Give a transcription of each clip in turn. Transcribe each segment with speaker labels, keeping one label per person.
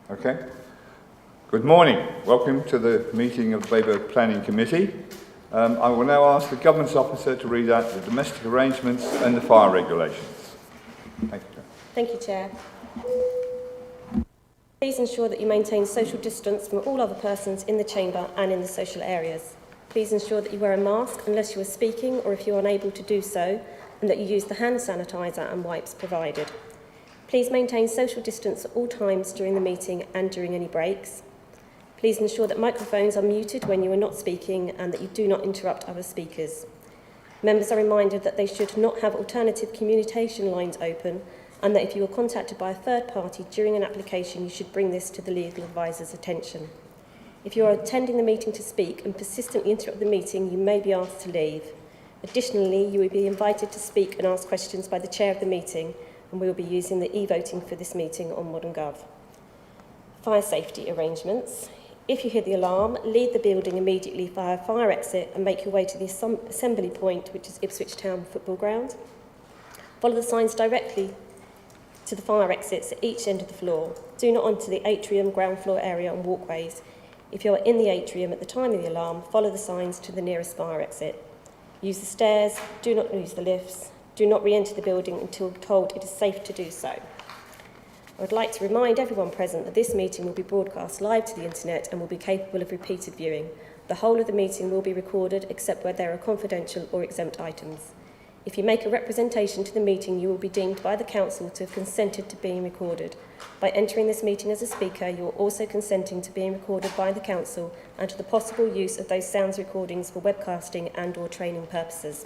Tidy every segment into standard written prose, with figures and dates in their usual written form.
Speaker 1: Okay. Good morning. Welcome to the meeting of the Babergh Planning Committee. I will now ask the Governance Officer to read out the domestic arrangements and the fire regulations. Thank you, Chair.
Speaker 2: Thank you, Chair. Please ensure that you maintain social distance from all other persons in the chamber and in the social areas. Please ensure that you wear a mask unless you are speaking or if you are unable to do so, and that you use the hand sanitizer and wipes provided. Please maintain social distance at all times during the meeting and during any breaks. Please ensure that microphones are muted when you are not speaking and that you do not interrupt other speakers. Members are reminded that they should not have alternative communication lines open, and that if you are contacted by a third party during an application, you should bring this to the legal advisor's attention. If you are attending the meeting to speak and persistently interrupt the meeting, you may be asked to leave. Additionally, you will be invited to speak and ask questions by the chair of the meeting, and we will be using the e-voting for this meeting on Modern Gov. Fire safety arrangements. If you hear the alarm, leave the building immediately via fire exit and make your way to the assembly point, which is Ipswich Town Football Ground. Follow the signs directly to the fire exits at each end of the floor. Do not enter the atrium, ground floor area and walkways. If you are in the atrium at the time of the alarm, follow the signs to the nearest fire exit. Use the stairs, do not use the lifts. Do not re-enter the building until told it is safe to do so. I would like to remind everyone present that this meeting will be broadcast live to the internet and will be capable of repeated viewing. The whole of the meeting will be recorded except where there are confidential or exempt items. If you make a representation to the meeting, you will be deemed by the Council to have consented to being recorded. By entering this meeting as a speaker, you are also consenting to being recorded by the Council and to the possible use of those sounds recordings for webcasting and/or training purposes.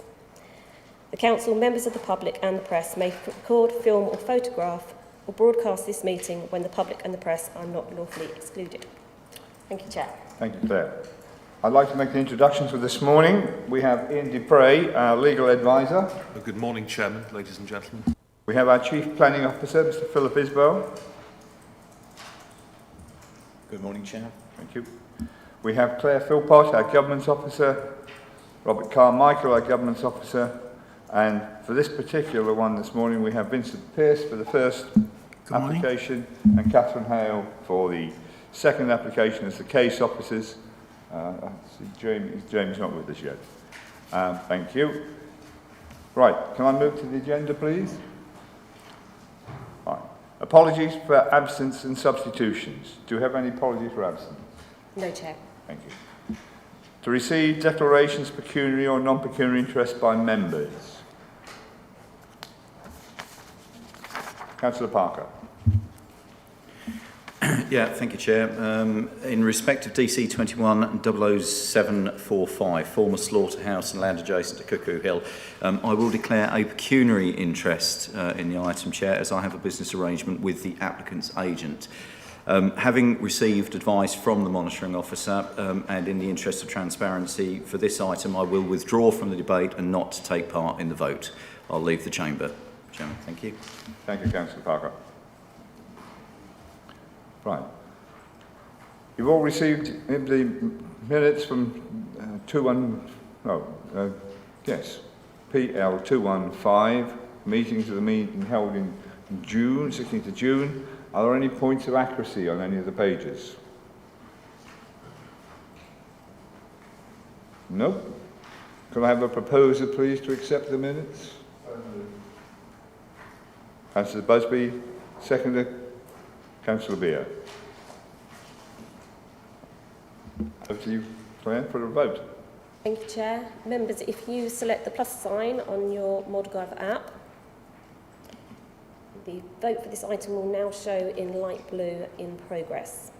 Speaker 2: The Council, members of the public and the press may record, film or photograph or broadcast this meeting when the public and the press are not lawfully excluded. Thank you, Chair.
Speaker 1: Thank you, Claire. I'd like to make the introductions for this morning. We have Ian Dupre, our legal advisor.
Speaker 3: Good morning, Chairman, ladies and gentlemen.
Speaker 1: We have our Chief Planning Officer, Mr. Philip Isbell.
Speaker 4: Good morning, Chair.
Speaker 1: Thank you. We have Claire Philpott, our Governance Officer, Robert Carmichael, our Governance Officer, and for this particular one this morning, we have Vincent Pearce for the first application and Catherine Hale for the second application as the case officers. James not with us yet. Thank you. Right, can I move to the agenda, please? Right. Apologies for absence and substitutions. Do we have any apologies for absence?
Speaker 2: No, Chair.
Speaker 1: Thank you. To receive declarations of pecuniary or non-pecuniary interest by members. Councillor Parker.
Speaker 4: Yeah, thank you, Chair. In respect of DC 21 00745, former slaughterhouse and land adjacent to Cuckoo Hill, I will declare a pecuniary interest in the item, Chair, as I have a business arrangement with the applicant's agent. Having received advice from the monitoring officer and in the interest of transparency for this item, I will withdraw from the debate and not take part in the vote. I'll leave the chamber. Chairman, thank you.
Speaker 1: Thank you, Councillor Parker. Right. You've all received the minutes from PL 215, meetings of the meeting held in June, 16th of June. Are there any points of accuracy on any of the pages? No? Can I have a proposer, please, to accept the minutes? Councillor Busby, seconder. Councillor Beer. Over to you, Claire, for a vote.
Speaker 2: Thank you, Chair. Members, if you select the plus sign on your ModGov app, the vote for this item will now show in light blue in progress.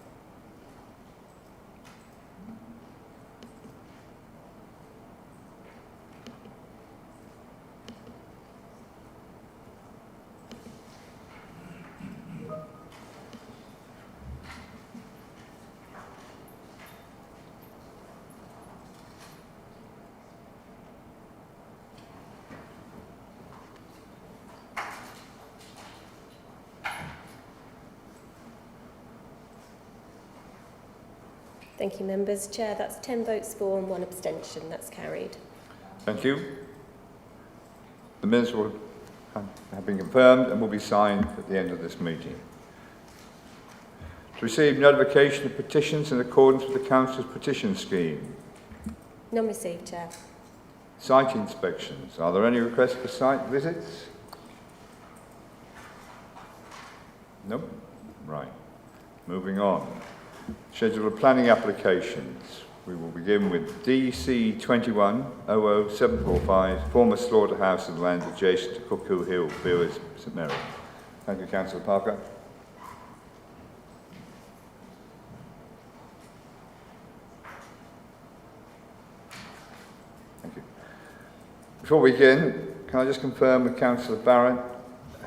Speaker 2: Thank you, members. Chair, that's 10 votes for and 1 abstention. That's carried.
Speaker 1: Thank you. The minutes will have been confirmed and will be signed at the end of this meeting. To receive notification of petitions in accordance with the Council's petition scheme.
Speaker 2: None received, Chair.
Speaker 1: Site inspections. Are there any requests for site visits? Nope. Right. Moving on. Schedule of planning applications. We will begin with DC 21-00745, former slaughterhouse and land adjacent to Cuckoo Hill, Bures St Mary. Thank you, Councillor Parker. Thank you. Before we begin, can I just confirm with Councillor Barrett,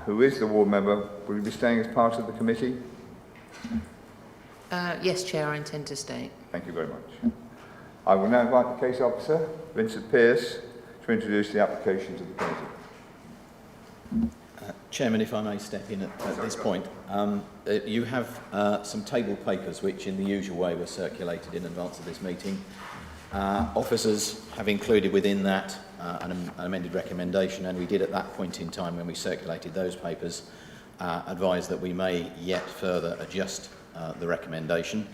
Speaker 1: who is the ward member, will you be staying as part of the committee?
Speaker 5: Yes, Chair, I intend to stay.
Speaker 1: Thank you very much. I will now invite the case officer, Vincent Pearce, to introduce the application to the committee.
Speaker 4: Chairman, if I may step in at this point. You have some table papers which in the usual way were circulated in advance of this meeting. Officers have included within that an amended recommendation, and we did at that point in time when we circulated those papers advise that we may yet further adjust the recommendation.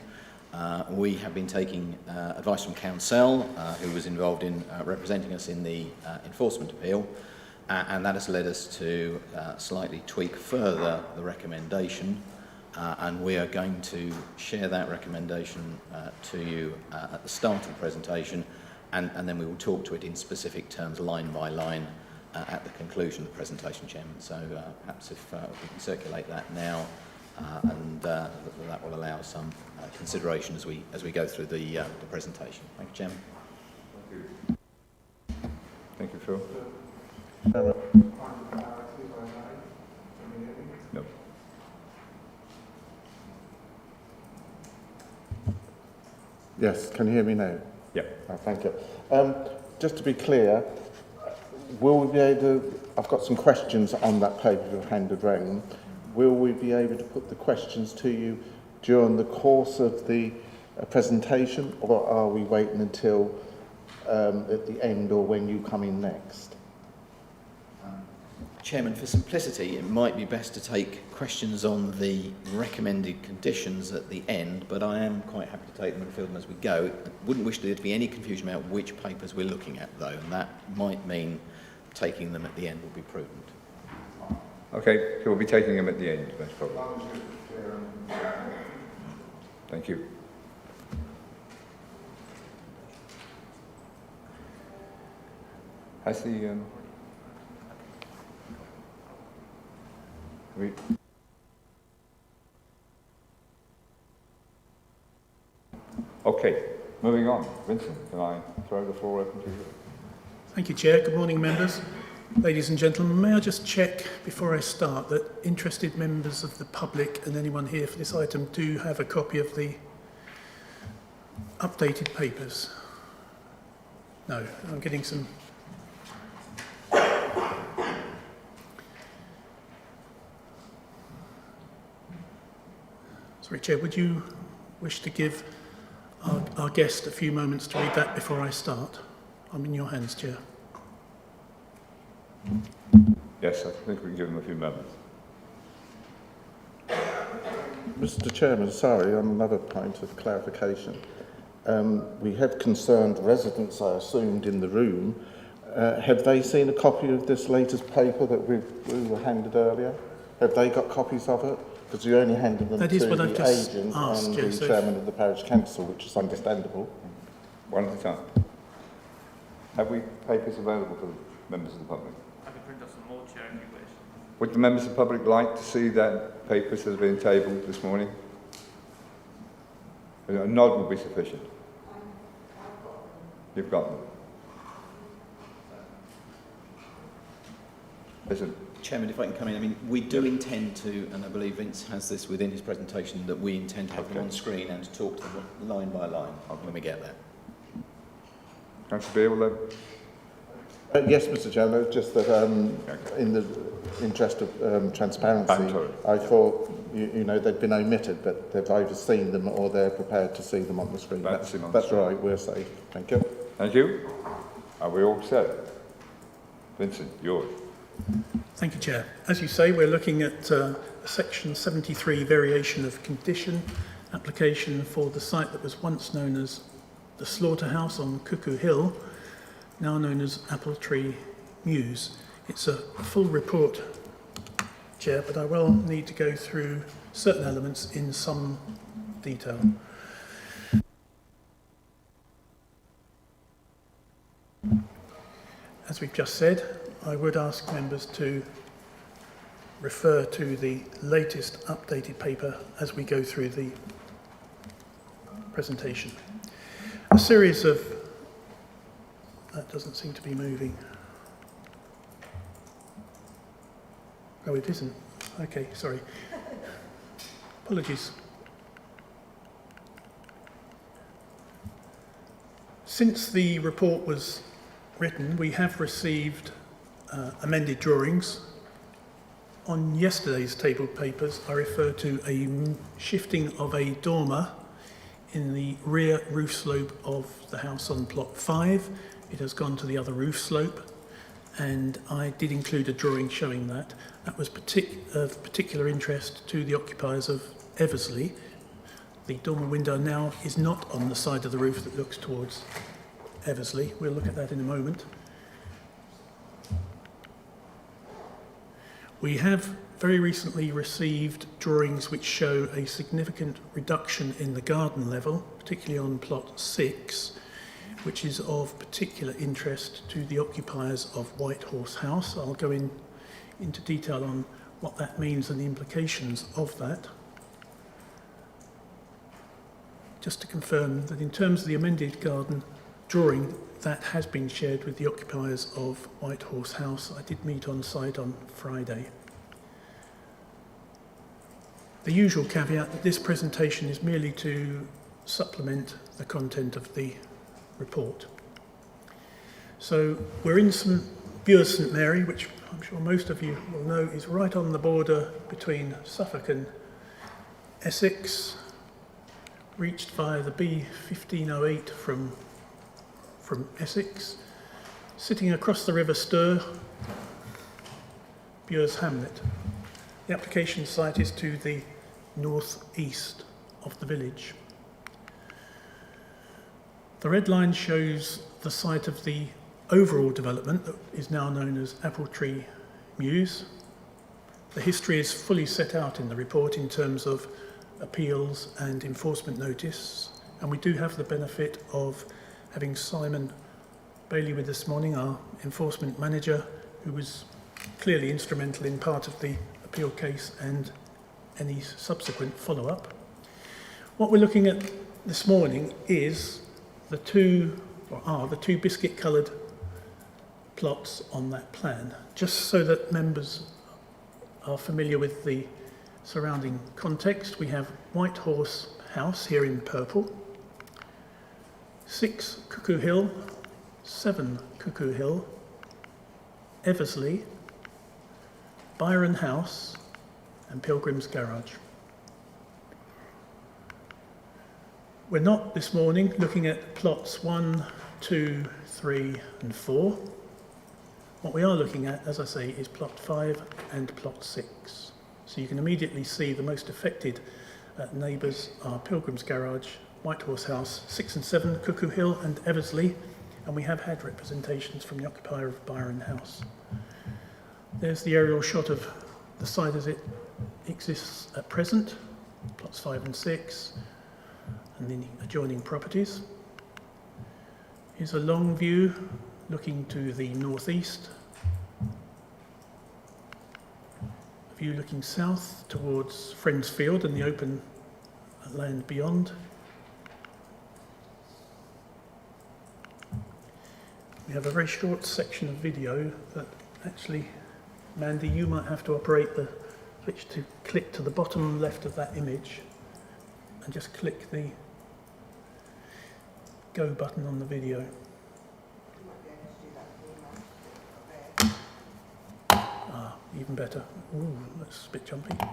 Speaker 4: We have been taking advice from Council, who was involved in representing us in the enforcement appeal, and that has led us to slightly tweak further the recommendation, and we are going to share that recommendation to you at the start of the presentation, and then we will talk to it in specific terms line by line at the conclusion of the presentation, Chairman. So perhaps if we can circulate that now, and that will allow some consideration as we go through the presentation. Thank you, Chairman.
Speaker 1: Thank you, Phil. No.
Speaker 6: Yes, can you hear me now?
Speaker 1: Yeah.
Speaker 6: Thank you. Just to be clear, will we be able to, I've got some questions on that paper you've handed round. Will we be able to put the questions to you during the course of the presentation, or are we waiting until at the end or when you come in next?
Speaker 4: Chairman, for simplicity, it might be best to take questions on the recommended conditions at the end, but I am quite happy to take them and fill them as we go. I wouldn't wish there to be any confusion about which papers we're looking at, though, and that might mean taking them at the end would be prudent.
Speaker 1: Okay, so we'll be taking them at the end, most probably. Thank you. Has the Okay, moving on. Vincent, can I throw the floor open to you?
Speaker 7: Thank you, Chair. Good morning, members. Ladies and gentlemen, may I just check before I start that interested members of the public and anyone here for this item do have a copy of the updated papers? No, I'm getting some... Sorry, Chair, would you wish to give our guest a few moments to read that before I start? I'm in your hands, Chair.
Speaker 1: Yes, I think we can give them a few moments.
Speaker 6: Mr. Chairman, sorry, on another point of clarification. We have concerned residents, I assumed, in the room. Have they seen a copy of this latest paper that we were handed earlier? Have they got copies of it? Because you only handed them to the agent and the chairman of the parish council, which is understandable.
Speaker 1: One at a time. Have we papers available for the members of the public?
Speaker 8: I can print off some more, Chair, if you wish.
Speaker 1: Would the members of the public like to see that papers that have been tabled this morning? A nod will be sufficient. You've got them. Listen.
Speaker 4: Chairman, if I can come in, I mean, we do intend to, and I believe Vince has this within his presentation, that we intend to have them on screen and to talk to them line by line when we get there.
Speaker 1: Councillor Beer, will
Speaker 6: Yes, Mr. Chairman, just that in the interest of transparency, I thought you know they'd been omitted, but they've either seen them or they're prepared to see them on the screen. That's right, we're safe. Thank you.
Speaker 1: Thank you. Are we all set? Vincent, yours.
Speaker 7: Thank you, Chair. As you say, we're looking at Section 73 variation of condition application for the site that was once known as the Slaughterhouse on Cuckoo Hill, now known as Apple Tree Mews. It's a full report, Chair, but I will need to go through certain elements in some detail. As we've just said, I would ask members to refer to the latest updated paper as we go through the presentation. A series of... That doesn't seem to be moving. Oh, it isn't. Okay, sorry. Apologies. Since the report was written, we have received amended drawings. On yesterday's tabled papers, I refer to a shifting of a dormer in the rear roof slope of the house on plot 5. It has gone to the other roof slope, and I did include a drawing showing that. That was of particular interest to the occupiers of Eversley. The dormer window now is not on the side of the roof that looks towards Eversley. We'll look at that in a moment. We have very recently received drawings which show a significant reduction in the garden level, particularly on plot 6, which is of particular interest to the occupiers of White Horse House. I'll go into detail on what that means and the implications of that. Just to confirm that in terms of the amended garden drawing, that has been shared with the occupiers of White Horse House. I did meet on site on Friday. The usual caveat that this presentation is merely to supplement the content of the report. So we're in Bures St Mary, which I'm sure most of you will know is right on the border between Suffolk and Essex, reached via the B1508 from Essex, sitting across the River Stour, Bures Hamlet. The application site is to the north-east of the village. The red line shows the site of the overall development that is now known as Apple Tree Mews. The history is fully set out in the report in terms of appeals and enforcement notice, and we do have the benefit of having Simon Bailey with this morning, our enforcement manager, who was clearly instrumental in part of the appeal case and any subsequent follow-up. What we're looking at this morning is the two biscuit-coloured plots on that plan, just so that members are familiar with the surrounding context. We have White Horse House here in purple, 6 Cuckoo Hill, 7 Cuckoo Hill, Eversley, Byron House and Pilgrim's Garage. We're not this morning looking at plots 1, 2, 3 and 4. What we are looking at, as I say, is plot 5 and plot 6. So you can immediately see the most affected neighbours are Pilgrim's Garage, White Horse House, 6 and 7, Cuckoo Hill and Eversley, and we have had representations from the occupier of Byron House. There's the aerial shot of the site as it exists at present, plots 5 and 6, and the adjoining properties. Here's a long view looking to the northeast, a view looking south towards Friends Field and the open land beyond. We have a very short section of video that actually, Mandy, you might have to operate the switch to click to the bottom left of that image and just click the go button on the video. Ah, even better. Ooh, that's a bit jumpy. No.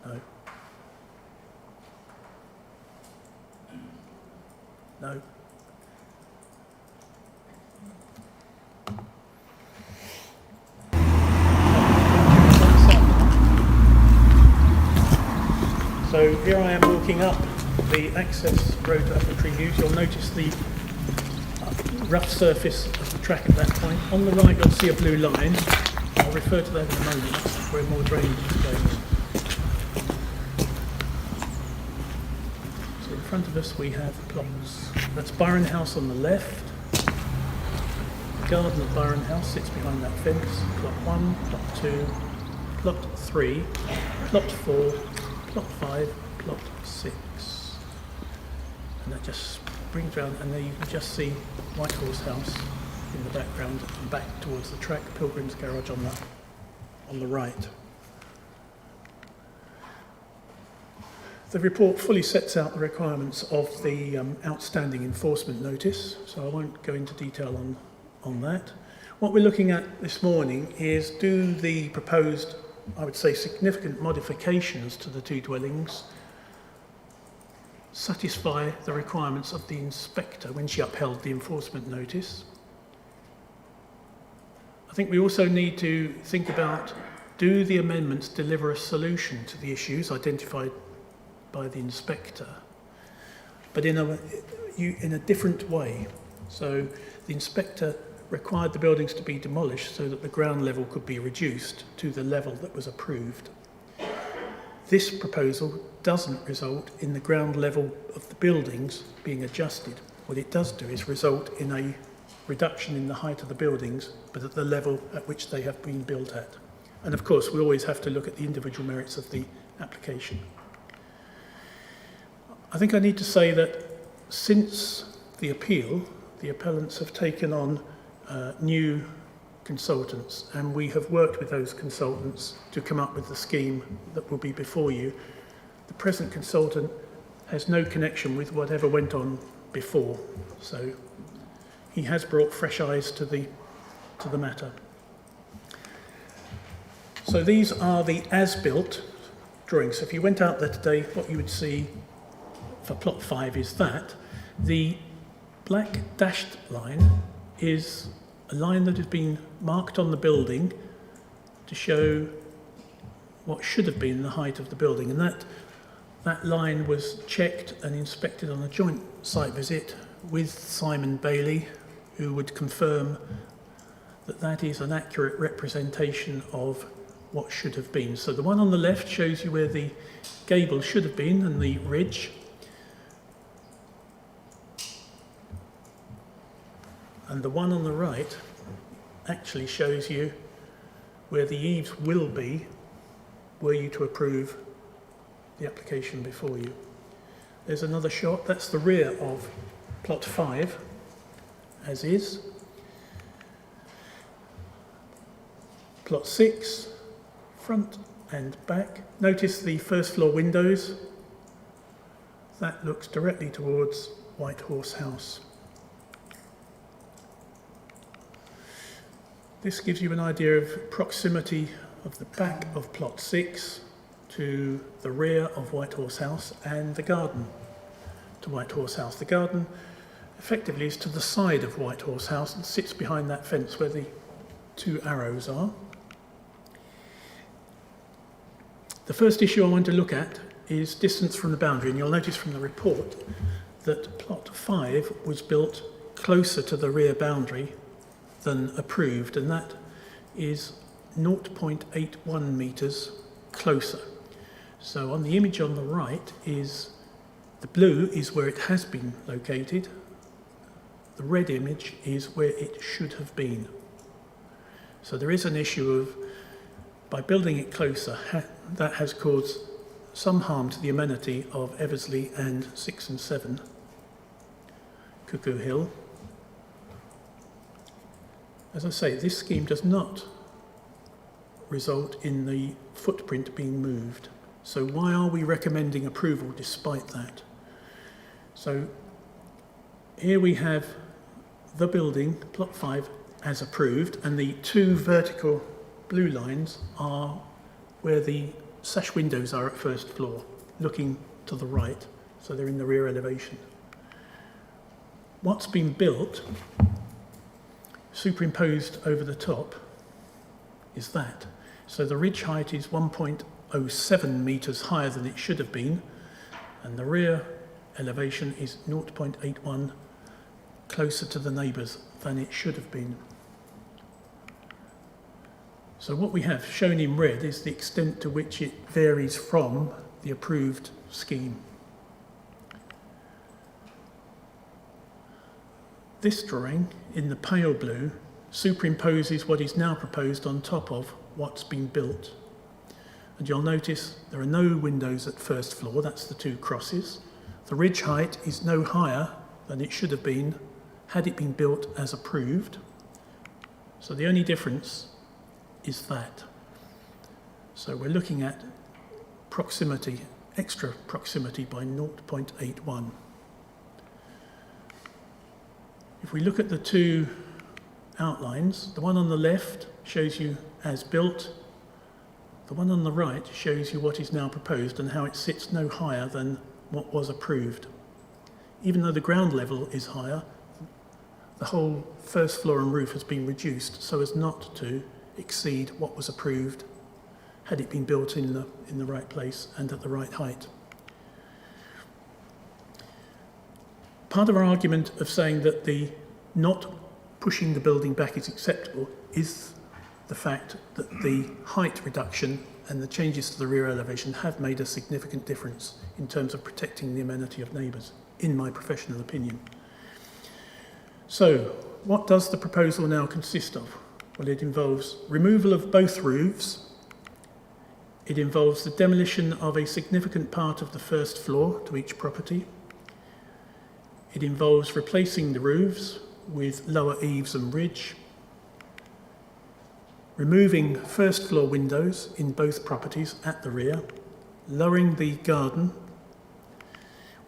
Speaker 7: No. No. So here I am walking up the access road to Apple Tree Mews. You'll notice the rough surface of the track at that point. On the right you'll see a blue line. I'll refer to that in a moment. That's where more drainage is going. So in front of us we have plots. That's Byron House on the left. The garden of Byron House sits behind that fence. Plot 1, plot 2, plot 3, plot 4, plot 5, plot 6. And that just brings round, and there you can just see White Horse House in the background and back towards the track, Pilgrim's Garage on the right. The report fully sets out the requirements of the outstanding enforcement notice, so I won't go into detail on that. What we're looking at this morning is, do the proposed, I would say, significant modifications to the two dwellings satisfy the requirements of the inspector when she upheld the enforcement notice? I think we also need to think about, do the amendments deliver a solution to the issues identified by the inspector, but in a different way? So the inspector required the buildings to be demolished so that the ground level could be reduced to the level that was approved. This proposal doesn't result in the ground level of the buildings being adjusted. What it does do is result in a reduction in the height of the buildings, but at the level at which they have been built at. And of course, we always have to look at the individual merits of the application. I think I need to say that since the appeal, the appellants have taken on new consultants, and we have worked with those consultants to come up with the scheme that will be before you. The present consultant has no connection with whatever went on before, so he has brought fresh eyes to the matter. So these are the as-built drawings. So if you went out there today, what you would see for plot 5 is that the black dashed line is a line that has been marked on the building to show what should have been the height of the building, and that line was checked and inspected on a joint site visit with Simon Bailey, who would confirm that that is an accurate representation of what should have been. So the one on the left shows you where the gable should have been and the ridge, and the one on the right actually shows you where the eaves will be were you to approve the application before you. There's another shot. That's the rear of plot 5 as is. Plot 6, front and back. Notice the first floor windows. That looks directly towards White Horse House. This gives you an idea of proximity of the back of plot 6 to the rear of White Horse House and the garden to White Horse House. The garden effectively is to the side of White Horse House and sits behind that fence where the two arrows are. The first issue I want to look at is distance from the boundary, and you'll notice from the report that plot 5 was built closer to the rear boundary than approved, and that is 0.81 metres closer. So on the image on the right is the blue is where it has been located. The red image is where it should have been. So there is an issue of, by building it closer, that has caused some harm to the amenity of Eversley and 6 and 7 Cuckoo Hill. As I say, this scheme does not result in the footprint being moved. So why are we recommending approval despite that? So here we have the building, plot 5, as approved, and the two vertical blue lines are where the sash windows are at first floor, looking to the right, so they're in the rear elevation. What's been built, superimposed over the top, is that. So the ridge height is 1.07 metres higher than it should have been, and the rear elevation is 0.81 closer to the neighbours than it should have been. So what we have shown in red is the extent to which it varies from the approved scheme. This drawing, in the pale blue, superimposes what is now proposed on top of what's been built. And you'll notice there are no windows at first floor, that's the two crosses. The ridge height is no higher than it should have been had it been built as approved. So the only difference is that. So we're looking at proximity, extra proximity by 0.81. If we look at the two outlines, the one on the left shows you as built, the one on the right shows you what is now proposed and how it sits no higher than what was approved. Even though the ground level is higher, the whole first floor and roof has been reduced so as not to exceed what was approved had it been built in the right place and at the right height. Part of our argument of saying that the not pushing the building back is acceptable is the fact that the height reduction and the changes to the rear elevation have made a significant difference in terms of protecting the amenity of neighbours, in my professional opinion. So, what does the proposal now consist of? Well, it involves removal of both roofs. It involves the demolition of a significant part of the first floor to each property. It involves replacing the roofs with lower eaves and ridge, removing first floor windows in both properties at the rear, lowering the garden.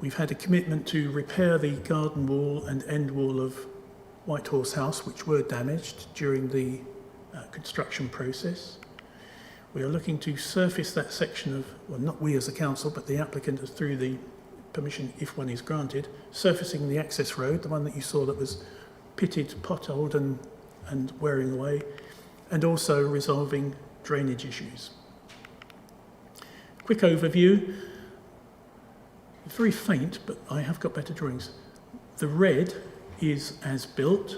Speaker 7: We've had a commitment to repair the garden wall and end wall of White Horse House, which were damaged during the construction process. We are looking to surface that section of, well, not we as a council, but the applicant through the permission, if one is granted, surfacing the access road, the one that you saw that was pitted, potholed and wearing away, and also resolving drainage issues. Quick overview. It's very faint, but I have got better drawings. The red is as built,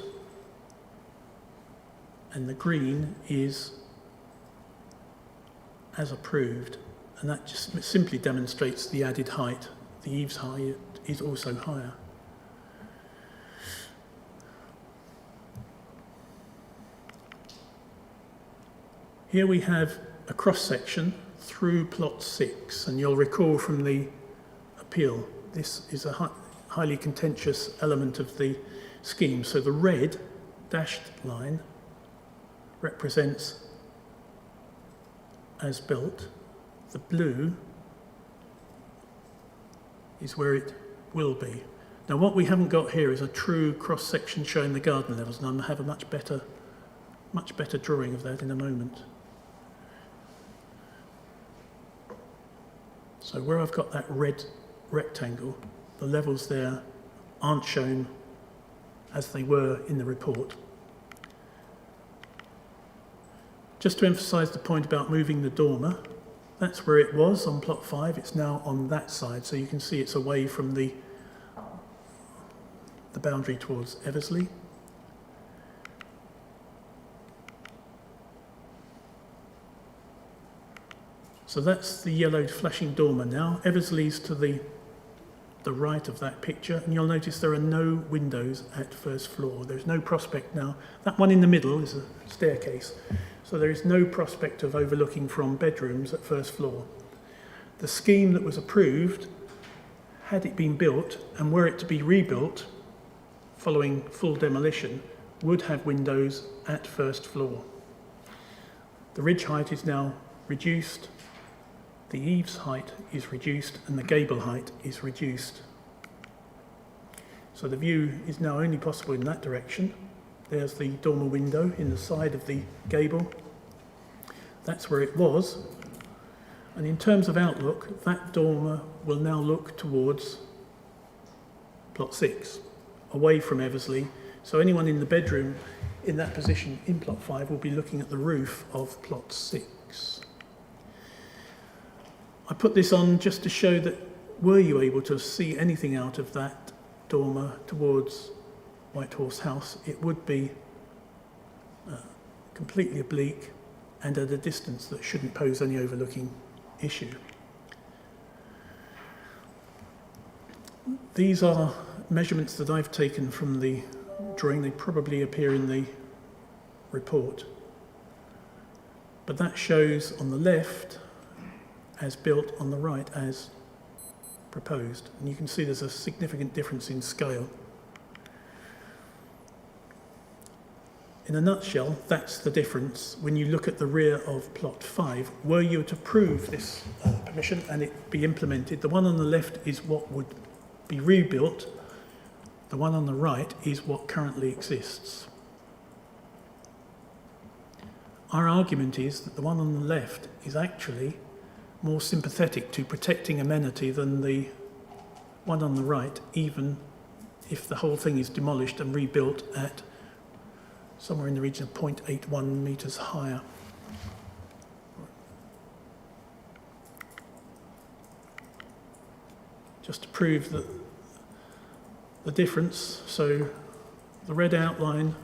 Speaker 7: and the green is as approved, and that just simply demonstrates the added height. The eaves height is also higher. Here we have a cross-section through plot 6, and you'll recall from the appeal, this is a highly contentious element of the scheme. So the red dashed line represents as built. The blue is where it will be. Now what we haven't got here is a true cross-section showing the garden levels, and I'll have a much better drawing of that in a moment. So where I've got that red rectangle, the levels there aren't shown as they were in the report. Just to emphasise the point about moving the dormer, that's where it was on plot 5, it's now on that side, so you can see it's away from the boundary towards Eversley. So that's the yellowed flashing dormer now. Eversley's to the right of that picture, and you'll notice there are no windows at first floor. There's no prospect now. That one in the middle is a staircase, so there is no prospect of overlooking from bedrooms at first floor. The scheme that was approved, had it been built, and were it to be rebuilt following full demolition, would have windows at first floor. The ridge height is now reduced, the eaves height is reduced, and the gable height is reduced. So the view is now only possible in that direction. There's the dormer window in the side of the gable. That's where it was. And in terms of outlook, that dormer will now look towards plot 6, away from Eversley. So anyone in the bedroom in that position in plot 5 will be looking at the roof of plot 6. I put this on just to show that were you able to see anything out of that dormer towards White Horse House, it would be completely oblique and at a distance that shouldn't pose any overlooking issue. These are measurements that I've taken from the drawing. They probably appear in the report. But that shows on the left as built, on the right as proposed. And you can see there's a significant difference in scale. In a nutshell, that's the difference when you look at the rear of plot 5. Were you to approve this permission and it be implemented, the one on the left is what would be rebuilt, the one on the right is what currently exists. Our argument is that the one on the left is actually more sympathetic to protecting amenity than the one on the right, even if the whole thing is demolished and rebuilt at somewhere in the region of 0.81 metres higher. Just to prove that the difference, so the red outline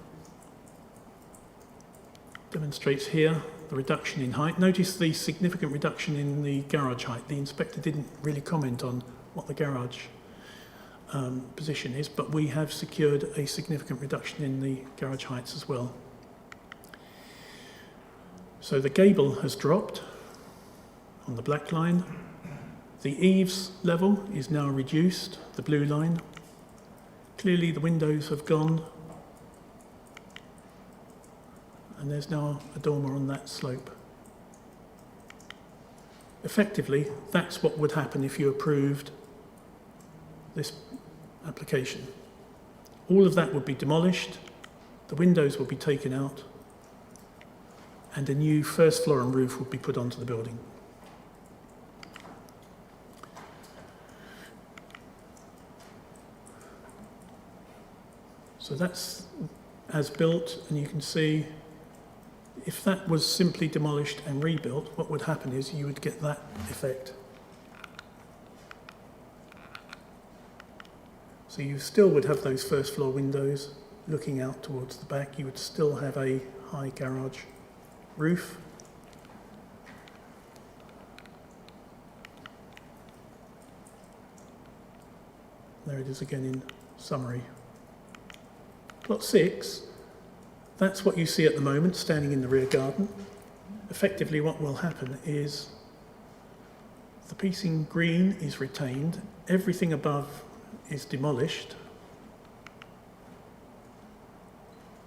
Speaker 7: demonstrates here the reduction in height. Notice the significant reduction in the garage height. The inspector didn't really comment on what the garage position is, but we have secured a significant reduction in the garage heights as well. So the gable has dropped on the black line. The eaves level is now reduced, the blue line. Clearly the windows have gone, and there's now a dormer on that slope. Effectively, that's what would happen if you approved this application. All of that would be demolished, the windows would be taken out, and a new first floor and roof would be put onto the building. So that's as built, and you can see if that was simply demolished and rebuilt, what would happen is you would get that effect. So you still would have those first floor windows looking out towards the back. You would still have a high garage roof. There it is again in summary. Plot 6, that's what you see at the moment standing in the rear garden. Effectively what will happen is the piece in green is retained, everything above is demolished.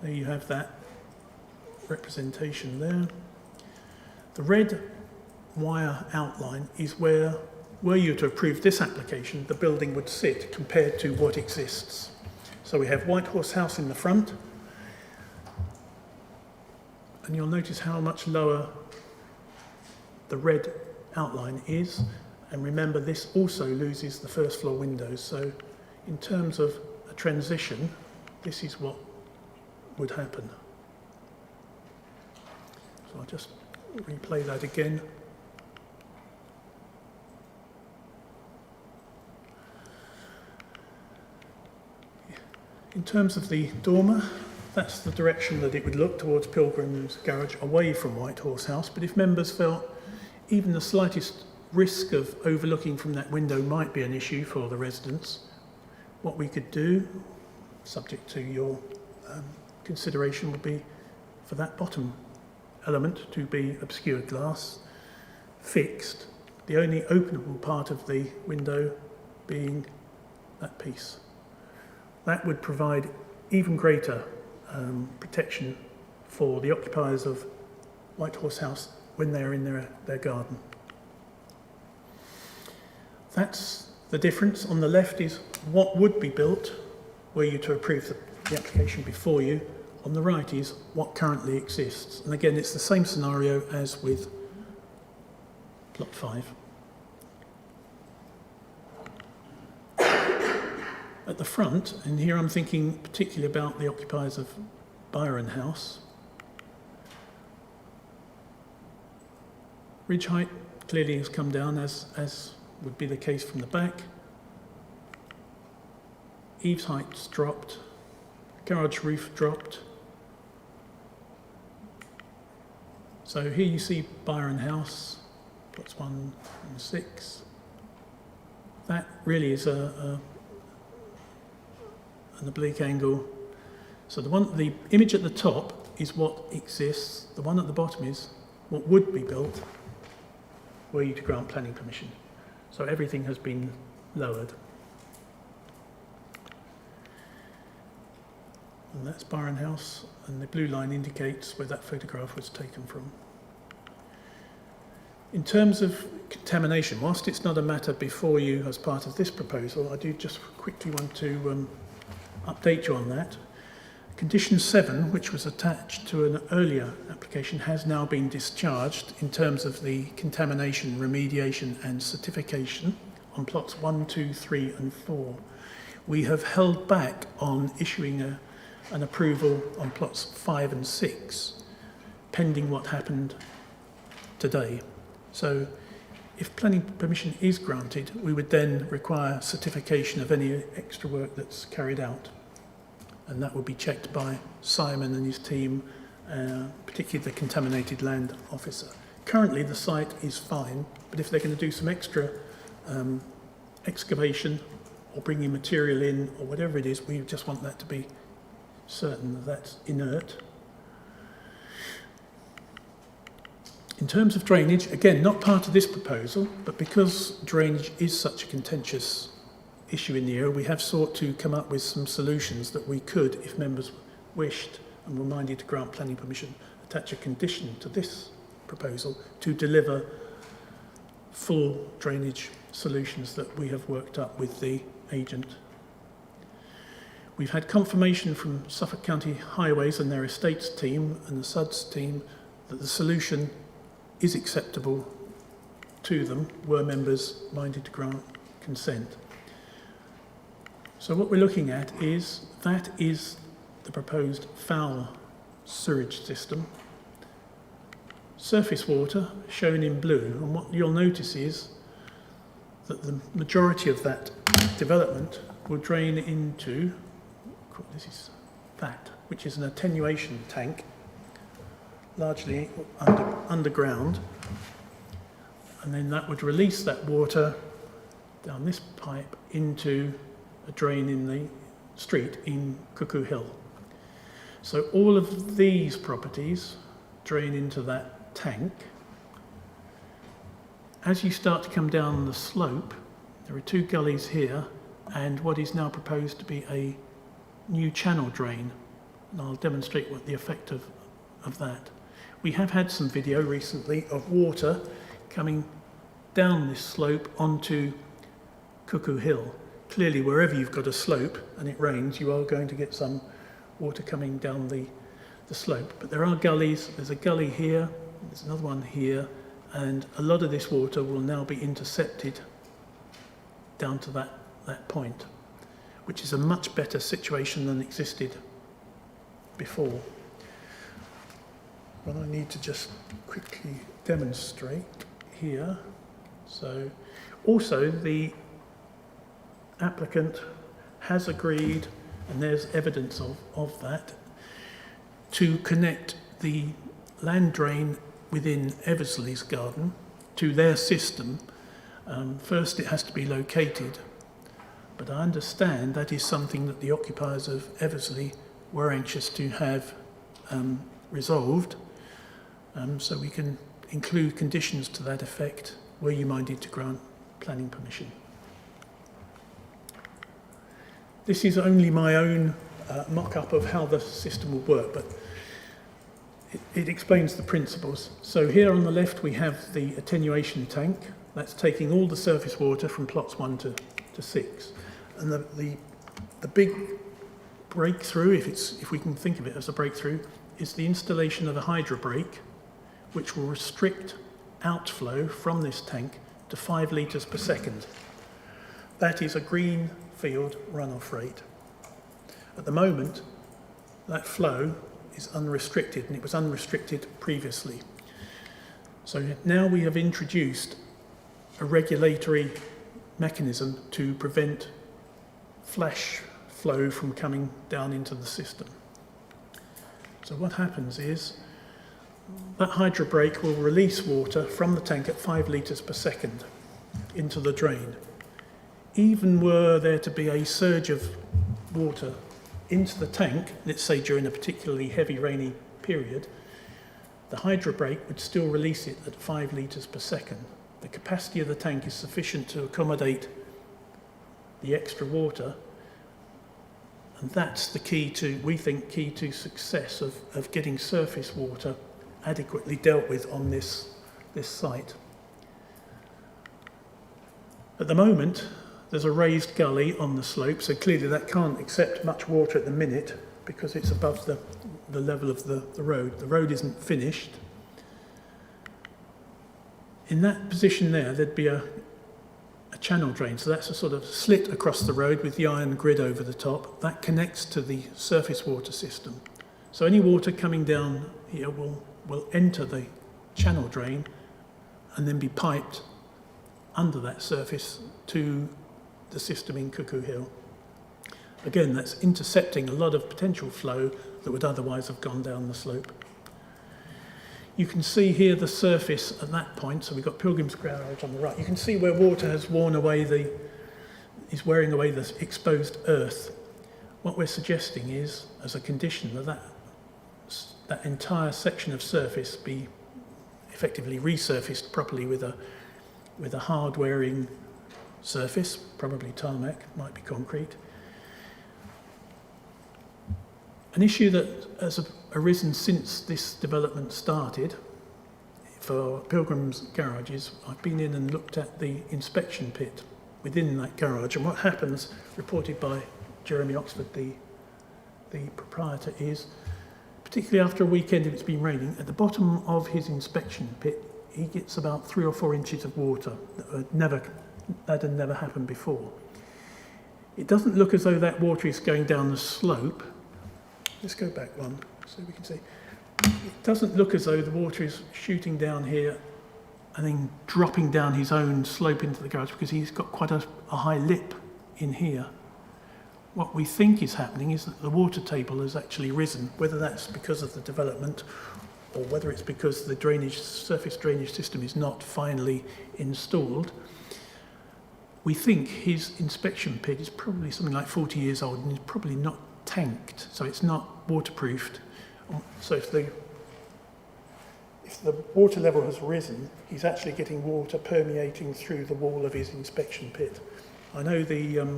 Speaker 7: There you have that representation there. The red wire outline is where, were you to approve this application, the building would sit compared to what exists. So we have White Horse House in the front, and you'll notice how much lower the red outline is. And remember, this also loses the first floor windows. So in terms of a transition, this is what would happen. So I'll just replay that again. In terms of the dormer, that's the direction that it would look towards Pilgrim's Garage, away from White Horse House. But if members felt even the slightest risk of overlooking from that window might be an issue for the residents, what we could do, subject to your consideration, would be for that bottom element to be obscured glass, fixed, the only openable part of the window being that piece. That would provide even greater protection for the occupiers of White Horse House when they're in their garden. That's the difference. On the left is what would be built were you to approve the application before you. On the right is what currently exists. And again, it's the same scenario as with plot 5. At the front, and here I'm thinking particularly about the occupiers of Byron House, ridge height clearly has come down as would be the case from the back. Eaves heights dropped, garage roof dropped. So here you see Byron House, plots 1 and 6. That really is an oblique angle. So the image at the top is what exists. The one at the bottom is what would be built were you to grant planning permission. So everything has been lowered. And that's Byron House, and the blue line indicates where that photograph was taken from. In terms of contamination, whilst it's not a matter before you as part of this proposal, I do just quickly want to update you on that. Condition 7, which was attached to an earlier application, has now been discharged in terms of the contamination, remediation and certification on plots 1, 2, 3 and 4. We have held back on issuing an approval on plots 5 and 6, pending what happened today. So if planning permission is granted, we would then require certification of any extra work that's carried out. And that will be checked by Simon and his team, particularly the contaminated land officer. Currently the site is fine, but if they're going to do some extra excavation or bringing material in or whatever it is, we just want that to be certain that that's inert. In terms of drainage, again, not part of this proposal, but because drainage is such a contentious issue in the area, we have sought to come up with some solutions that we could, if members wished and were minded to grant planning permission, attach a condition to this proposal to deliver full drainage solutions that we have worked up with the agent. We've had confirmation from Suffolk County Highways and their estates team and the SUDS team that the solution is acceptable to them, were members minded to grant consent. So what we're looking at is, that is the proposed foul sewage system. Surface water shown in blue, and what you'll notice is that the majority of that development will drain into, this is that, which is an attenuation tank, largely underground, and then that would release that water down this pipe into a drain in the street in Cuckoo Hill. So all of these properties drain into that tank. As you start to come down the slope, there are 2 gullies here and what is now proposed to be a new channel drain, and I'll demonstrate what the effect of that. We have had some video recently of water coming down this slope onto Cuckoo Hill. Clearly, wherever you've got a slope and it rains, you are going to get some water coming down the slope. But there are gullies. There's a gully here, there's another one here, and a lot of this water will now be intercepted down to that point, which is a much better situation than existed before. What I need to just quickly demonstrate here. So, also the applicant has agreed, and there's evidence of that, to connect the land drain within Eversley's garden to their system. First it has to be located, but I understand that is something that the occupiers of Eversley were anxious to have resolved, so we can include conditions to that effect were you minded to grant planning permission. This is only my own mock-up of how the system will work, but it explains the principles. So here on the left we have the attenuation tank. That's taking all the surface water from plots 1 to 6. And the big breakthrough, if we can think of it as a breakthrough, is the installation of a hydro brake, which will restrict outflow from this tank to 5 litres per second. That is a greenfield runoff rate. At the moment, that flow is unrestricted, and it was unrestricted previously. So now we have introduced a regulatory mechanism to prevent flash flow from coming down into the system. So what happens is that hydro brake will release water from the tank at 5 litres per second into the drain. Even were there to be a surge of water into the tank, let's say during a particularly heavy rainy period, the hydro brake would still release it at 5 litres per second. The capacity of the tank is sufficient to accommodate the extra water, and that's the key to, we think, key to success of getting surface water adequately dealt with on this site. At the moment, there's a raised gully on the slope, so clearly that can't accept much water at the minute because it's above the level of the road. The road isn't finished. In that position there, there'd be a channel drain, so that's a sort of slit across the road with the iron grid over the top. That connects to the surface water system. So any water coming down here will enter the channel drain and then be piped under that surface to the system in Cuckoo Hill. Again, that's intercepting a lot of potential flow that would otherwise have gone down the slope. You can see here the surface at that point, so we've got Pilgrim's Garage on the right. You can see where water has worn away is wearing away the exposed earth. What we're suggesting is, as a condition, that entire section of surface be effectively resurfaced properly with a hard-wearing surface, probably tarmac, might be concrete. An issue that has arisen since this development started for Pilgrim's garages, I've been in and looked at the inspection pit within that garage, and what happens, reported by Jeremy Oxford, the proprietor, is, particularly after a weekend if it's been raining, at the bottom of his inspection pit he gets about 3 or 4 inches of water. That had never happened before. It doesn't look as though that water is going down the slope. Let's go back one so we can see. It doesn't look as though the water is shooting down here and then dropping down his own slope into the garage, because he's got quite a high lip in here. What we think is happening is that the water table has actually risen, whether that's because of the development or whether it's because the surface drainage system is not finally installed. We think his inspection pit is probably something like 40 years old and is probably not tanked, so it's not waterproofed. So if the water level has risen, he's actually getting water permeating through the wall of his inspection pit. I know the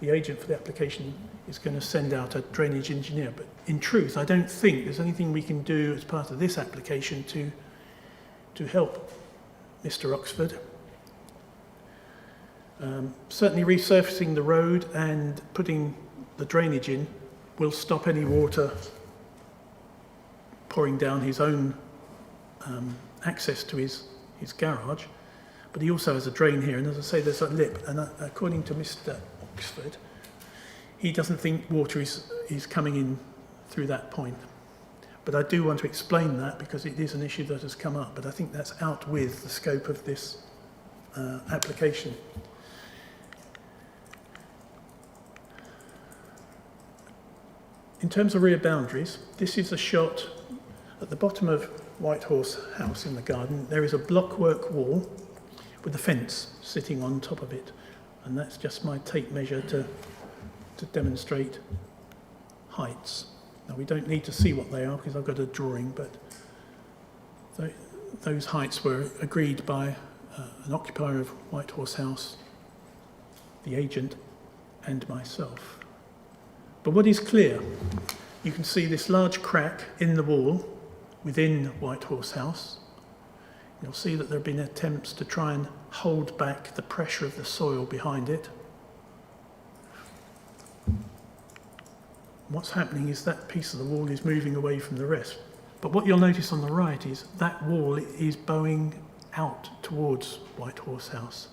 Speaker 7: agent for the application is going to send out a drainage engineer, but in truth, I don't think there's anything we can do as part of this application to help Mr. Oxford. Certainly resurfacing the road and putting the drainage in will stop any water pouring down his own access to his garage, but he also has a drain here, and as I say, there's a lip, and according to Mr. Oxford, he doesn't think water is coming in through that point. But I do want to explain that because it is an issue that has come up, but I think that's out with the scope of this application. In terms of rear boundaries, this is a shot at the bottom of White Horse House in the garden. There is a blockwork wall with a fence sitting on top of it, and that's just my tape measure to demonstrate heights. Now, we don't need to see what they are because I've got a drawing, but those heights were agreed by an occupier of White Horse House, the agent, and myself. But what is clear, you can see this large crack in the wall within White Horse House. You'll see that there have been attempts to try and hold back the pressure of the soil behind it. What's happening is that piece of the wall is moving away from the rest. But what you'll notice on the right is that wall is bowing out towards White Horse House.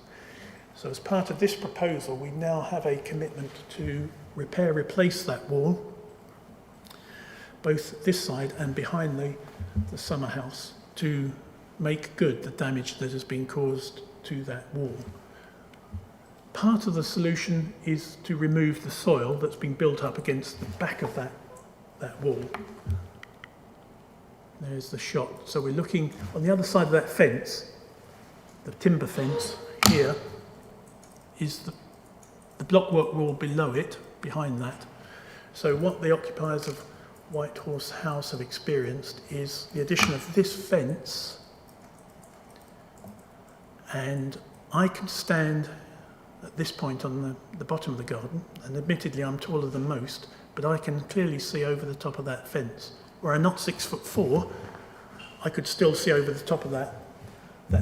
Speaker 7: So as part of this proposal, we now have a commitment to replace that wall, both this side and behind the summer house, to make good the damage that has been caused to that wall. Part of the solution is to remove the soil that's been built up against the back of that wall. There's the shot. So we're looking on the other side of that fence, the timber fence here, is the blockwork wall below it, behind that. So what the occupiers of White Horse House have experienced is the addition of this fence, and I can stand at this point on the bottom of the garden, and admittedly I'm taller than most, but I can clearly see over the top of that fence. Where I'm not 6'4", I could still see over the top of that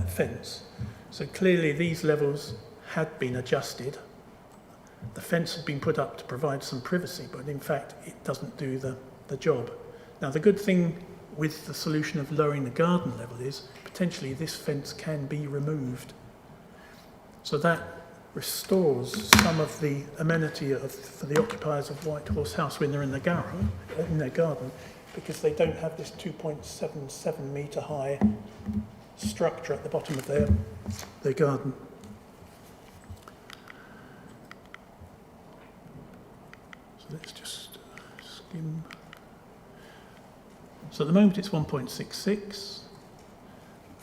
Speaker 7: fence. So clearly these levels had been adjusted. The fence had been put up to provide some privacy, but in fact it doesn't do the job. Now the good thing with the solution of lowering the garden level is potentially this fence can be removed. So that restores some of the amenity for the occupiers of White Horse House when they're in their garden, because they don't have this 2.77 metre high structure at the bottom of their garden. So let's just skim. So at the moment it's 1.66.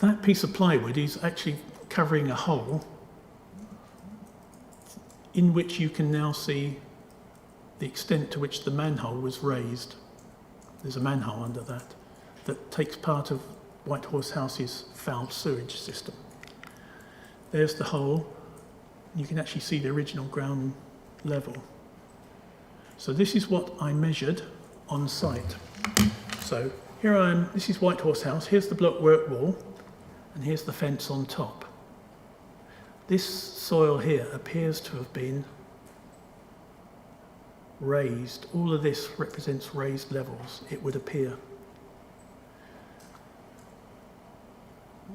Speaker 7: That piece of plywood is actually covering a hole in which you can now see the extent to which the manhole was raised. There's a manhole under that takes part of White Horse House's foul sewage system. There's the hole. You can actually see the original ground level. So this is what I measured on site. So here I am, this is White Horse House, here's the blockwork wall, and here's the fence on top. This soil here appears to have been raised. All of this represents raised levels, it would appear.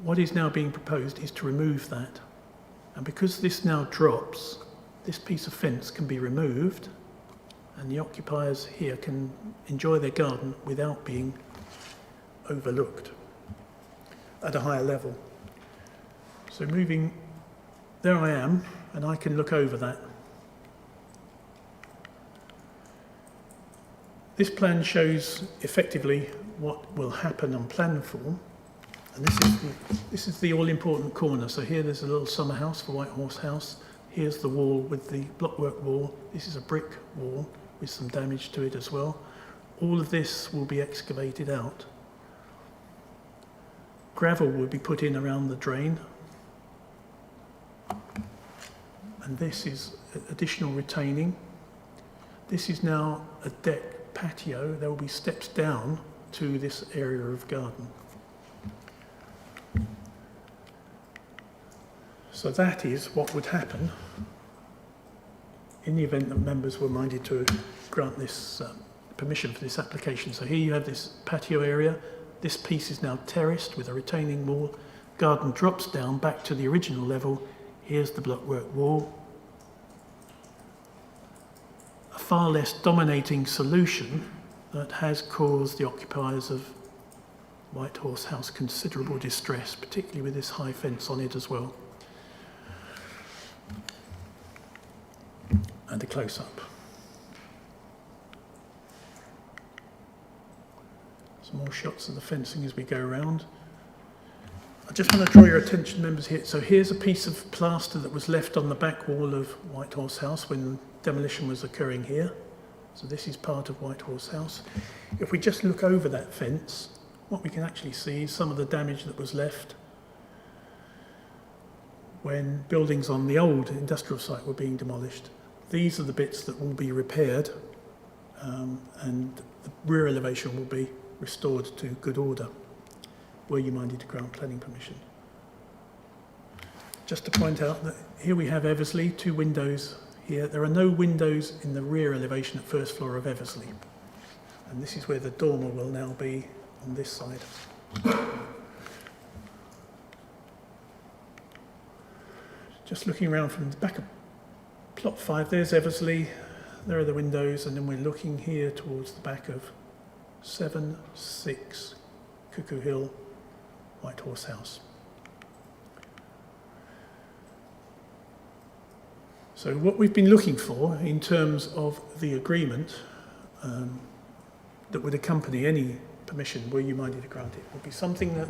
Speaker 7: What is now being proposed is to remove that. And because this now drops, this piece of fence can be removed, and the occupiers here can enjoy their garden without being overlooked at a higher level. So moving, there I am, and I can look over that. This plan shows effectively what will happen on plan form, and this is the all-important corner. So here there's a little summer house for White Horse House. Here's the wall with the blockwork wall. This is a brick wall with some damage to it as well. All of this will be excavated out. Gravel will be put in around the drain. And this is additional retaining. This is now a deck patio. There will be steps down to this area of garden. So that is what would happen in the event that members were minded to grant this permission for this application. So here you have this patio area. This piece is now terraced with a retaining wall. Garden drops down back to the original level. Here's the blockwork wall. A far less dominating solution that has caused the occupiers of White Horse House considerable distress, particularly with this high fence on it as well. And a close-up. Some more shots of the fencing as we go around. I just want to draw your attention, members, here. So here's a piece of plaster that was left on the back wall of White Horse House when demolition was occurring here. So this is part of White Horse House. If we just look over that fence, what we can actually see is some of the damage that was left when buildings on the old industrial site were being demolished. These are the bits that will be repaired, and the rear elevation will be restored to good order. Were you minded to grant planning permission? Just to point out that here we have Eversley, 2 windows here. There are no windows in the rear elevation at first floor of Eversley. And this is where the dormer will now be on this side. Just looking around from the back of plot 5, there's Eversley, there are the windows, and then we're looking here towards the back of 7-6 Cuckoo Hill, White Horse House. So what we've been looking for in terms of the agreement that would accompany any permission were you minded to grant it would be something that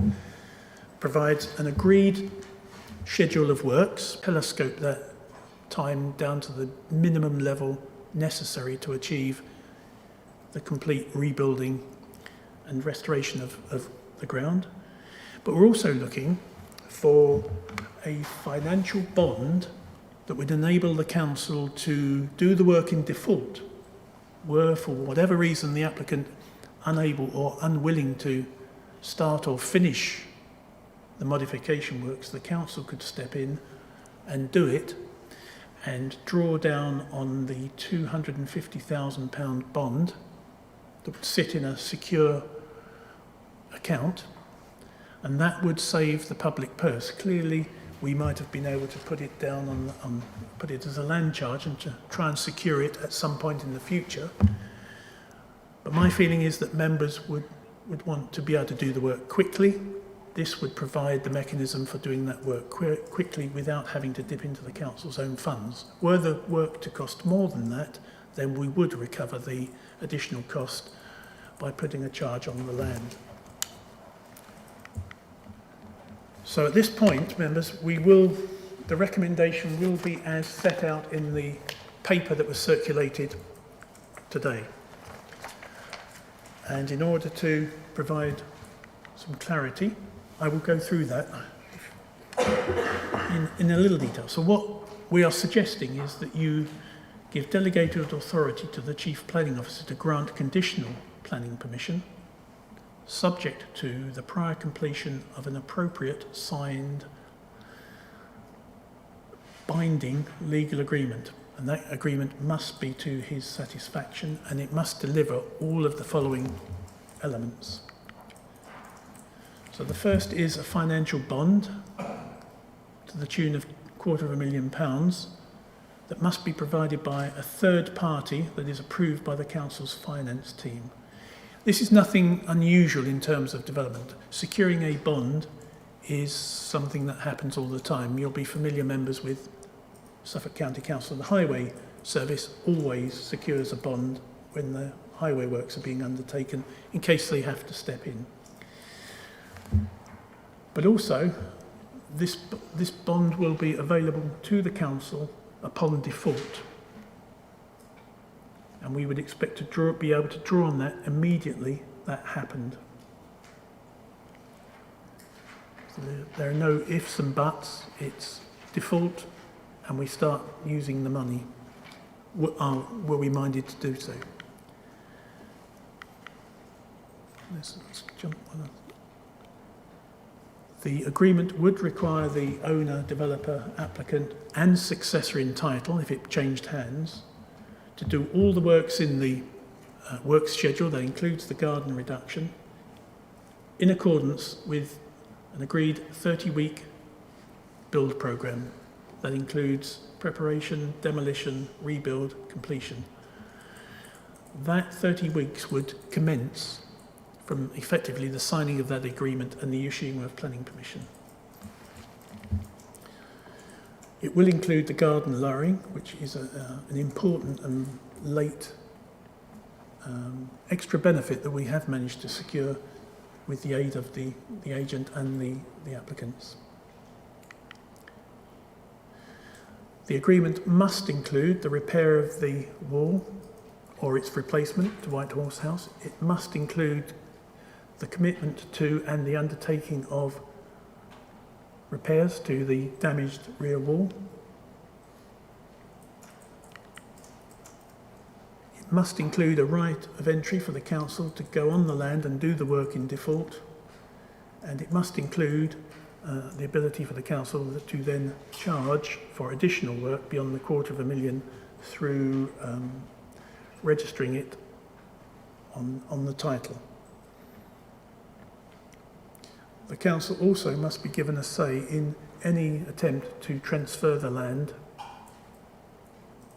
Speaker 7: provides an agreed schedule of works, telescope that time down to the minimum level necessary to achieve the complete rebuilding and restoration of the ground. But we're also looking for a financial bond that would enable the council to do the work in default, were for whatever reason the applicant unable or unwilling to start or finish the modification works, the council could step in and do it and draw down on the £250,000 bond that would sit in a secure account, and that would save the public purse. Clearly, we might have been able to put it down put it as a land charge and to try and secure it at some point in the future. But my feeling is that members would want to be able to do the work quickly. This would provide the mechanism for doing that work quickly without having to dip into the council's own funds. Were the work to cost more than that, then we would recover the additional cost by putting a charge on the land. So at this point, members, the recommendation will be as set out in the paper that was circulated today. And in order to provide some clarity, I will go through that in a little detail. So what we are suggesting is that you give delegated authority to the Chief Planning Officer to grant conditional planning permission, subject to the prior completion of an appropriate signed binding legal agreement. And that agreement must be to his satisfaction, and it must deliver all of the following elements. So the first is a financial bond to the tune of £250,000 that must be provided by a third party that is approved by the council's finance team. This is nothing unusual in terms of development. Securing a bond is something that happens all the time. You'll be familiar, members, with Suffolk County Council. The Highway Service always secures a bond when the highway works are being undertaken in case they have to step in. But also, this bond will be available to the council upon default. And we would expect to be able to draw on that immediately that happened. So there are no ifs and buts. It's default, and we start using the money. Were we minded to do so? Let's jump on. The agreement would require the owner, developer, applicant, and successor in title, if it changed hands, to do all the works in the work schedule, that includes the garden reduction, in accordance with an agreed 30-week build programme that includes preparation, demolition, rebuild, completion. That 30 weeks would commence from effectively the signing of that agreement and the issuing of planning permission. It will include the garden lowering, which is an important and late extra benefit that we have managed to secure with the aid of the agent and the applicants. The agreement must include the repair of the wall or its replacement to White Horse House. It must include the commitment to and the undertaking of repairs to the damaged rear wall. It must include a right of entry for the council to go on the land and do the work in default. And it must include the ability for the council to then charge for additional work beyond the £250,000 through registering it on the title. The council also must be given a say in any attempt to transfer the land,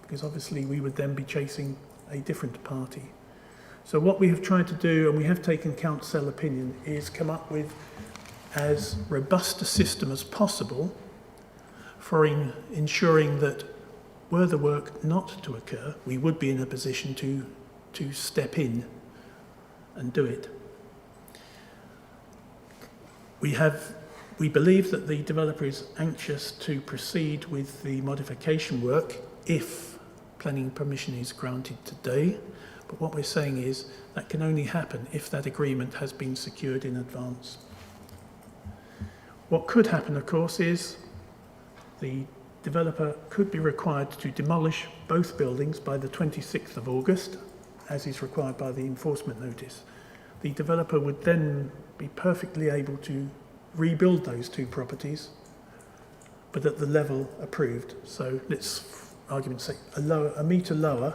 Speaker 7: because obviously we would then be chasing a different party. So what we have tried to do, and we have taken council opinion, is come up with as robust a system as possible for ensuring that were the work not to occur, we would be in a position to step in and do it. We believe that the developer is anxious to proceed with the modification work if planning permission is granted today. But what we're saying is that can only happen if that agreement has been secured in advance. What could happen, of course, is the developer could be required to demolish both buildings by the 26th of August, as is required by the enforcement notice. The developer would then be perfectly able to rebuild those two properties, but at the level approved. So let's, for argument's sake, a metre lower,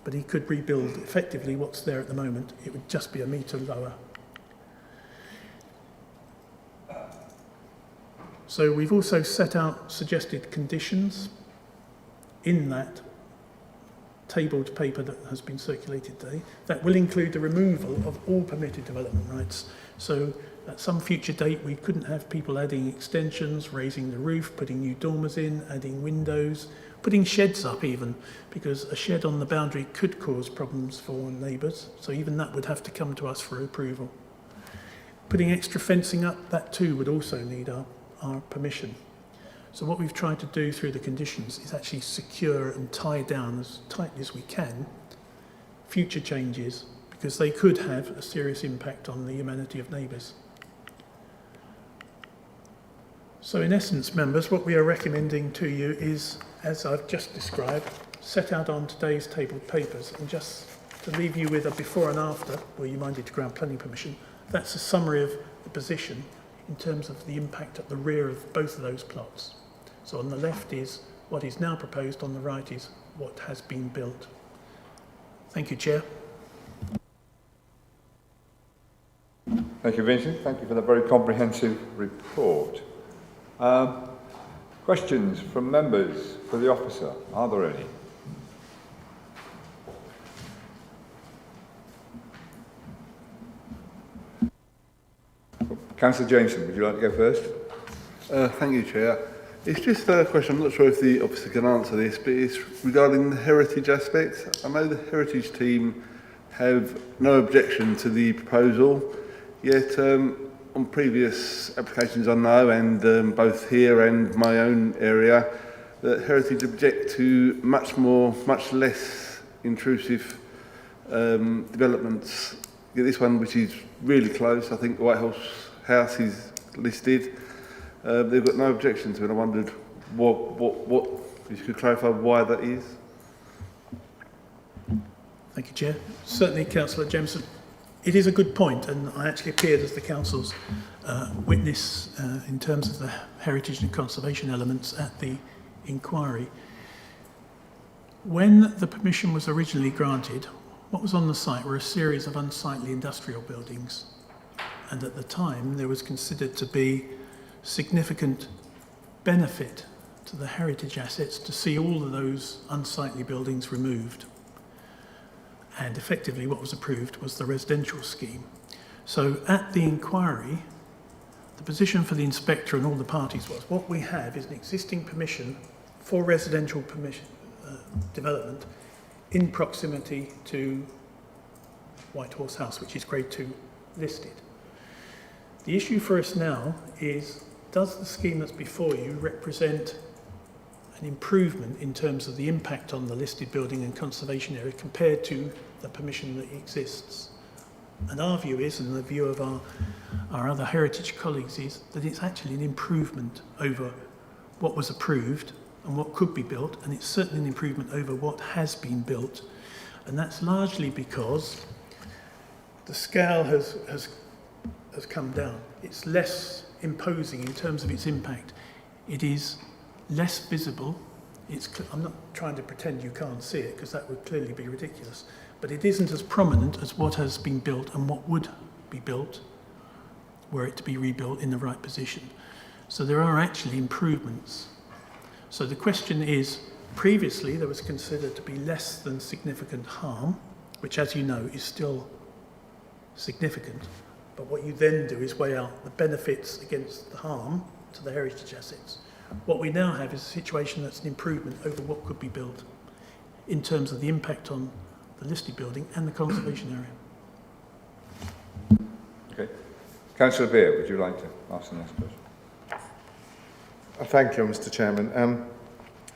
Speaker 7: but he could rebuild effectively what's there at the moment. It would just be a metre lower. So we've also set out suggested conditions in that tabled paper that has been circulated today. That will include the removal of all permitted development rights. So at some future date, we couldn't have people adding extensions, raising the roof, putting new dormers in, adding windows, putting sheds up even, because a shed on the boundary could cause problems for neighbours. So even that would have to come to us for approval. Putting extra fencing up, that too would also need our permission. So what we've tried to do through the conditions is actually secure and tie down as tightly as we can future changes, because they could have a serious impact on the humanity of neighbours. So in essence, members, what we are recommending to you is, as I've just described, set out on today's tabled papers, and just to leave you with a before and after, were you minded to grant planning permission, that's a summary of the position in terms of the impact at the rear of both of those plots. So on the left is what is now proposed, on the right is what has been built. Thank you, Chair.
Speaker 1: Thank you, Vincent. Thank you for the very comprehensive report. Questions from members for the officer? Are there any? Councillor Jameson, would you like to go first?
Speaker 9: Thank you, Chair. It's just a question, I'm not sure if the officer can answer this, but it's regarding the heritage aspects. I know the heritage team have no objection to the proposal, yet on previous applications I know, and both here and my own area, that heritage object to much less intrusive developments. This one, which is really close, I think the White House is listed. They've got no objection to it. I wondered what if you could clarify why that is.
Speaker 7: Thank you, Chair. Certainly, Councillor Jameson. It is a good point, and I actually appeared as the Council's witness in terms of the heritage and conservation elements at the inquiry. When the permission was originally granted, what was on the site were a series of unsightly industrial buildings, and at the time there was considered to be significant benefit to the heritage assets to see all of those unsightly buildings removed. And effectively what was approved was the residential scheme. So at the inquiry, the position for the inspector and all the parties was, what we have is an existing permission for residential development in proximity to White Horse House, which is Grade 2 listed. The issue for us now is, does the scheme that's before you represent an improvement in terms of the impact on the listed building and conservation area compared to the permission that exists? And our view is, and the view of our other heritage colleagues is, that it's actually an improvement over what was approved and what could be built, and it's certainly an improvement over what has been built. And that's largely because the scale has come down. It's less imposing in terms of its impact. It is less visible. I'm not trying to pretend you can't see it, because that would clearly be ridiculous, but it isn't as prominent as what has been built and what would be built were it to be rebuilt in the right position. So there are actually improvements. So the question is, previously there was considered to be less than significant harm, which, as you know, is still significant. But what you then do is weigh out the benefits against the harm to the heritage assets. What we now have is a situation that's an improvement over what could be built in terms of the impact on the listed building and the conservation area.
Speaker 1: Okay. Councillor Beer, would you like to ask the next question?
Speaker 6: Thank you, Mr. Chairman.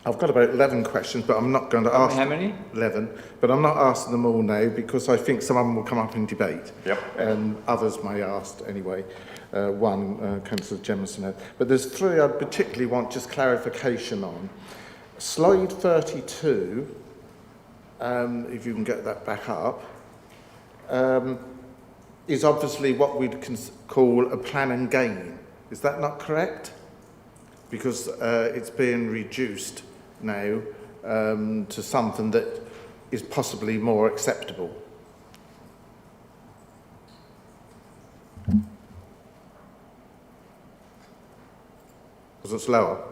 Speaker 6: I've got about 11 questions, but I'm not going to ask...
Speaker 1: How many?
Speaker 6: 11. But I'm not asking them all now because I think some of them will come up in debate.
Speaker 1: Yep.
Speaker 6: And others may ask anyway. Councillor Jemison had. But there's 3 I particularly want just clarification on. Slide 32, if you can get that back up, is obviously what we'd call a plan and gain. Is that not correct? Because it's being reduced now to something that is possibly more acceptable. Because it's lower.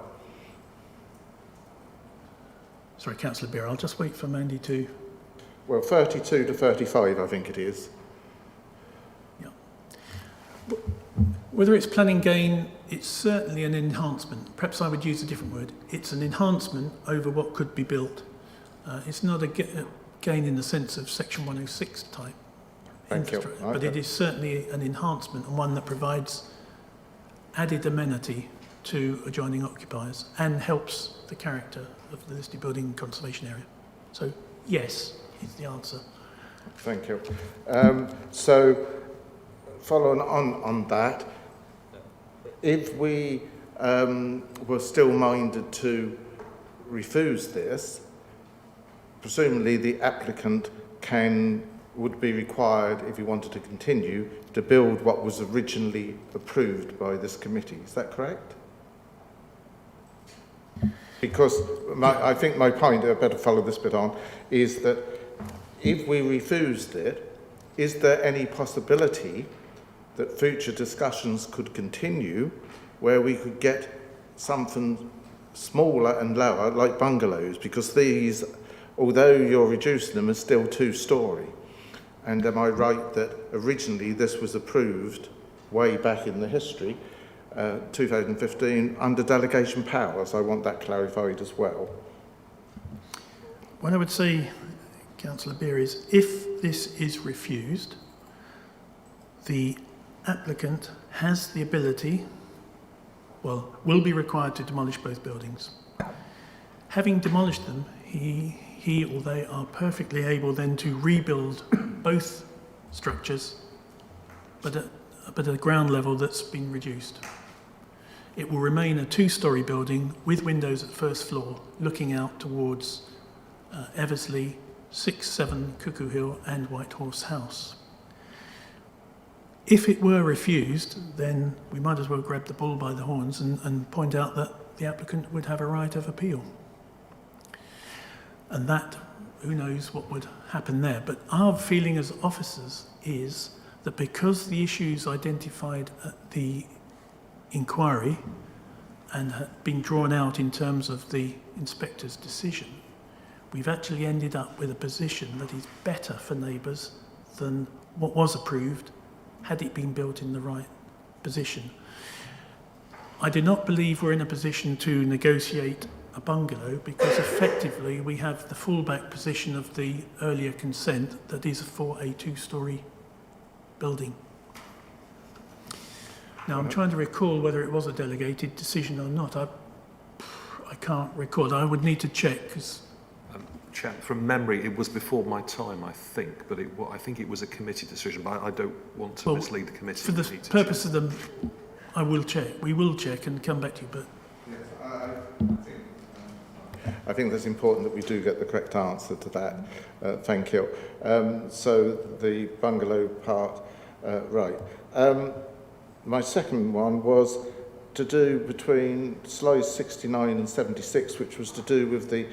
Speaker 7: Sorry, Councillor Beer, I'll just wait for Mandy to...
Speaker 6: Well, 32 to 35, I think it is.
Speaker 7: Yeah. Whether it's planning gain, it's certainly an enhancement. Perhaps I would use a different word. It's an enhancement over what could be built. It's not a gain in the sense of Section 106 type infrastructure, but it is certainly an enhancement and one that provides added amenity to adjoining occupiers and helps the character of the listed building and conservation area. So, yes, is the answer.
Speaker 6: Thank you. So, following on that, if we were still minded to refuse this, presumably the applicant would be required, if he wanted to continue, to build what was originally approved by this committee. Is that correct? Because I think my point, I better follow this bit on, is that if we refused it, is there any possibility that future discussions could continue where we could get something smaller and lower, like bungalows? Because these, although you're reducing them, are still 2-storey. And am I right that originally this was approved way back in the history, 2015, under delegation powers? I want that clarified as well.
Speaker 7: What I would say, Councillor Beer, is if this is refused, the applicant has the ability, well, will be required to demolish both buildings. Having demolished them, he or they are perfectly able then to rebuild both structures, but at a ground level that's been reduced. It will remain a 2-storey building with windows at first floor, looking out towards Eversley, 6-7 Cuckoo Hill and White Horse House. If it were refused, then we might as well grab the bull by the horns and point out that the applicant would have a right of appeal. And that, who knows what would happen there. But our feeling as officers is that because the issues identified at the inquiry and had been drawn out in terms of the inspector's decision, we've actually ended up with a position that is better for neighbours than what was approved had it been built in the right position. I do not believe we're in a position to negotiate a bungalow because effectively we have the fallback position of the earlier consent that is for a 2-storey building. Now I'm trying to recall whether it was a delegated decision or not. I can't recall. I would need to check because
Speaker 3: Chair, from memory, it was before my time, I think, but I think it was a committee decision, but I don't want to mislead the committee.
Speaker 7: For the purpose of them, I will check. We will check and come back to you, but...
Speaker 6: Yes, I think that's important that we do get the correct answer to that. Thank you. So the bungalow part, right. My second one was to do between slides 69 and 76, which was to do with the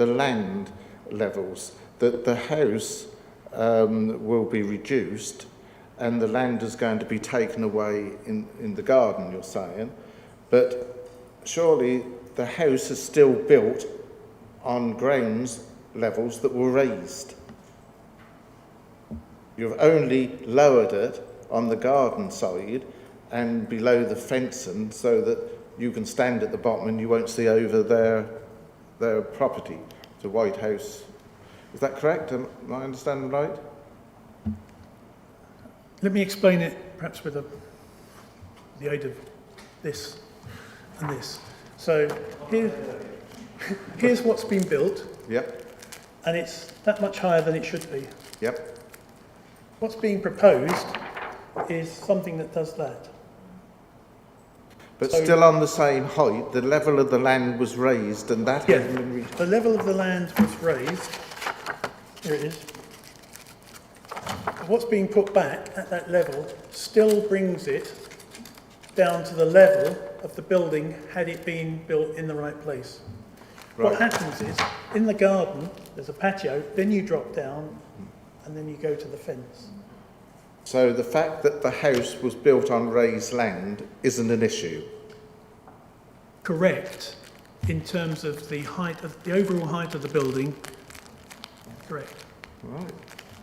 Speaker 6: land levels, that the house will be reduced and the land is going to be taken away in the garden, you're saying, but surely the house is still built on grounds levels that were raised. You've only lowered it on the garden side and below the fencing so that you can stand at the bottom and you won't see over their property, the White House. Is that correct? Am I understanding right?
Speaker 7: Let me explain it perhaps with the aid of this and this. So here's what's been built,
Speaker 6: Yep,
Speaker 7: and it's that much higher than it should be.
Speaker 6: yep.
Speaker 7: What's being proposed is something that does that.
Speaker 6: But
Speaker 7: So-
Speaker 6: still on the same height, the level of the land was raised and that
Speaker 7: Yeah,
Speaker 6: hasn't been reached.
Speaker 7: the level of the land was raised. Here it is. What's being put back at that level still brings it down to the level of the building had it been built in the right place. What
Speaker 6: Right.
Speaker 7: happens is, in the garden, there's a patio, then you drop down, and then you go to the fence.
Speaker 6: So the fact that the house was built on raised land isn't an issue.
Speaker 7: Correct, in terms of the height of the overall height of the building. Correct.
Speaker 6: Right.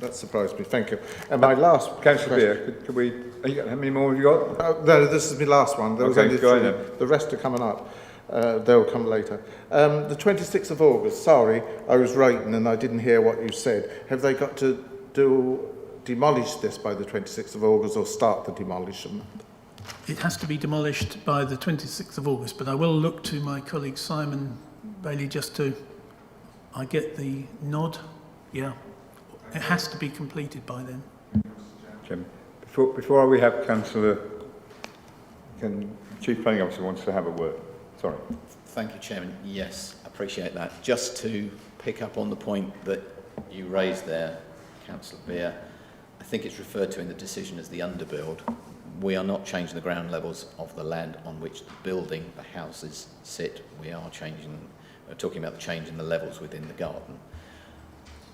Speaker 6: That surprised me. Thank you. And my last
Speaker 1: Councillor
Speaker 6: question-
Speaker 1: Beer, could we, how many more have you got?
Speaker 6: No, this is my last one. There was
Speaker 1: Okay,
Speaker 6: only
Speaker 1: go
Speaker 6: three.
Speaker 1: ahead.
Speaker 6: The rest are coming up. They'll come later. The 26th of August, sorry, I was writing and I didn't hear what you said. Have they got to demolish this by the 26th of August or start the demolition?
Speaker 7: It has to be demolished by the 26th of August, but I will look to my colleague Simon Bailey just to, I get the nod, yeah. It has to be completed by then.
Speaker 1: Chairman, before we have Councillor, Chief Planning Officer wants to have a word. Sorry.
Speaker 10: Thank you, Chairman. Yes, appreciate that. Just to pick up on the point that you raised there, Councillor Beer, I think it's referred to in the decision as the underbuild. We are not changing the ground levels of the land on which the building, the houses sit. We are talking about the change in the levels within the garden.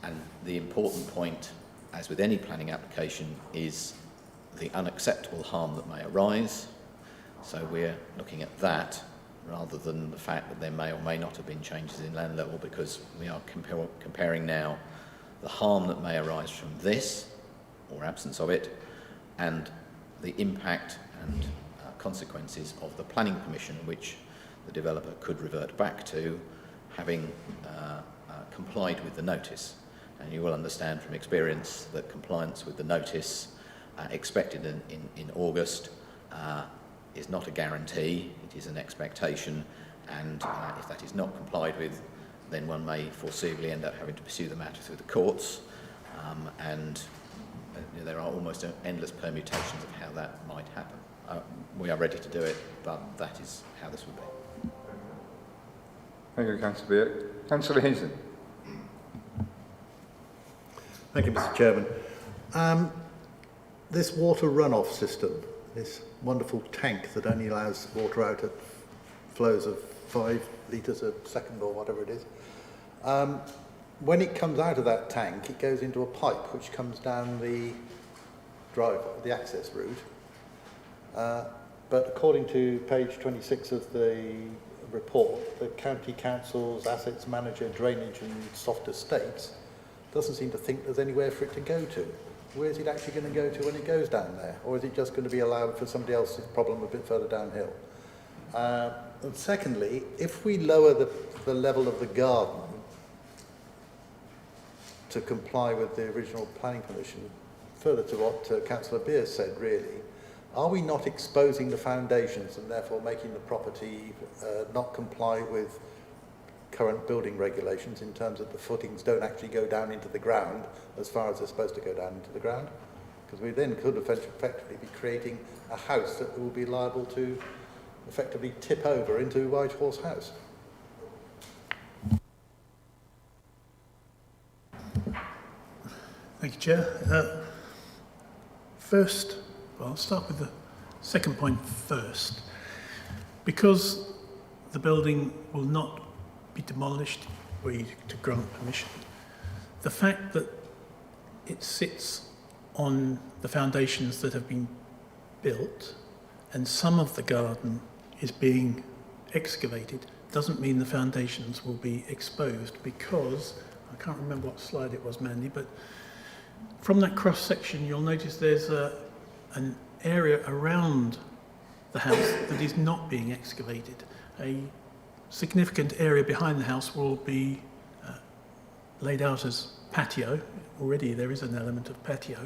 Speaker 10: And the important point, as with any planning application, is the unacceptable harm that may arise. So we're looking at that rather than the fact that there may or may not have been changes in land level, because we are comparing now the harm that may arise from this, or absence of it, and the impact and consequences of the planning permission, which the developer could revert back to, having complied with the notice. And you will understand from experience that compliance with the notice expected in August is not a guarantee, it is an expectation, and if that is not complied with, then one may foreseeably end up having to pursue the matter through the courts, and there are almost endless permutations of how that might happen. We are ready to do it, but that is how this would be.
Speaker 1: Thank you, Councillor Beer. Councillor Hinson.
Speaker 11: Thank you, Mr. Chairman. This water runoff system, this wonderful tank that only allows water out at flows of 5 litres a second or whatever it is, when it comes out of that tank, it goes into a pipe which comes down the the access route. But according to page 26 of the report, the County Council's Assets Manager, Drainage and Soft Estates doesn't seem to think there's anywhere for it to go to. Where is it actually going to go to when it goes down there? Or is it just going to be allowed for somebody else's problem a bit further downhill? And secondly, if we lower the level of the garden to comply with the original planning permission, further to what Councillor Bures said really, are we not exposing the foundations and therefore making the property not comply with current building regulations in terms of the footings don't actually go down into the ground as far as they're supposed to go down into the ground? Because we then could effectively be creating a house that will be liable to effectively tip over into White Horse House.
Speaker 7: Thank you, Chair. First, well, I'll start with the second point first. Because the building will not be demolished were you to grant permission, the fact that it sits on the foundations that have been built and some of the garden is being excavated doesn't mean the foundations will be exposed, because I can't remember what slide it was, Mandy, but from that cross section you'll notice there's an area around the house that is not being excavated. A significant area behind the house will be laid out as patio. Already there is an element of patio,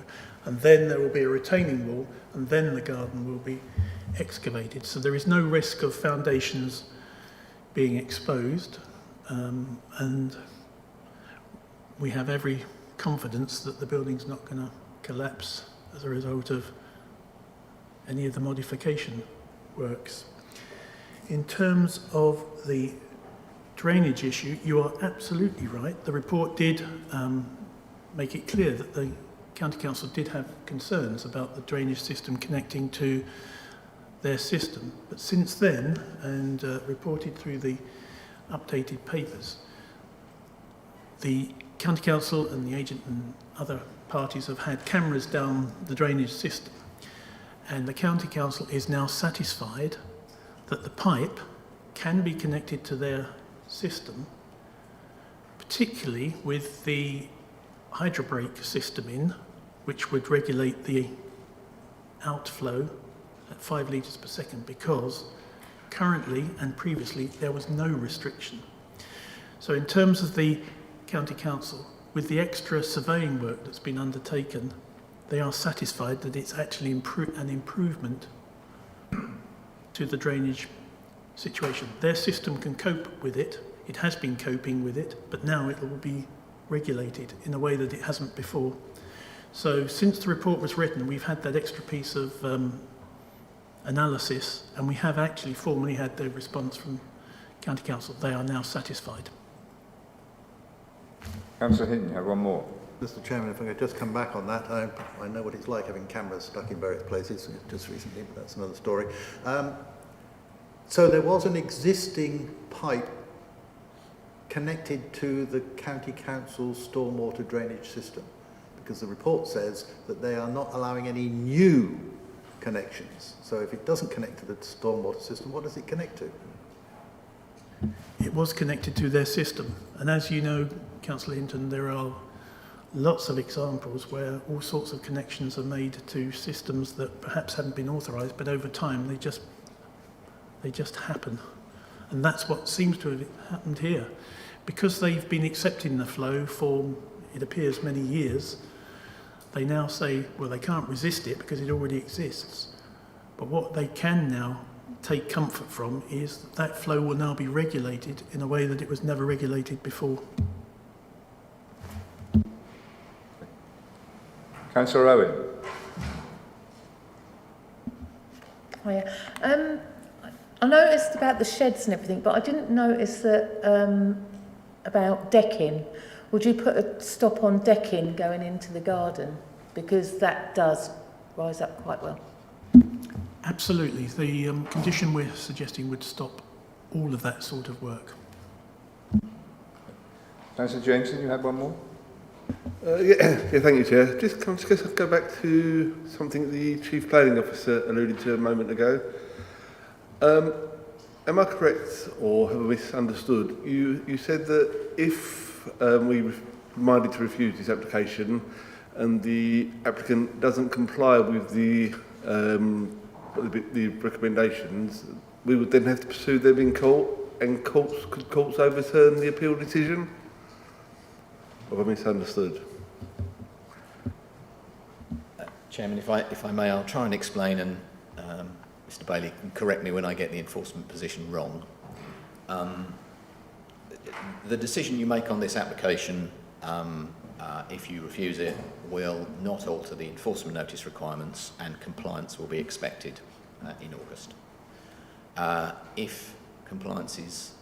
Speaker 7: and then there will be a retaining wall, and then the garden will be excavated. So there is no risk of foundations being exposed, and we have every confidence that the building's not going to collapse as a result of any of the modification works. In terms of the drainage issue, you are absolutely right. The report did make it clear that the County Council did have concerns about the drainage system connecting to their system. But since then, and reported through the updated papers, the County Council and the agent and other parties have had cameras down the drainage system. And the County Council is now satisfied that the pipe can be connected to their system, particularly with the hydrobrake system in, which would regulate the outflow at 5 litres per second, because currently and previously there was no restriction. So in terms of the County Council, with the extra surveying work that's been undertaken, they are satisfied that it's actually an improvement to the drainage situation. Their system can cope with it. It has been coping with it, but now it will be regulated in a way that it hasn't before. So since the report was written, we've had that extra piece of analysis, and we have actually formally had the response from County Council. They are now satisfied.
Speaker 1: Councillor Hinton, you have one more.
Speaker 11: Mr. Chairman, if I could just come back on that, I know what it's like having cameras stuck in various places just recently, but that's another story. So there was an existing pipe connected to the County Council's stormwater drainage system, because the report says that they are not allowing any new connections. So if it doesn't connect to the stormwater system, what does it connect to?
Speaker 7: It was connected to their system, and as you know, Councillor Hinton, there are lots of examples where all sorts of connections are made to systems that perhaps hadn't been authorised, but over time they just happen. And that's what seems to have happened here. Because they've been accepting the flow for, it appears, many years, they now say, well, they can't resist it because it already exists. But what they can now take comfort from is that that flow will now be regulated in a way that it was never regulated before.
Speaker 1: Councillor Owen.
Speaker 5: Hiya. I noticed about the sheds and everything, but I didn't notice that about decking. Would you put a stop on decking going into the garden? Because that does rise up quite well.
Speaker 7: Absolutely. The condition we're suggesting would stop all of that sort of work.
Speaker 1: Councillor Jameson, you had one more?
Speaker 9: Yeah, thank you, Chair. Just go back to something the Chief Planning Officer alluded to a moment ago. Am I correct, or have I misunderstood? You said that if we were reminded to refuse this application and the applicant doesn't comply with the recommendations, we would then have to pursue them in court, and could courts overturn the appeal decision? Or have I misunderstood?
Speaker 10: Chairman, if I may, I'll try and explain, and Mr Bailey can correct me when I get the enforcement position wrong. The decision you make on this application, if you refuse it, will not alter the enforcement notice requirements, and compliance will be expected in August. If compliance is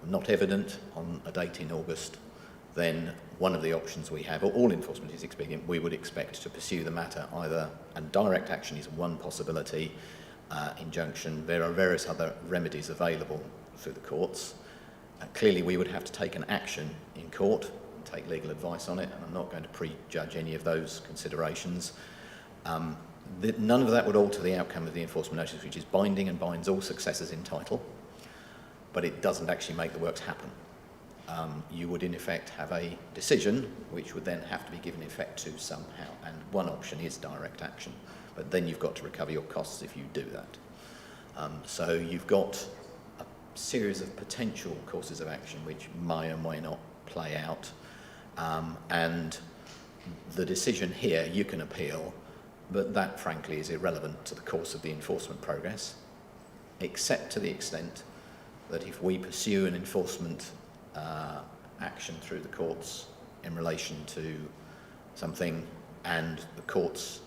Speaker 10: not evident on a date in August, then one of the options we have, or all enforcement is expedient, we would expect to pursue the matter either, and direct action is one possibility, injunction. There are various other remedies available through the courts. Clearly we would have to take an action in court and take legal advice on it, and I'm not going to prejudge any of those considerations. None of that would alter the outcome of the enforcement notice, which is binding and binds all successors in title, but it doesn't actually make the works happen. You would in effect have a decision which would then have to be given effect to somehow, and one option is direct action, but then you've got to recover your costs if you do that. So you've got a series of potential courses of action which may or may not play out, and the decision here you can appeal, but that frankly is irrelevant to the course of the enforcement progress, except to the extent that if we pursue an enforcement action through the courts in relation to something and the courts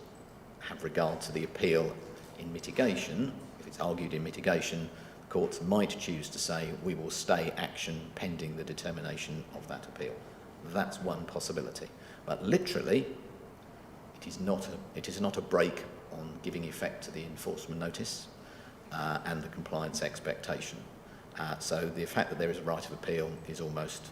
Speaker 10: have regard to the appeal in mitigation, if it's argued in mitigation, the courts might choose to say we will stay action pending the determination of that appeal. That's one possibility. But literally, it is not a break on giving effect to the enforcement notice and the compliance expectation. So the fact that there is a right of appeal is almost,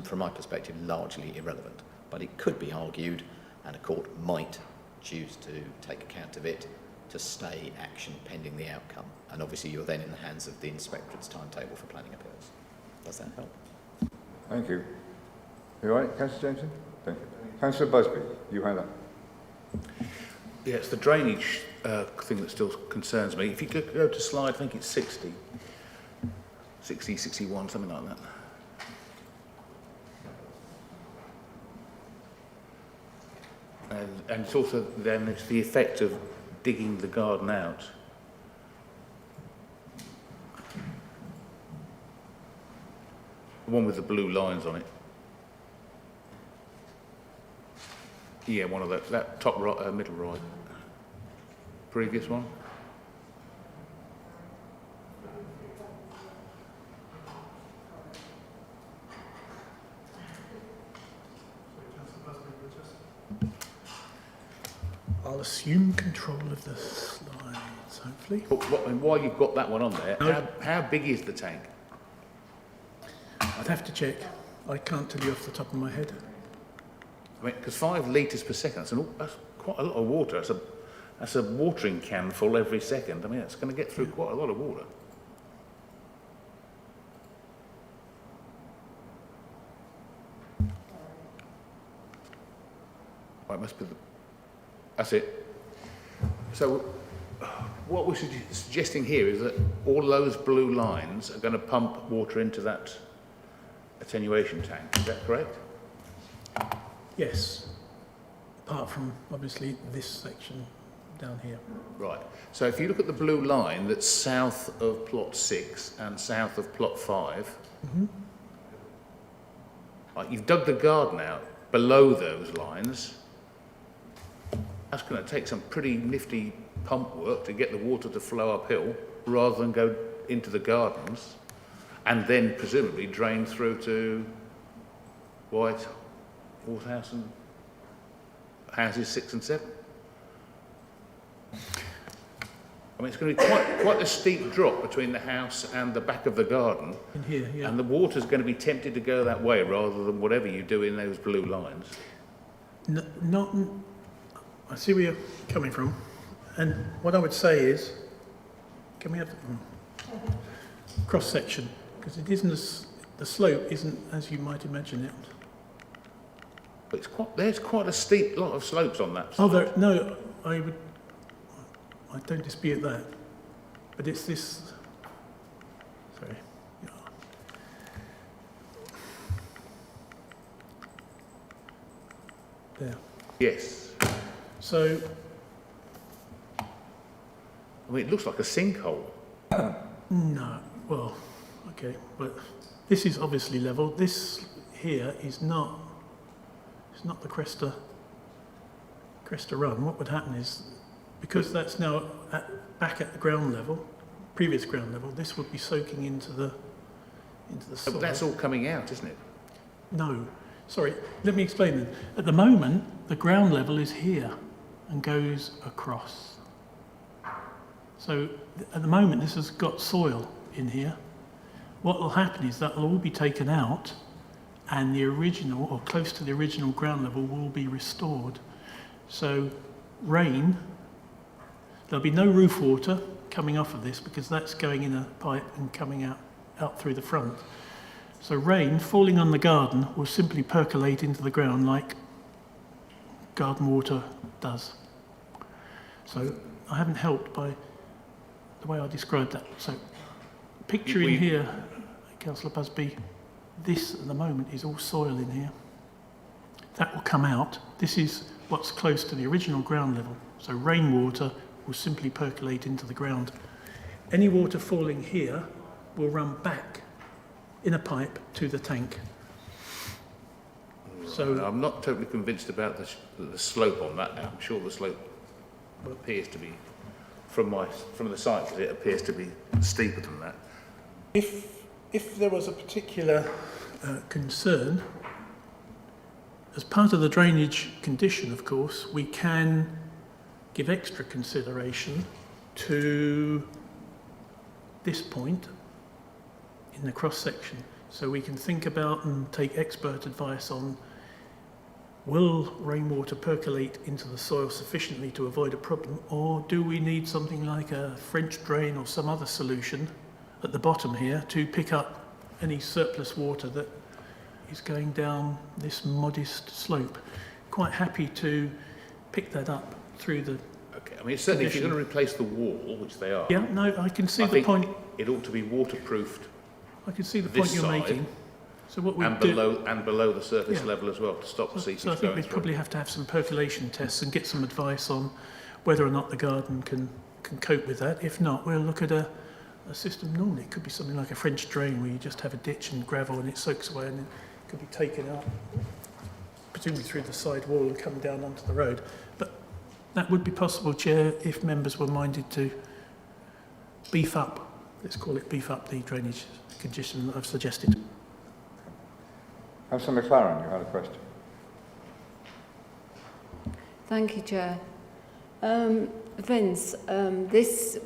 Speaker 10: from my perspective, largely irrelevant. But it could be argued, and a court might choose to take account of it to stay action pending the outcome. And obviously you're then in the hands of the inspectorate's timetable for planning appeals. Does that help?
Speaker 1: Thank you. You all right, Councillor Jameson? Thank you. Councillor Busby, you had that.
Speaker 12: Yeah, it's the drainage thing that still concerns me. If you could go to slide, I think it's 60, 61, something like that. And it's also then it's the effect of digging the garden out. The one with the blue lines on it. Yeah, one of those, that top right, middle right. Previous one.
Speaker 7: I'll assume control of the slides, hopefully.
Speaker 12: And while you've got that one on there, how big is the tank?
Speaker 7: I'd have to check. I can't tell you off the top of my head.
Speaker 12: I mean, because 5 litres per second, that's quite a lot of water. That's a watering can full every second. I mean, it's going to get through quite a lot of water. Right, must be that's it. So, what we're suggesting here is that all those blue lines are going to pump water into that attenuation tank. Is that correct?
Speaker 7: Yes. Apart from, obviously, this section down here.
Speaker 12: Right. So if you look at the blue line that's south of plot 6 and south of plot 5, right, you've dug the garden out below those lines. That's going to take some pretty nifty pump work to get the water to flow uphill rather than go into the gardens and then presumably drain through to White, Fourth House and houses 6 and 7. I mean, it's going to be quite a steep drop between the house and the back of the garden.
Speaker 7: In here, yeah.
Speaker 12: And the water's going to be tempted to go that way rather than whatever you do in those blue lines.
Speaker 7: I see where you're coming from. And what I would say is, can we have cross section? Because it isn't the slope isn't as you might imagine it.
Speaker 12: But there's quite a steep lot of slopes on that side.
Speaker 7: Oh, no, I don't dispute that. But it's this, sorry. Yeah. There.
Speaker 12: Yes.
Speaker 7: So,
Speaker 12: I mean, it looks like a sinkhole.
Speaker 7: no, well, okay, but this is obviously level. This here is not. It's not the Cresta Run. What would happen is, because that's now back at the ground level, previous ground level, this would be soaking into the soil.
Speaker 12: But that's all coming out, isn't it?
Speaker 7: No, sorry. Let me explain then. At the moment, the ground level is here and goes across. So at the moment, this has got soil in here. What will happen is that will all be taken out, and the original, or close to the original ground level, will be restored. So rain, there'll be no roof water coming off of this because that's going in a pipe and coming out through the front. So rain falling on the garden will simply percolate into the ground like garden water does. So I haven't helped by the way I described that. So, picture in here, Councillor Busby, this at the moment is all soil in here. That will come out. This is what's close to the original ground level. So rainwater will simply percolate into the ground. Any water falling here will run back in a pipe to the tank. So
Speaker 12: I'm not totally convinced about the slope on that now. I'm sure the slope appears to be, from the site, it appears to be steeper than that.
Speaker 7: if there was a particular concern, as part of the drainage condition, of course, we can give extra consideration to this point in the cross-section. So we can think about and take expert advice on, will rainwater percolate into the soil sufficiently to avoid a problem, or do we need something like a French drain or some other solution at the bottom here to pick up any surplus water that is going down this modest slope? Quite happy to pick that up through the...
Speaker 12: Okay, I mean, certainly if you're going to replace the wall, which they are...
Speaker 7: Yeah, no, I can see
Speaker 12: I
Speaker 7: the
Speaker 12: think
Speaker 7: point.
Speaker 12: It ought to be waterproofed.
Speaker 7: I can see the point you're making. So what we
Speaker 12: below the surface level as well, to stop the seepage.
Speaker 7: So I think we'd probably have to have some percolation tests and get some advice on whether or not the garden can cope with that. If not, we'll look at a system. Normally it could be something like a French drain where you just have a ditch and gravel and it soaks away and it could be taken up, presumably through the side wall and come down onto the road. But that would be possible, Chair, if members were minded to beef up, let's call it beef up the drainage condition that I've suggested.
Speaker 1: Councillor McLaren, you had a question.
Speaker 13: Thank you, Chair. Vince,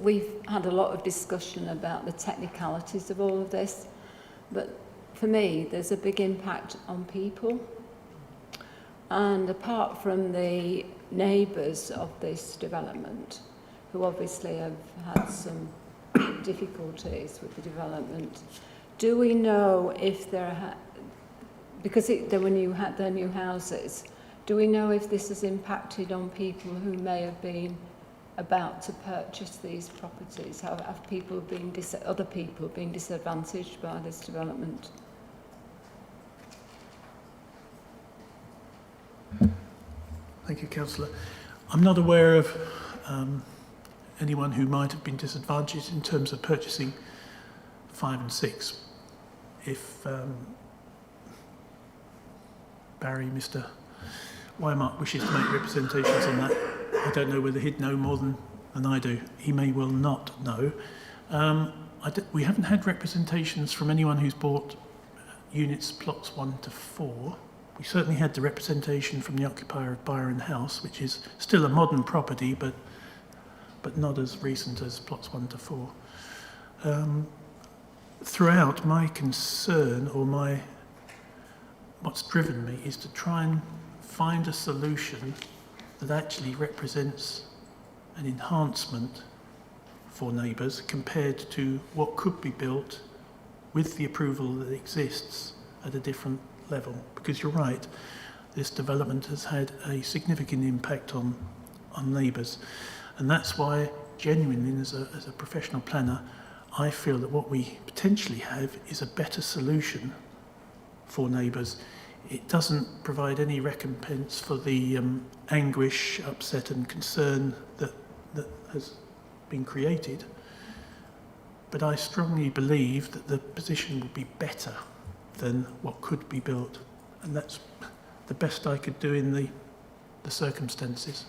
Speaker 13: we've had a lot of discussion about the technicalities of all of this, but for me, there's a big impact on people. And apart from the neighbours of this development, who obviously have had some difficulties with the development, do we know if because they were their new houses, do we know if this has impacted on people who may have been about to purchase these properties? Have other people been disadvantaged by this development?
Speaker 7: Thank you, Councillor. I'm not aware of anyone who might have been disadvantaged in terms of purchasing 5 and 6. If Barry, Mr. Wymark wishes to make representations on that, I don't know whether he'd know more than I do. He may well not know. We haven't had representations from anyone who's bought units plots 1 to 4. We certainly had the representation from the occupier of Byron House, which is still a modern property, but not as recent as plots 1 to 4. Throughout, my concern or what's driven me is to try and find a solution that actually represents an enhancement for neighbours compared to what could be built with the approval that exists at a different level. Because you're right, this development has had a significant impact on neighbours, and that's why genuinely as a professional planner I feel that what we potentially have is a better solution for neighbours. It doesn't provide any recompense for the anguish, upset and concern that has been created, but I strongly believe that the position will be better than what could be built, and that's the best I could do in the circumstances.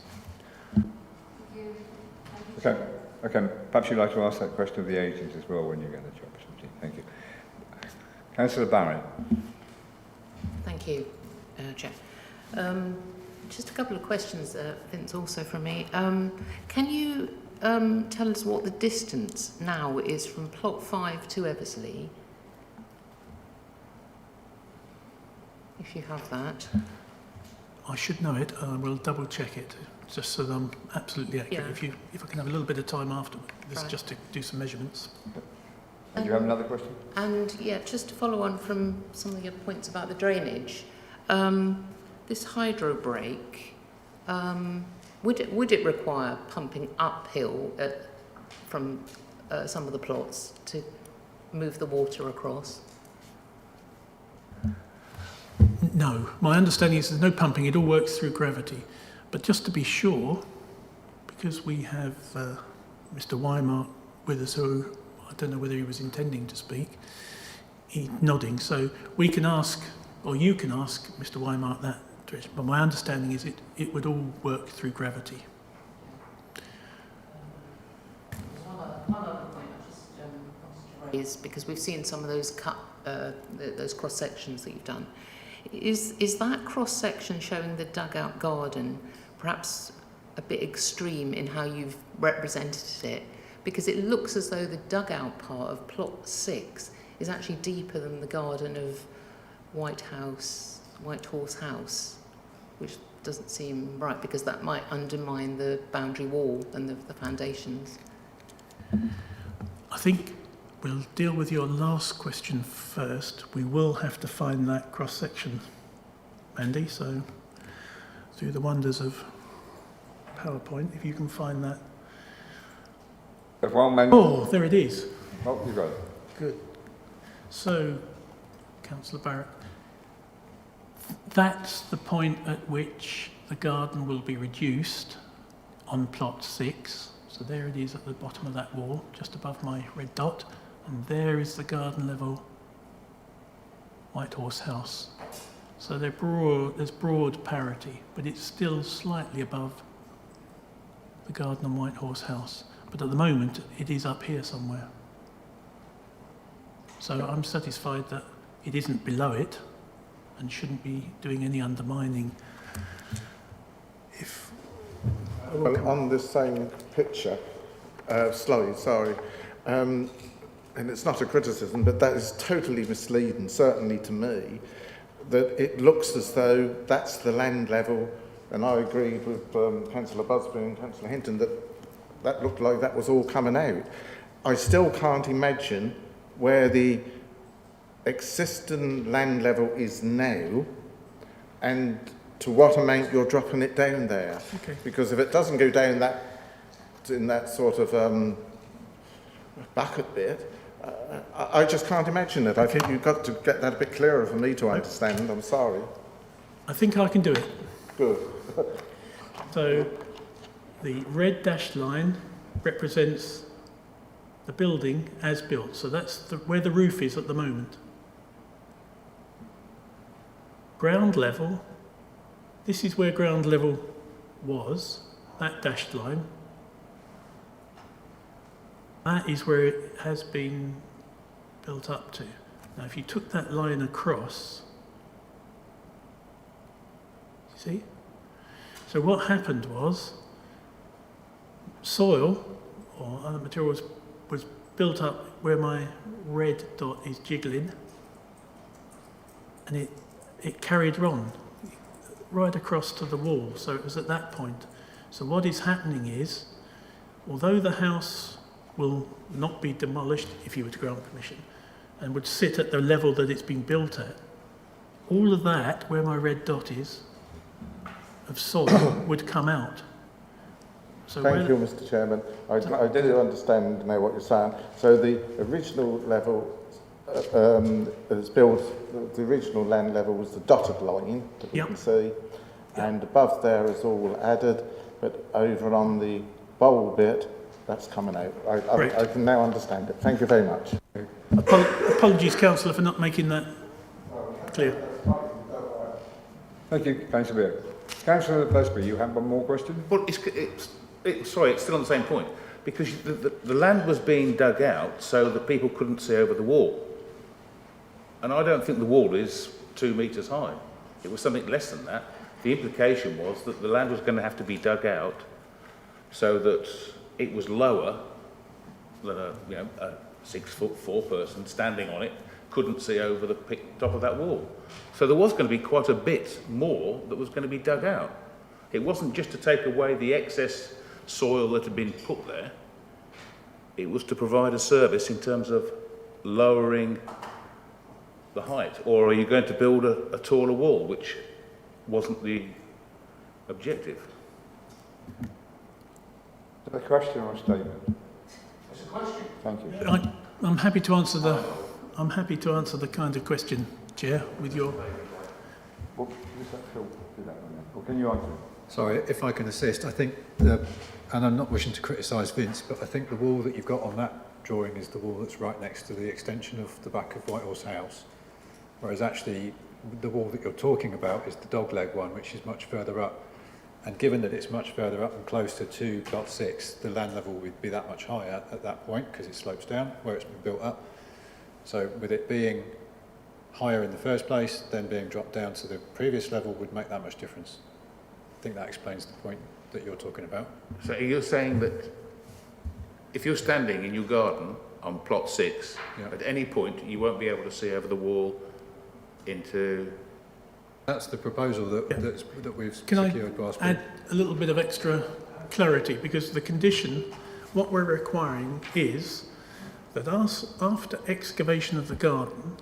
Speaker 1: Okay. Perhaps you'd like to ask that question of the agents as well when you get the opportunity. Thank you. Councillor Barry.
Speaker 14: Thank you, Chair. Just a couple of questions, Vince, also from me. Can you tell us what the distance now is from plot 5 to Eversley? If you have that.
Speaker 7: I should know it. I will double check it, just so that I'm absolutely accurate.
Speaker 14: Yeah.
Speaker 7: If I can have a little bit of time after this, just to do some measurements.
Speaker 1: Do you have another question?
Speaker 14: And yeah, just to follow on from some of your points about the drainage, this hydro break, would it require pumping uphill from some of the plots to move the water across?
Speaker 7: No, my understanding is there's no pumping, it all works through gravity. But just to be sure, because we have Mr. Weimar with us, who I don't know whether he was intending to speak, he's nodding, so we can ask, or you can ask Mr. Weimar that direction, but my understanding is it would all work through gravity.
Speaker 14: One other point I just wanted to raise, because we've seen some of those those cross sections that you've done. Is that cross section showing the dugout garden perhaps a bit extreme in how you've represented it? Because it looks as though the dugout part of plot 6 is actually deeper than the garden of White Horse House, which doesn't seem right, because that might undermine the boundary wall and the foundations.
Speaker 7: I think we'll deal with your last question first. We will have to find that cross-section, Andy, so through the wonders of PowerPoint, if you can find that. Oh, there it is.
Speaker 1: Oh, you got it.
Speaker 7: Good. So, Councillor Barrett, that's the point at which the garden will be reduced on plot 6. So there it is at the bottom of that wall, just above my red dot. And there is the garden level White Horse House. So there's broad parity, but it's still slightly above the garden on White Horse House. But at the moment, it is up here somewhere. So I'm satisfied that it isn't below it and shouldn't be doing any undermining.
Speaker 6: Well, on this same picture, sorry, and it's not a criticism, but that is totally misleading, certainly to me, that it looks as though that's the land level, and I agreed with Councillor Busby and Councillor Hinton that looked like that was all coming out. I still can't imagine where the existing land level is now and to what amount you're dropping it down there.
Speaker 7: Okay.
Speaker 6: Because if it doesn't go down in that sort of bucket bit, I just can't imagine it. I think you've got to get that a bit clearer for me to understand. I'm sorry.
Speaker 7: I think I can do it.
Speaker 6: Good.
Speaker 7: So the red dashed line represents the building as built. So that's where the roof is at the moment. Ground level, this is where ground level was, that dashed line. That is where it has been built up to. Now if you took that line across, see? So what happened was soil or other materials was built up where my red dot is jiggling, and it carried on right across to the wall. So it was at that point. So what is happening is, although the house will not be demolished if you were to grant permission and would sit at the level that it's been built at, all of that, where my red dot is, of soil would come out. So
Speaker 6: Thank you, Mr. Chairman. I do understand now what you're saying. So the original level is built, the original land level was the dotted line that we can see, and above there is all added, but over on the bowl bit, that's coming out. I can now understand it. Thank you very much.
Speaker 7: Apologies, Councillor, for not making that clear.
Speaker 1: Thank you, Councillor Beer. Councillor Busby, you have one more question?
Speaker 12: Well, sorry, it's still on the same point, because the land was being dug out so that people couldn't see over the wall. And I don't think the wall is 2 metres high. It was something less than that. The implication was that the land was going to have to be dug out so that it was lower than a 6'4" person standing on it couldn't see over the top of that wall. So there was going to be quite a bit more that was going to be dug out. It wasn't just to take away the excess soil that had been put there. It was to provide a service in terms of lowering the height. Or are you going to build a taller wall, which wasn't the objective?
Speaker 1: Is that a question or a statement?
Speaker 12: It's a question.
Speaker 1: Thank you.
Speaker 7: I'm happy to answer the kind of question, Chair, with your...
Speaker 1: Well, just let Phil do that one then. Or can you answer it?
Speaker 15: Sorry, if I can assist, I think, and I'm not wishing to criticise Vince, but I think the wall that you've got on that drawing is the wall that's right next to the extension of the back of Whitehorse House, whereas actually the wall that you're talking about is the dogleg one, which is much further up. And given that it's much further up and closer to plot 6, the land level would be that much higher at that point because it slopes down where it's been built up. So with it being higher in the first place, then being dropped down to the previous level would make that much difference. I think that explains the point that you're talking about.
Speaker 12: So you're saying that if you're standing in your garden on plot 6, at any point you won't be able to see over the wall into...
Speaker 15: That's the proposal that we've secured.
Speaker 7: Can I add a little bit of extra clarity? Because the condition, what we're requiring is that after excavation of the garden,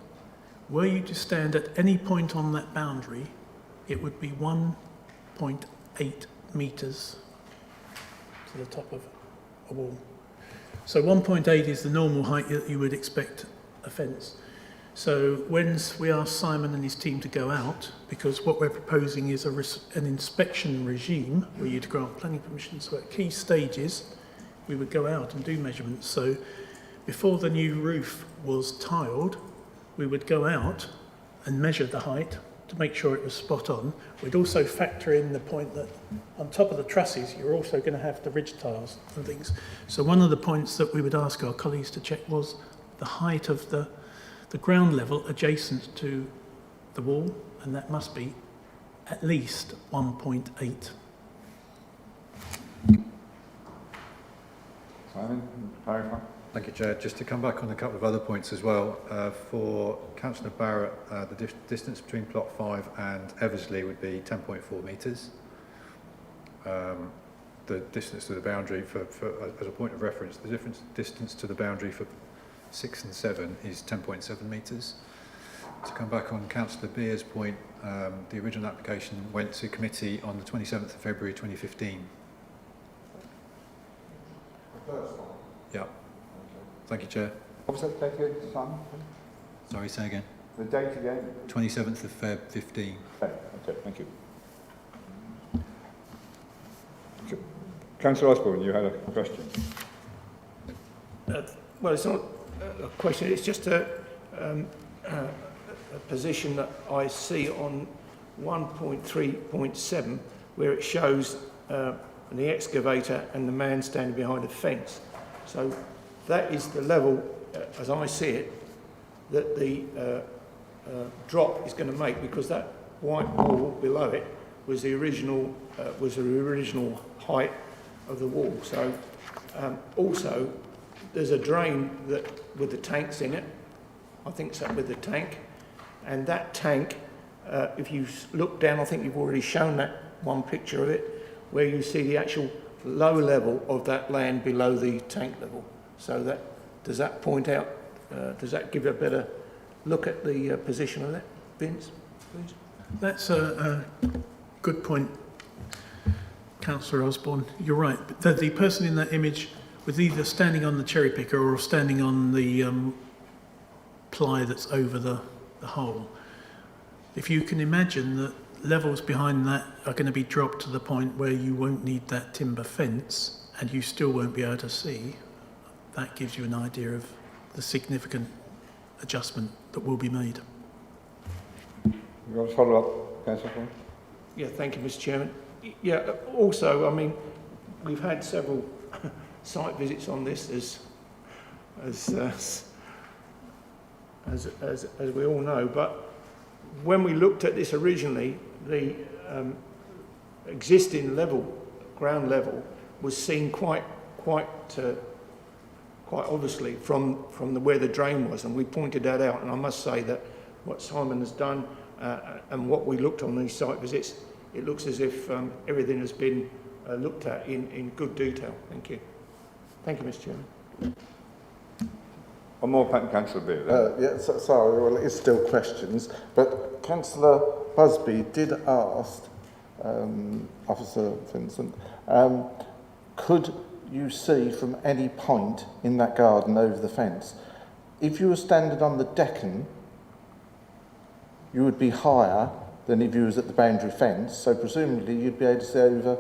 Speaker 7: were you to stand at any point on that boundary, it would be 1.8 metres to the top of a wall. So 1.8 is the normal height that you would expect a fence. So when we asked Simon and his team to go out, because what we're proposing is an inspection regime where you'd grant planning permission, so at key stages we would go out and do measurements. So before the new roof was tiled, we would go out and measure the height to make sure it was spot on. We'd also factor in the point that on top of the trusses you're also going to have the ridge tiles and things. So one of the points that we would ask our colleagues to check was the height of the ground level adjacent to the wall, and that must be at least 1.8.
Speaker 1: Simon, clarify.
Speaker 15: Thank you, Chair. Just to come back on a couple of other points as well, for Councillor Barrett, the distance between plot 5 and Eversley would be 10.4 metres. The distance to the boundary as a point of reference, the distance to the boundary for 6 and 7 is 10.7 metres. To come back on Councillor Bures' point, the original application went to committee on the 27th of February 2015.
Speaker 1: The first one?
Speaker 15: Yeah. Okay. Thank you, Chair.
Speaker 1: What was that date again, Simon?
Speaker 15: Sorry, say again.
Speaker 1: The date again?
Speaker 15: 27th of Feb 15.
Speaker 1: Okay, thank you. Councillor Osborne, you had a question.
Speaker 16: Well, it's not a question, it's just a position that I see on 1.3.7 where it shows the excavator and the man standing behind a fence. So that is the level, as I see it, that the drop is going to make, because that white wall below it was the original height of the wall. So also there's a drain that with the tanks in it. I think it's up with the tank, and that tank, if you look down, I think you've already shown that one picture of it, where you see the actual low level of that land below the tank level. So that does that point out? Does that give a better look at the position of that, Vince, please?
Speaker 7: That's a good point, Councillor Osborne. You're right. The person in that image was either standing on the cherry picker or standing on the ply that's over the hole. If you can imagine that levels behind that are going to be dropped to the point where you won't need that timber fence and you still won't be able to see, that gives you an idea of the significant adjustment that will be made.
Speaker 1: You want to follow up, Councillor Osborne?
Speaker 16: Yeah, thank you, Mr. Chairman. Yeah, also, I mean, we've had several site visits on this, as we all know, but when we looked at this originally, the existing ground level, was seen quite obviously from where the drain was, and we pointed that out. And I must say that what Simon has done and what we looked on these site visits, it looks as if everything has been looked at in good detail. Thank you. Thank you, Mr. Chairman.
Speaker 1: One more, Councillor Beard.
Speaker 6: Yeah, sorry, well, it is still questions, but Councillor Busby did ask Officer Vincent, could you see from any point in that garden over the fence. If you were standing on the Deccan, you would be higher than if you was at the boundary fence, so presumably you'd be able to see over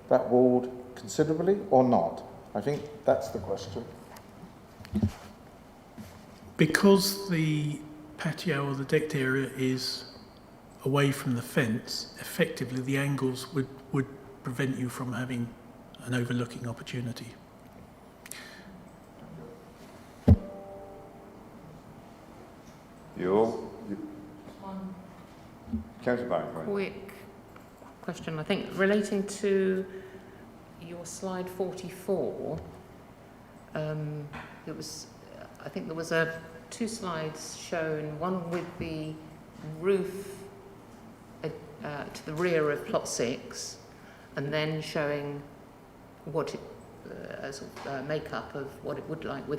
Speaker 6: that wall considerably, or not? I think that's the question.
Speaker 7: Because the patio or the decked area is away from the fence, effectively the angles would prevent you from having an overlooking opportunity.
Speaker 1: Councillor Babergh.
Speaker 14: Quick question, I think, relating to your slide 44. I think there was two slides shown, one with the roof to the rear of plot 6, and then showing what makeup of what it would like with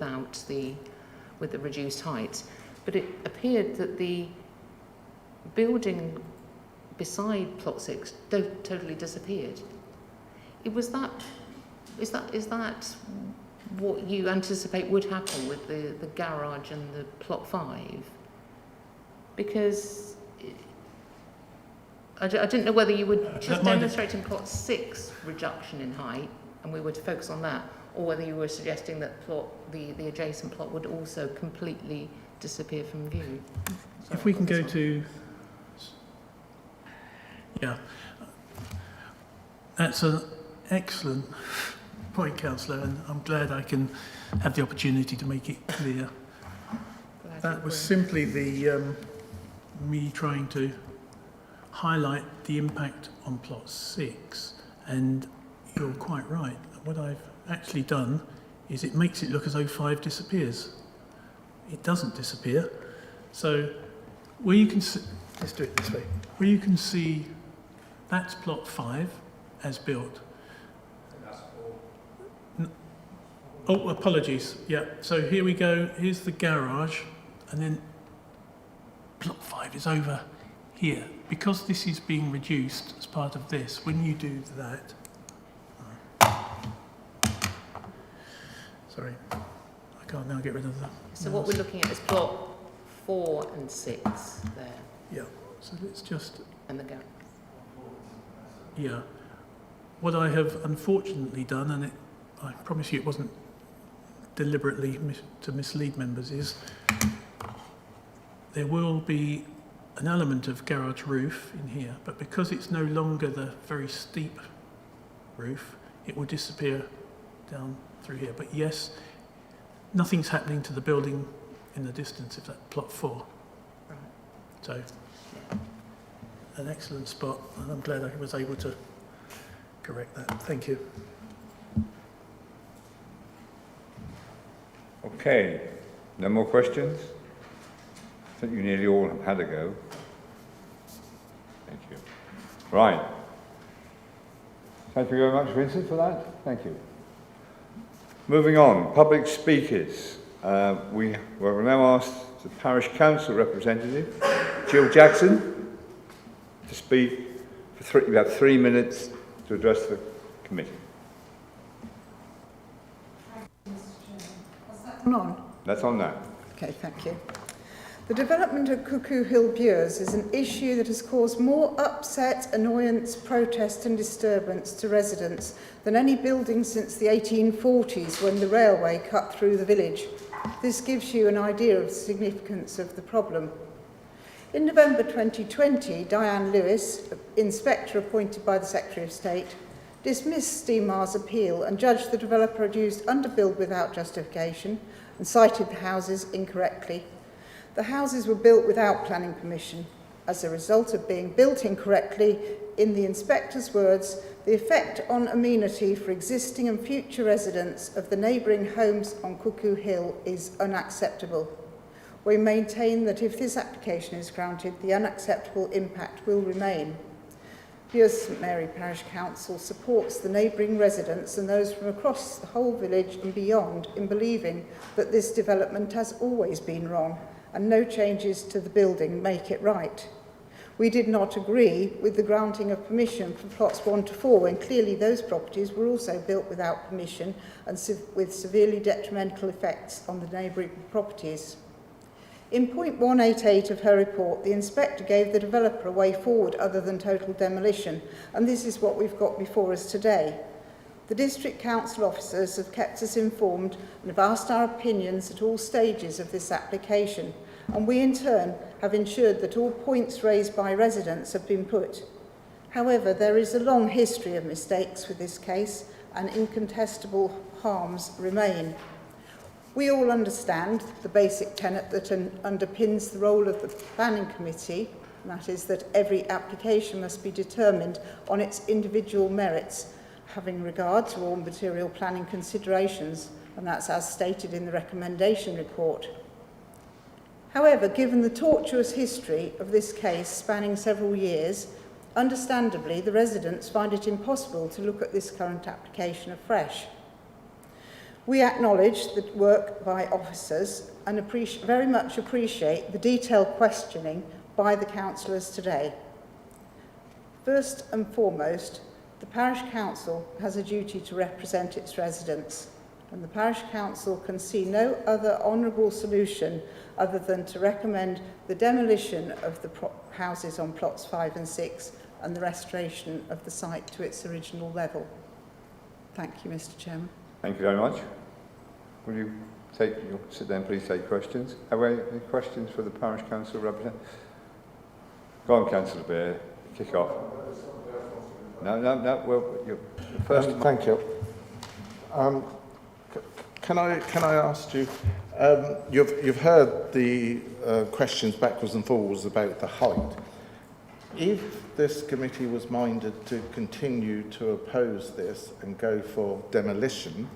Speaker 14: the reduced height. But it appeared that the building beside plot 6 totally disappeared. Is that what you anticipate would happen with the garage and the plot 5? Because I didn't know whether you would just demonstrate in plot 6 reduction in height and we were to focus on that, or whether you were suggesting that the adjacent plot would also completely disappear from view. Sorry,
Speaker 7: if we can go to... Yeah, that's an excellent point, Councillor, and I'm glad I can have the opportunity to make it clear. That was simply me trying to highlight the impact on plot 6, and you're quite right. What I've actually done is it makes it look as though 5 disappears. It doesn't disappear. So where you can see, let's do it this way, where you can see that's plot 5 as built. Oh, apologies. Yeah, so here we go. Here's the garage, and then plot 5 is over here. Because this is being reduced as part of this, when you do that... Sorry, I can't now get rid of that.
Speaker 14: So what we're looking at is plot 4 and 6 there.
Speaker 7: Yeah, so let's just...
Speaker 14: And the garage.
Speaker 7: Yeah. What I have unfortunately done, and I promise you it wasn't deliberately to mislead members, is there will be an element of garage roof in here, but because it's no longer the very steep roof, it will disappear down through here. But yes, nothing's happening to the building in the distance if that plot 4.
Speaker 14: Right.
Speaker 7: So, an excellent spot, and I'm glad I was able to correct that. Thank you.
Speaker 1: Okay, no more questions? I think you nearly all have had a go. Thank you. Right. Thank you very much, Vincent, for that. Thank you. Moving on, public speakers. We will now ask the Parish Council representative, Jill Jackson, to speak for about 3 minutes to address the committee.
Speaker 17: On?
Speaker 1: That's on now.
Speaker 17: Okay, thank you. The development of Cuckoo Hill Bures is an issue that has caused more upset, annoyance, protest and disturbance to residents than any building since the 1840s when the railway cut through the village. This gives you an idea of the significance of the problem. In November 2020, Diane Lewis, inspector appointed by the Secretary of State, dismissed Steemar's appeal and judged the developer had used underbuild without justification and cited the houses incorrectly. The houses were built without planning permission. As a result of being built incorrectly, in the inspector's words, the effect on amenity for existing and future residents of the neighbouring homes on Cuckoo Hill is unacceptable. We maintain that if this application is granted, the unacceptable impact will remain. Bures St Mary Parish Council supports the neighbouring residents and those from across the whole village and beyond in believing that this development has always been wrong and no changes to the building make it right. we did not agree with the granting of permission for plots 1 to 4, when clearly those properties were also built without permission and with severely detrimental effects on the neighbouring properties. In point 188 of her report, the inspector gave the developer a way forward other than total demolition, and this is what we've got before us today. The District Council officers have kept us informed and have asked our opinions at all stages of this application, and we in turn have ensured that all points raised by residents have been put. However, there is a long history of mistakes with this case, and incontestable harms remain. We all understand the basic tenet that underpins the role of the Planning Committee, and that is that every application must be determined on its individual merits, having regard to all material planning considerations, and that's as stated in the recommendation report. However, given the tortuous history of this case spanning several years, understandably the residents find it impossible to look at this current application afresh. We acknowledge the work by officers and very much appreciate the detailed questioning by the councillors today. First and foremost, the Parish Council has a duty to represent its residents, and the Parish Council can see no other honourable solution other than to recommend the demolition of the houses on plots 5 and 6 and the restoration of the site to its original level. Thank you, Mr. Chairman.
Speaker 1: Thank you very much. Will you sit down, please, take questions? Have we any questions for the Parish Council representative? Go on, Councillor Bear, kick off. No, well, you're first.
Speaker 6: Thank you. Can I ask you, you've heard the questions backwards and forwards about the height. If this committee was minded to continue to oppose this and go for demolition,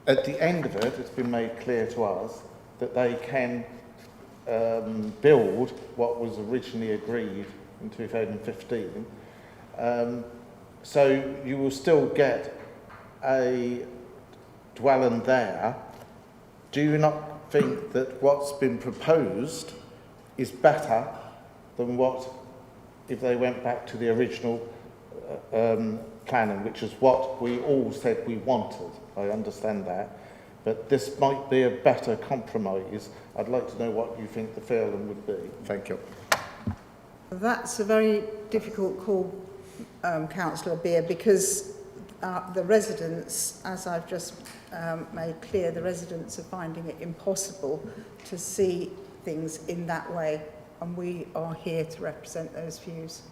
Speaker 6: at the end of it, it's been made clear to us that they can build what was originally agreed in 2015. So you will still get a dwelling there. Do you not think that what's been proposed is better than what if they went back to the original planning, which is what we all said we wanted? I understand that, but this might be a better compromise. I'd like to know what you think the feeling would be. Thank you.
Speaker 17: That's a very difficult call, Councillor Beer, because the residents, as I've just made clear, the residents are finding it impossible to see things in that way, and we are here to represent those views.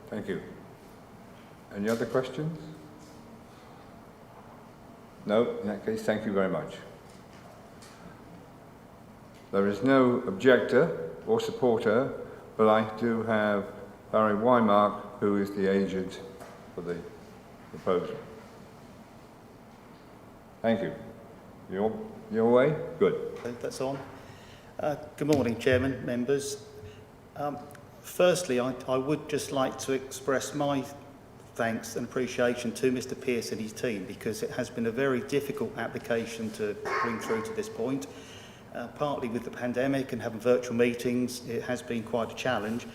Speaker 1: Thank you. Any other questions? No, in that case, thank you very much. There is no objector or supporter, but I do have Barry Wymark, who is the agent for the proposal. Thank you. Your way? Good.
Speaker 18: That's on. Good morning, Chairman, members. Firstly, I would just like to express my thanks and appreciation to Mr. Pearce and his team, because it has been a very difficult application to bring through to this point. Partly with the pandemic and having virtual meetings, it has been quite a challenge,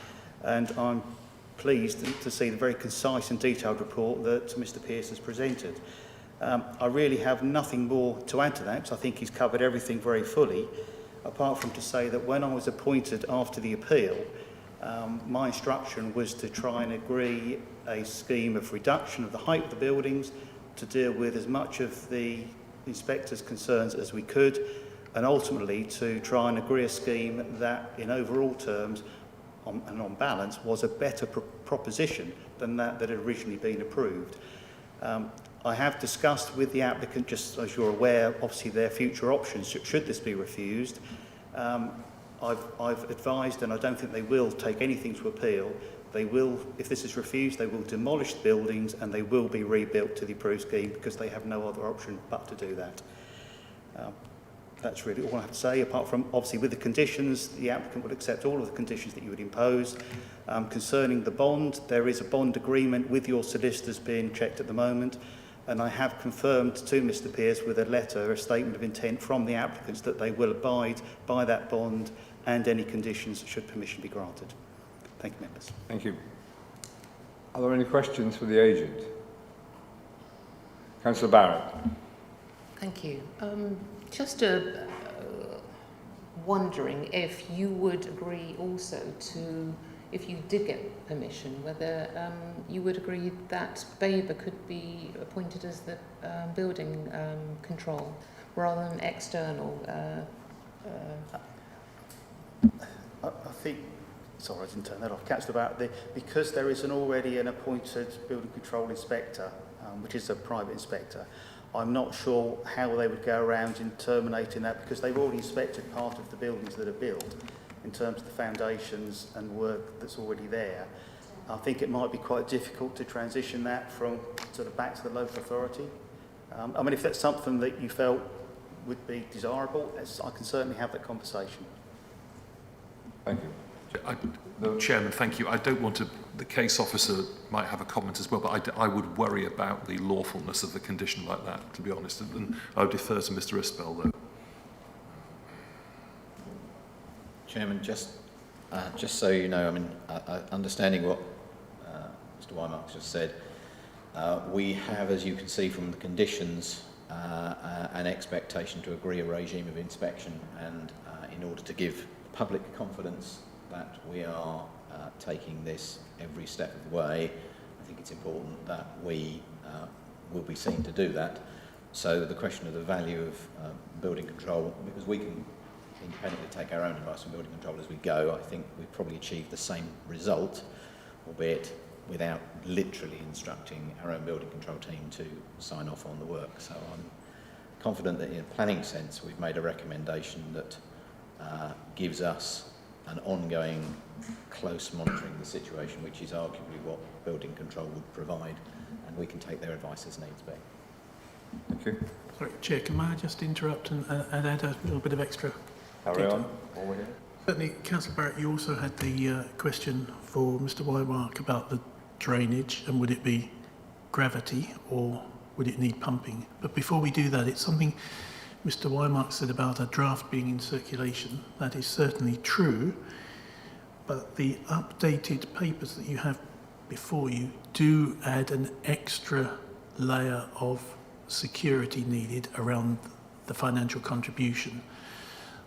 Speaker 18: and I'm pleased to see the very concise and detailed report that Mr. Pearce has presented. I really have nothing more to add to that, because I think he's covered everything very fully, apart from to say that when I was appointed after the appeal, my instruction was to try and agree a scheme of reduction of the height of the buildings to deal with as much of the inspector's concerns as we could, and ultimately to try and agree a scheme that in overall terms and on balance was a better proposition than that had originally been approved. I have discussed with the applicant, just as you're aware, obviously their future options should this be refused. I've advised, and I don't think they will take anything to appeal. They will, if this is refused, they will demolish the buildings and they will be rebuilt to the approved scheme, because they have no other option but to do that. That's really all I have to say, apart from obviously with the conditions, the applicant would accept all of the conditions that you would impose. Concerning the bond, there is a bond agreement with your solicitors being checked at the moment, and I have confirmed to Mr. Pearce with a letter, a statement of intent from the applicants, that they will abide by that bond and any conditions should permission be granted. Thank you, members.
Speaker 1: Thank you. Are there any questions for the agent? Councillor Barrett.
Speaker 14: Thank you. Just wondering if you would agree also to, if you did get permission, whether you would agree that Babergh could be appointed as the building control rather than external.
Speaker 18: I think, sorry, I didn't turn that off. Councillor Barrett, because there is already an appointed building control inspector, which is a private inspector, I'm not sure how they would go around in terminating that, because they've already inspected part of the buildings that are built in terms of the foundations and work that's already there. I think it might be quite difficult to transition that from sort of back to the local authority. I mean, if that's something that you felt would be desirable, I can certainly have that conversation.
Speaker 1: Thank you.
Speaker 3: Chairman, thank you. I don't want to, the case officer might have a comment as well, but I would worry about the lawfulness of a condition like that, to be honest, and I would defer to Mr Isbell, though.
Speaker 10: Chairman, just so you know, I mean, understanding what Mr Wymark just said, we have, as you can see from the conditions, an expectation to agree a regime of inspection, and in order to give the public confidence that we are taking this every step of the way, I think it's important that we will be seen to do that. So the question of the value of building control, because we can independently take our own advice on building control as we go, I think we've probably achieved the same result, albeit without literally instructing our own building control team to sign off on the work. So I'm confident that in a planning sense we've made a recommendation that gives us an ongoing close monitoring of the situation, which is arguably what building control would provide, and we can take their advice as needs be.
Speaker 1: Thank you.
Speaker 7: Sorry, Chair, can I just interrupt and add a little bit of extra
Speaker 1: Carry
Speaker 7: data?
Speaker 1: on. Over here.
Speaker 7: Certainly, Councillor Barrett, you also had the question for Mr Wymark about the drainage, and would it be gravity or would it need pumping? But before we do that, it's something Mr Wymark said about a draft being in circulation. That is certainly true, but the updated papers that you have before you do add an extra layer of security needed around the financial contribution.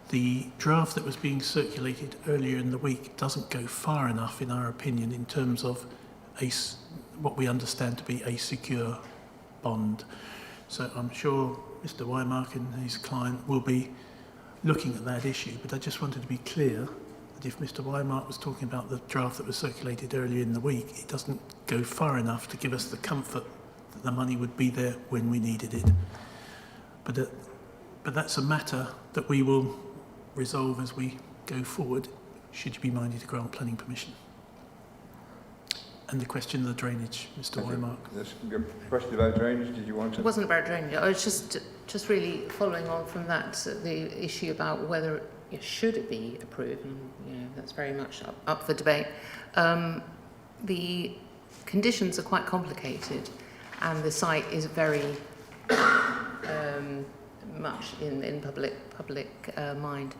Speaker 7: The draft that was being circulated earlier in the week doesn't go far enough, in our opinion, in terms of what we understand to be a secure bond. So I'm sure Mr Wymark and his client will be looking at that issue, but I just wanted to be clear that if Mr Wymark was talking about the draft that was circulated earlier in the week, it doesn't go far enough to give us the comfort that the money would be there when we needed it. But that's a matter that we will resolve as we go forward, should you be minded to grant planning permission. And the question of the drainage, Mr Wymark.
Speaker 1: There's a question about drainage. Did you want to?
Speaker 14: It wasn't about drainage. I was just really following on from that, the issue about whether should it be approved, and that's very much up for debate. The conditions are quite complicated, and the site is very much in public mind,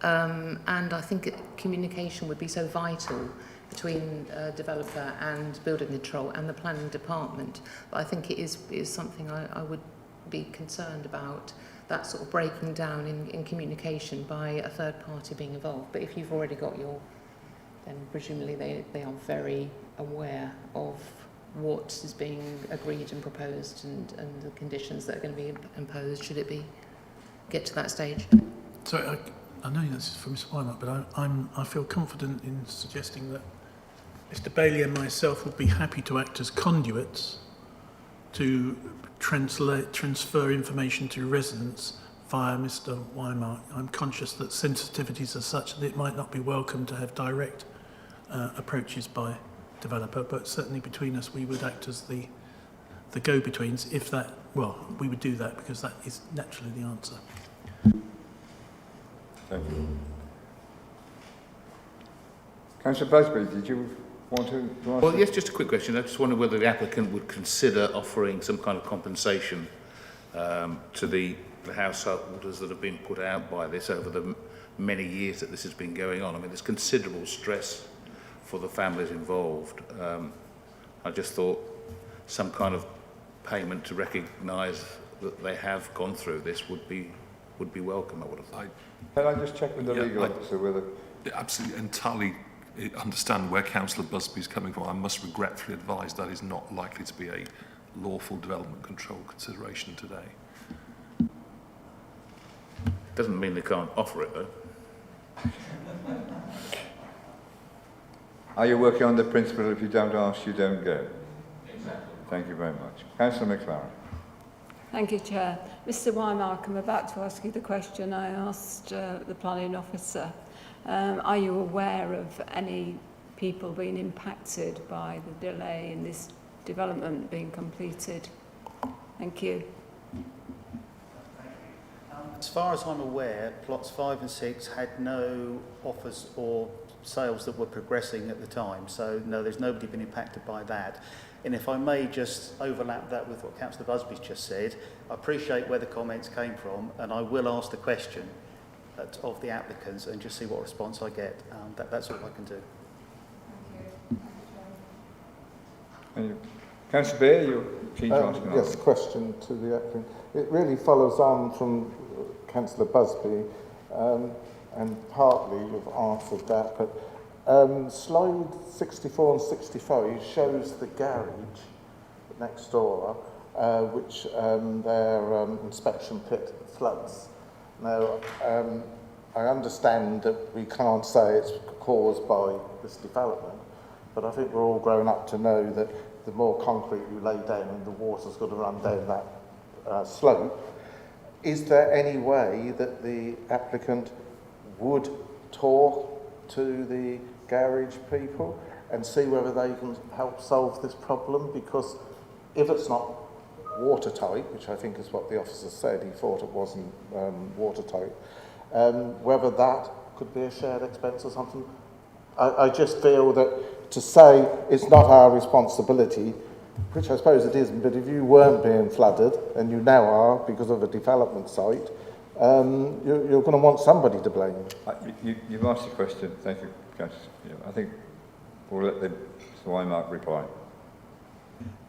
Speaker 14: and I think communication would be so vital between developer and building control and the planning department. But I think it is something I would be concerned about, that sort of breaking down in communication by a third party being involved. But if you've already got then presumably they are very aware of what is being agreed and proposed, and the conditions that are going to be imposed should it get to that stage.
Speaker 7: So I know this is from Mr Wymark, but I feel confident in suggesting that Mr Bailey and myself would be happy to act as conduits to transfer information to residents via Mr Wymark. I'm conscious that sensitivities are such that it might not be welcome to have direct approaches by developer, but certainly between us we would act as the go-betweens if that, well, we would do that because that is naturally the answer.
Speaker 1: Thank you. Councillor Busby, did you want to ask?
Speaker 12: Well, yes, just a quick question. I just wonder whether the applicant would consider offering some kind of compensation to the householders that have been put out by this over the many years that this has been going on. I mean, there's considerable stress for the families involved. I just thought some kind of payment to recognise that they have gone through this would be welcome, I would have thought.
Speaker 1: Can I just check with the legal officer whether...
Speaker 3: Absolutely, entirely understand where Councillor Busby's coming from. I must regretfully advise that is not likely to be a lawful development control consideration today.
Speaker 12: Doesn't mean they can't offer it, though.
Speaker 1: Are you working on the principle if you don't ask, you don't go? Exactly. Thank you very much. Councillor McLaren.
Speaker 13: Thank you, Chair. Mr Wymark, I'm about to ask you the question I asked the planning officer. Are you aware of any people being impacted by the delay in this development being completed? Thank you.
Speaker 18: As far as I'm aware, plots 5 and 6 had no offers or sales that were progressing at the time, so no, there's nobody been impacted by that. And if I may just overlap that with what Councillor Busby's just said, I appreciate where the comments came from, and I will ask the question of the applicants and just see what response I get. That's all I can do.
Speaker 1: Thank you. Councillor Beer, you're keen to ask another?
Speaker 6: Yes, question to the applicant. It really follows on from Councillor Busby, and partly you've answered that, but slide 64 and 65 shows the garage next door, which their inspection pit floods. Now, I understand that we can't say it's caused by this development, but I think we're all grown up to know that the more concrete you lay down and the water's got to run down that slope. Is there any way that the applicant would talk to the garage people and see whether they can help solve this problem? Because if it's not watertight, which I think is what the officer said, he thought it wasn't watertight, whether that could be a shared expense or something. I just feel that to say it's not our responsibility, which I suppose it isn't, but if you weren't being flooded, and you now are because of a development site, you're going to want somebody to blame.
Speaker 1: You've asked the question. Thank you, Councillor. I think we'll let Mr Wymark reply.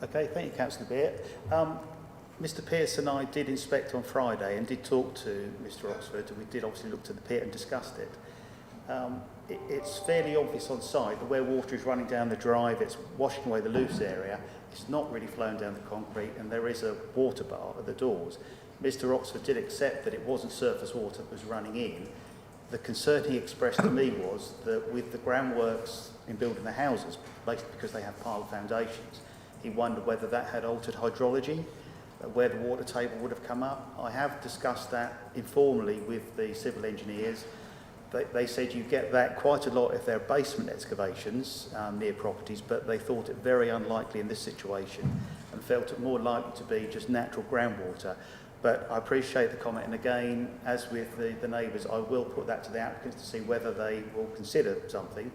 Speaker 18: Okay, thank you, Councillor Beer. Mr Pearce and I did inspect on Friday and did talk to Mr Oxford, and we did obviously look to the pit and discussed it. It's fairly obvious on site that where water is running down the drive, it's washing away the loose area, it's not really flowing down the concrete, and there is a water bar at the doors. Mr Oxford did accept that it wasn't surface water that was running in. The concern he expressed to me was that with the groundworks in building the houses, basically because they have piled foundations, he wondered whether that had altered hydrology, where the water table would have come up. I have discussed that informally with the civil engineers. They said you get that quite a lot if there are basement excavations near properties, but they thought it very unlikely in this situation and felt it more likely to be just natural groundwater. But I appreciate the comment, and again, as with the neighbours, I will put that to the applicants to see whether they will consider something.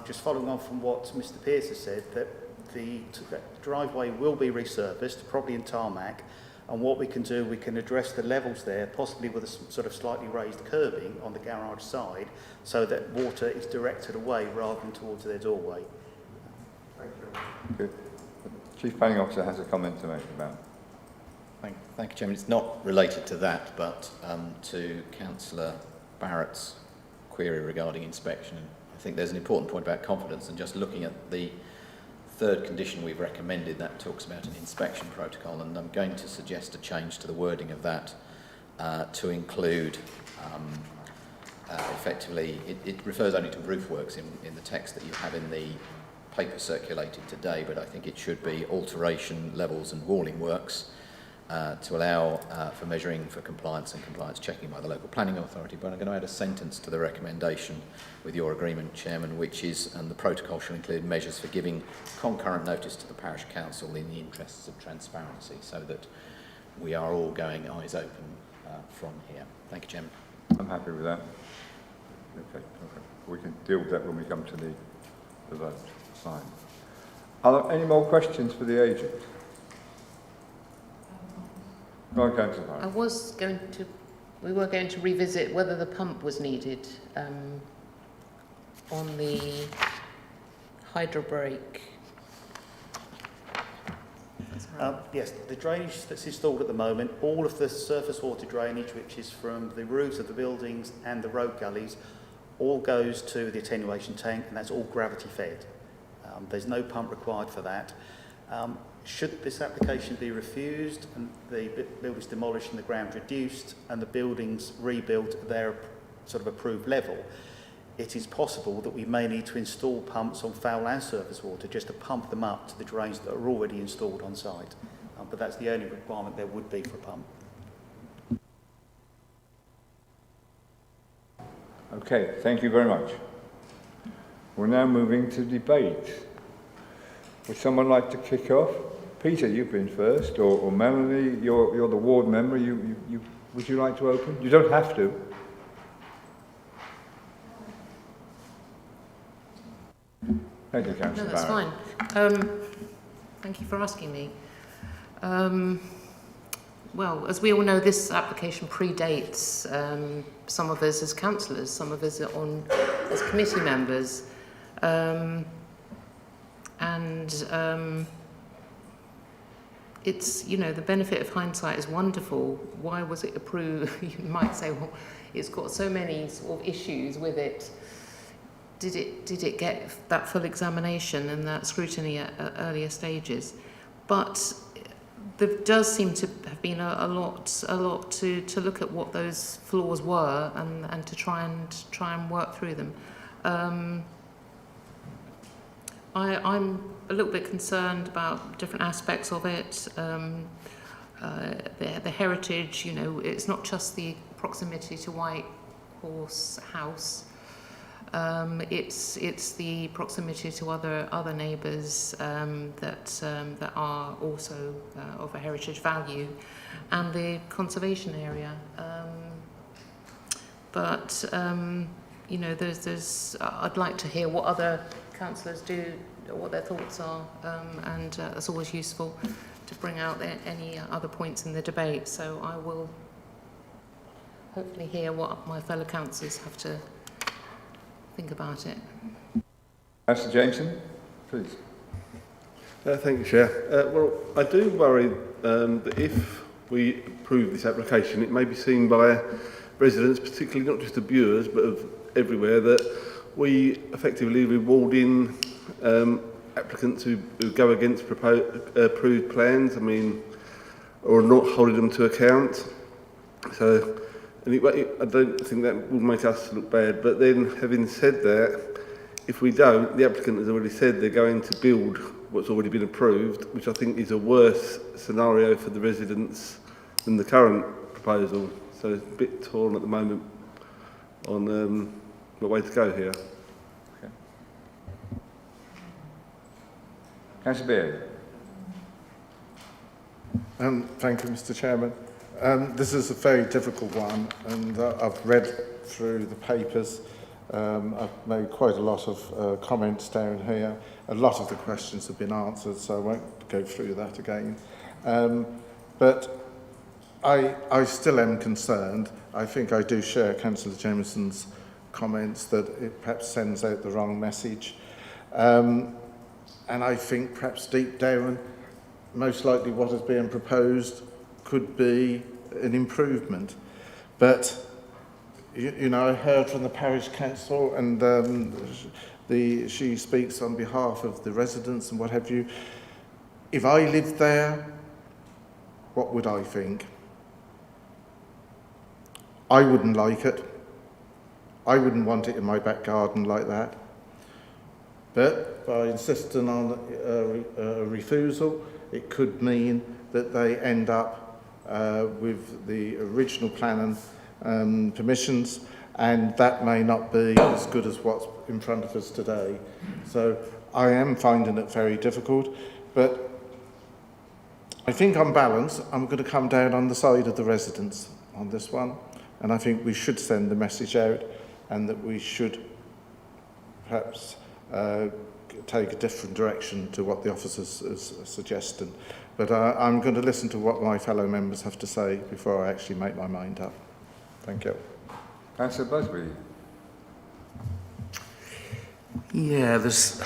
Speaker 18: Just following on from what Mr Pearce has said, that the driveway will be resurfaced, probably in tarmac, and what we can do, we can address the levels there, possibly with a sort of slightly raised curbing on the garage side, so that water is directed away rather than towards their doorway.
Speaker 1: Thank you. Good. The Chief Planning Officer has a comment to make about it.
Speaker 10: Thank you, Chairman. It's not related to that, but to Councillor Barrett's query regarding inspection. I think there's an important point about confidence, and just looking at the third condition we've recommended, that talks about an inspection protocol, and I'm going to suggest a change to the wording of that to include effectively, it refers only to roof works in the text that you have in the paper circulated today, but I think it should be alteration, levels and walling works to allow for measuring for compliance and compliance checking by the local planning authority. But I'm going to add a sentence to the recommendation with your agreement, Chairman, which is, and the protocol shall include measures for giving concurrent notice to the parish council in the interests of transparency, so that we are all going eyes open from here. Thank you, Chairman.
Speaker 1: I'm happy with that. Okay. We can deal with that when we come to the vote. Fine. Are there any more questions for the agent?
Speaker 14: I was going to we were going to revisit whether the pump was needed on the hydro brake.
Speaker 18: Yes, the drainage that's installed at the moment, all of the surface water drainage, which is from the roofs of the buildings and the road gullies, all goes to the attenuation tank, and that's all gravity fed. There's no pump required for that. Should this application be refused and the buildings demolished and the ground reduced and the buildings rebuilt at their sort of approved level, it is possible that we may need to install pumps on foul and surface water just to pump them up to the drains that are already installed on site. But that's the only requirement there would be for a pump.
Speaker 1: Okay, thank you very much. We're now moving to debate. Would someone like to kick off? Peter, you've been first, or Melanie, you're the ward member. Would you like to open? You don't have to. Thank you, Councillor
Speaker 14: No, that's
Speaker 1: Barrett.
Speaker 14: fine. Thank you for asking me. Well, as we all know, this application predates some of us as councillors, some of us as committee members. It's, you know, the benefit of hindsight is wonderful. Why was it approved? You might say, well, it's got so many sort of issues with it. Did it get that full examination and that scrutiny at earlier stages? But there does seem to have been a lot to look at what those flaws were and to try and work through them. I'm a little bit concerned about different aspects of it. The heritage, you know, it's not just the proximity to White Horse House. It's the proximity to other neighbours that are also of a heritage value, and the conservation area. You know, I'd like to hear what other councillors do, what their thoughts are, and that's always useful to bring out any other points in the debate. So I will hopefully hear what my fellow councillors have to think about it.
Speaker 1: Councillor Jameson, please.
Speaker 9: Thank you, Chair. Well, I do worry that if we approve this application, it may be seen by residents, particularly not just of Bures, but of everywhere, that we effectively rewarding applicants who go against approved plans, or not holding them to account. So, anyway, I don't think that will make us look bad. But then, having said that, if we don't, the applicant has already said they're going to build what's already been approved, which I think is a worse scenario for the residents than the current proposal. So it's a bit torn at the moment on what way to go here.
Speaker 1: Okay. Councillor Beard.
Speaker 6: Thank you, Mr. Chairman. This is a very difficult one, and I've read through the papers. I've made quite a lot of comments down here. A lot of the questions have been answered, so I won't go through that again. But I still am concerned. I think I do share Councillor Jameson's comments that it perhaps sends out the wrong message. And I think perhaps deep down, most likely what is being proposed could be an improvement. But, you know, I heard from the parish council, and she speaks on behalf of the residents and what have you. If I lived there, what would I think? I wouldn't like it. I wouldn't want it in my back garden like that. But by insisting on a refusal, it could mean that they end up with the original plan and permissions, and that may not be as good as what's in front of us today. So I am finding it very difficult, but I think on balance, I'm going to come down on the side of the residents on this one, and I think we should send the message out, and that we should perhaps take a different direction to what the officers is suggesting. But I'm going to listen to what my fellow members have to say before I actually make my mind up. Thank you.
Speaker 1: Councillor Busby.
Speaker 12: Yeah, there's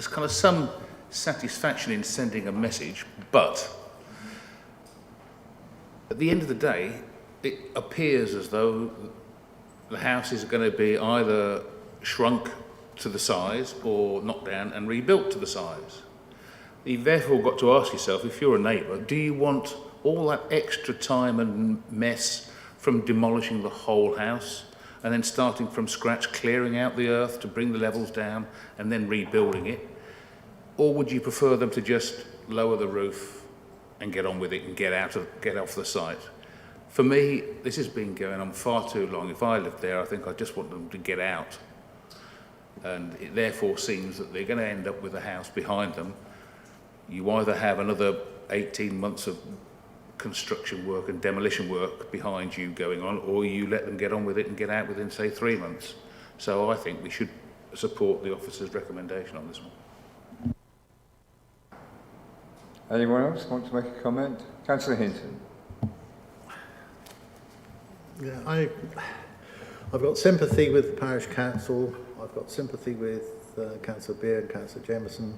Speaker 12: kind of some satisfaction in sending a message, but at the end of the day, it appears as though the house is going to be either shrunk to the size or knocked down and rebuilt to the size. You've therefore got to ask yourself, if you're a neighbour, do you want all that extra time and mess from demolishing the whole house and then starting from scratch, clearing out the earth to bring the levels down and then rebuilding it? Or would you prefer them to just lower the roof and get on with it and get off the site? For me, this has been going on far too long. If I lived there, I think I just want them to get out. And it therefore seems that they're going to end up with a house behind them. You either have another 18 months of construction work and demolition work behind you going on, or you let them get on with it and get out within, say, 3 months. So I think we should support the officer's recommendation on this one.
Speaker 1: Anyone else want to make a comment? Councillor Hinton.
Speaker 11: Yeah, I've got sympathy with the parish council. I've got sympathy with Councillor Beer and Councillor Jameson.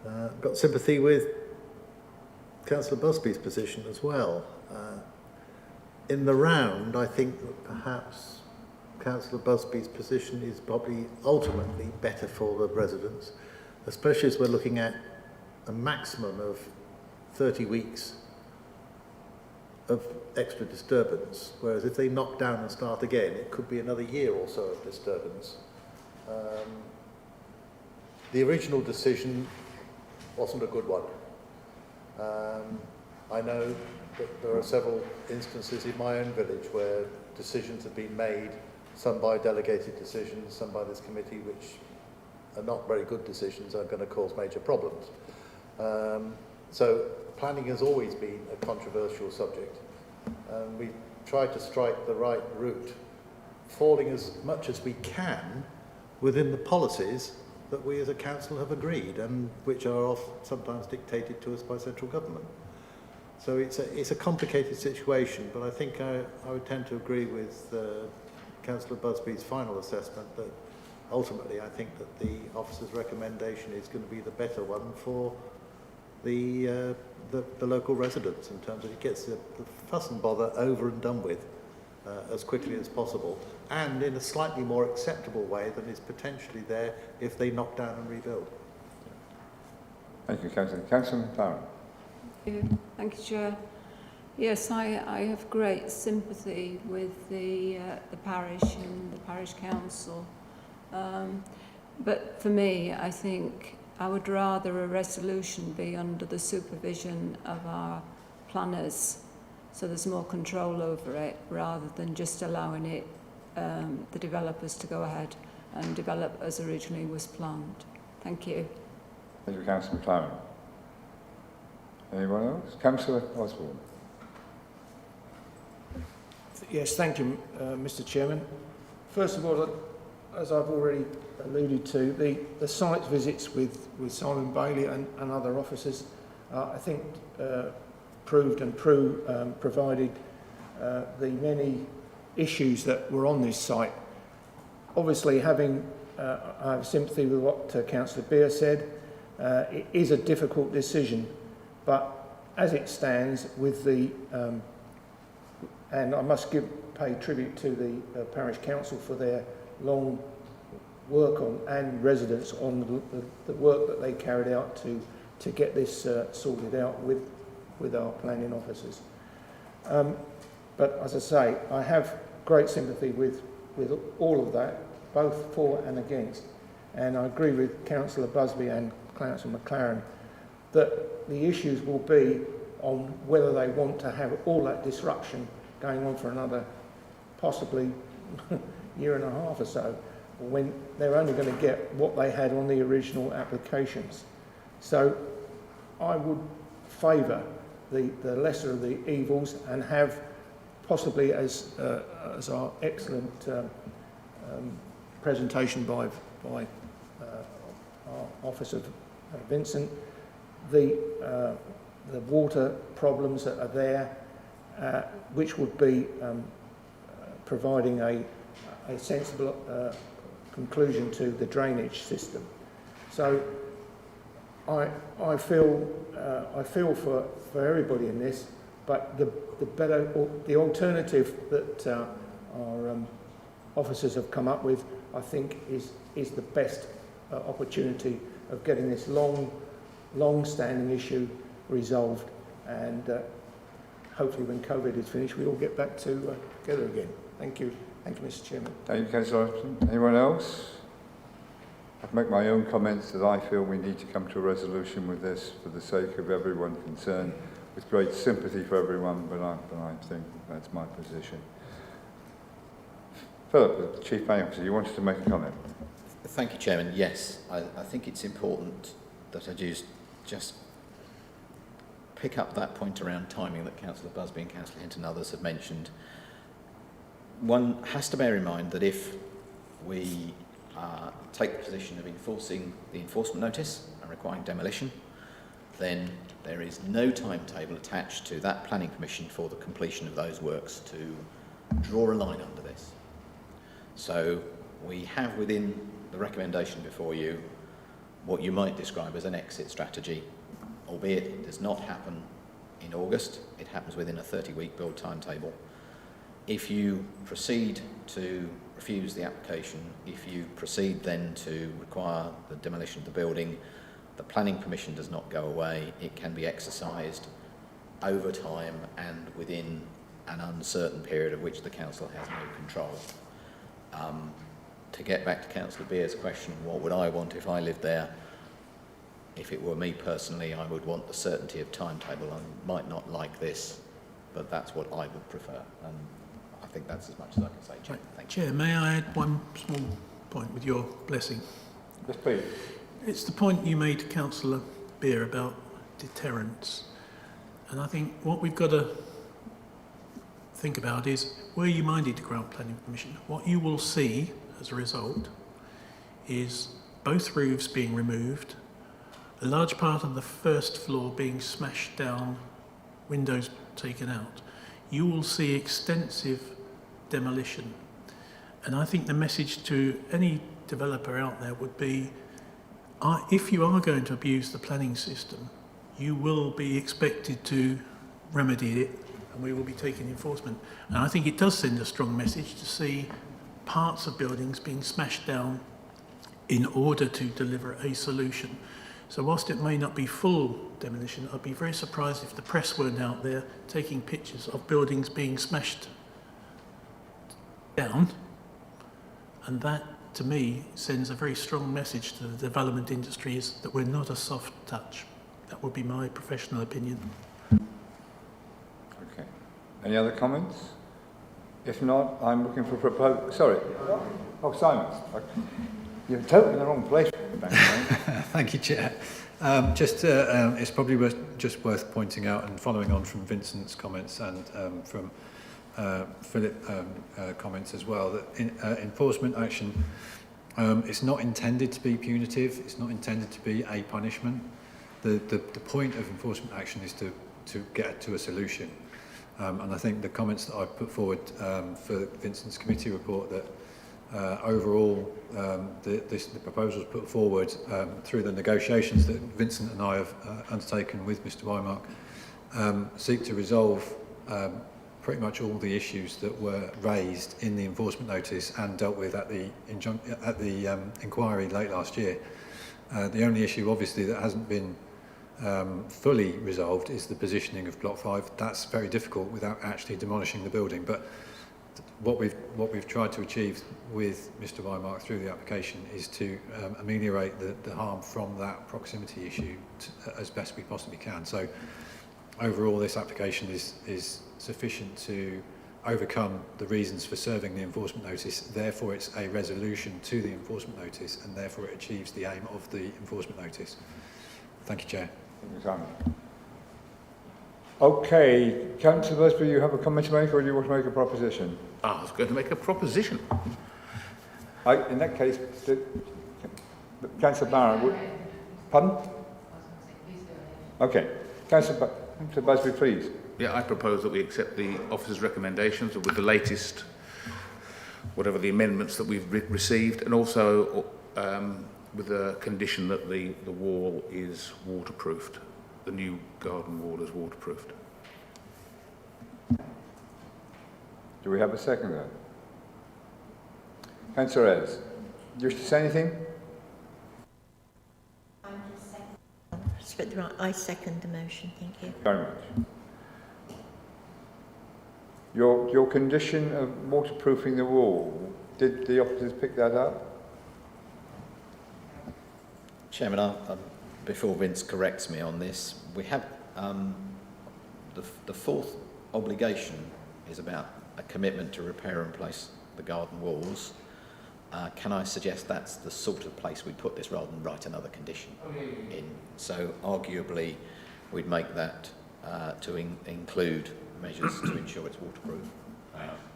Speaker 11: I've got sympathy with Councillor Busby's position as well. In the round, I think that perhaps Councillor Busby's position is probably ultimately better for the residents, especially as we're looking at a maximum of 30 weeks of extra disturbance, whereas if they knock down and start again, it could be another year or so of disturbance. The original decision wasn't a good one. I know that there are several instances in my own village where decisions have been made, some by delegated decisions, some by this committee, which are not very good decisions, are going to cause major problems. So planning has always been a controversial subject. We try to strike the right route, falling as much as we can within the policies that we as a council have agreed and which are sometimes dictated to us by central government. So it's a complicated situation, but I think I would tend to agree with Councillor Busby's final assessment that ultimately I think that the officer's recommendation is going to be the better one for the local residents in terms of it gets the fuss and bother over and done with as quickly as possible and in a slightly more acceptable way than is potentially there if they knock down and rebuild.
Speaker 1: Thank you, Councillor. Councillor McLaren.
Speaker 13: Thank you, Chair. Yes, I have great sympathy with the parish and the parish council. But for me, I think I would rather a resolution be under the supervision of our planners, so there's more control over it, rather than just allowing it, the developers to go ahead and develop as originally was planned. Thank you.
Speaker 1: Thank you, Councillor McLaren. Anyone else? Councillor Osborne.
Speaker 16: Yes, thank you, Mr. Chairman. First of all, as I've already alluded to, the site visits with Simon Bailey and other officers, I think proved and provided the many issues that were on this site. Obviously, I have sympathy with what Councillor Beer said. It is a difficult decision, but as it stands with the, and I must pay tribute to the parish council for their long work on and residents on the work that they carried out to get this sorted out with our planning officers. But as I say, I have great sympathy with all of that, both for and against, and I agree with Councillor Busby and Councillor McLaren that the issues will be on whether they want to have all that disruption going on for another possibly year and a half or so, when they're only going to get what they had on the original applications. So I would favour the lesser of the evils and have possibly, as our excellent presentation by our Officer Vincent, the water problems that are there, which would be providing a sensible conclusion to the drainage system. So I feel for everybody in this, but the alternative that our officers have come up with, I think, is the best opportunity of getting this long-standing issue resolved, and hopefully when COVID is finished, we all get back together again. Thank you. Thank you, Mr. Chairman.
Speaker 1: Thank you, Councillor Upton. Anyone else? I'll make my own comments that I feel we need to come to a resolution with this for the sake of everyone concerned, with great sympathy for everyone, but I think that's my position. Philip, the Chief Planning Officer, you wanted to make a comment?
Speaker 10: Thank you, Chairman. Yes, I think it's important that I just pick up that point around timing that Councillor Busby and Councillor Hinton and others have mentioned. One has to bear in mind that if we take the position of enforcing the enforcement notice and requiring demolition, then there is no timetable attached to that planning permission for the completion of those works to draw a line under this. So we have within the recommendation before you what you might describe as an exit strategy, albeit it does not happen in August, it happens within a 30-week build timetable. If you proceed to refuse the application, if you proceed then to require the demolition of the building, the planning permission does not go away. It can be exercised over time and within an uncertain period of which the council has no control. To get back to Councillor Bures' question, what would I want if I lived there? If it were me personally, I would want the certainty of timetable. I might not like this, but that's what I would prefer. And I think that's as much as I can say, Chair. Thank you.
Speaker 7: Chair, may I add one small point with your blessing?
Speaker 1: Yes, please.
Speaker 7: It's the point you made, Councillor Beer, about deterrence. And I think what we've got to think about is, were you minded to grant planning permission? What you will see as a result is both roofs being removed, a large part of the first floor being smashed down, windows taken out. You will see extensive demolition. And I think the message to any developer out there would be, if you are going to abuse the planning system, you will be expected to remedy it, and we will be taking enforcement. And I think it does send a strong message to see parts of buildings being smashed down in order to deliver a solution. So whilst it may not be full demolition, I'd be very surprised if the press weren't out there taking pictures of buildings being smashed down. And that, to me, sends a very strong message to the development industry, is that we're not a soft touch. That would be my professional opinion.
Speaker 1: Okay. Any other comments? If not, I'm looking for proposal. Sorry. Oh, Simon. You're totally in the wrong place.
Speaker 15: Thank you, Chair. It's probably worth pointing out, and following on from Vincent's comments and from Philip's comments as well, that enforcement action, it's not intended to be punitive. It's not intended to be a punishment. The point of enforcement action is to get to a solution. And I think the comments that I've put forward for Vincent's committee report, that overall the proposals put forward through the negotiations that Vincent and I have undertaken with Mr Wymark seek to resolve pretty much all the issues that were raised in the enforcement notice and dealt with at the inquiry late last year. The only issue obviously that hasn't been fully resolved is the positioning of Block 5. That's very difficult without actually demolishing the building, but what we've tried to achieve with Mr Wymark through the application is to ameliorate the harm from that proximity issue as best we possibly can. So overall this application is sufficient to overcome the reasons for serving the enforcement notice. Therefore it's a resolution to the enforcement notice, and therefore it achieves the aim of the enforcement notice. Thank you, Chair.
Speaker 1: Thank you, Simon. Okay, Councillor Busby, you have a comment to make, or do you want to make a proposition?
Speaker 12: I was going to make a proposition.
Speaker 1: In that case, Councillor Barron would... Pardon? Okay. Councillor Busby, please.
Speaker 12: Yeah, I propose that we accept the officer's recommendations with the latest, whatever the amendments that we've received, and also with the condition that the wall is waterproofed. The new garden wall is waterproofed.
Speaker 1: Do we have a second then? Councillor Ayres, do you wish to say anything?
Speaker 19: I second the motion, thank you.
Speaker 1: Very much. Your condition of waterproofing the wall, did the officers pick that up?
Speaker 10: Chairman, before Vince corrects me on this, we have the fourth obligation is about a commitment to repair and replace the garden walls. Can I suggest that's the sort of place we put this rather than write another condition in? So arguably we'd make that to include measures to ensure it's waterproof,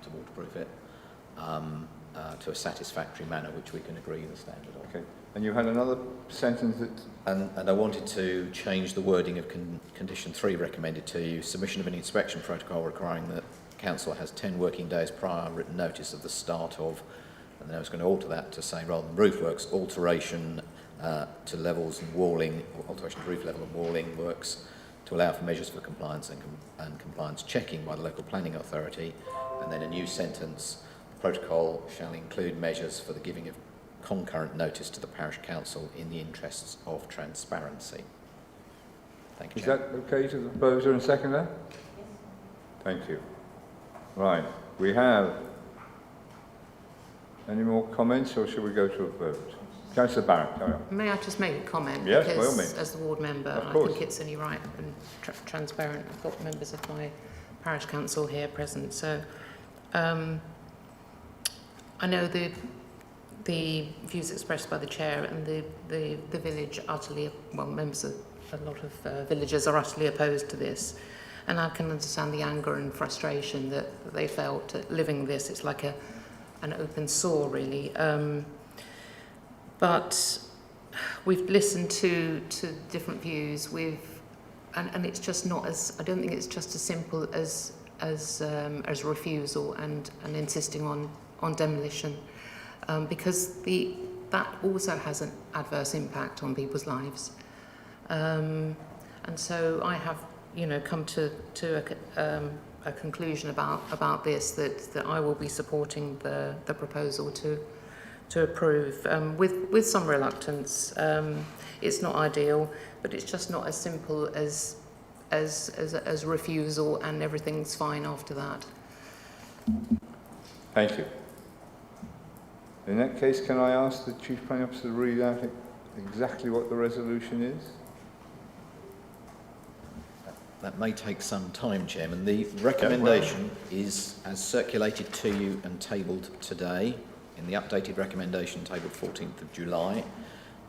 Speaker 10: to waterproof it to a satisfactory manner, which we can agree the standard of.
Speaker 1: Okay. And you had another sentence that...
Speaker 10: And I wanted to change the wording of condition 3 recommended to you. Submission of an inspection protocol requiring that Council has 10 working days prior written notice of the start of, and then I was going to alter that to say, rather than roof works, alteration to levels and walling, or alteration to roof level and walling works to allow for measures for compliance and compliance checking by the local planning authority. And then a new sentence, the protocol shall include measures for the giving of concurrent notice to the parish council in the interests of transparency. Thank you.
Speaker 1: Is that okay to the proposer and seconder? Yes. Thank you. Right. We have any more comments, or should we go to a vote? Councillor Barrett, carry on.
Speaker 14: May I just make a comment?
Speaker 1: Yes,
Speaker 14: because
Speaker 1: by all means.
Speaker 14: as the ward member,
Speaker 1: Of
Speaker 14: I
Speaker 1: course.
Speaker 14: think it's only right and transparent. I've got members of my parish council here present, so I know the views expressed by the chair and the village utterly, well, members of a lot of villagers are utterly opposed to this, and I can understand the anger and frustration that they felt at living this. It's like an open sore, really. But we've listened to different views. And it's just not as, I don't think it's just as simple as refusal and insisting on demolition, because that also has an adverse impact on people's lives. And so I have, come to a conclusion about this, that I will be supporting the proposal to approve, with some reluctance. It's not ideal, but it's just not as simple as refusal and everything's fine after that.
Speaker 1: Thank you. In that case, can I ask the Chief Planning Officer to read out exactly what the resolution is?
Speaker 10: That may take some time, Chairman. The recommendation is as circulated to you and tabled today in the updated recommendation tabled 14th of July.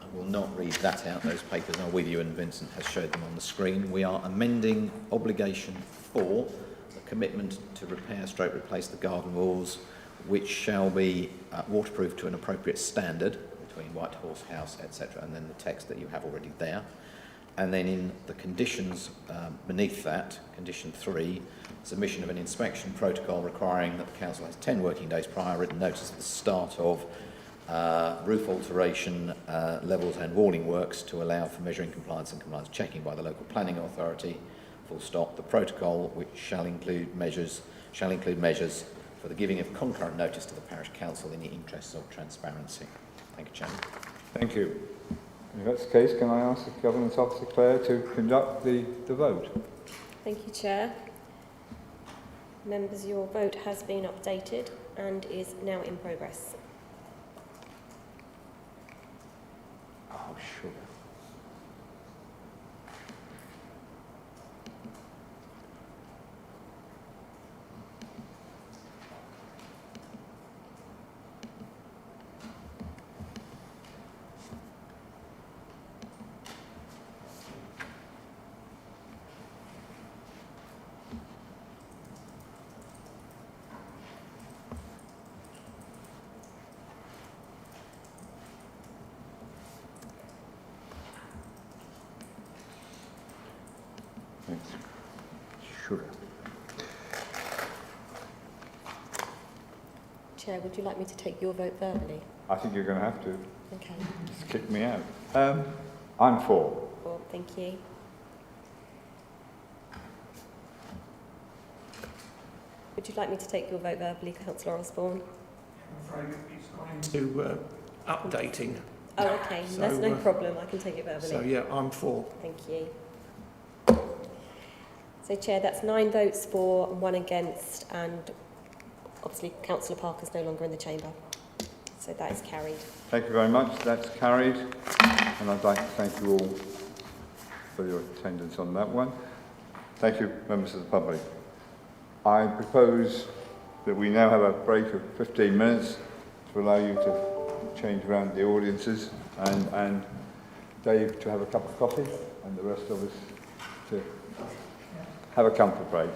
Speaker 10: I will not read that out. Those papers are with you and Vincent has showed them on the screen. We are amending obligation 4, the commitment to repair / replace the garden walls, which shall be waterproof to an appropriate standard between White Horse House, etc., and then the text that you have already there. And then in the conditions beneath that, condition 3, submission of an inspection protocol requiring that the council has 10 working days prior written notice of the start of roof alteration, levels and walling works to allow for measuring compliance and compliance checking by the local planning authority. Full stop. The protocol, which shall include measures for the giving of concurrent notice to the parish council in the interests of transparency. Thank you, Chairman.
Speaker 1: Thank you. If that's the case, can I ask the Governance Officer Claire to conduct the vote?
Speaker 2: Thank you, Chair. Members, your vote has been updated and is now in progress.
Speaker 1: Oh, sure. Sure.
Speaker 2: Chair, would you like me to take your vote verbally?
Speaker 1: I think you're going to have to.
Speaker 2: Okay.
Speaker 1: Just kick me out. I'm for.
Speaker 2: Well, thank you. Would you like me to take your vote verbally, Councillor Osborne?
Speaker 16: I'm afraid it's gone into updating.
Speaker 2: Oh, okay.
Speaker 16: So,
Speaker 2: That's no problem. I can take it verbally.
Speaker 16: So, yeah, I'm for.
Speaker 2: Thank you. So, Chair, that's 9 votes for and 1 against, and obviously Councillor Parker's no longer in the chamber. So that is carried.
Speaker 1: Thank you very much. That's carried. And I'd like to thank you all for your attendance on that one. Thank you, members of the public. I propose that we now have a break of 15 minutes to allow you to change around the audiences and Dave to have a cup of coffee and the rest of us to have a comfort break.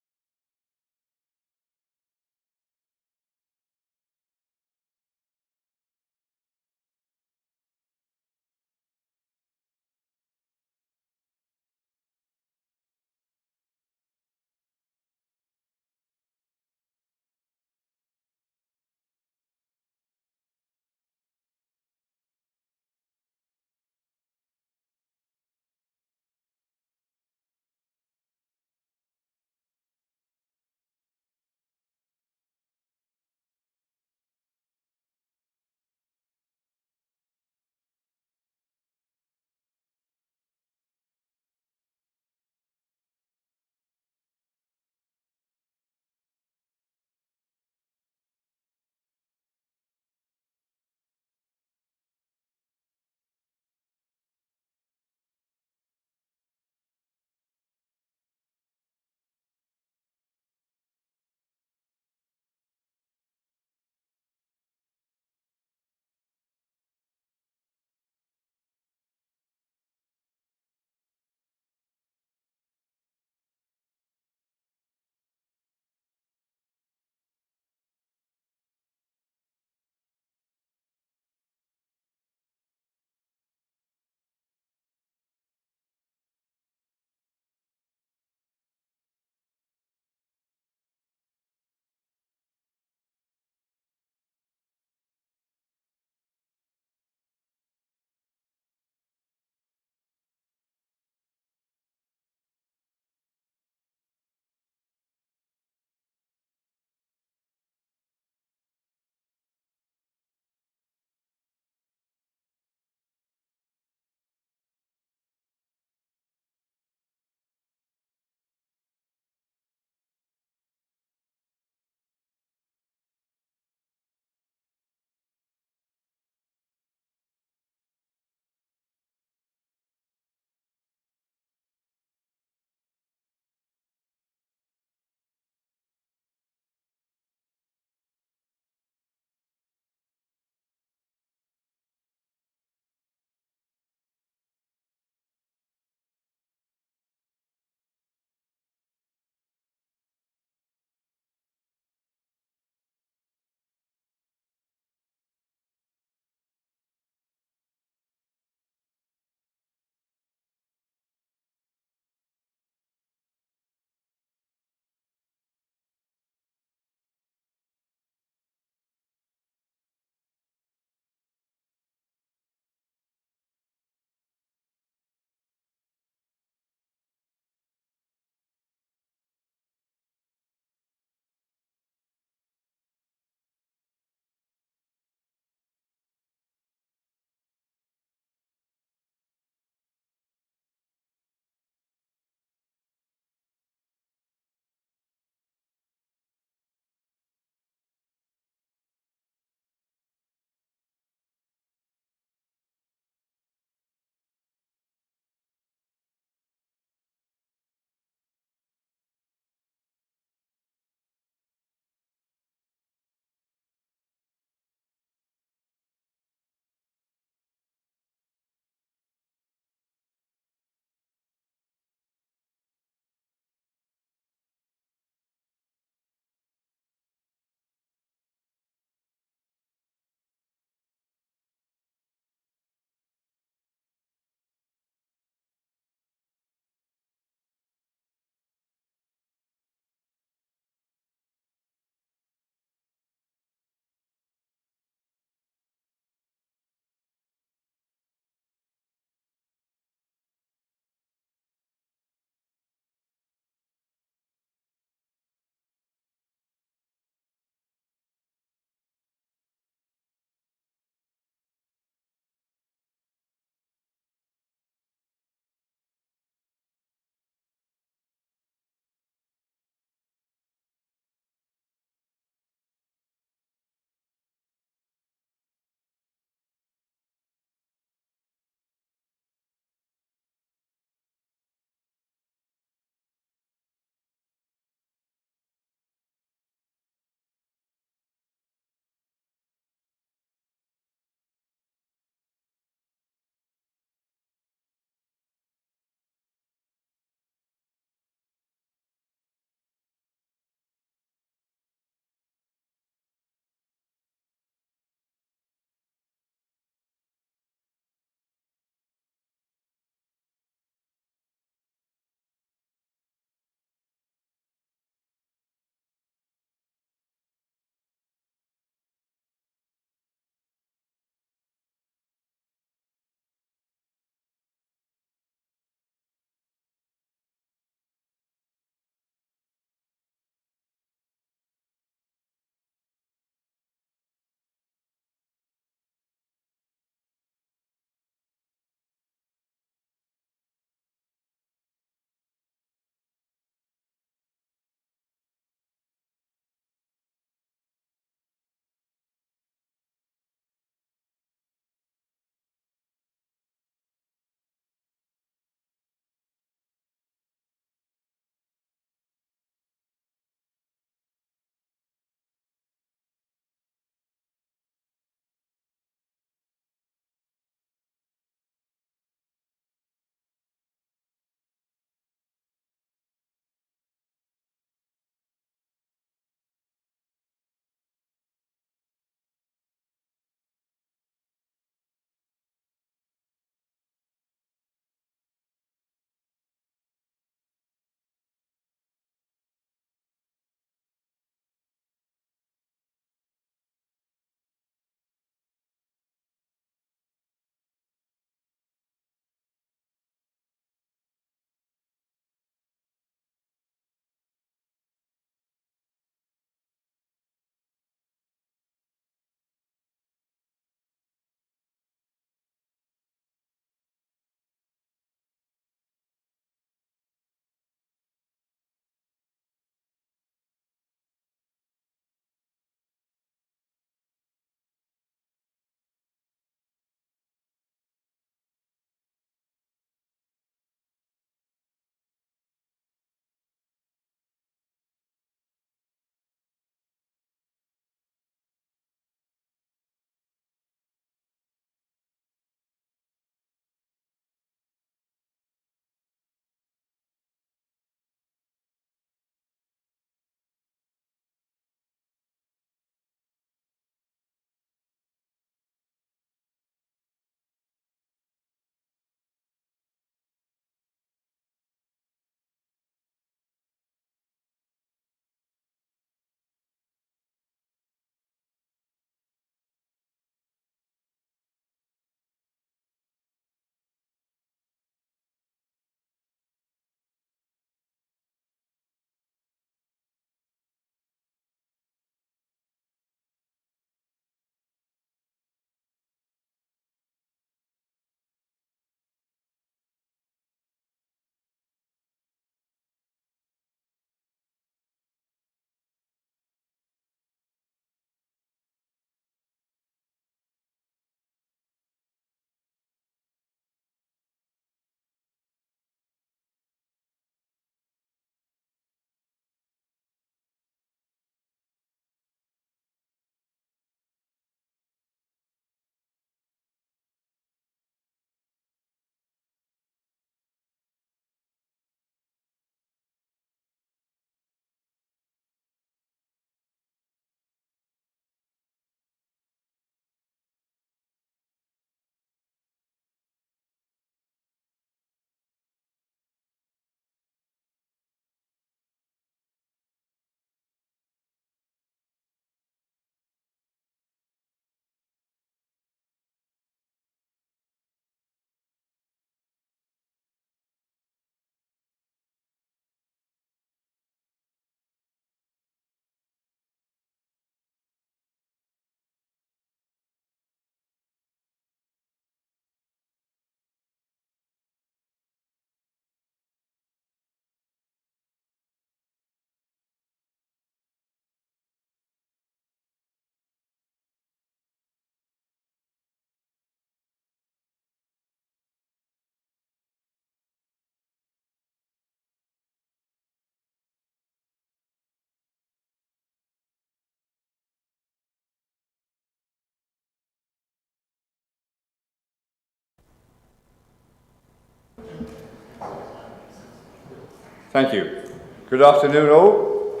Speaker 1: Thank you. Good afternoon all.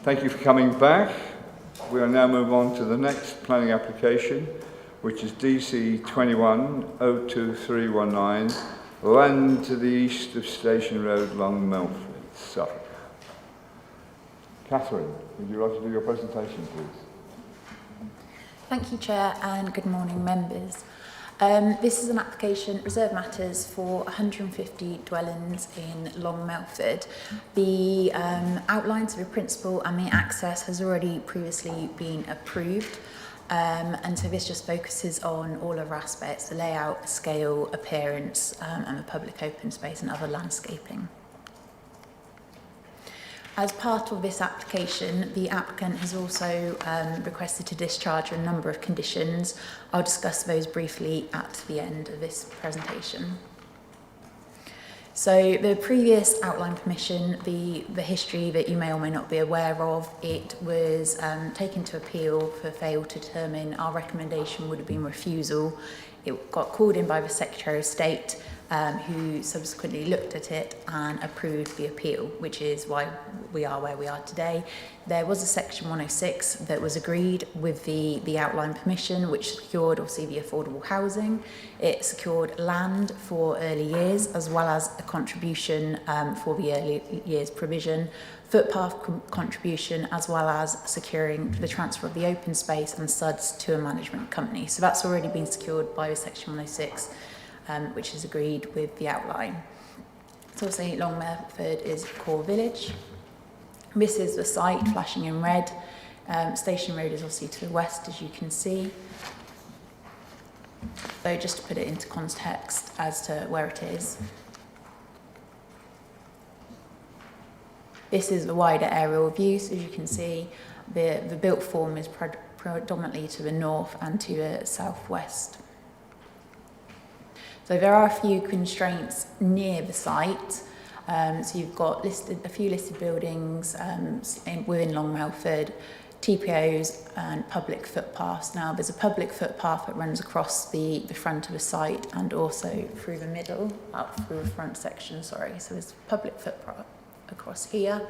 Speaker 1: Thank you for coming back. We'll now move on to the next planning application, which is DC 21-02319, land to the east of Station Road, Long Melford, Suffolk. Catherine, would you like to do your presentation, please?
Speaker 20: Thank you, Chair, and good morning, members. This is an application, reserve matters, for 150 dwellings in Long Melford. The outlines of the principle and the access has already previously been approved. And so this just focuses on all other aspects, the layout, scale, appearance, and the public open space and other landscaping. As part of this application, the applicant has also requested to discharge a number of conditions. I'll discuss those briefly at the end of this presentation. So the previous outline permission, the history that you may or may not be aware of, it was taken to appeal for failure to determine. Our recommendation would have been refusal. It got called in by the Secretary of State, who subsequently looked at it and approved the appeal, which is why we are where we are today. There was a section 106 that was agreed with the outline permission, which secured obviously the affordable housing. It secured land for early years, as well as a contribution for the early years provision, footpath contribution, as well as securing the transfer of the open space and SUDs to a management company. So that's already been secured by the section 106. Which is agreed with the outline. So obviously Long Melford is a core village. This is the site flashing in red. Station Road is obviously to the west, as you can see. So just to put it into context as to where it is. This is the wider aerial view, so as you can see, the built form is predominantly to the north and to the southwest. So there are a few constraints near the site. So you've got a few listed buildings within Long Melford, TPOs and public footpaths. Now there's a public footpath that runs across the front of the site and also through the middle, up through the front section, sorry. So there's a public footpath across here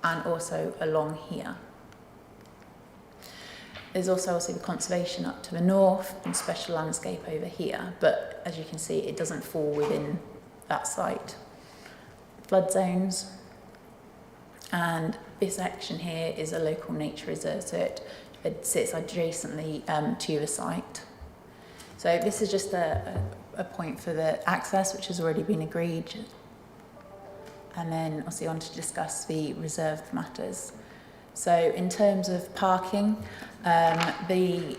Speaker 20: and also along here. There's also obviously the conservation up to the north and special landscape over here, but as you can see, it doesn't fall within that site. Flood zones, and this section here is a local nature reserve, so it sits adjacently to the site. So this is just a point for the access, which has already been agreed, and then obviously on to discuss the reserved matters. So in terms of parking, the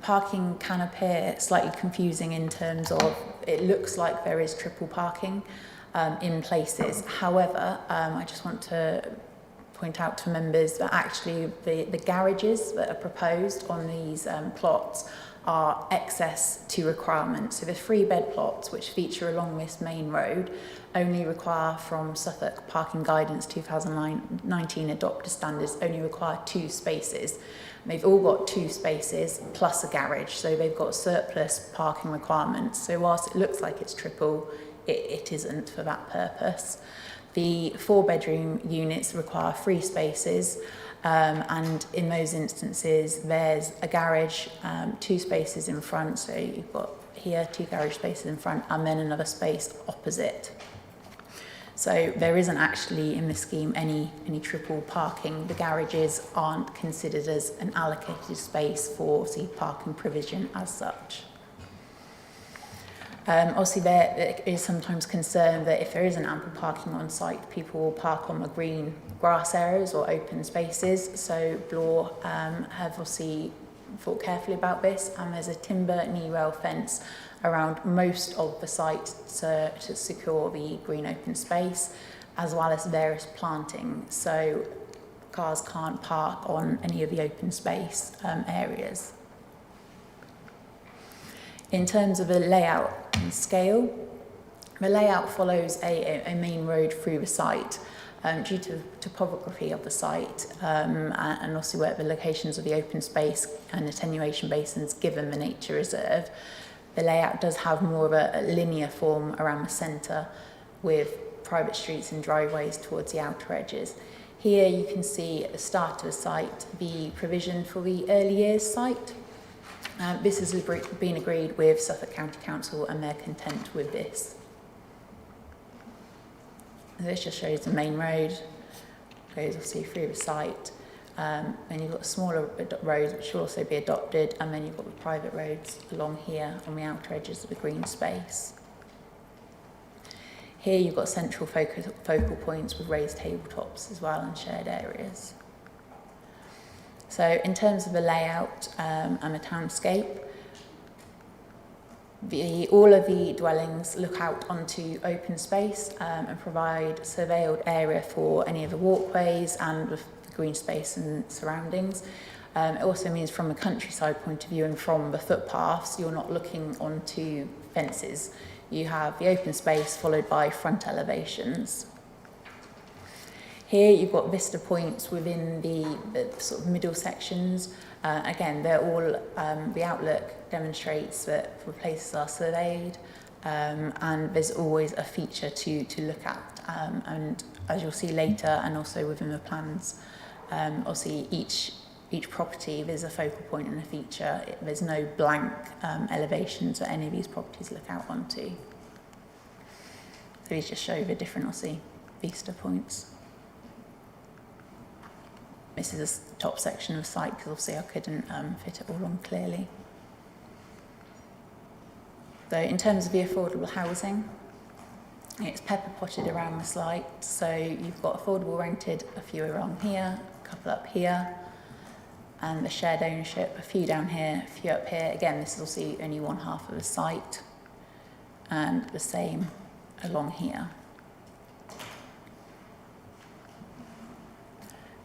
Speaker 20: parking can appear slightly confusing in terms of it looks like there is triple parking in places. However, I just want to point out to members that actually the garages that are proposed on these plots are excess to requirements. So the 3-bed plots, which feature along this main road, only require, from Suffolk Parking Guidance 2019 adopted standards, only require 2 spaces. And they've all got 2 spaces plus a garage, so they've got surplus parking requirements. So whilst it looks like it's triple, it isn't for that purpose. The 4-bedroom units require 3 spaces, and in those instances there's a garage, 2 spaces in front, so you've got here 2 garage spaces in front and then another space opposite. So there isn't actually in this scheme any triple parking. The garages aren't considered as an allocated space for parking provision as such. Obviously there is sometimes concern that if there isn't ample parking on site, people will park on the green grass areas or open spaces. So Blore have obviously thought carefully about this, and there's a timber knee rail fence around most of the site to secure the green open space, as well as various planting, so cars can't park on any of the open space areas. In terms of the layout and scale, the layout follows a main road through the site. Due to topography of the site and also where the locations of the open space and attenuation basins given the nature reserve, the layout does have more of a linear form around the centre, with private streets and driveways towards the outer edges. Here you can see at the start of the site the provision for the early years site. This has been agreed with Suffolk County Council and they're content with this. This just shows the main road, goes obviously through the site. Then you've got smaller roads which will also be adopted, and then you've got the private roads along here on the outer edges of the green space. Here you've got central focal points with raised tabletops as well and shared areas. So in terms of the layout and the townscape, all of the dwellings look out onto open space and provide surveilled area for any of the walkways and the green space and surroundings. It also means from a countryside point of view and from the footpaths, you're not looking onto fences. You have the open space followed by front elevations. Here you've got vista points within the sort of middle sections. Again, they're all, the outlook demonstrates that the places are surveyed and there's always a feature to look at. And as you'll see later and also within the plans, obviously each property, there's a focal point and a feature. There's no blank elevations that any of these properties look out onto. So these just show the different, obviously, vista points. This is the top section of the site because obviously I couldn't fit it all on clearly. So in terms of the affordable housing, it's pepper potted around the site. So you've got affordable rented, a few around here, a couple up here, and the shared ownership, a few down here, a few up here. Again, this is also only one half of the site, and the same along here.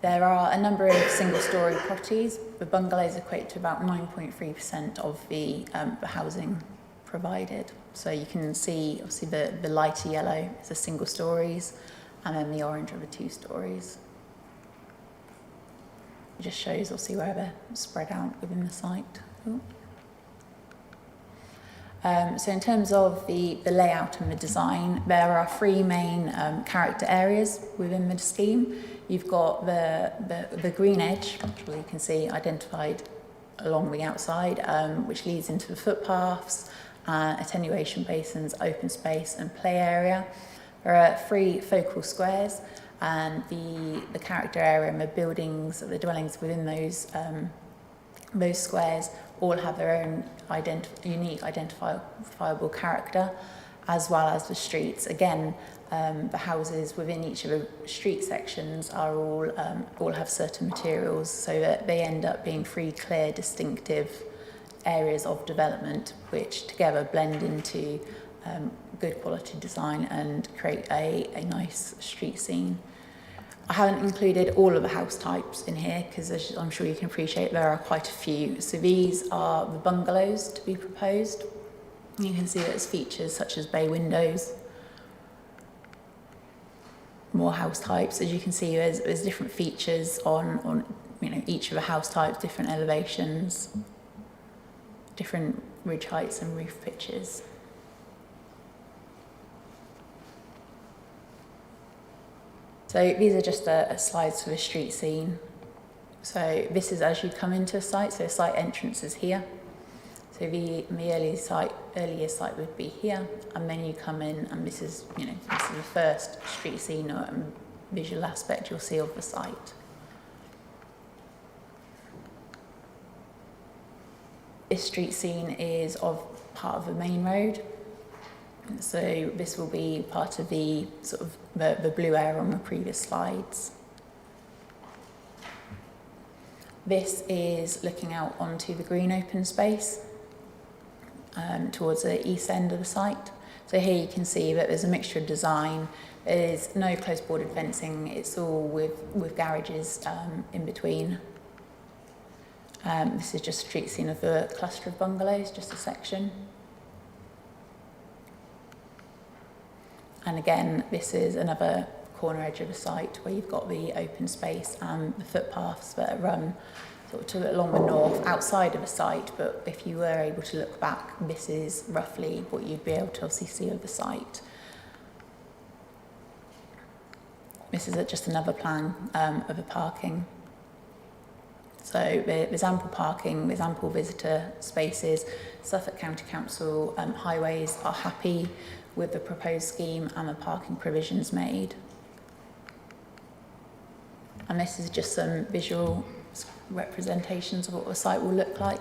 Speaker 20: There are a number of single-storey properties. The bungalows equate to about 9.3% of the housing provided. So you can see, obviously, the lighter yellow is the single stories, and then the orange are the 2 stories. It just shows, obviously, where they're spread out within the site. So in terms of the layout and the design, there are 3 main character areas within the scheme. You've got the green edge, which you can see identified along the outside, which leads into the footpaths, attenuation basins, open space and play area. There are 3 focal squares, and the character area and the buildings, the dwellings within those squares all have their own unique identifiable character, as well as the streets. Again, the houses within each of the street sections are all have certain materials, so that they end up being 3 clear, distinctive areas of development, which together blend into good quality design and create a nice street scene. I haven't included all of the house types in here because, as I'm sure you can appreciate, there are quite a few. So these are the bungalows to be proposed. You can see there's features such as bay windows, more house types. As you can see, there's different features on each of the house types, different elevations, different ridge heights and roof pitches. So these are just slides for the street scene. So this is as you come into a site, so site entrance is here. So the earlier site would be here, and then you come in, and this is the first street scene or visual aspect you'll see of the site. This street scene is part of the main road. So this will be part of the sort of the blue area on the previous slides. This is looking out onto the green open space towards the east end of the site. So here you can see that there's a mixture of design. There's no close bordered fencing. It's all with garages in between. This is just a street scene of a cluster of bungalows, just a section. And again, this is another corner edge of the site where you've got the open space and the footpaths that run sort of along the north, outside of the site. But if you were able to look back, this is roughly what you'd be able to obviously see of the site. this is just another plan of a parking. So there's ample parking, there's ample visitor spaces. Suffolk County Council highways are happy with the proposed scheme and the parking provisions made. And this is just some visual representations of what the site will look like.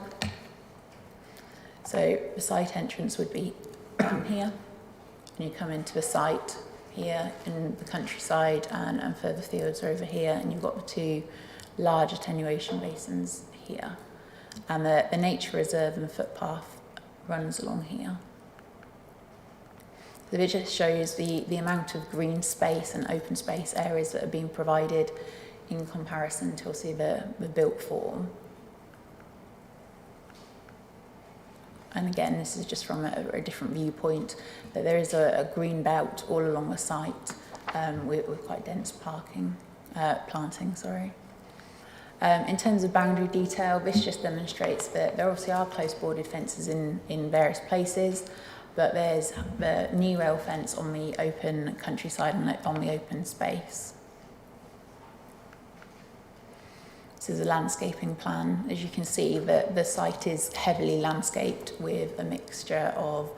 Speaker 20: So the site entrance would be down here, and you come into the site here in the countryside, and further fields are over here, and you've got the two large attenuation basins here. And the nature reserve and the footpath runs along here. The video shows the amount of green space and open space areas that are being provided in comparison to obviously the built form. And again, this is just from a different viewpoint, that there is a green belt all along the site with quite dense planting. In terms of boundary detail, this just demonstrates that there obviously are close boarded fences in various places, but there's the knee rail fence on the open countryside and on the open space. This is a landscaping plan. As you can see, the site is heavily landscaped with a mixture of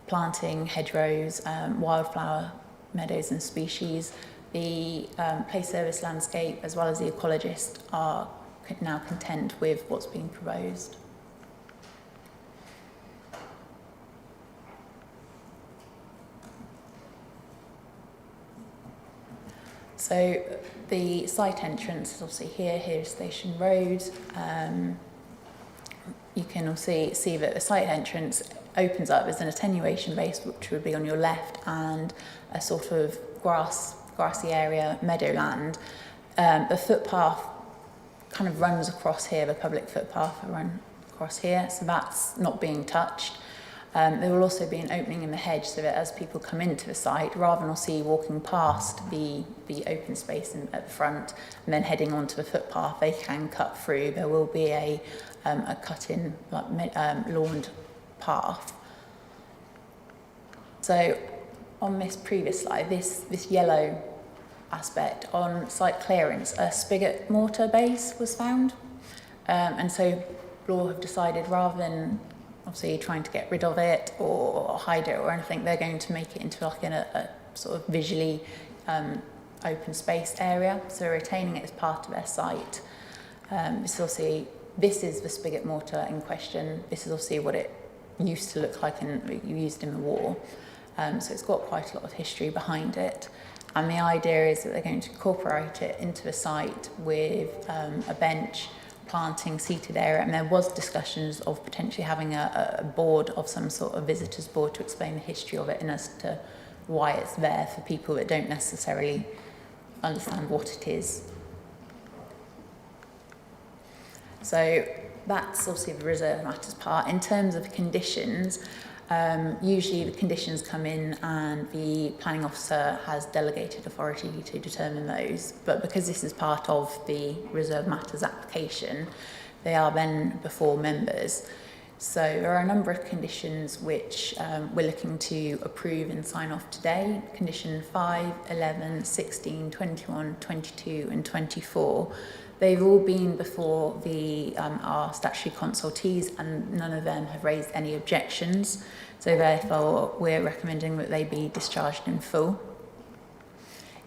Speaker 20: planting, hedgerows, wildflower meadows and species. The place service landscape as well as the ecologist are now content with what's being proposed. So the site entrance is obviously here is Station Road. You can also see that the site entrance opens up as an attenuation base, which would be on your left, and a sort of grassy area, meadowland. The footpath kind of runs across here, the public footpath will run across here, so that's not being touched. There will also be an opening in the hedge so that as people come into the site, rather than see walking past the open space at the front and then heading onto the footpath, they can cut through. There will be a cut-in lawned path. So on this previous slide, this yellow aspect on site clearance, a spigot mortar base was found, and so Law have decided rather than obviously trying to get rid of it or hide it or anything, they're going to make it into like a sort of visually open space area, so retaining it as part of their site. This is the spigot mortar in question. This is obviously what it used to look like and used in the war. So it's got quite a lot of history behind it. And the idea is that they're going to incorporate it into the site with a bench, planting, seated area, and there was discussions of potentially having a board of some sort of visitors board to explain the history of it and as to why it's there for people that don't necessarily understand what it is. So that's obviously the reserve matters part. In terms of conditions, usually the conditions come in and the planning officer has delegated authority to determine those, but because this is part of the reserve matters application, they are then before members. So there are a number of conditions which we're looking to approve and sign off today. Condition 5, 11, 16, 21, 22 and 24. They've all been before our statutory consultees and none of them have raised any objections. So therefore, we're recommending that they be discharged in full.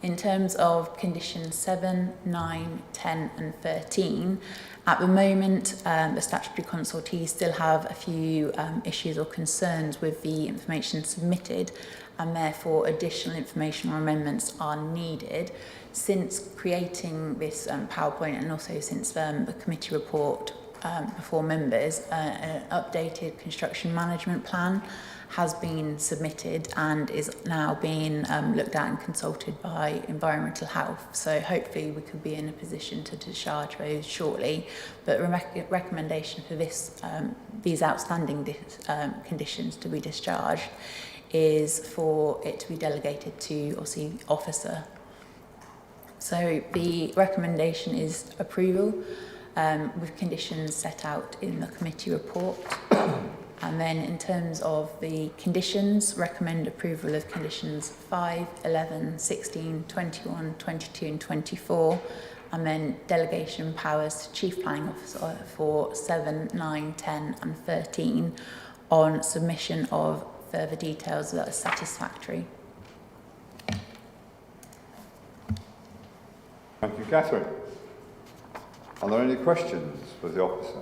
Speaker 20: In terms of conditions 7, 9, 10 and 13, at the moment, the statutory consultees still have a few issues or concerns with the information submitted, and therefore additional information or amendments are needed. Since creating this PowerPoint and also since the committee report before members, an updated construction management plan has been submitted and is now being looked at and consulted by Environmental Health. So hopefully we could be in a position to discharge those shortly. But recommendation for these outstanding conditions to be discharged is for it to be delegated to obviously officer. So the recommendation is approval with conditions set out in the committee report. And And then in terms of the conditions, recommend approval of conditions 5, 11, 16, 21, 22 and 24. And then delegation powers to Chief Planning Officer for 7, 9, 10 and 13 on submission of further details that are satisfactory.
Speaker 1: Thank you, Catherine. Are there any questions for the officer?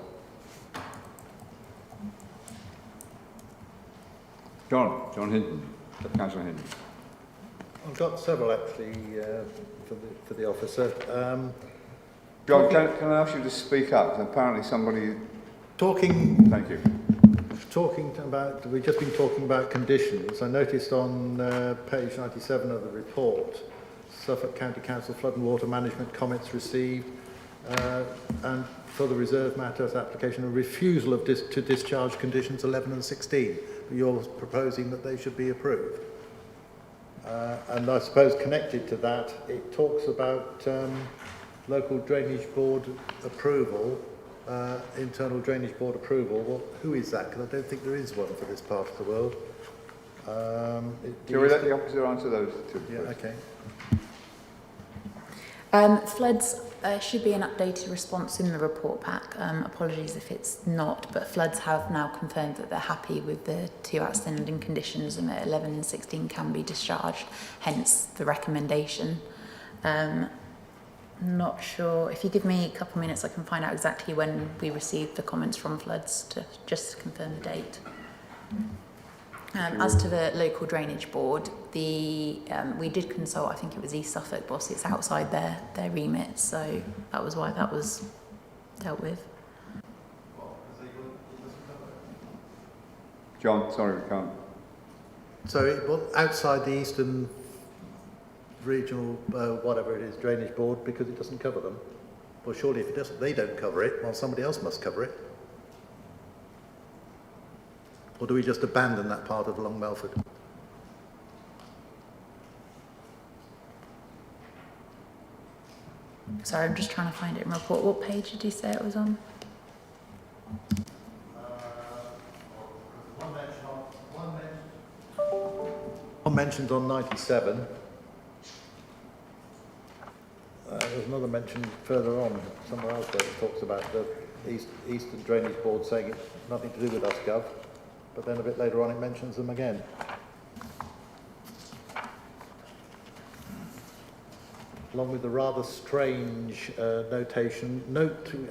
Speaker 1: John Hinton, Councillor Hinton.
Speaker 11: I've got several actually for the officer.
Speaker 1: John, can I ask you to speak up? Apparently somebody...
Speaker 11: Talking...
Speaker 1: Thank you.
Speaker 11: Talking about, we've just been talking about conditions. I noticed on page 97 of the report, Suffolk County Council Flood and Water Management comments received, and for the reserve matters application, a refusal of to discharge conditions 11 and 16. But you're proposing that they should be approved. And I suppose connected to that, it talks about local drainage board approval, internal drainage board approval. Well, who is that? Because I don't think there is one for this part of the world.
Speaker 1: Can we let the officer answer those two?
Speaker 11: Yeah, okay.
Speaker 20: Floods should be an updated response in the report pack. Apologies if it's not, but Floods have now confirmed that they're happy with the 2 outstanding conditions and that 11 and 16 can be discharged, hence the recommendation. Not sure. If you give me a couple of minutes, I can find out exactly when we received the comments from Floods to just confirm the date. As to the local drainage board, we did consult, I think it was East Suffolk, boss. It's outside their remit, so that was why that was dealt with.
Speaker 1: John, sorry, we can't.
Speaker 11: So outside the Eastern Regional, whatever it is, drainage board, because it doesn't cover them. Well, surely if it doesn't, they don't cover it, well, somebody else must cover it. Or do we just abandon that part of Long Melford?
Speaker 20: Sorry, I'm just trying to find it in the report. What page did you say it was on?
Speaker 11: One mentioned on 97. There's another mention further on, somewhere else where it talks about the Eastern Drainage Board saying it's nothing to do with us, Gov. But then a bit later on it mentions them again. Along with the rather strange notation,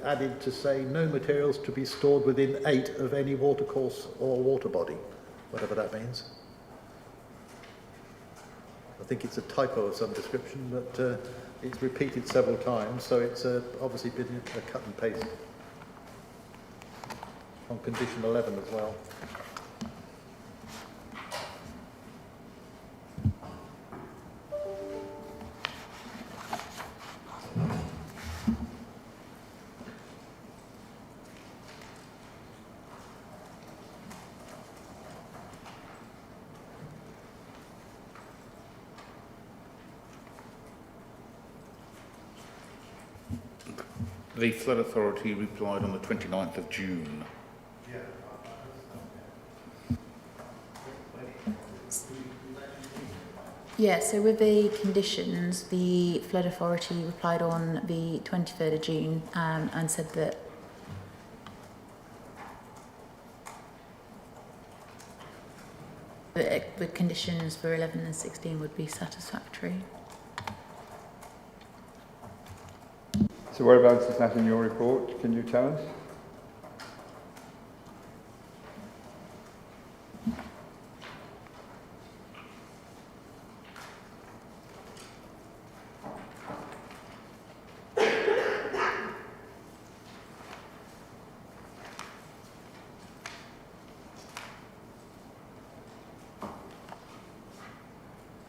Speaker 11: added to say no materials to be stored within 8 of any watercourse or water body, whatever that means. I think it's a typo of some description, but it's repeated several times, so it's obviously been a cut and paste on condition 11 as well.
Speaker 12: The Flood Authority replied on the 29th of June.
Speaker 20: Yeah, so with the conditions, the Flood Authority replied on the 23rd of June and said that the conditions for 11 and 16 would be satisfactory.
Speaker 1: So whereabouts is that in your report? Can you tell us?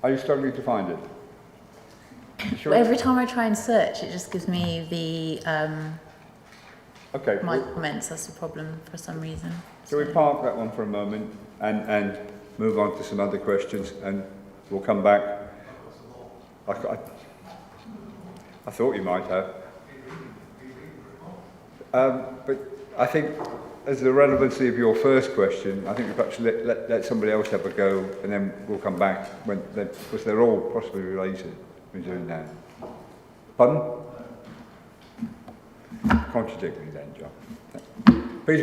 Speaker 1: Are you struggling to find it? Sure.
Speaker 20: Every time I try and search, it just gives me the my comments. That's the problem for some reason.
Speaker 1: So we park that one for a moment and move on to some other questions, and we'll come back. I thought you might have. But I think as the relevancy of your first question, I think we perhaps let somebody else have a go, and then we'll come back because they're all possibly related. We're doing that. Pardon? Contradict me then, John. Please,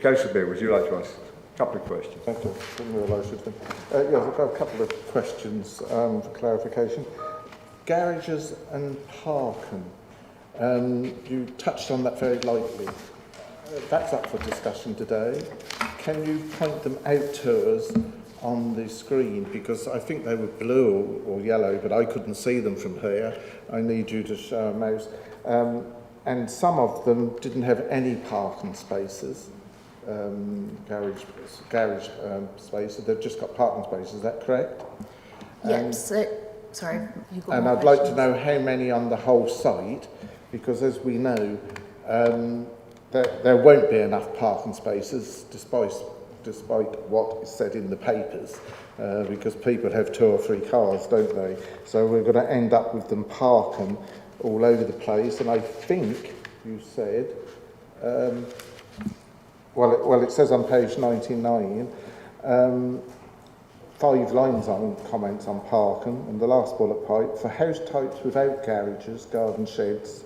Speaker 1: Councillor Beer, would you like to ask a couple of questions?
Speaker 6: Thank you. Didn't realise you'd been. Yes, I've got a couple of questions for clarification. Garages and parking. You touched on that very lightly. That's up for discussion today. Can you point them out to us on the screen? Because I think they were blue or yellow, but I couldn't see them from here. I need you to show a mouse. And some of them didn't have any parking spaces, garage spaces. They've just got parking spaces. Is that correct?
Speaker 20: Yes. Sorry, you've got
Speaker 6: and
Speaker 20: more
Speaker 6: I'd like
Speaker 20: questions.
Speaker 6: to know how many on the whole site, because as we know, there won't be enough parking spaces, despite what is said in the papers, because people have 2 or 3 cars, don't they? So we're going to end up with them parking all over the place. And I think you said, well, it says on page 99, 5 lines on comments on parking, and the last bullet point, for house types without garages, garden sheds,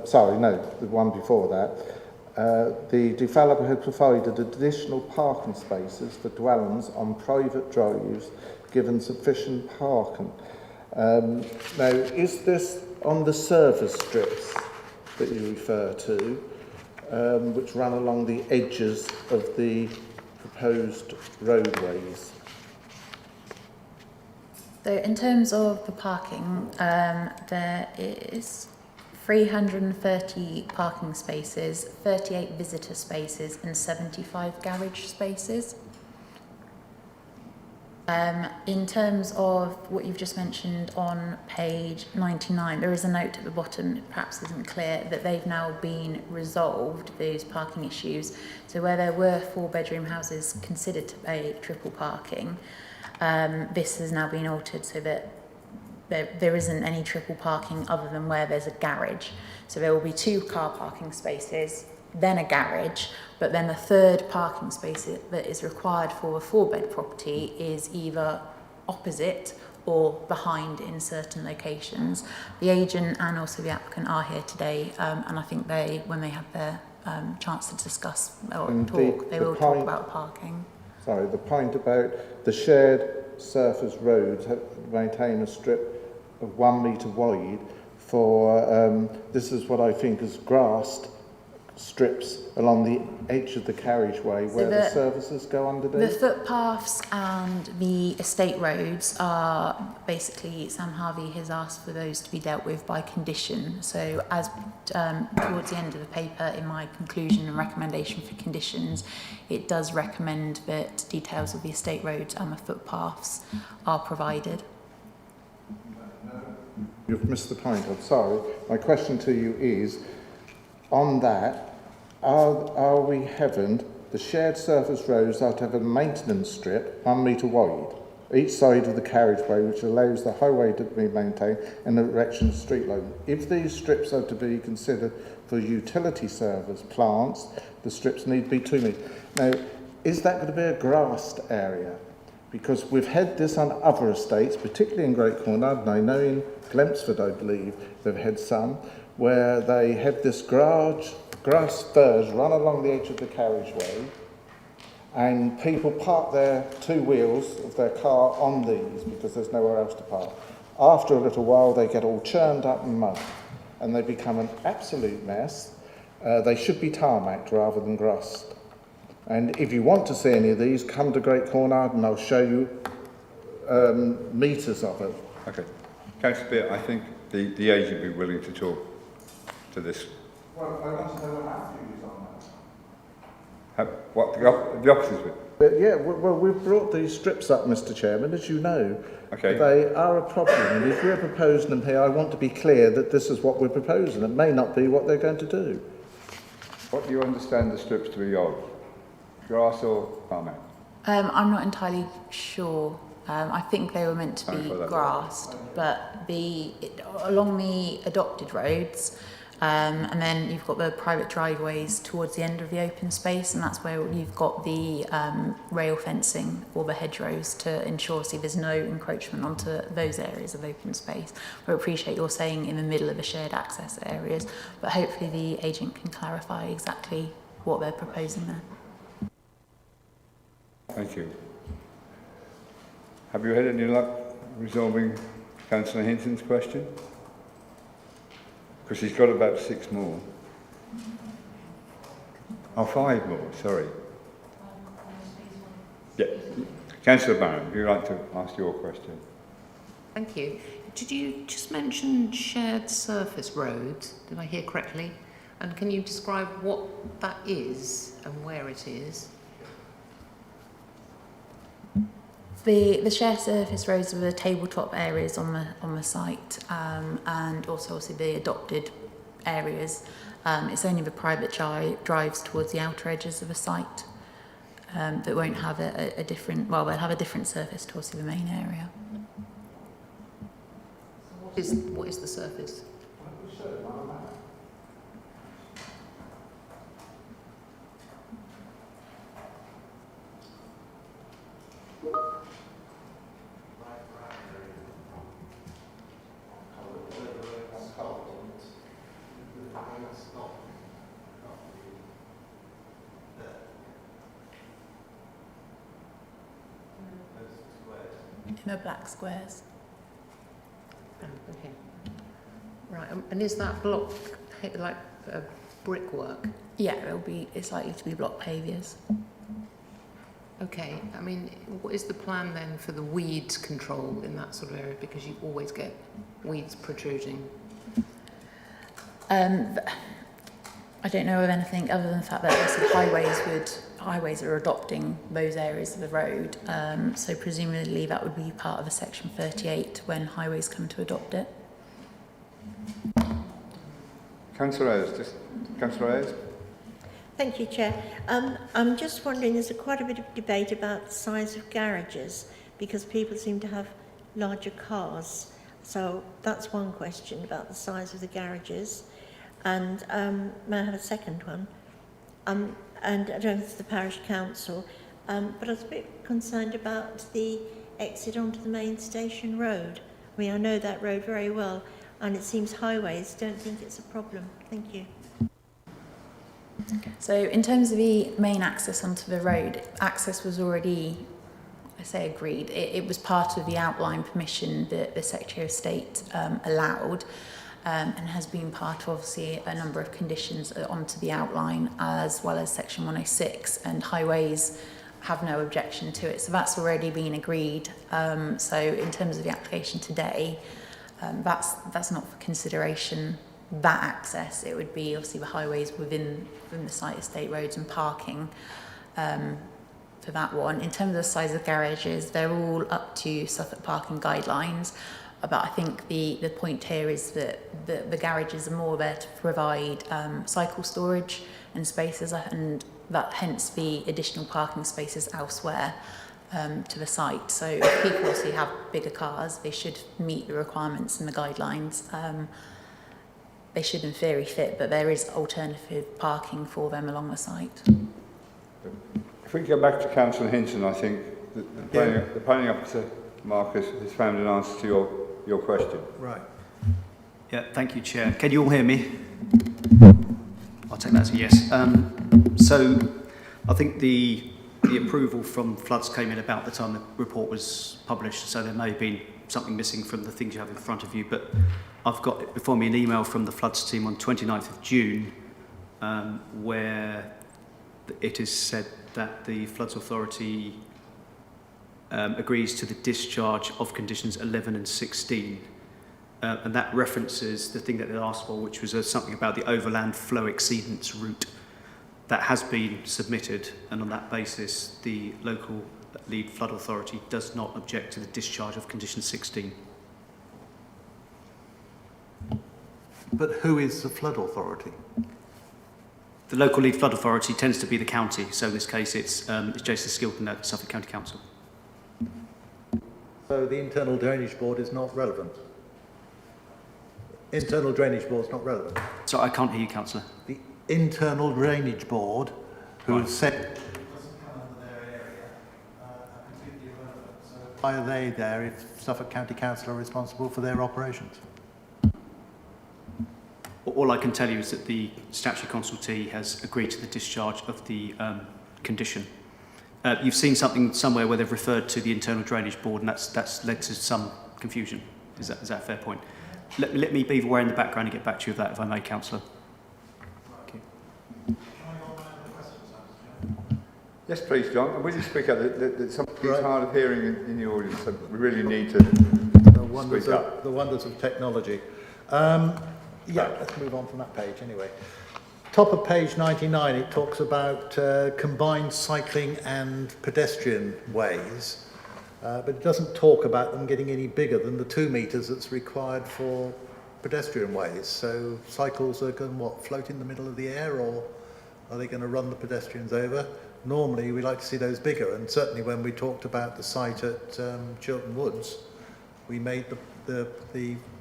Speaker 6: sorry, no, the one before that, the developer had provided additional parking spaces for dwellings on private drives given sufficient parking. Now, is this on the service strips that you refer to, which run along the edges of the proposed roadways?
Speaker 20: So in terms of the parking, there is 330 parking spaces, 38 visitor spaces and 75 garage spaces. In terms of what you've just mentioned on page 99, there is a note at the bottom, it perhaps isn't clear, that they've now been resolved, those parking issues. So where there were 4-bedroom houses considered to be triple parking, this has now been altered so that there isn't any triple parking other than where there's a garage. So there will be 2 car parking spaces, then a garage, but then the 3rd parking space that is required for a 4-bed property is either opposite or behind in certain locations. The agent and also the applicant are here today, and I think when they have their chance to discuss or talk, they will talk about parking.
Speaker 6: Sorry, the point about the shared surface roads maintain a strip of 1 metre wide for, this is what I think is grassed strips along the edge of the carriageway where the services go underneath.
Speaker 20: The footpaths and the estate roads are basically, Sam Harvey has asked for those to be dealt with by condition. So as towards the end of the paper, in my conclusion and recommendation for conditions, it does recommend that details of the estate roads and the footpaths are provided.
Speaker 6: You've missed the point, I'm sorry. My question to you is, on that, are we having the shared surface roads are to have a maintenance strip 1 metre wide, each side of the carriageway, which allows the highway to be maintained in the direction of the street line. If these strips are to be considered for utility service plants, the strips need to be 2 metres. Now, is that going to be a grassed area? Because we've had this on other estates, particularly in Great Cornard, and I know in Glemsford, I believe, they've had some, where they have this grass spurs run along the edge of the carriageway, and people park their 2 wheels of their car on these because there's nowhere else to park. After a little while, they get all churned up in mud, and they become an absolute mess. They should be tarmacked rather than grassed. And if you want to see any of these, come to Great Cornard and I'll show you metres of it.
Speaker 1: Okay. Councillor Beer, I think the agent will be willing to talk to this.
Speaker 6: Well, I want to know what our views on that.
Speaker 1: What the officers would?
Speaker 6: But yeah, well, we've brought these strips up, Mr. Chairman, as you know.
Speaker 1: Okay.
Speaker 6: They are a problem, and if we're proposing them here, I want to be clear that this is what we're proposing. It may not be what they're going to do.
Speaker 1: What do you understand the strips to be of? Grass or tarmac?
Speaker 20: I'm not entirely sure. I think they were meant to be grassed, but along the adopted roads, And then you've got the private driveways towards the end of the open space, and that's where you've got the rail fencing or the hedgerows to ensure there's no encroachment onto those areas of open space. I appreciate you're saying in the middle of the shared access areas, but hopefully the agent can clarify exactly what they're proposing there.
Speaker 1: Thank you. Have you had any luck resolving Councillor Hinton's question? Because he's got about 6 more. Oh, 5 more, sorry. Yeah. Councillor Barron, would you like to ask your question?
Speaker 14: Thank you. Did you just mention shared surface roads? Did I hear correctly? And can you describe what that is and where it is?
Speaker 20: The shared surface roads are the tabletop areas on the site, and also obviously the adopted areas. It's only the private drives towards the outer edges of the site that won't have a different, well, they'll have a different surface towards the main area.
Speaker 14: What is the surface?
Speaker 20: In the black squares.
Speaker 14: Okay. Right, and is that block like brickwork?
Speaker 20: Yeah, it's likely to be block pavers.
Speaker 14: Okay, I mean, what is the plan then for the weeds control in that sort of area? Because you always get weeds protruding.
Speaker 20: I don't know of anything other than the fact that highways are adopting those areas of the road. So presumably that would be part of a section 38 when highways come to adopt it.
Speaker 1: Councillor Ayres.
Speaker 19: Thank you, Chair. I'm just wondering, there's quite a bit of debate about the size of garages because people seem to have larger cars. So that's one question about the size of the garages. And may I have a second one? And I don't know if it's the parish council, but I was a bit concerned about the exit onto the main station road. I mean, I know that road very well, and it seems highways don't think it's a problem. Thank you.
Speaker 20: So in terms of the main access onto the road, access was already, I say agreed, it was part of the outline permission that the Secretary of State allowed, and has been part of obviously a number of conditions onto the outline as well as section 106, and highways have no objection to it. So that's already been agreed. So in terms of the application today, that's not for consideration, that access. It would be obviously the highways within the site, estate roads and parking for that one. In terms of the size of garages, they're all up to Suffolk parking guidelines. But I think the point here is that the garages are more there to provide cycle storage and spaces, and that hence the additional parking spaces elsewhere to the site. So if people obviously have bigger cars, they should meet the requirements and the guidelines. They should in theory fit, but there is alternative parking for them along the site.
Speaker 1: If we go back to Councillor Hinton, I think the planning officer, Marcus, has found an answer to your question.
Speaker 21: Right. Yeah, thank you, Chair. Can you all hear me? I'll take that as a yes. So I think the approval from floods came in about the time the report was published, so there may have been something missing from the things you have in front of you, but I've got before me an email from the floods team on 29th of June where it is said that the Floods Authority agrees to the discharge of conditions 11 and 16. And that references the thing that they asked for, which was something about the overland flow exceedance route. That has been submitted, and on that basis, the local lead flood authority does not object to the discharge of condition 16.
Speaker 11: But who is the flood authority?
Speaker 21: The local lead flood authority tends to be the county, so in this case it's Jason Skilton at Suffolk County Council.
Speaker 11: So the internal drainage board is not relevant? Internal Drainage Board's not relevant.
Speaker 18: So I can't hear you, Councillor.
Speaker 11: The Internal Drainage Board, who
Speaker 18: Right.
Speaker 11: said why are they there if Suffolk County Council are responsible for their operations?
Speaker 18: All I can tell you is that the statutory consultee has agreed to the discharge of the condition. You've seen something somewhere where they've referred to the Internal Drainage Board, and that's led to some confusion. Is that a fair point? Let me be aware in the background and get back to you with that, if I may, Councillor. Okay.
Speaker 1: Yes, please, John. And will you speak up? Somebody's hard of hearing in the audience, so we really need to speak up.
Speaker 11: The wonders of technology. Yeah, let's move on from that page anyway. Top of page 99, it talks about combined cycling and pedestrian ways, but it doesn't talk about them getting any bigger than the 2 metres that's required for pedestrian ways. So cycles are going to, float in the middle of the air, or are they going to run the pedestrians over? Normally, we like to see those bigger, and certainly when we talked about the site at Chiltern Woods, we made the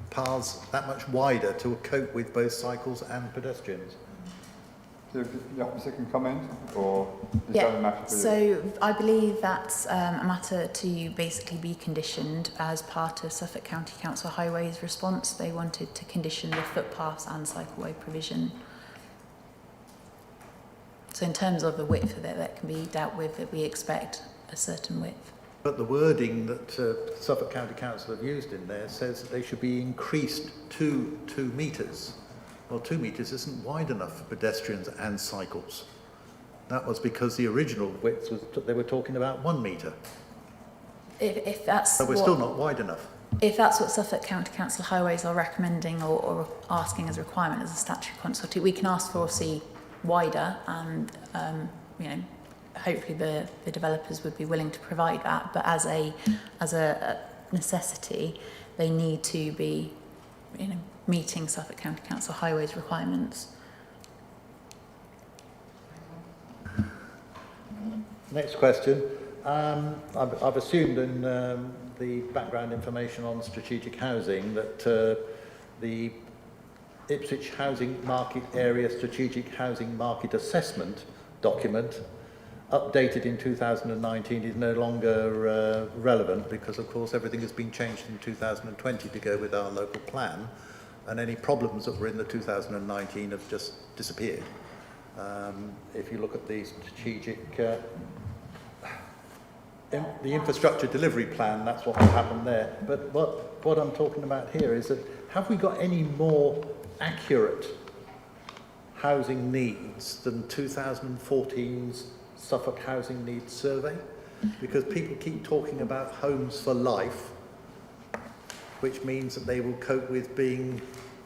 Speaker 11: paths that much wider to cope with both cycles and pedestrians.
Speaker 1: Do you have a second comment, or is that a matter for you?
Speaker 20: So I believe that's a matter to basically be conditioned as part of Suffolk County Council Highways response. They wanted to condition the footpaths and cycleway provision. So in terms of the width of it, that can be dealt with, that we expect a certain width.
Speaker 11: But the wording that Suffolk County Council have used in there says that they should be increased to 2 metres. Well, 2 metres isn't wide enough for pedestrians and cycles. That was because the original width was, they were talking about 1 metre.
Speaker 20: If that's
Speaker 11: so we're still not wide enough.
Speaker 20: If that's what Suffolk County Council Highways are recommending or asking as a requirement as a statutory consultant, we can ask for obviously wider, and you know, hopefully the developers would be willing to provide that, but as a necessity, they need to be, you know, meeting Suffolk County Council Highways requirements.
Speaker 11: Next question. I've assumed in the background information on strategic housing that the Ipswich Housing Market Area Strategic Housing Market Assessment document, updated in 2019, is no longer relevant, because of course everything has been changed in 2020 to go with our local plan, and any problems that were in the 2019 have just disappeared. If you look at the strategic the infrastructure delivery plan, that's what will happen there. But what I'm talking about here is that, have we got any more accurate housing needs than 2014's Suffolk Housing Needs Survey? Because people keep talking about homes for life, which means that they will cope with being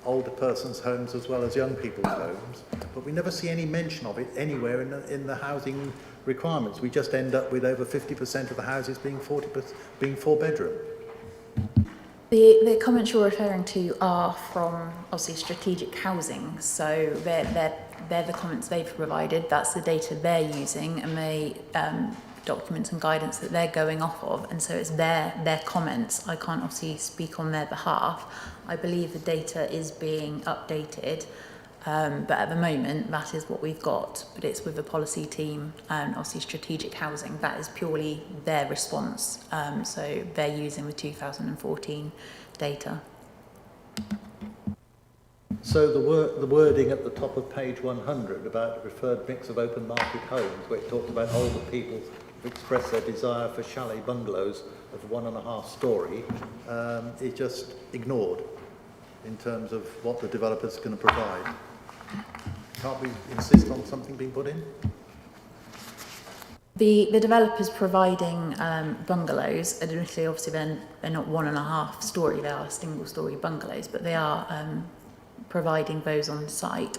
Speaker 11: older persons' homes as well as young people's homes, but we never see any mention of it anywhere in the housing requirements. We just end up with over 50% of the houses being 4-bedroom.
Speaker 20: The comments you're referring to are from obviously strategic housing, so they're the comments they've provided. That's the data they're using, and the documents and guidance that they're going off of, and so it's their comments. I can't obviously speak on their behalf. I believe the data is being updated, but at the moment that is what we've got, but it's with the policy team and obviously strategic housing. That is purely their response, so they're using the 2014 data.
Speaker 11: So the wording at the top of page 100 about the preferred mix of open market homes, where it talked about older people who express their desire for chalet bungalows of 1.5 storey, is just ignored in terms of what the developer's going to provide. Can't we insist on something being put in?
Speaker 20: The developers providing bungalows, admittedly obviously they're not 1.5 storey, they are single storey bungalows, but they are providing those on site.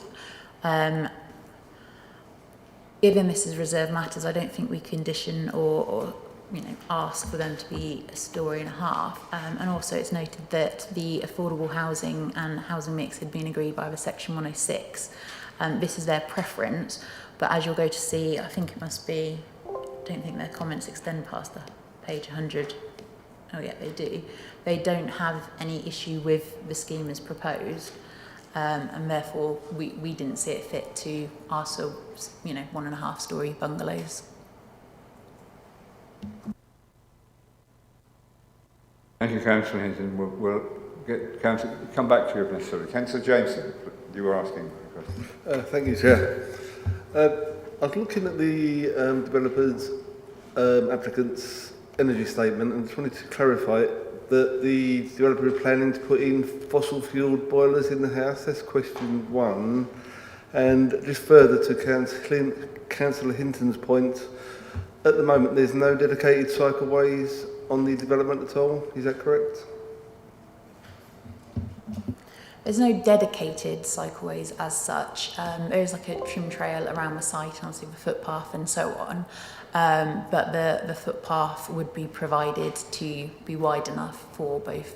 Speaker 20: Given this is reserved matters, I don't think we condition or ask for them to be 1.5 stories. And also it's noted that the affordable housing and housing mix had been agreed by the Section 106. This is their preference, but as you'll go to see, I think it must be, I don't think their comments extend past the page 100. oh yeah, they do. They don't have any issue with the scheme as proposed, and therefore we didn't see it fit to our, 1.5-storey bungalows.
Speaker 1: Thank you, Councillor Hinton. We'll get come back to you if necessary. Councillor Jameson, you were asking a question.
Speaker 9: Thank you, Chair. I was looking at the developers' applicants' energy statement and just wanted to clarify that the developer is planning to put in fossil-fuelled boilers in the house. That's question one. And just further to Councillor Hinton's point, at the moment there's no dedicated cycleways on the development at all. Is that correct?
Speaker 20: There's no dedicated cycleways as such. There is like a trim trail around the site, and obviously the footpath and so on. But the footpath would be provided to be wide enough for both,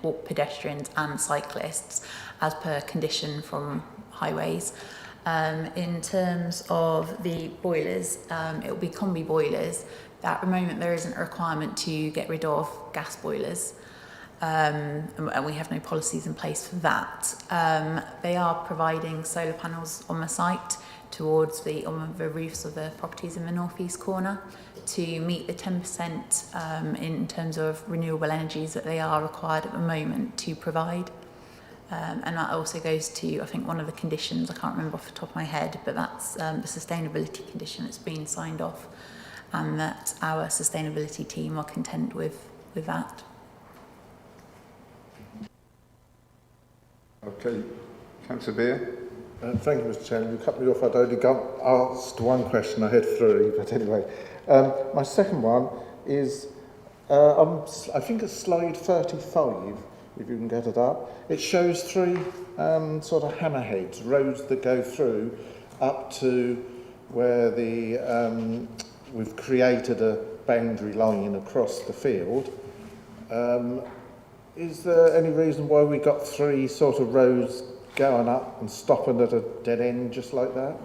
Speaker 20: walk pedestrians and cyclists, as per condition from highways. In terms of the boilers, it will be combi boilers. At the moment, there isn't a requirement to get rid of gas boilers. And we have no policies in place for that. They are providing solar panels on the site on the roofs of the properties in the northeast corner to meet the 10% in terms of renewable energies that they are required at the moment to provide. And that also goes to, I think, one of the conditions, I can't remember off the top of my head, but that's the sustainability condition that's been signed off, and that our sustainability team are content with that.
Speaker 1: Okay, Councillor Beer.
Speaker 6: Thank you, Mr. Chairman. You cut me off. I'd only asked one question. I had three, but anyway. My second one is, I think it's slide 35, if you can get it up. It shows three sort of hammerheads, roads that go through up to where we've created a boundary line across the field. Is there any reason why we got three sort of roads going up and stopping at a dead end just like that?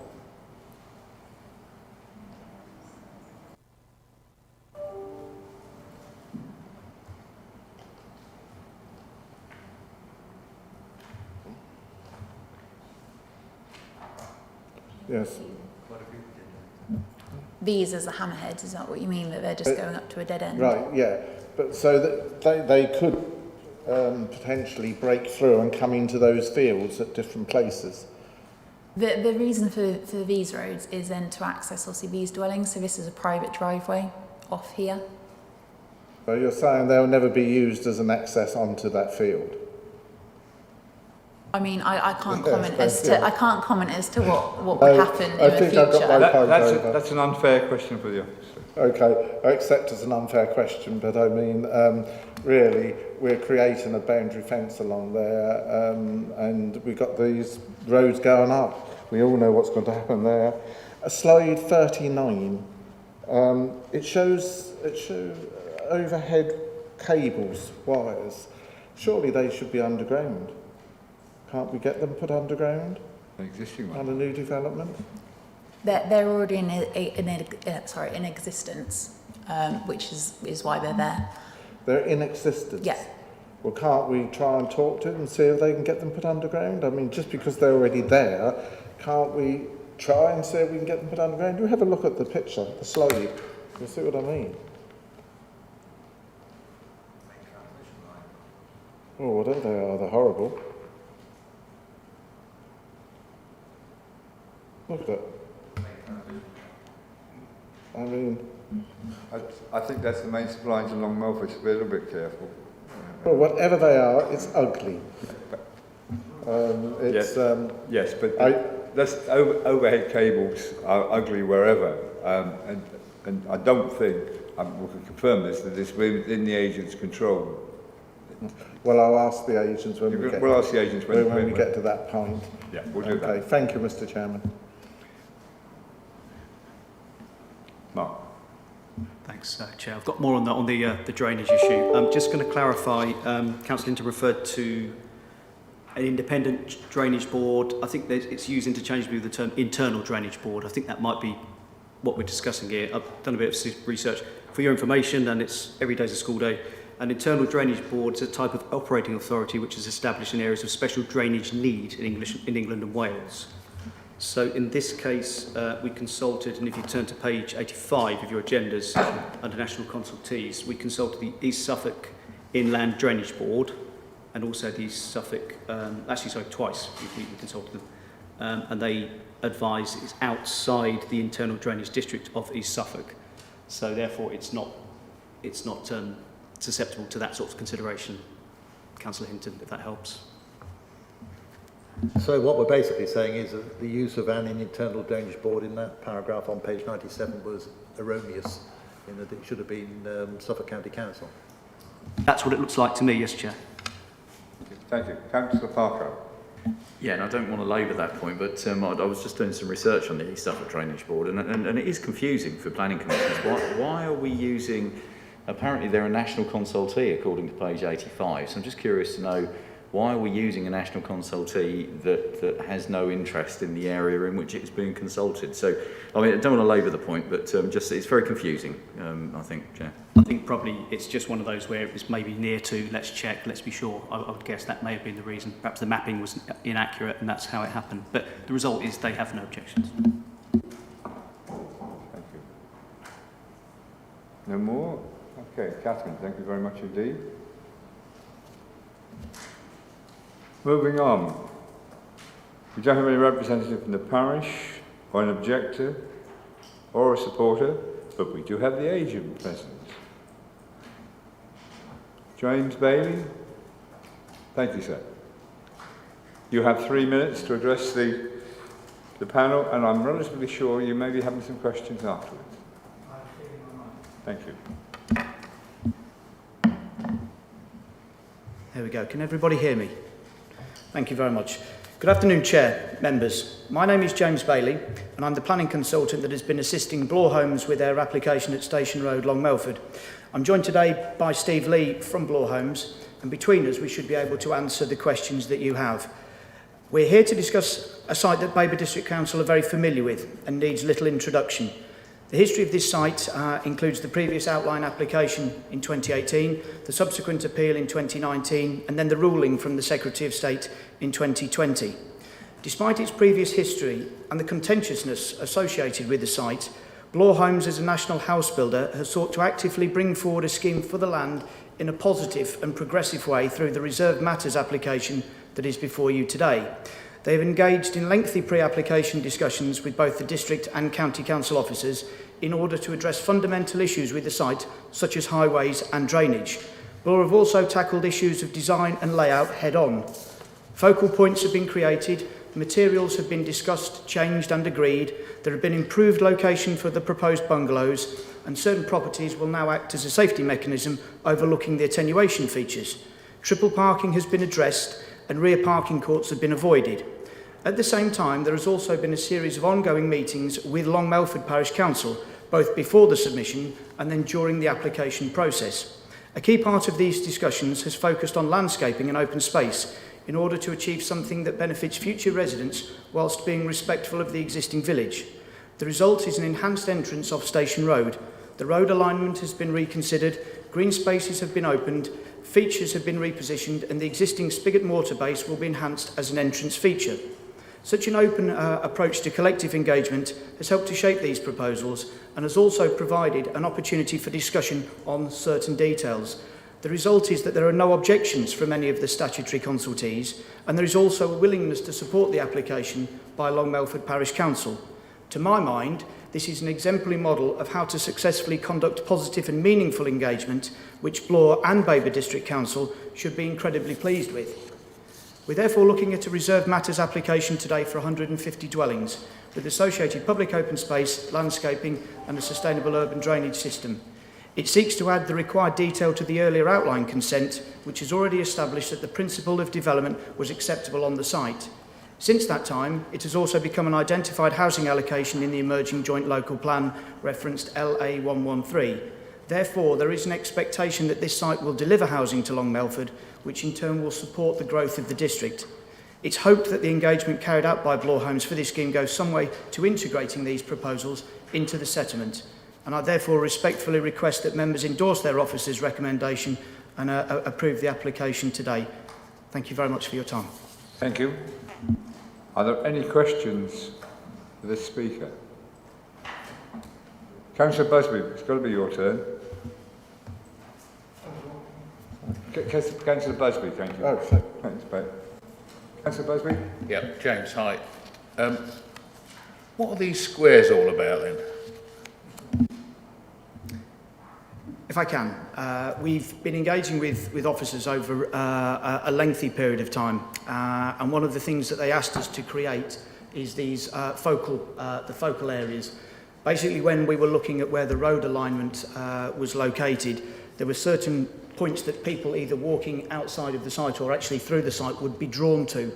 Speaker 6: Yes.
Speaker 20: These as the hammerheads, is that what you mean, that they're just going up to a dead end?
Speaker 6: Right, yeah. But so that they could potentially break through and come into those fields at different places.
Speaker 20: The reason for these roads is then to access obviously these dwellings, so this is a private driveway off here.
Speaker 6: So you're saying they'll never be used as an access onto that field?
Speaker 20: I mean, I can't comment as to what would happen in the future.
Speaker 6: I've got my
Speaker 1: That's an unfair question for the officer.
Speaker 6: Okay, I accept it's an unfair question, but I mean, really, we're creating a boundary fence along there, and we've got these roads going up. We all know what's going to happen there. Slide 39, it shows overhead cables, wires. Surely they should be underground. Can't we get them put underground?
Speaker 1: An existing one.
Speaker 6: On a new development?
Speaker 20: They're already in existence, which is why they're there.
Speaker 6: They're in existence?
Speaker 20: Yeah.
Speaker 6: Well, can't we try and talk to them and see if they can get them put underground? I mean, just because they're already there, can't we try and see if we can get them put underground? You have a look at the picture, the slide. You'll see what I mean. Oh, whatever they are, they're horrible. Look at it. I mean,
Speaker 1: I think that's the main lines along Melford, so be a little bit careful.
Speaker 6: Well, whatever they are, it's ugly.
Speaker 1: Yes, but that's overhead cables are ugly wherever, and I don't think, we can confirm this, that it's within the agent's control.
Speaker 6: Well, I'll ask the agents when we get.
Speaker 1: We'll ask the agents when
Speaker 6: we get to that point.
Speaker 1: Yeah, we'll do that.
Speaker 6: Okay, thank you, Mr. Chairman.
Speaker 1: Mark.
Speaker 8: Thanks, Chair. I've got more on the drainage issue. I'm just going to clarify. Councillor Hinton referred to an independent drainage board. I think that it's used interchangeably with the term internal drainage board. I think that might be what we're discussing here. I've done a bit of research for your information, and it's every day's a school day. An internal drainage board is a type of operating authority which is established in areas of special drainage need in England and Wales. So in this case, we consulted, and if you turn to page 85 of your agendas under national consultees, we consulted the East Suffolk Inland Drainage Board and also the East Suffolk, twice we consulted them, and they advise it's outside the internal drainage district of East Suffolk. So therefore it's not susceptible to that sort of consideration. Councillor Hinton, if that helps.
Speaker 11: So what we're basically saying is that the use of an internal drainage board in that paragraph on page 97 was erroneous, in that it should have been Suffolk County Council.
Speaker 8: That's what it looks like to me, yes, Chair.
Speaker 1: Thank you. Councillor Parker.
Speaker 4: Yeah, and I don't want to labour that point, but I was just doing some research on the East Suffolk Drainage Board, and it is confusing for planning commissions. Why are we using, apparently they're a national consultee according to page 85, so I'm just curious to know, why are we using a national consultee that has no interest in the area in which it's being consulted? So, I mean, I don't want to labour the point, but just it's very confusing, I think, Chair.
Speaker 8: I think probably it's just one of those where it was maybe near to, let's check, let's be sure. I would guess that may have been the reason. Perhaps the mapping was inaccurate and that's how it happened. But the result is they have no objections.
Speaker 1: Thank you. No more? Okay, Catherine, thank you very much indeed. Moving on. We don't have any representative from the parish, or an objector, or a supporter, but we do have the agent present. James Bailey. Thank you, sir. You have 3 minutes to address the panel, and I'm relatively sure you may be having some questions afterwards. Thank you.
Speaker 18: There we go. Can everybody hear me? Thank you very much. Good afternoon, Chair, members. My name is James Bailey, and I'm the planning consultant that has been assisting Blore Homes with their application at Station Road, Long Melford. I'm joined today by Steve Lee from Blore Homes, and between us we should be able to answer the questions that you have. We're here to discuss a site that Babergh District Council are very familiar with and needs little introduction. The history of this site includes the previous outline application in 2018, the subsequent appeal in 2019, and then the ruling from the Secretary of State in 2020. Despite its previous history and the contentiousness associated with the site, Blore Homes, as a national house builder, has sought to actively bring forward a scheme for the land in a positive and progressive way through the Reserved Matters application that is before you today. They have engaged in lengthy pre-application discussions with both the district and county council officers in order to address fundamental issues with the site, such as highways and drainage. Blore have also tackled issues of design and layout head-on. Focal points have been created, materials have been discussed, changed and agreed, there have been improved location for the proposed bungalows, and certain properties will now act as a safety mechanism overlooking the attenuation features. Triple parking has been addressed and rear parking courts have been avoided. At the same time, there has also been a series of ongoing meetings with Long Melford Parish Council, both before the submission and then during the application process. A key part of these discussions has focused on landscaping and open space in order to achieve something that benefits future residents whilst being respectful of the existing village. The result is an enhanced entrance off Station Road. The road alignment has been reconsidered, green spaces have been opened, features have been repositioned, and the existing spigot mortar base will be enhanced as an entrance feature. Such an open approach to collective engagement has helped to shape these proposals and has also provided an opportunity for discussion on certain details. The result is that there are no objections from any of the statutory consultees, and there is also a willingness to support the application by Long Melford Parish Council. To my mind, this is an exemplary model of how to successfully conduct positive and meaningful engagement, which Blore and Babergh District Council should be incredibly pleased with. We're therefore looking at a Reserved Matters application today for 150 dwellings, with associated public open space, landscaping and a sustainable urban drainage system. It seeks to add the required detail to the earlier outline consent, which has already established that the principle of development was acceptable on the site. Since that time, it has also become an identified housing allocation in the emerging joint local plan, referenced LA113. Therefore, there is an expectation that this site will deliver housing to Long Melford, which in turn will support the growth of the district. It's hoped that the engagement carried out by Blore Homes for this scheme goes some way to integrating these proposals into the settlement, and I therefore respectfully request that members endorse their officer's recommendation
Speaker 21: and approve the application today. Thank you very much for your time.
Speaker 1: Thank you. Are there any questions for this speaker? Councillor Busby, it's got to be your turn. Councillor Busby, thank you.
Speaker 6: Oh,
Speaker 1: thanks, mate. Councillor Busby?
Speaker 12: Yeah, James, hi. What are these squares all about then?
Speaker 21: If I can, we've been engaging with officers over a lengthy period of time, and one of the things that they asked us to create is these the focal areas. Basically, when we were looking at where the road alignment was located, there were certain points that people either walking outside of the site or actually through the site would be drawn to,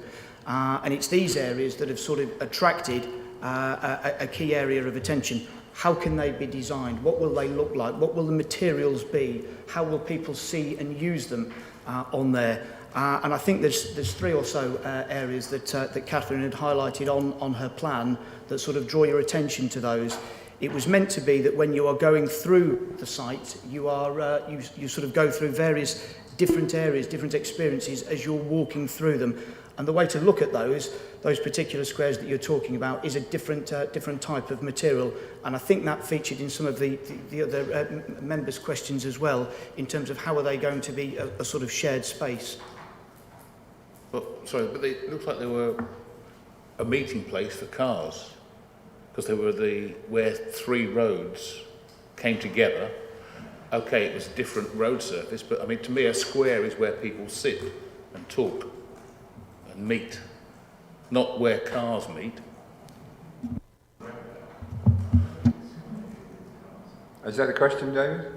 Speaker 21: and it's these areas that have sort of attracted a key area of attention. How can they be designed? What will they look like? What will the materials be? How will people see and use them on there? And I think there's three or so areas that Catherine had highlighted on her plan that sort of draw your attention to those. It was meant to be that when you are going through the site, you sort of go through various different areas, different experiences as you're walking through them. And the way to look at those particular squares that you're talking about is a different type of material. And I think that featured in some of the other members' questions as well, in terms of how are they going to be a sort of shared space.
Speaker 12: But it looks like they were a meeting place for cars, because they were where three roads came together. Okay, it was a different road surface, but I mean, to me, a square is where people sit and talk and meet, not where cars meet.
Speaker 1: Is that a question, David?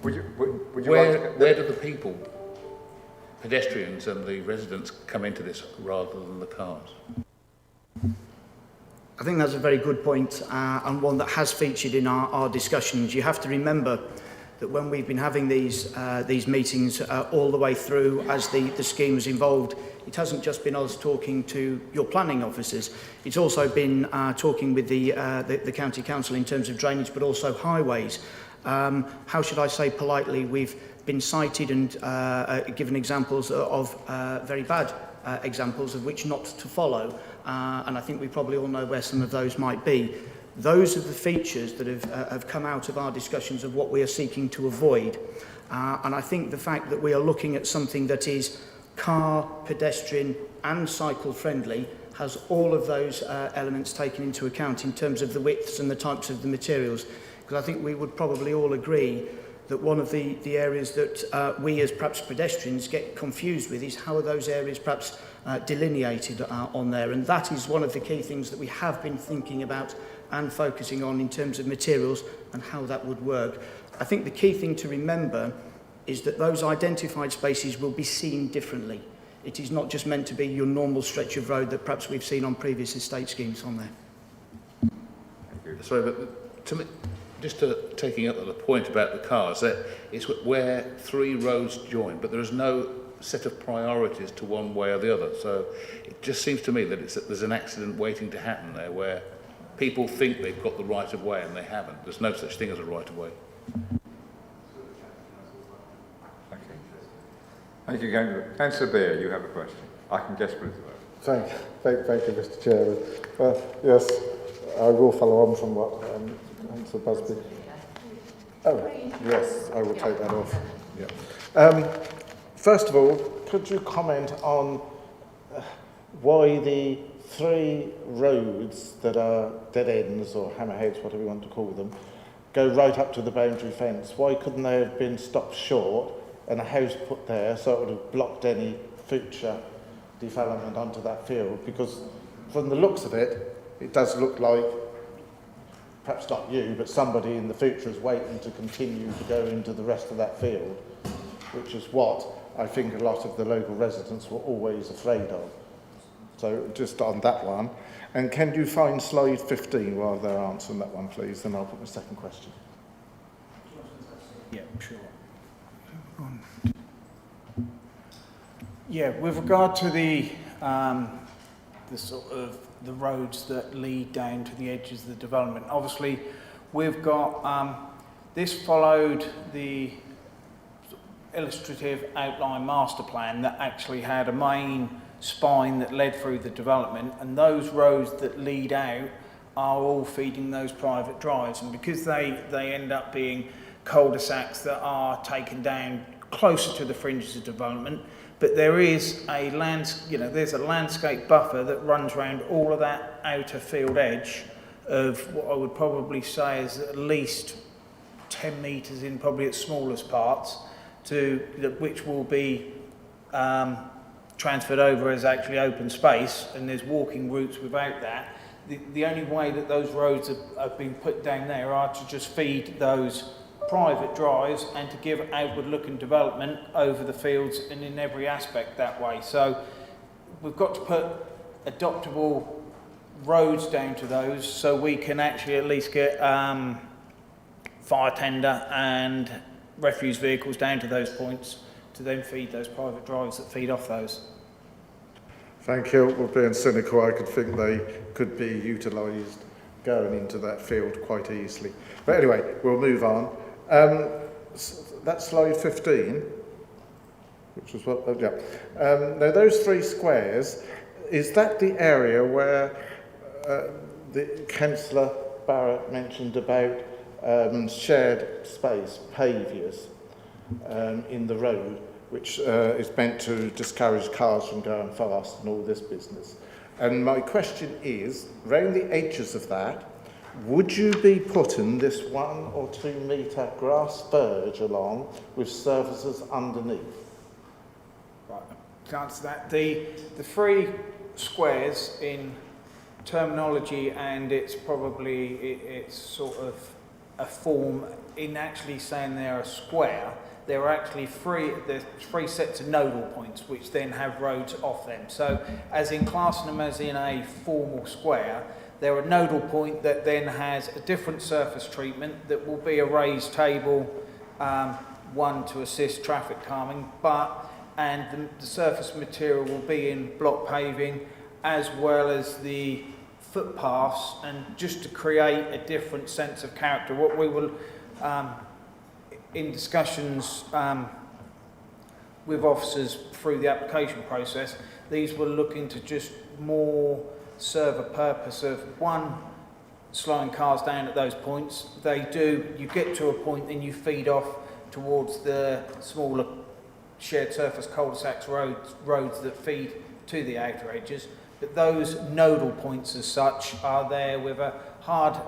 Speaker 1: Would you
Speaker 12: where do the people, pedestrians and the residents, come into this rather than the cars?
Speaker 21: I think that's a very good point, and one that has featured in our discussions. You have to remember that when we've been having these meetings all the way through as the scheme was involved, it hasn't just been us talking to your planning officers. It's also been talking with the county council in terms of drainage, but also highways. How should I say politely, we've been cited and given examples of very bad examples of which not to follow, and I think we probably all know where some of those might be. Those are the features that have come out of our discussions of what we are seeking to avoid. And I think the fact that we are looking at something that is car, pedestrian and cycle friendly has all of those elements taken into account in terms of the widths and the types of the materials. Because I think we would probably all agree that one of the areas that we as perhaps pedestrians get confused with is how are those areas perhaps delineated on there. And that is one of the key things that we have been thinking about and focusing on in terms of materials and how that would work. I think the key thing to remember is that those identified spaces will be seen differently. It is not just meant to be your normal stretch of road that perhaps we've seen on previous estate schemes on there.
Speaker 12: Sorry, but to me, just taking up the point about the cars, that it's where three roads join, but there is no set of priorities to one way or the other. So it just seems to me that there's an accident waiting to happen there where people think they've got the right of way and they haven't. There's no such thing as a right of way.
Speaker 1: Thank you, Councillor Beer, you have a question. I can guess what it's about.
Speaker 6: Thank you, Mr. Chairman. Yes, I will follow on from what Councillor Busby. Oh, yes, I will take that off. Yeah. First of all, could you comment on why the three roads that are dead ends or hammerheads, whatever you want to call them, go right up to the boundary fence? Why couldn't they have been stopped short and a house put there so it would have blocked any future development onto that field? Because from the looks of it, it does look like, perhaps not you, but somebody in the future is waiting to continue to go into the rest of that field, which is what I think a lot of the local residents were always afraid of. So just on that one. And can you find slide 15 while they're answering that one, please? Then I'll put my second question.
Speaker 16: Yeah, sure. Yeah, with regard to the sort of the roads that lead down to the edges of the development, obviously we've got
Speaker 5: This followed the illustrative outline master plan that actually had a main spine that led through the development, and those roads that lead out are all feeding those private drives, and because they end up being cul-de-sacs that are taken down closer to the fringes of development, but there is a there's a landscape buffer that runs around all of that outer field edge of what I would probably say is at least 10 metres in probably its smallest parts, which will be transferred over as actually open space, and there's walking routes without that. The only way that those roads have been put down there are to just feed those private drives and to give outward looking development over the fields and in every aspect that way. So we've got to put adoptable roads down to those so we can actually at least get fire tender and refuse vehicles down to those points to then feed those private drives that feed off those.
Speaker 6: Thank you. Well, being cynical, I could think they could be utilised going into that field quite easily. But anyway, we'll move on. That's slide 15, which was what, now those 3 squares, is that the area where the Councillor Barrett mentioned about shared space, paviours in the road, which is meant to discourage cars from going fast and all this business? And my question is, around the edges of that, would you be putting this 1 or 2 metre grass verge along with services underneath?
Speaker 5: Right, to answer that, the 3 squares in terminology, and it's sort of a form in actually saying they're a square. There are actually 3 sets of nodal points which then have roads off them. So as in classing them as in a formal square, there are a nodal point that then has a different surface treatment that will be a raised table, one to assist traffic calming, and the surface material will be in block paving as well as the footpaths, and just to create a different sense of character. What we will, in discussions with officers through the application process, these were looking to just more serve a purpose of, one, slowing cars down at those points. You get to a point and you feed off towards the smaller shared surface cul-de-sacs roads that feed to the outer edges. But those nodal points as such are there with a harder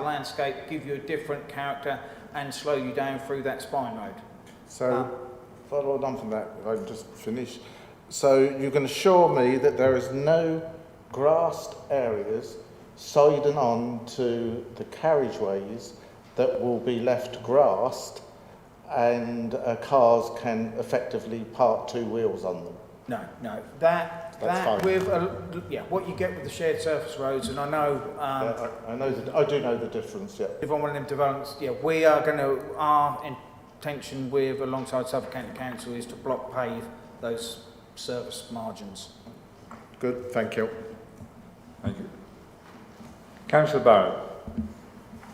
Speaker 5: landscape, give you a different character and slow you down through that spine road.
Speaker 6: So, follow on from that, if I can just finish. So you can assure me that there is no grassed areas siding on to the carriageways that will be left grassed and cars can effectively park 2 wheels on them?
Speaker 5: No. That's fine. With what you get with the shared surface roads, and I know
Speaker 6: I do know the difference. Yeah.
Speaker 5: If on one of them developments, we are going to, our intention with alongside Suffolk County Council is to block pave those service margins.
Speaker 6: Good, thank you.
Speaker 1: Thank you. Councillor Barrett.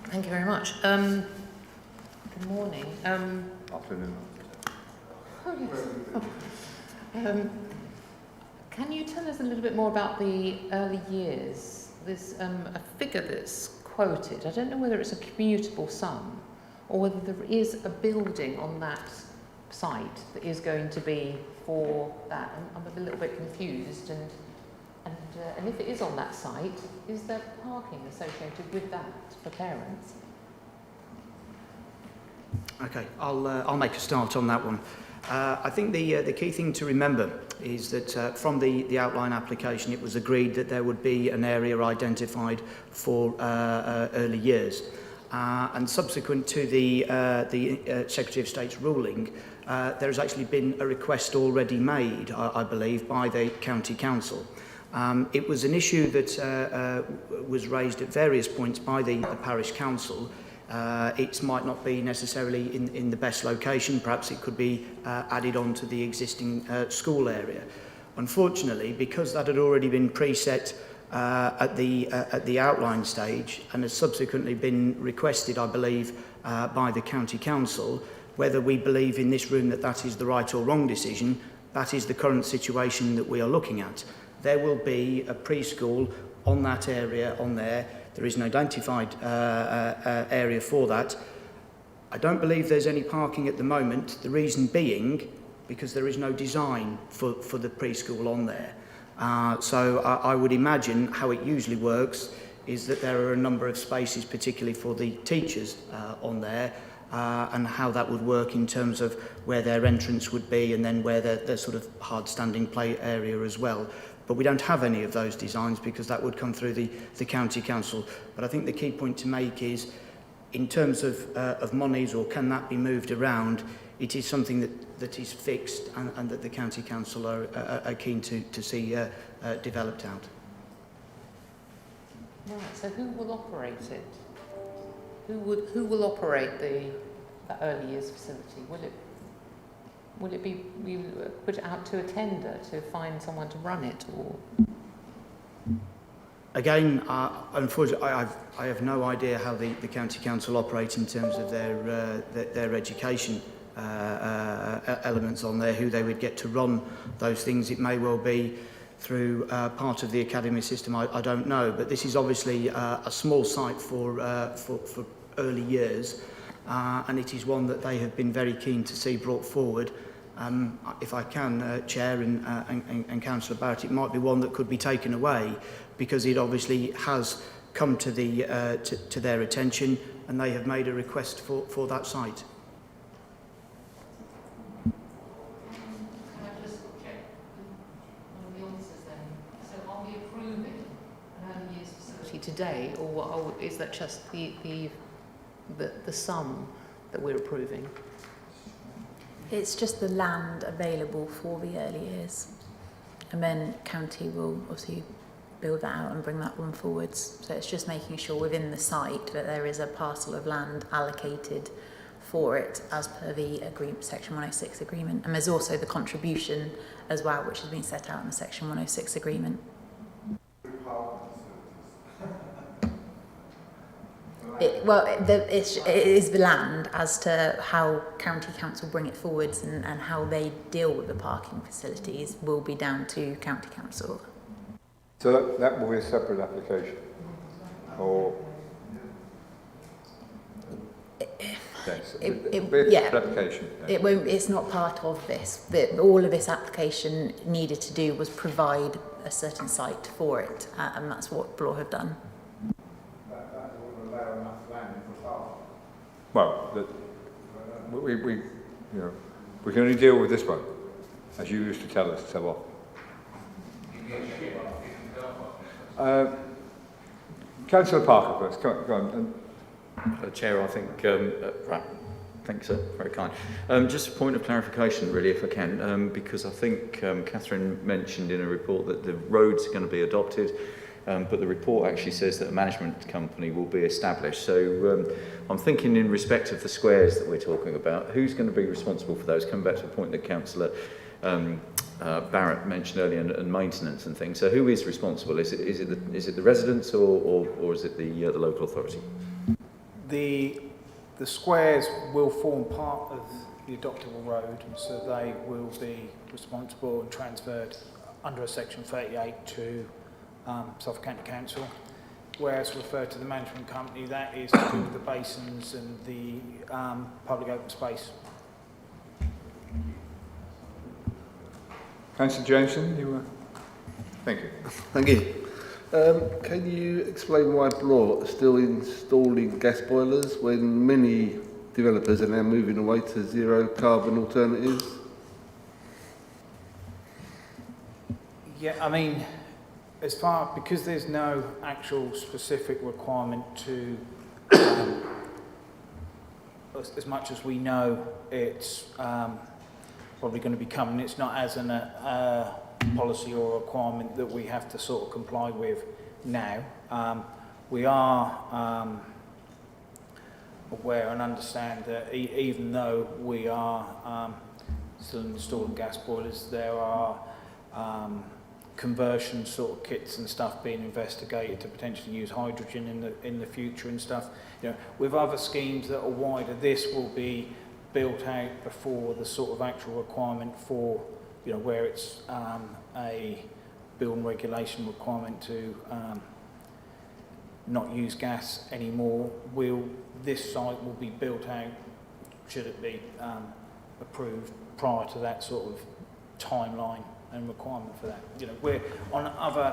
Speaker 14: Thank you very much. Good morning.
Speaker 1: Afternoon.
Speaker 14: Can you tell us a little bit more about the early years? There's a figure that's quoted. I don't know whether it's a commutable sum or whether there is a building on that site that is going to be for that. I'm a little bit confused, and if it is on that site, is there parking associated with that for parents?
Speaker 8: Okay, I'll make a start on that one. I think the key thing to remember is that from the outline application, it was agreed that there would be an area identified for early years. And subsequent to the Secretary of State's ruling, there has actually been a request already made, I believe, by the County Council. It was an issue that was raised at various points by the Parish Council. It might not be necessarily in the best location. Perhaps it could be added on to the existing school area. Unfortunately, because that had already been preset
Speaker 16: at the outline stage, and has subsequently been requested, I believe, by the County Council. Whether we believe in this room that that is the right or wrong decision, that is the current situation that we are looking at. There will be a preschool on that area on there. There is an identified area for that. I don't believe there's any parking at the moment, the reason being because there is no design for the preschool on there. So I would imagine how it usually works is that there are a number of spaces, particularly for the teachers on there, and how that would work in terms of where their entrance would be and then where their sort of hard standing play area as well. But we don't have any of those designs because that would come through the County Council. But I think the key point to make is, in terms of monies, or can that be moved around, it is something that is fixed and that the County Council are keen to see developed out.
Speaker 14: Right, so who will operate it? Who will operate the early years facility? Will it be put out to a tender to find someone to run it, or?
Speaker 16: Again, unfortunately, I have no idea how the County Council operate in terms of their education elements on there, who they would get to run those things. It may well be through part of the academy system, I don't know, but this is obviously a small site for early years, and it is one that they have been very keen to see brought forward. If I can, Chair and Councillor Barrett, it might be one that could be taken away, because it obviously has come to their attention, and they have made a request for that site.
Speaker 14: Today, or is that just the sum that we're approving?
Speaker 20: It's just the land available for the early years, and then county will obviously build that out and bring that one forwards. So it's just making sure within the site that there is a parcel of land allocated for it as per the agreement, Section 106 agreement, and there's also the contribution as well, which has been set out in the Section 106 agreement. It is the land as to how County Council bring it forwards and how they deal with the parking facilities will be down to County Council.
Speaker 1: So that will be a separate application? Or? Yes, application.
Speaker 20: It won't. It's not part of this. All of this application needed to do was provide a certain site for it, and that's what Blore have done.
Speaker 1: Well, we can only deal with this one, as you used to tell us so often. Councillor Parker first. Go on.
Speaker 4: Chair, I think, right. Thanks, sir. Very kind. Just a point of clarification, really, if I can, because I think Catherine mentioned in a report that the roads are going to be adopted. But the report actually says that a management company will be established. So I'm thinking in respect of the squares that we're talking about, who's going to be responsible for those? Coming back to the point that Councillor Barrett mentioned earlier, and maintenance and things. So who is responsible? Is it the residents or is it the local authority?
Speaker 5: The squares will form part of the adoptable road, so they will be responsible and transferred under a Section 38 to Suffolk County Council, whereas referred to the management company, that is to do with the basins and the public open space.
Speaker 1: Councillor Jameson, you were. Thank you.
Speaker 9: Thank you. Can you explain why Blore are still installing gas boilers when many developers are now moving away to zero carbon alternatives?
Speaker 5: Yeah, I mean, because there's no actual specific requirement to, as much as we know, it's probably going to be coming. It's not as a policy or requirement that we have to sort of comply with now. We are aware and understand that even though we are still installing gas boilers, there are conversion sort of kits and stuff being investigated to potentially use hydrogen in the future and stuff. You know, with other schemes that are wider, this will be built out before the sort of actual requirement for, you know, where it's a building regulation requirement to not use gas anymore. This site will be built out, should it be approved, prior to that sort of timeline and requirement for that. You know, we're on other,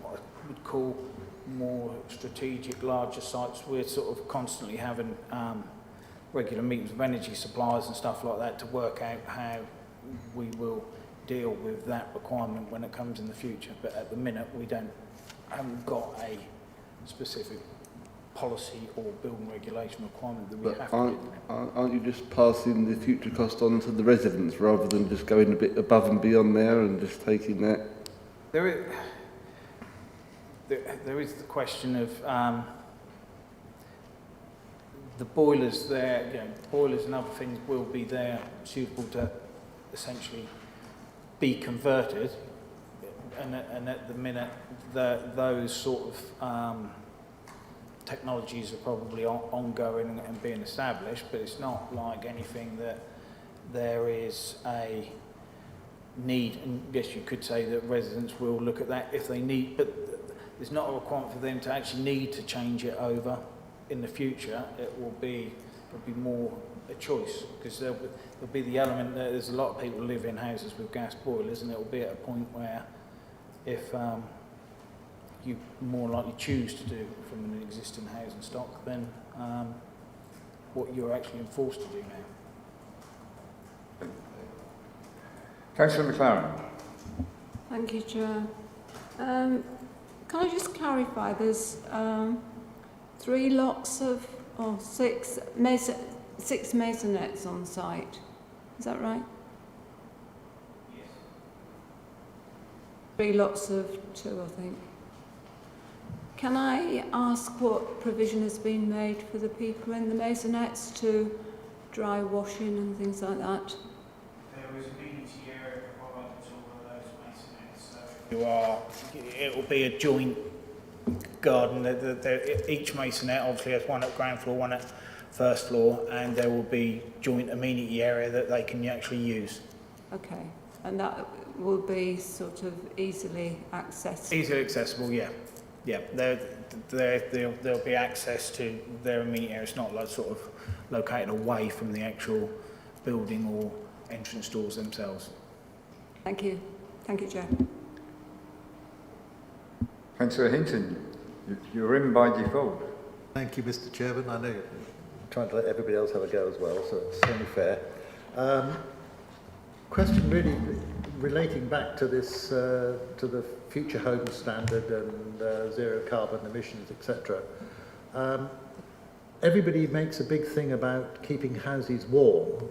Speaker 5: what I would call more strategic, larger sites, we're sort of constantly having regular meetings with energy suppliers and stuff like that to work out how we will deal with that requirement when it comes in the future. But at the minute, we haven't got a specific policy or building regulation requirement that we have to do.
Speaker 9: Aren't you just passing the future cost on to the residents rather than just going a bit above and beyond there and just taking that?
Speaker 5: There is the question of the boilers there, you know, boilers and other things will be there suitable to essentially be converted, and at the minute those sort of technologies are probably ongoing and being established, but it's not like anything that there is a need, and yes, you could say that residents will look at that if they need, but there's not a requirement for them to actually need to change it over in the future. It will be more a choice, because there'll be the element that there's a lot of people live in houses with gas boilers, and it will be at a point where if you more likely choose to do from an existing housing stock than what you're actually enforced to do now.
Speaker 1: Councillor McLaren.
Speaker 13: Thank you, Chair. Can I just clarify, there's 3 lots of, or 6 maisonettes on site, is that right? Yes. 3 lots of 2, I think. Can I ask what provision has been made for the people in the maisonettes to dry washing and things like that?
Speaker 5: There is a amenity area provided to all of those maisonettes, so it will be a joint garden. Each maisonette obviously has one at ground floor, one at first floor, and there will be joint amenity area that they can actually use.
Speaker 13: Okay, and that will be sort of easily accessible? Easily
Speaker 5: accessible, yeah. Yeah, there'll be access to their amenity area. It's not like sort of located away from the actual building or entrance doors themselves.
Speaker 13: Thank you. Thank you, Chair.
Speaker 1: Councillor Hinton, you're in by default.
Speaker 11: Thank you, Mr. Chairman. I know you're trying to let everybody else have a go as well, so it's only fair. Question really relating back to this, to the future home standard and zero carbon emissions, etc. Everybody makes a big thing about keeping houses warm,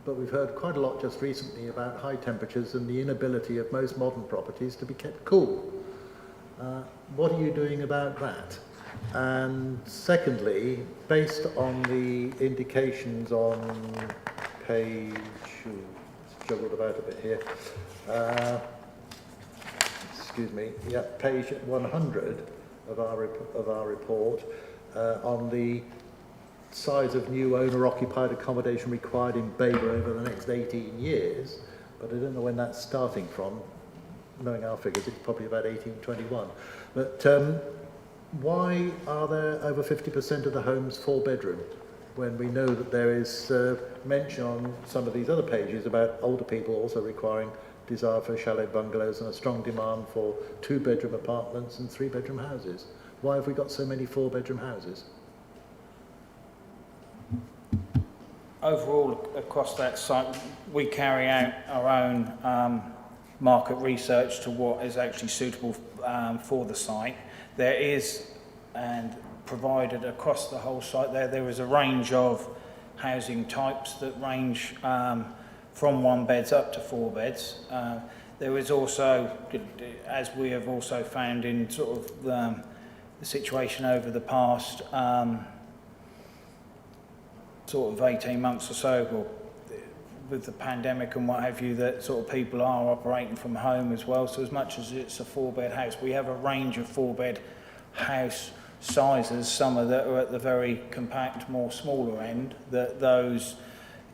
Speaker 11: but we've heard quite a lot just recently about high temperatures and the inability of most modern properties to be kept cool. What are you doing about that? And secondly, based on the indications on page, juggled about a bit here, excuse me, yeah, page 100 of our report on the size of new owner-occupied accommodation required in Babergh over the next 18 years, but I don't know when that's starting from. Knowing our figures, it's probably about 1821. But why are there over 50% of the homes 4-bedroom when we know that there is mention on some of these other pages about older people also requiring desire for chalet bungalows and a strong demand for 2-bedroom apartments and 3-bedroom houses? Why have we got so many 4-bedroom houses?
Speaker 5: Overall, across that site, we carry out our own market research to what is actually suitable for the site. There is, and provided across the whole site there is a range of housing types that range from 1 beds up to 4 beds. There is also, as we have also found in sort of the situation over the past sort of 18 months or so, with the pandemic and what have you, that sort of people are operating from home as well. So as much as it's a 4-bed house, we have a range of 4-bed house sizes. Some that are at the very compact, more smaller end. That those,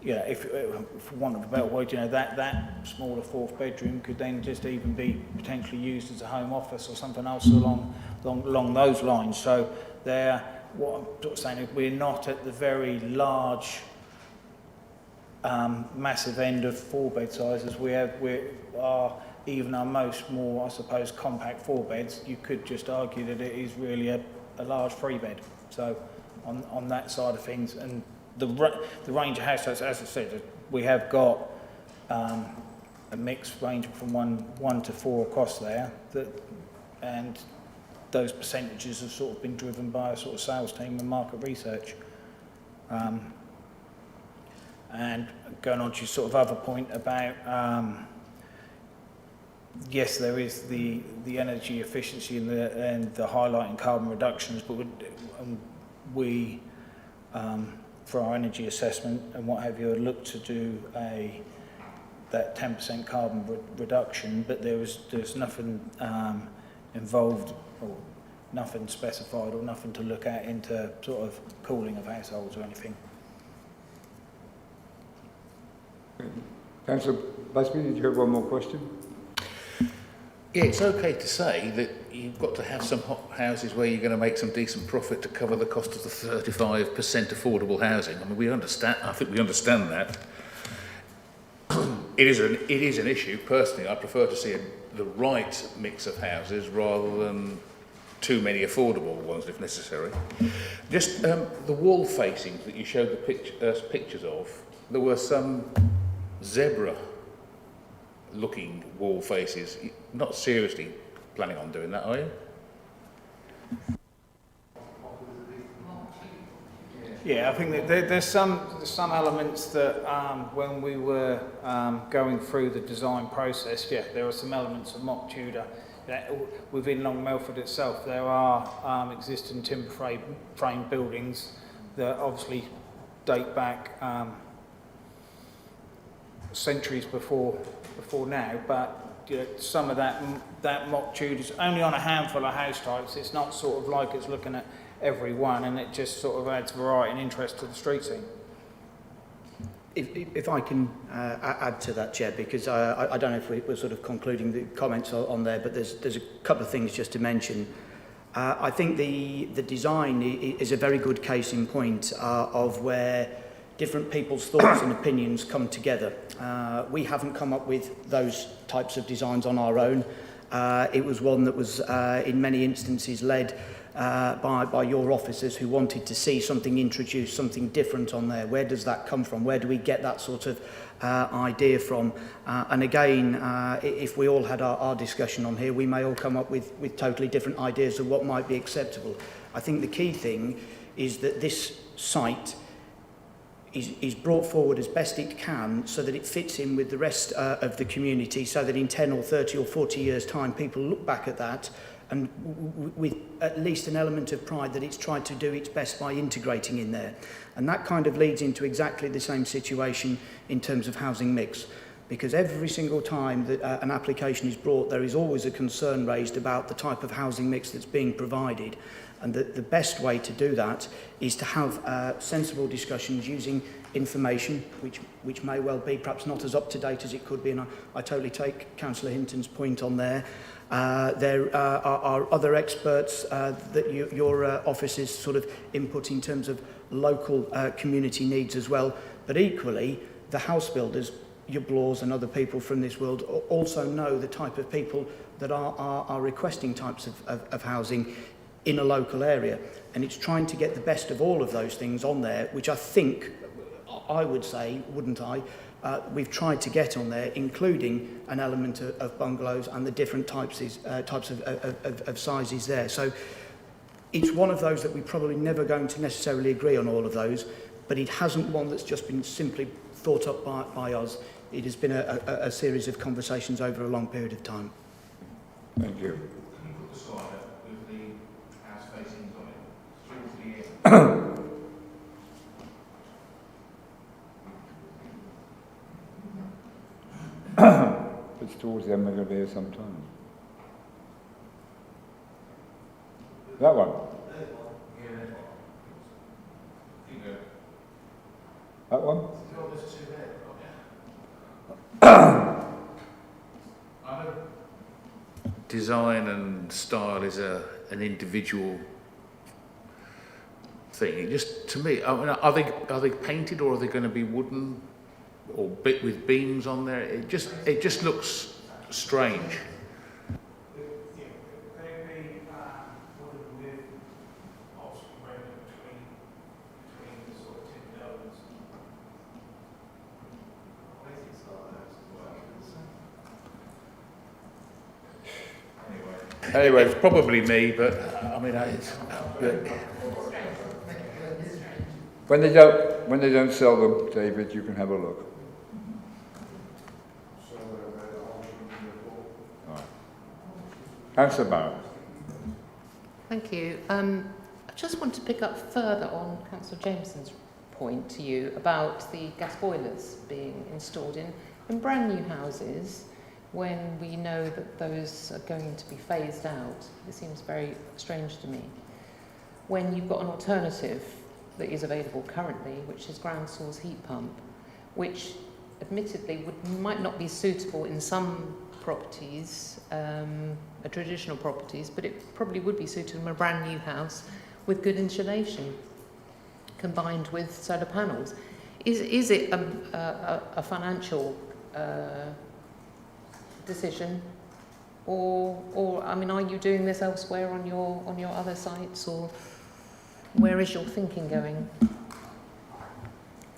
Speaker 5: you know, if for want of a better word, you know, that smaller 4th bedroom could then just even be potentially used as a home office or something else along those lines. So what I'm sort of saying is we're not at the very large, massive end of 4-bed sizes. We are even our most more, I suppose, compact 4 beds. You could just argue that it is really a large 3-bed. So on that side of things, and the range of households, as I said, we have got a mix ranging from one to 4 across there. And those percentages have sort of been driven by a sort of sales team and market research. And going on to your sort of other point about, yes, there is the energy efficiency and the highlighting carbon reductions, but we for our energy assessment and what have you, look to do that 10% carbon reduction, but there's nothing involved or nothing specified or nothing to look at into sort of cooling of households or anything.
Speaker 1: Councillor Busby, did you have one more question?
Speaker 12: Yeah, it's okay to say that you've got to have some houses where you're going to make some decent profit to cover the cost of the 35% affordable housing. I mean, we understand. I think we understand that. It is an issue. Personally, I prefer to see the right mix of houses rather than too many affordable ones, if necessary. Just the wall facings that you showed the pictures of. There were some zebra-looking wall faces. Not seriously planning on doing that, are you?
Speaker 5: Yeah, I think that there's some elements that when we were going through the design process, yeah, there are some elements of mock Tudor. Within Long Melford itself, there are existing timber frame buildings that obviously date back centuries before now, but you know, some of that mock Tudor's only on a handful of house types. It's not sort of like it's looking at every one, and it just sort of adds variety and interest to the street scene.
Speaker 8: If I can add to that, Chair, because I don't know if we're sort of concluding the comments on there, but there's a couple of things just to mention. I think the design is a very good case in point of where different people's thoughts and opinions come together. We haven't come up with those types of designs on our own. It was one that was in many instances led by your officers who wanted to see something introduced, something different on there. Where does that come from? Where do we get that sort of idea from? And again, if we all had our discussion on here, we may all come up with totally different ideas of what might be acceptable. I think the key thing is that this site is brought forward as best it can so that it fits in with the rest of the community, so that in 10 or 30 or 40 years' time, people look back at that and with at least an element of pride that it's tried to do its best by integrating in there. And that kind of leads into exactly the same situation in terms of housing mix, because every single time that an application is brought, there is always a concern raised about the type of housing mix that's being provided. And the best way to do that is to have sensible discussions using information, which may well be perhaps not as up-to-date as it could be, and I totally take Councillor Hinton's point on there. There are other experts that your office is sort of input in terms of local community needs as well, but equally the house builders, your Bures and other people from this world also know the type of people that are requesting types of housing in a local area, and it's trying to get the best of all of those things on there, which I think, I would say, wouldn't I, we've tried to get on there, including an element of bungalows and the different types of sizes there. So it's one of those that we're probably never going to necessarily agree on all of those, but it hasn't one that's just been simply thought up by us. It has been a series of conversations over a long period of time.
Speaker 1: Thank you. obviously I'm going to be here some time. That one? That one?
Speaker 12: Design and style is an individual thing. It just, to me, I mean, are they painted, or are they going to be wooden or bit with beams on there? It just looks strange.
Speaker 1: Anyway,
Speaker 12: it's probably me, but I mean,
Speaker 1: when they don't sell them, David, you can have a look. All right. Councillor Barrow.
Speaker 14: Thank you. I just want to pick up further on Councillor Jameson's point to you about the gas boilers being installed in brand new houses. When we know that those are going to be phased out, it seems very strange to me. When you've got an alternative that is available currently, which is ground source heat pump, which admittedly might not be suitable in some properties, traditional properties, but it probably would be suitable in a brand new house with good insulation, combined with solar panels. Is it a financial decision, or I mean, are you doing this elsewhere on your other sites, or where is your thinking going?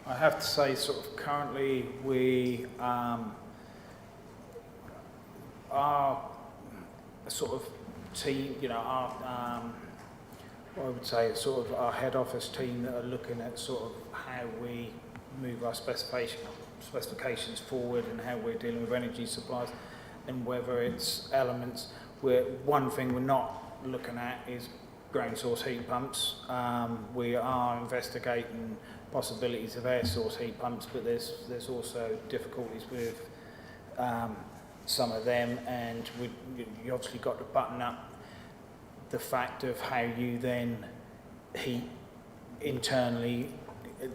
Speaker 5: I have to say, sort of currently we our sort of team, you know, our what I would say is sort of our head office team that are looking at sort of how we move our specifications forward and how we're dealing with energy supplies, and whether it's elements where one thing we're not looking at is ground source heat pumps. We are investigating possibilities of air source heat pumps, but there's also difficulties with some of them, and you obviously got to button up the fact of how you then heat internally.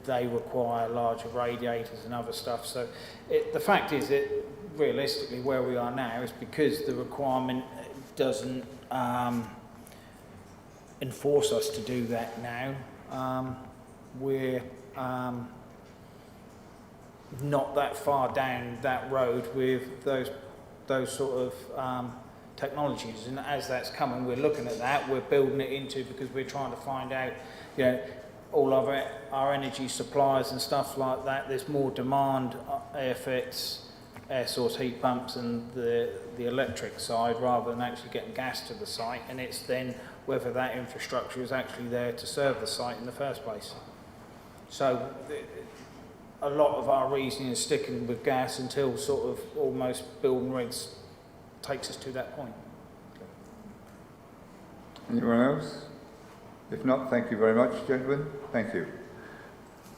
Speaker 5: They require larger radiators and other stuff. So the fact is that realistically where we are now is because the requirement doesn't enforce us to do that now. We're not that far down that road with those sort of technologies, and as that's coming, we're looking at that, we're building it into, because we're trying to find out, you know, all of it, our energy supplies and stuff like that. There's more demand, air source heat pumps and the electric side, rather than actually getting gas to the site, and it's then whether that infrastructure is actually there to serve the site in the first place. So a lot of our reasoning is sticking with gas until sort of almost building regs takes us to that point.
Speaker 1: Anyone else? If not, thank you very much, gentlemen. Thank you.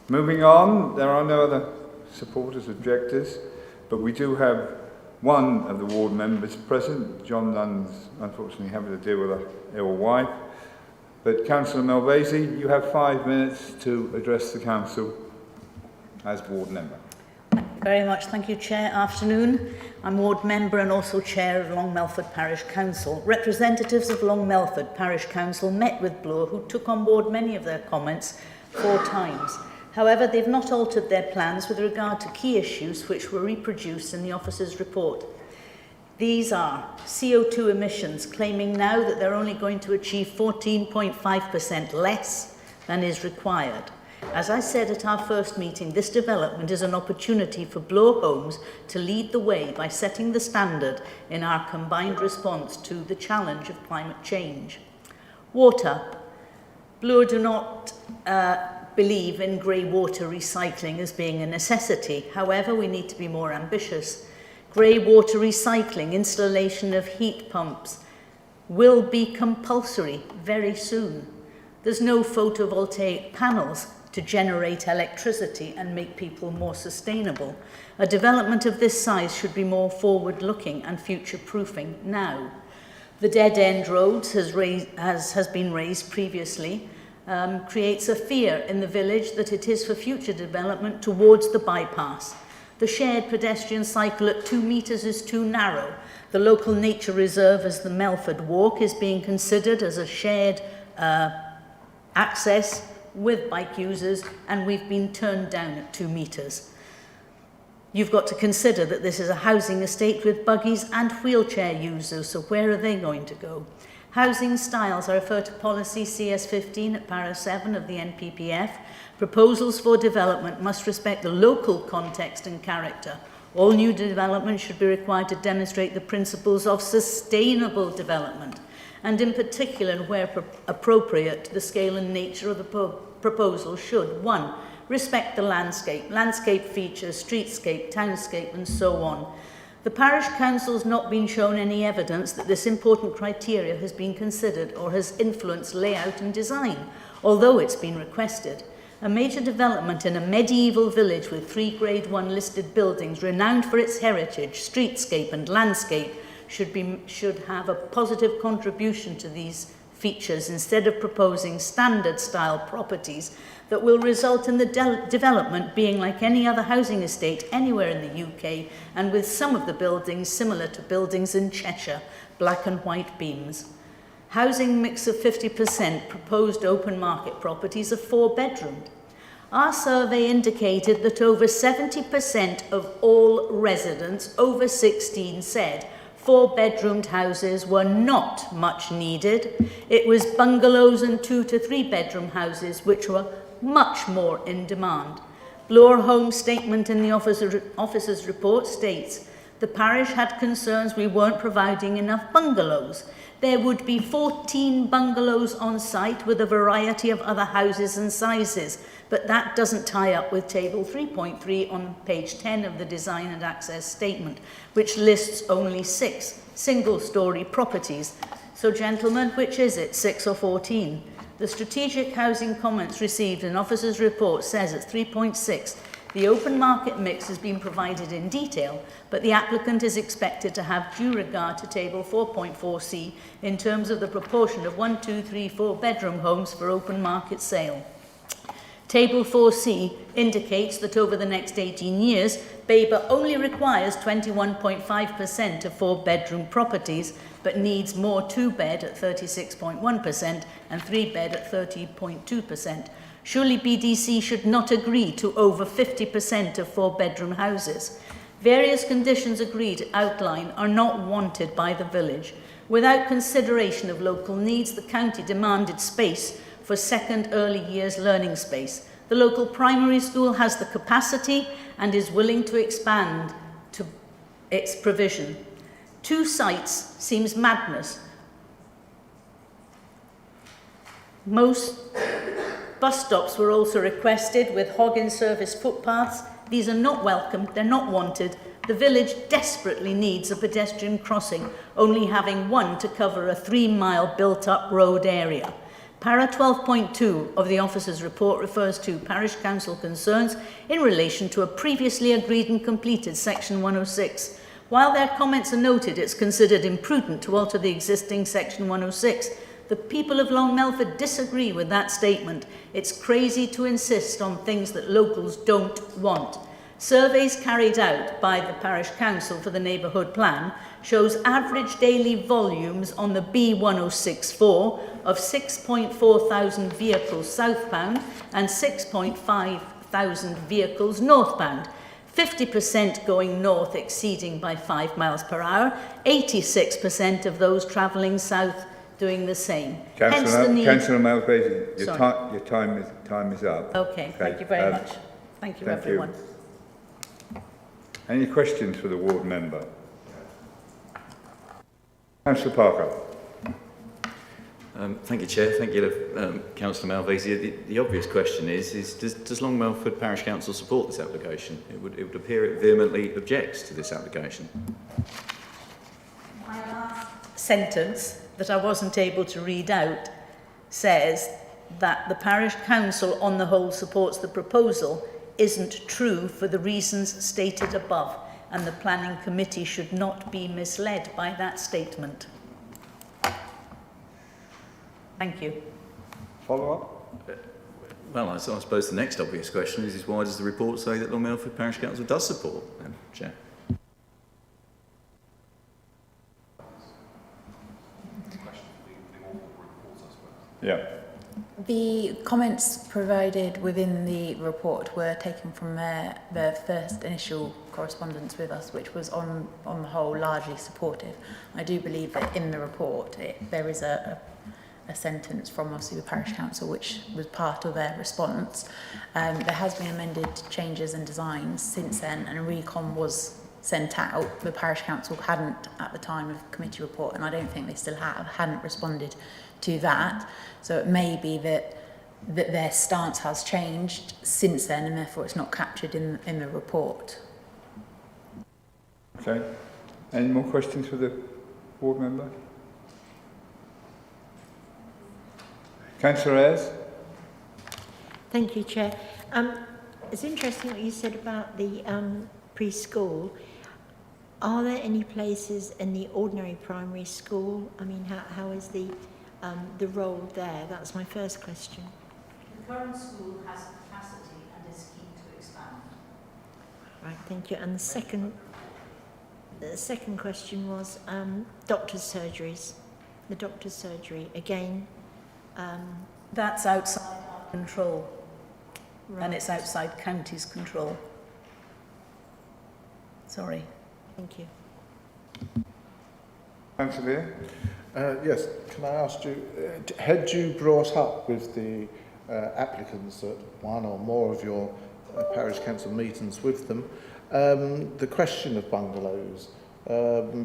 Speaker 1: Moving on, there are no other supporters, objectors, but we do have one of the ward members present. John Nunn's unfortunately having to deal with an ill wife. But Councillor Melvasi, you have 5 minutes to address the council as ward member.
Speaker 17: Very much, thank you, Chair. Afternoon. I'm ward member and also chair of Long Melford Parish Council. Representatives of Long Melford Parish Council met with Bure, who took on board many of their comments 4 times. However, they've not altered their plans with regard to key issues which were reproduced in the officer's report. These are CO2 emissions, claiming now that they're only going to achieve 14.5% less than is required. As I said at our first meeting, this development is an opportunity for Bure Homes to lead the way by setting the standard in our combined response to the challenge of climate change. Water. Bure do not believe in grey water recycling as being a necessity. However, we need to be more ambitious. Grey water recycling, installation of heat pumps will be compulsory very soon. There's no photovoltaic panels to generate electricity and make people more sustainable. A development of this size should be more forward-looking and future-proofing now. The dead-end roads has been raised previously, creates a fear in the village that it is for future development towards the bypass. The shared pedestrian cycle at 2 metres is too narrow. The local nature reserve as the Melford Walk is being considered as a shared access with bike users, and we've been turned down at 2 metres. You've got to consider that this is a housing estate with buggies and wheelchair users, so where are they going to go? Housing styles, I refer to policy CS15 at para 7 of the NPPF. Proposals for development must respect the local context and character. All new development should be required to demonstrate the principles of sustainable development, and in particular, where appropriate, the scale and nature of the proposal should, 1, respect the landscape features, streetscape, townscape, and so on. The parish council has not been shown any evidence that this important criteria has been considered or has influenced layout and design, although it's been requested. A major development in a medieval village with 3 Grade 1 listed buildings renowned for its heritage, streetscape and landscape should have a positive contribution to these features instead of proposing standard style properties that will result in the development being like any other housing estate anywhere in the UK, and with some of the buildings similar to buildings in Cheshire, black and white beams. Housing mix of 50%, proposed open market properties are 4-bedroomed. Our survey indicated that over 70% of all residents over 16 said 4-bedroomed houses were not much needed. It was bungalows and 2 to 3 bedroom houses which were much more in demand. Bures Home statement in the officer's report states, the parish had concerns we weren't providing enough bungalows. There would be 14 bungalows on site with a variety of other houses and sizes, but that doesn't tie up with table 3.3 on page 10 of the design and access statement, which lists only 6 single-storey properties. So gentlemen, which is it, 6 or 14? The strategic housing comments received in officer's report says at 3.6, the open market mix has been provided in detail, but the applicant is expected to have due regard to table 4.4c in terms of the proportion of 1, 2, 3, 4 bedroom homes for open market sale. Table 4c indicates that over the next 18 years, Babergh only requires 21.5% of 4-bedroom properties, but needs more 2-bed at 36.1% and 3-bed at 30.2%. Surely BDC should not agree to over 50% of 4-bedroom houses. Various conditions agreed to outline are not wanted by the village. Without consideration of local needs, the county demanded space for second early years learning space. The local primary school has the capacity and is willing to expand to its provision. 2 sites seems madness. Most bus stops were also requested with hog-in-service footpaths. These are not welcome, they're not wanted. The village desperately needs a pedestrian crossing, only having 1 to cover a 3-mile built-up road area. Para 12.2 of the officer's report refers to parish council concerns in relation to a previously agreed and completed section 106. While their comments are noted, it's considered imprudent to alter the existing section 106. The people of Long Melford disagree with that statement. It's crazy to insist on things that locals don't want. Surveys carried out by the parish council for the neighbourhood plan shows average daily volumes on the B1064 of 6.4 thousand vehicles southbound and 6.5 thousand vehicles northbound. 50% going north exceeding by 5 miles per hour, 86% of those travelling south doing the same.
Speaker 1: Councillor Malvesi, your time is up.
Speaker 17: Okay, thank you very much. Thank you, everyone.
Speaker 1: Any questions for the ward member? Councillor Parker.
Speaker 4: Thank you, Chair. Thank you, Councillor Malvesi. The obvious question is does Long Melford Parish Council support this application? It would appear it vehemently objects to this application.
Speaker 17: My last sentence that I wasn't able to read out says that the parish council on the whole supports the proposal isn't true for the reasons stated above, and the planning committee should not be misled by that statement. Thank you.
Speaker 1: Follow up?
Speaker 4: Well, I suppose the next obvious question is why does the report say that Long Melford Parish Council does support them, Chair?
Speaker 1: Yeah.
Speaker 20: The comments provided within the report were taken from their first initial correspondence with us, which was on the whole largely supportive. I do believe that in the report there is a sentence from obviously the parish council which was part of their response. There has been amended changes and designs since then, and a recon was sent out. The parish council hadn't at the time of committee report, and I don't think they still hadn't responded to that. So it may be that their stance has changed since then, and therefore it's not captured in the report.
Speaker 1: Okay. Any more questions for the board member? Councillor Ayres?
Speaker 19: Thank you, Chair. It's interesting what you said about the preschool. Are there any places in the ordinary primary school? I mean, how is the role there? That's my first question.
Speaker 17: The current school has capacity and is keen to expand.
Speaker 19: Right, thank you. And the second question was doctor's surgeries. The doctor's surgery, again.
Speaker 17: That's outside our control,
Speaker 19: Right.
Speaker 17: and it's outside county's control. Sorry.
Speaker 19: Thank you.
Speaker 1: Councillor?
Speaker 6: Yes, can I ask you, had you brought up with the applicants at one or more of your parish council meetings with them the question of bungalows?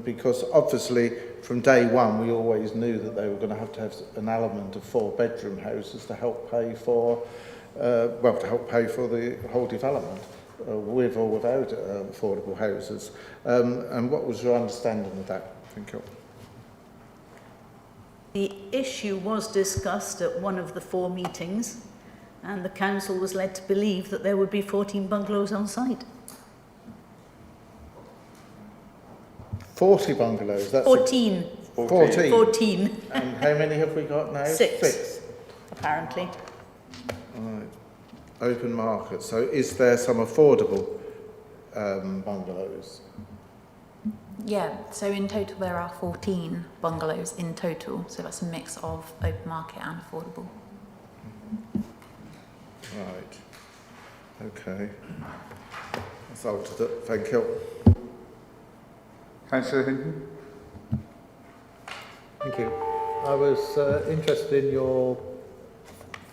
Speaker 6: Because obviously from day one we always knew that they were going to have an element of 4-bedroom houses to help pay for the whole development, with or without affordable houses. And what was your understanding of that? Thank you.
Speaker 17: The issue was discussed at one of the 4 meetings, and the council was led to believe that there would be 14 bungalows on site.
Speaker 6: 40 bungalows? That's
Speaker 17: 14.
Speaker 6: 14.
Speaker 17: 14.
Speaker 6: And how many have we got now?
Speaker 17: 6. Apparently.
Speaker 6: Right. Open market. So is there some affordable bungalows?
Speaker 20: Yeah, so in total there are 14 bungalows in total, so that's a mix of open market and affordable.
Speaker 6: Right. Okay. That's altered it. Thank you.
Speaker 1: Councillor Hinton?
Speaker 11: Thank you. I was interested in your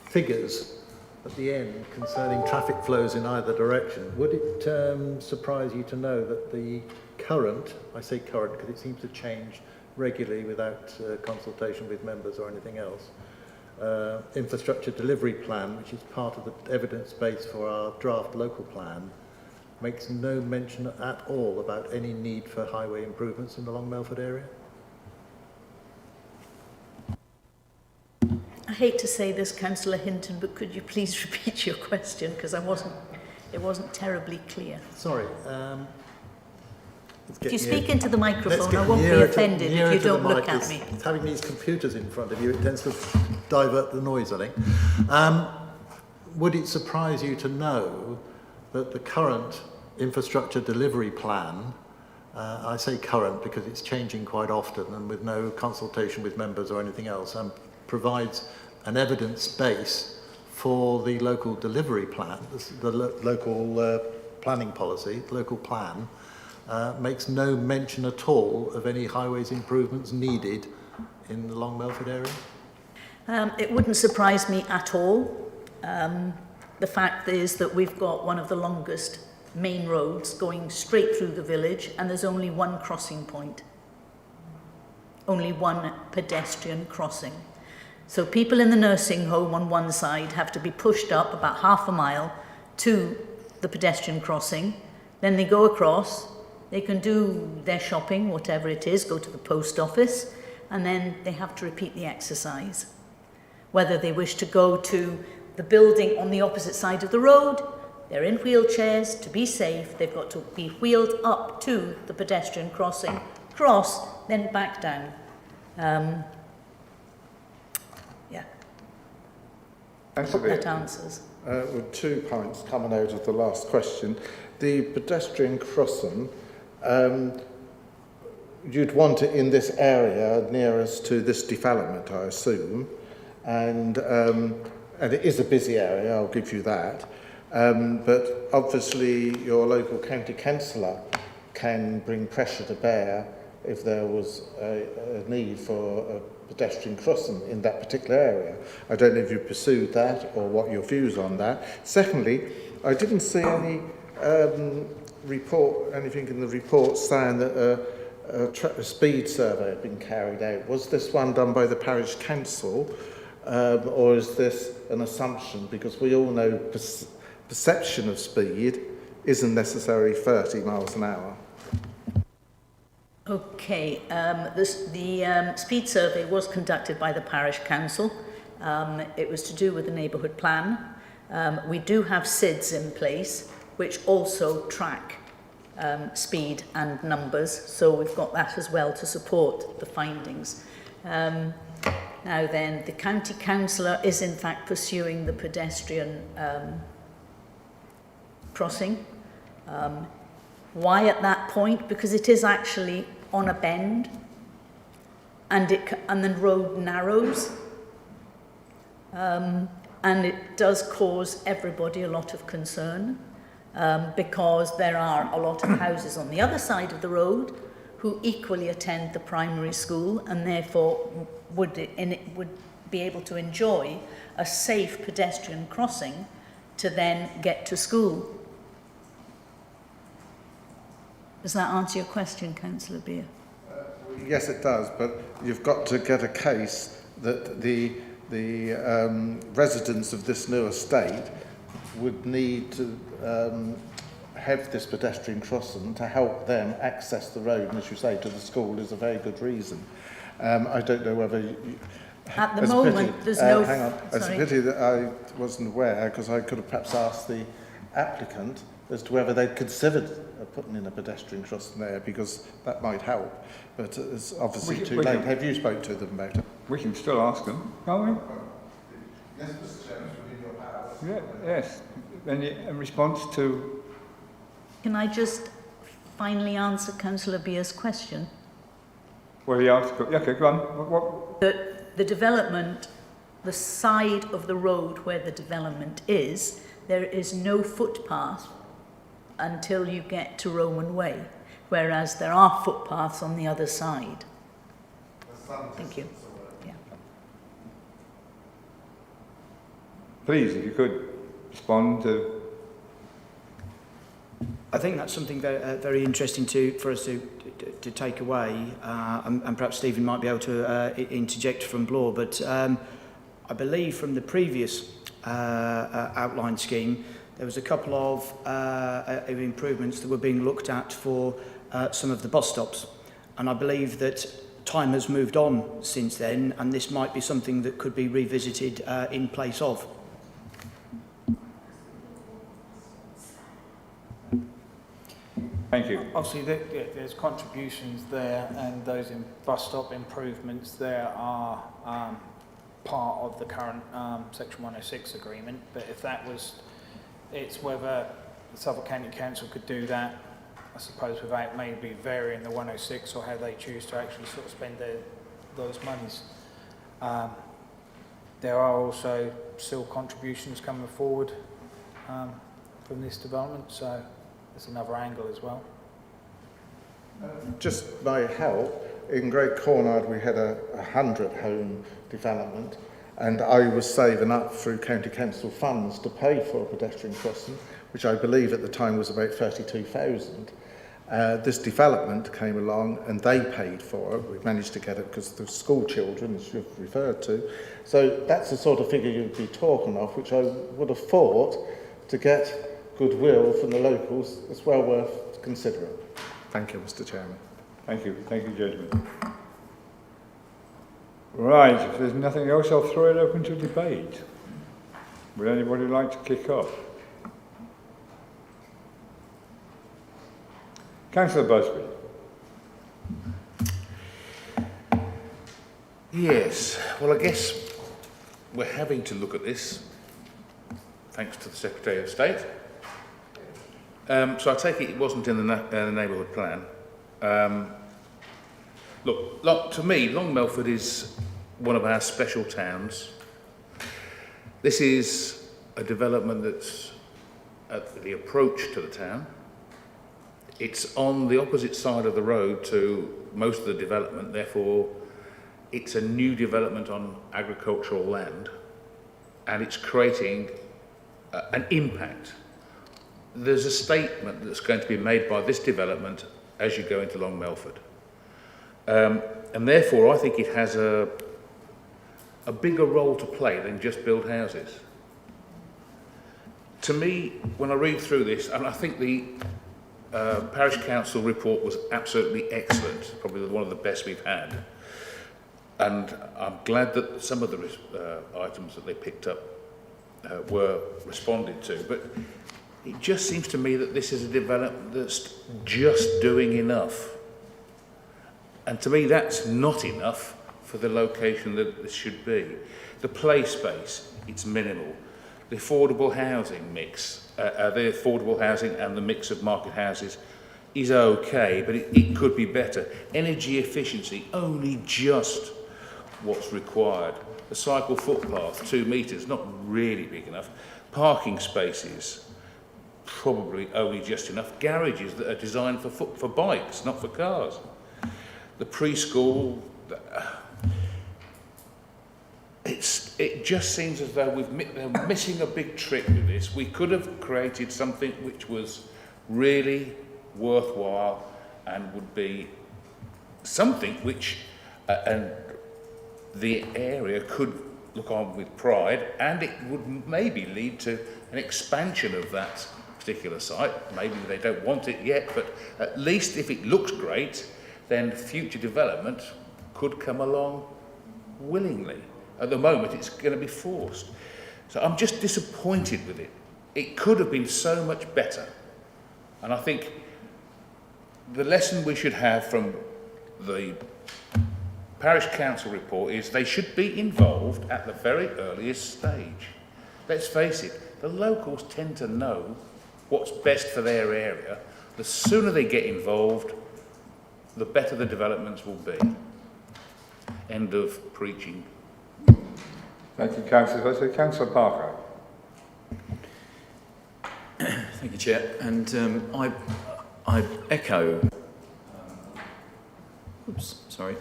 Speaker 11: figures at the end concerning traffic flows in either direction. Would it surprise you to know that the current, I say current because it seems to change regularly without consultation with members or anything else, infrastructure delivery plan, which is part of the evidence base for our draft local plan, makes no mention at all about any need for highway improvements in the Long Melford area?
Speaker 17: I hate to say this, Councillor Hinton, but could you please repeat your question, because it wasn't terribly clear.
Speaker 11: Sorry.
Speaker 17: If you speak into the microphone, I won't be offended if you don't look at me.
Speaker 11: It's having these computers in front of you, it tends to divert the noise, I think. Would it surprise you to know that the current infrastructure delivery plan, I say current because it's changing quite often and with no consultation with members or anything else, provides an evidence base for the local delivery plan, the local planning policy, local plan, makes no mention at all of any highways improvements needed in the Long Melford area?
Speaker 17: It wouldn't surprise me at all. The fact is that we've got one of the longest main roads going straight through the village, and there's only one crossing point. Only one pedestrian crossing. So people in the nursing home on one side have to be pushed up about half a mile to the pedestrian crossing. Then they go across, they can do their shopping, whatever it is, go to the post office, and then they have to repeat the exercise. Whether they wish to go to the building on the opposite side of the road, they're in wheelchairs. To be safe, they've got to be wheeled up to the pedestrian crossing, cross, then back down. Yeah. I hope that answers.
Speaker 6: With 2 points coming out of the last question. The pedestrian crossing, you'd want it in this area nearest to this development, I assume, and it is a busy area, I'll give you that. But obviously your local county councillor can bring pressure to bear if there was a need for a pedestrian crossing in that particular area. I don't know if you pursued that or what your views on that. Secondly, I didn't see any anything in the report saying that a speed survey had been carried out. Was this one done by the parish council, or is this an assumption? Because we all know perception of speed isn't necessarily 30 miles an hour.
Speaker 17: Okay, the speed survey was conducted by the parish council. It was to do with the neighbourhood plan. We do have SIDs in place, which also track speed and numbers, so we've got that as well to support the findings. Now then, the county councillor is in fact pursuing the pedestrian crossing. Why at that point? Because it is actually on a bend, and the road narrows, and it does cause everybody a lot of concern, because there are a lot of houses on the other side of the road who equally attend the primary school, and therefore would be able to enjoy a safe pedestrian crossing to then get to school. Does that answer your question, Councillor Beer?
Speaker 6: Yes, it does, but you've got to get a case that the residents of this new estate would need to have this pedestrian crossing to help them access the road, and as you say, to the school is a very good reason. I don't know whether you,
Speaker 17: at the moment there's no...
Speaker 6: hang on, it's a pity that I wasn't aware, because I could have perhaps asked the applicant as to whether they'd considered putting in a pedestrian crossing there, because that might help. But it's obviously too late. Have you spoke to them about it?
Speaker 1: We can still ask them, can't we?
Speaker 6: Yes, Mr. Chairman, within your powers.
Speaker 1: Yeah, yes. In response to...
Speaker 17: Can I just finally answer Councillor Beer's question?
Speaker 1: Well, he asked... Okay, go on. What?
Speaker 17: The development, the side of the road where the development is, there is no footpath until you get to Roman Way, whereas there are footpaths on the other side. Thank you. Yeah.
Speaker 1: Please, if you could respond to...
Speaker 16: I think that's something very, very interesting for us to take away, and perhaps Stephen might be able to interject from Blore, but I believe from the previous outline scheme, there was a couple of improvements that were being looked at for some of the bus stops. And I believe that time has moved on since then, and this might be something that could be revisited in place of.
Speaker 1: Thank you.
Speaker 5: Obviously, there's contributions there, and those bus stop improvements there are part of the current Section 106 agreement. But if that was... It's whether the Suffolk County Council could do that, I suppose, without maybe varying the 106 or how they choose to actually sort of spend those monies. There are also still contributions coming forward from this development, so there's another angle as well.
Speaker 6: Just by help, in Great Cornard we had a 100-home development, and I was saving up through county council funds to pay for a pedestrian crossing, which I believe at the time was about 32,000. This development came along and they paid for it. We managed to get it because the school children, as you've referred to. So that's the sort of figure you'd be talking of, which I would have thought, to get goodwill from the locals, it's well worth considering. Thank you, Mr. Chairman.
Speaker 1: Thank you, Judgment. Right, if there's nothing else, I'll throw it open to debate. Would anybody like to kick off? Councillor Busby.
Speaker 12: Yes, well, I guess we're having to look at this, thanks to the Secretary of State. So I take it wasn't in the neighbourhood plan. Look, to me, Long Melford is one of our special towns. This is a development that's at the approach to the town. It's on the opposite side of the road to most of the development, therefore it's a new development on agricultural land, and it's creating an impact. There's a statement that's going to be made by this development as you go into Long Melford. And therefore I think it has a bigger role to play than just build houses. To me, when I read through this, and I think the Parish Council report was absolutely excellent, probably one of the best we've had. And I'm glad that some of the items that they picked up were responded to. But it just seems to me that this is a development that's just doing enough. And to me, that's not enough for the location that this should be. The play space, it's minimal. The affordable housing mix, the affordable housing and the mix of market houses is okay, but it could be better. Energy efficiency, only just what's required. The cycle footpath, 2 metres, not really big enough. Parking spaces, probably only just enough. Garages that are designed for bikes, not for cars. The preschool, it just seems as though they're missing a big trick with this. We could have created something which was really worthwhile and would be something which and the area could look on with pride, and it would maybe lead to an expansion of that particular site. Maybe they don't want it yet, but at least if it looks great, then future development could come along willingly. At the moment, it's going to be forced. So I'm just disappointed with it. It could have been so much better. And I think the lesson we should have from the Parish Council report is they should be involved at the very earliest stage. Let's face it, the locals tend to know what's best for their area. The sooner they get involved, the better the developments will be. End of preaching.
Speaker 1: Thank you, Councillor. So, Councillor Parker.
Speaker 4: Thank you, Chair. And I echo... oops, sorry.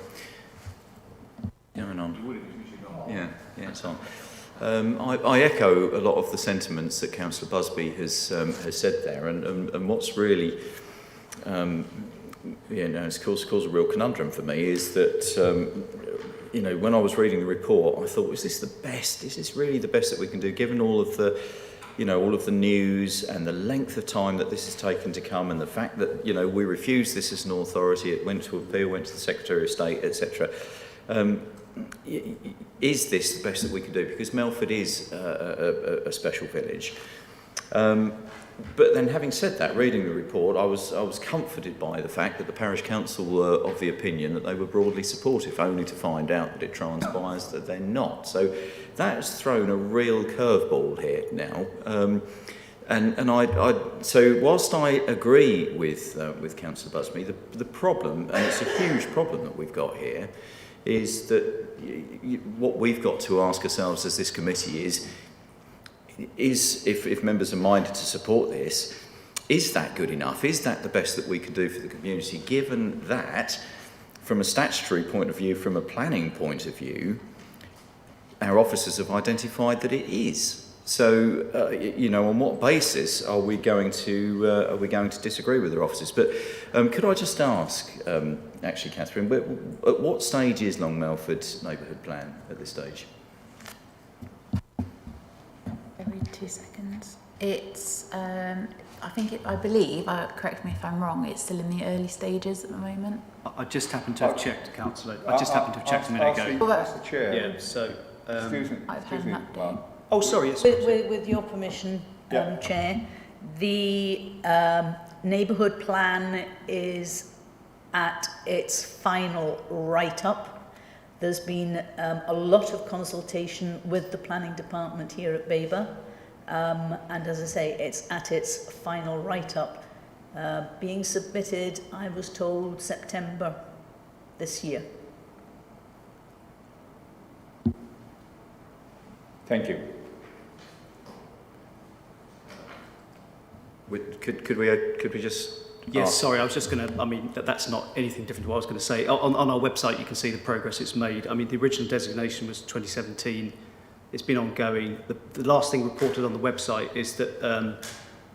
Speaker 4: Going on. Yeah, it's on. I echo a lot of the sentiments that Councillor Busby has said there, and what's really it's caused a real conundrum for me is that when I was reading the report, I thought, is this the best? Is this really the best that we can do, given all of the news and the length of time that this has taken to come, and the fact that we refused this as an authority, it went to appeal, went to the Secretary of State, etc. Is this the best that we can do? Because Melford is a special village. But then, having said that, reading the report, I was comforted by the fact that the Parish Council were of the opinion that they were broadly supportive, only to find out that it transpires that they're not. So that has thrown a real curveball here now. So whilst I agree with Councillor Busby, the problem, and it's a huge problem that we've got here, is that what we've got to ask ourselves as this committee is if members are minded to support this, is that good enough? Is that the best that we can do for the community, given that, from a statutory point of view, from a planning point of view, our officers have identified that it is? So, on what basis are we going to disagree with their officers? But could I just ask, actually, Catherine, at what stage is Long Melford's neighbourhood plan at this stage?
Speaker 20: Every 2 seconds. It's, I believe, correct me if I'm wrong, it's still in the early stages at the moment.
Speaker 21: I just happened to have checked, Councillor. I just happened to have checked a minute ago.
Speaker 1: That's the chair.
Speaker 21: Yeah, so...
Speaker 1: excuse me, Mark.
Speaker 21: Oh, sorry. Yes.
Speaker 17: With your permission, Chair, the neighbourhood plan is at its final write-up. There's been a lot of consultation with the planning department here at Babergh, and as I say, it's at its final write-up. Being submitted, I was told, September this year.
Speaker 1: Thank you.
Speaker 4: Could we just...
Speaker 21: Yes, sorry, I was just going to, I mean, that's not anything different to what I was going to say. On our website, you can see the progress it's made. I mean, the original designation was 2017. It's been ongoing. The last thing reported on the website is that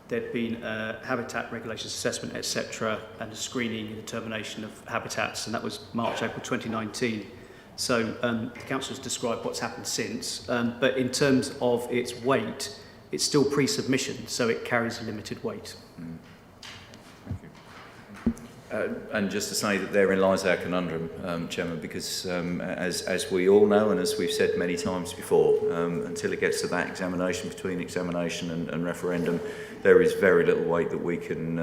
Speaker 21: there'd been a habitat regulations assessment, etc., and a screening and determination of habitats, and that was March, April 2019. So the council has described what's happened since, but in terms of its weight, it's still pre-submission, so it carries a limited weight.
Speaker 4: And just to say that therein lies our conundrum, Chairman, because as we all know and as we've said many times before, until it gets to that examination between examination and referendum, there is very little weight that we can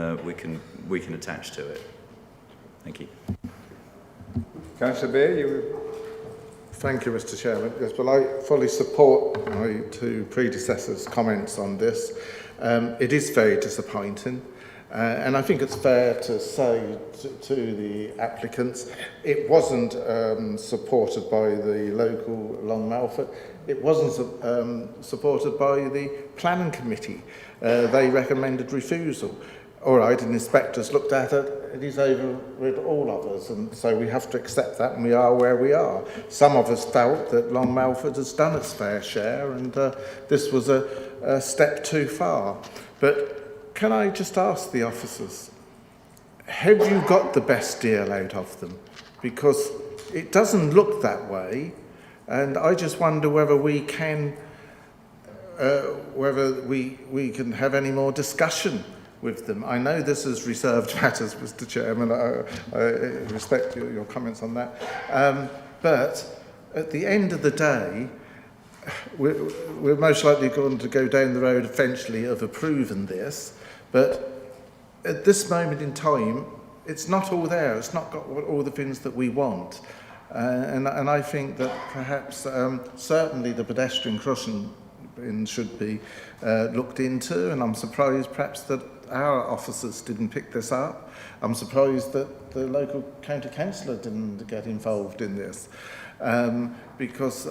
Speaker 4: attach to it. Thank you.
Speaker 1: Councillor Beer, you.
Speaker 6: Thank you, Mr. Chairman. Yes, well, I fully support my two predecessors' comments on this. It is very disappointing. And I think it's fair to say to the applicants, it wasn't supported by the local Long Melford. It wasn't supported by the Planning Committee. They recommended refusal. All right, and inspectors looked at it, it is overrid all of us, and so we have to accept that, and we are where we are. Some of us felt that Long Melford has done its fair share, and this was a step too far. But can I just ask the officers, have you got the best deal out of them? Because it doesn't look that way, and I just wonder whether we can have any more discussion with them. I know this is reserved matters, Mr. Chairman. I respect your comments on that. But at the end of the day, we're most likely going to go down the road eventually of approving this. But at this moment in time, it's not all there. It's not got all the things that we want. And I think that perhaps certainly the pedestrian crossing should be looked into, and I'm surprised perhaps that our officers didn't pick this up. I'm surprised that the local county councillor didn't get involved in this, because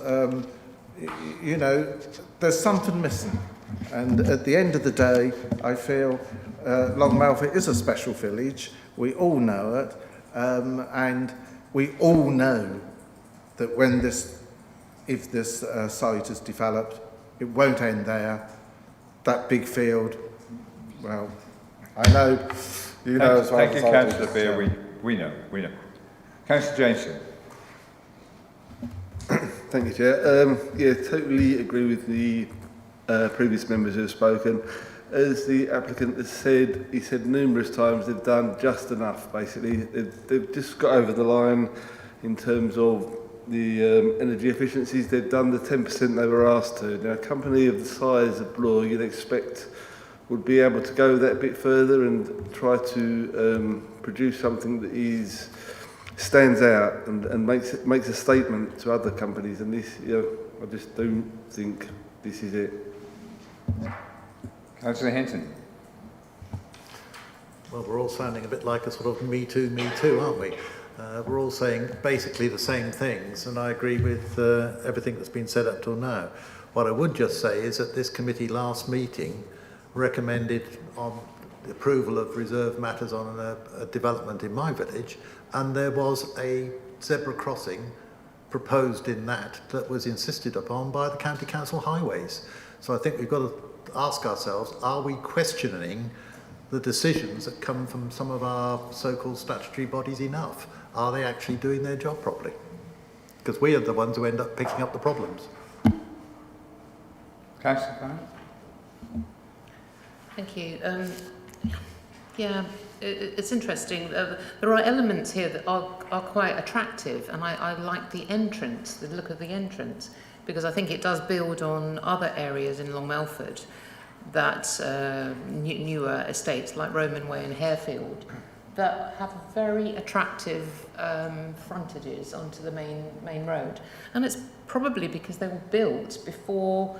Speaker 6: you know, there's something missing. And at the end of the day, I feel Long Melford is a special village. We all know it, and we all know that when if this site is developed, it won't end there. That big field, well, I know, you know as well as I do.
Speaker 1: Thank you, Councillor Beer. We know. Councillor Jameson.
Speaker 9: Thank you, Chair. Yeah, totally agree with the previous members who have spoken. As the applicant has said, he said numerous times they've done just enough, basically. They've just got over the line in terms of the energy efficiencies. They've done the 10% they were asked to. Now, a company of the size of Bures, you'd expect, would be able to go that bit further and try to produce something that stands out and makes a statement to other companies. And this, you know, I just don't think this is it.
Speaker 1: Councillor Hinton.
Speaker 11: Well, we're all sounding a bit like a sort of me too, aren't we? We're all saying basically the same things, and I agree with everything that's been said up till now. What I would just say is that this committee last meeting recommended on the approval of reserve matters on a development in my village, and there was a zebra crossing proposed in that was insisted upon by the County Council Highways. So I think we've got to ask ourselves, are we questioning the decisions that come from some of our so-called statutory bodies enough? Are they actually doing their job properly? Because we are the ones who end up picking up the problems.
Speaker 1: Councillor Farrell.
Speaker 14: Thank you. Yeah, it's interesting. There are elements here that are quite attractive, and I like the entrance, the look of the entrance, because I think it does build on other areas in Long Melford that newer estates like Roman Way and Harefield that have very attractive frontages onto the main road. And it's probably because they were built before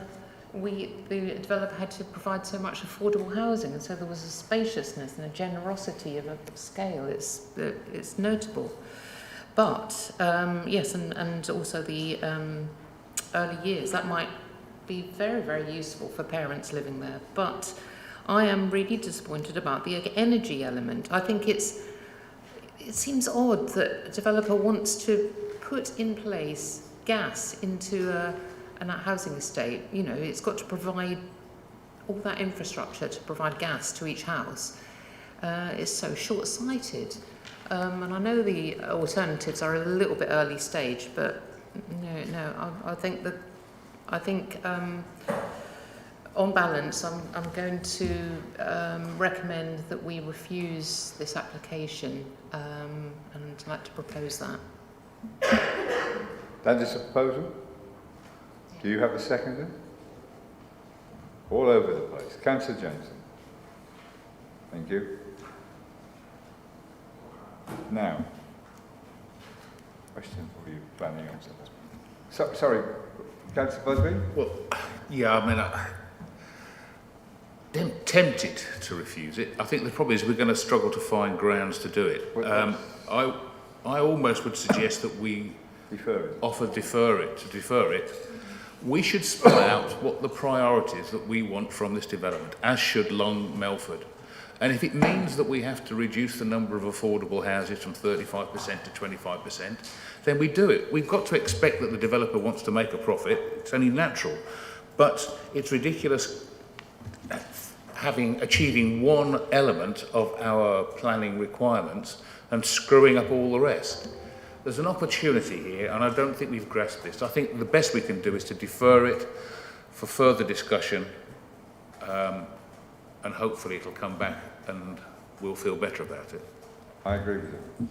Speaker 14: the developer had to provide so much affordable housing, and so there was a spaciousness and a generosity of scale. It's notable. But yes, and also the early years, that might be very, very useful for parents living there. But I am really disappointed about the energy element. I think it seems odd that a developer wants to put in place gas into a housing estate. You know, it's got to provide all that infrastructure to provide gas to each house. It's so short-sighted. And I know the alternatives are a little bit early stage, but no, I think on balance, I'm going to recommend that we refuse this application, and I'd like to propose that.
Speaker 1: That is a proposal. Do you have a seconder? All over the place. Councillor Jameson. Thank you. Now, question for you, planning officer. Sorry, Councillor Busby?
Speaker 12: Well, yeah, I mean, I'm tempted to refuse it. I think the problem is we're going to struggle to find grounds to do it. I almost would suggest that we defer it. We should spell out what the priorities that we want from this development, as should Long Melford. And if it means that we have to reduce the number of affordable houses from 35% to 25%, then we do it. We've got to expect that the developer wants to make a profit. It's only natural. But it's ridiculous achieving one element of our planning requirements and screwing up all the rest. There's an opportunity here, and I don't think we've grasped this. I think the best we can do is to defer it for further discussion, and hopefully it'll come back and we'll feel better about it.
Speaker 1: I agree with you.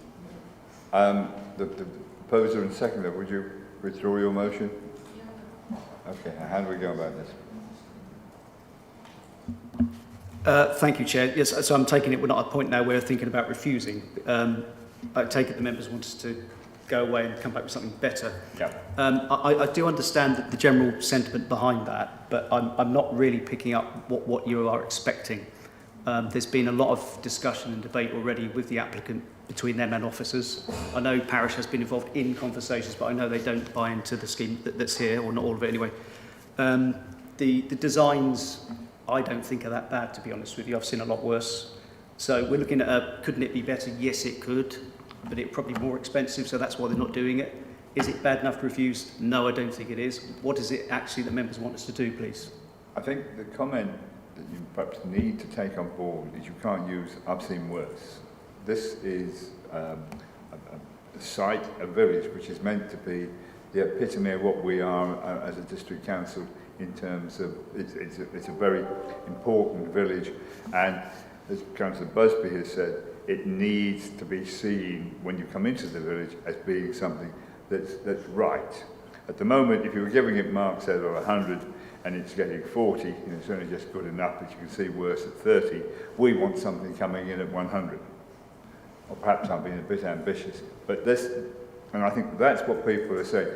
Speaker 1: The proposer and seconder, would you withdraw your motion? Okay, how do we go about this?
Speaker 8: Thank you, Chair. Yes, so I'm taking it we're not at a point now where we're thinking about refusing. I take it the members want us to go away and come back with something better.
Speaker 1: Yeah.
Speaker 8: I do understand the general sentiment behind that, but I'm not really picking up what you are expecting. There's been a lot of discussion and debate already with the applicant between them and officers. I know Parish has been involved in conversations, but I know they don't buy into the scheme that's here, or not all of it anyway. The designs, I don't think are that bad, to be honest with you. I've seen a lot worse. So we're looking at couldn't it be better? Yes, it could, but it's probably more expensive, so that's why they're not doing it. Is it bad enough to refuse? No, I don't think it is. What is it actually that members want us to do, please?
Speaker 1: I think the comment that you perhaps need to take on board is you can't use "I've seen worse." This is a site, a village, which is meant to be the epitome of what we are as a district council in terms of it's a very important village, and as Councillor Busby has said, it needs to be seen when you come into the village as being something that's right. At the moment, if you were giving it marks out of 100 and it's getting 40, it's only just good enough, as you can see worse at 30. We want something coming in at 100. Or perhaps I'm being a bit ambitious, but this, and I think that's what people are saying.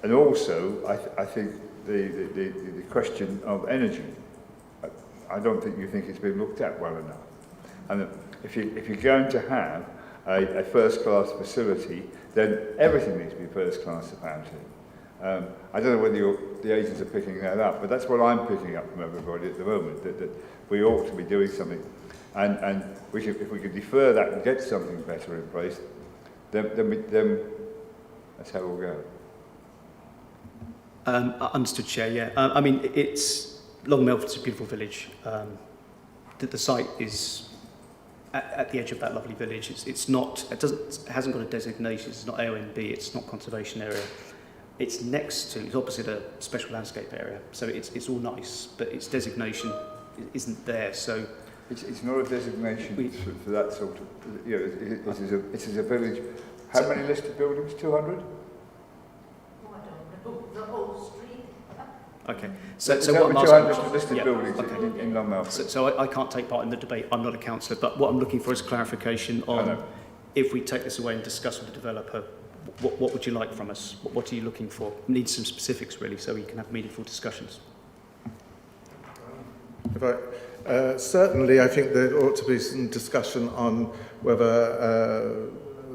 Speaker 1: And also, I think the question of energy, I don't think you think it's been looked at well enough. And if you're going to have a first-class facility, then everything needs to be first-class about it. I don't know whether the agents are picking that up, but that's what I'm picking up from everybody at the moment, that we ought to be doing something. And if we could defer that and get something better in place, then that's how we'll go.
Speaker 8: Understood, Chair, yeah. I mean, Long Melford's a beautiful village. The site is at the edge of that lovely village. It hasn't got a designation. It's not AONB. It's not conservation area. It's opposite a special landscape area. So it's all nice, but its designation isn't there. So
Speaker 1: It's not a designation for that sort of, you know, it is a village. How many listed buildings? 200?
Speaker 13: The whole street.
Speaker 21: Okay.
Speaker 1: So
Speaker 21: what I'm
Speaker 1: 200
Speaker 21: asking,
Speaker 1: listed buildings in Long Melford.
Speaker 21: So I can't take part in the debate. I'm not a councillor, but what I'm looking for is clarification on if we take this away and discuss with the developer, what would you like from us? What are you looking for? We need some specifics really, so we can have meaningful discussions.
Speaker 6: Certainly, I think there ought to be some discussion on whether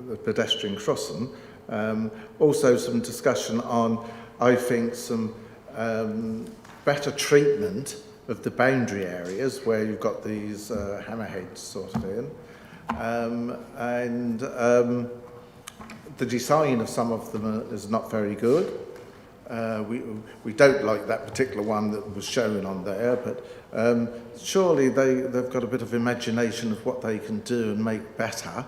Speaker 6: the pedestrian crossing. Also, some discussion on, I think, some better treatment of the boundary areas where you've got these hammerheads sort of in. The design of some of them is not very good. We don't like that particular one that was shown on there, but surely they've got a bit of imagination of what they can do and make better.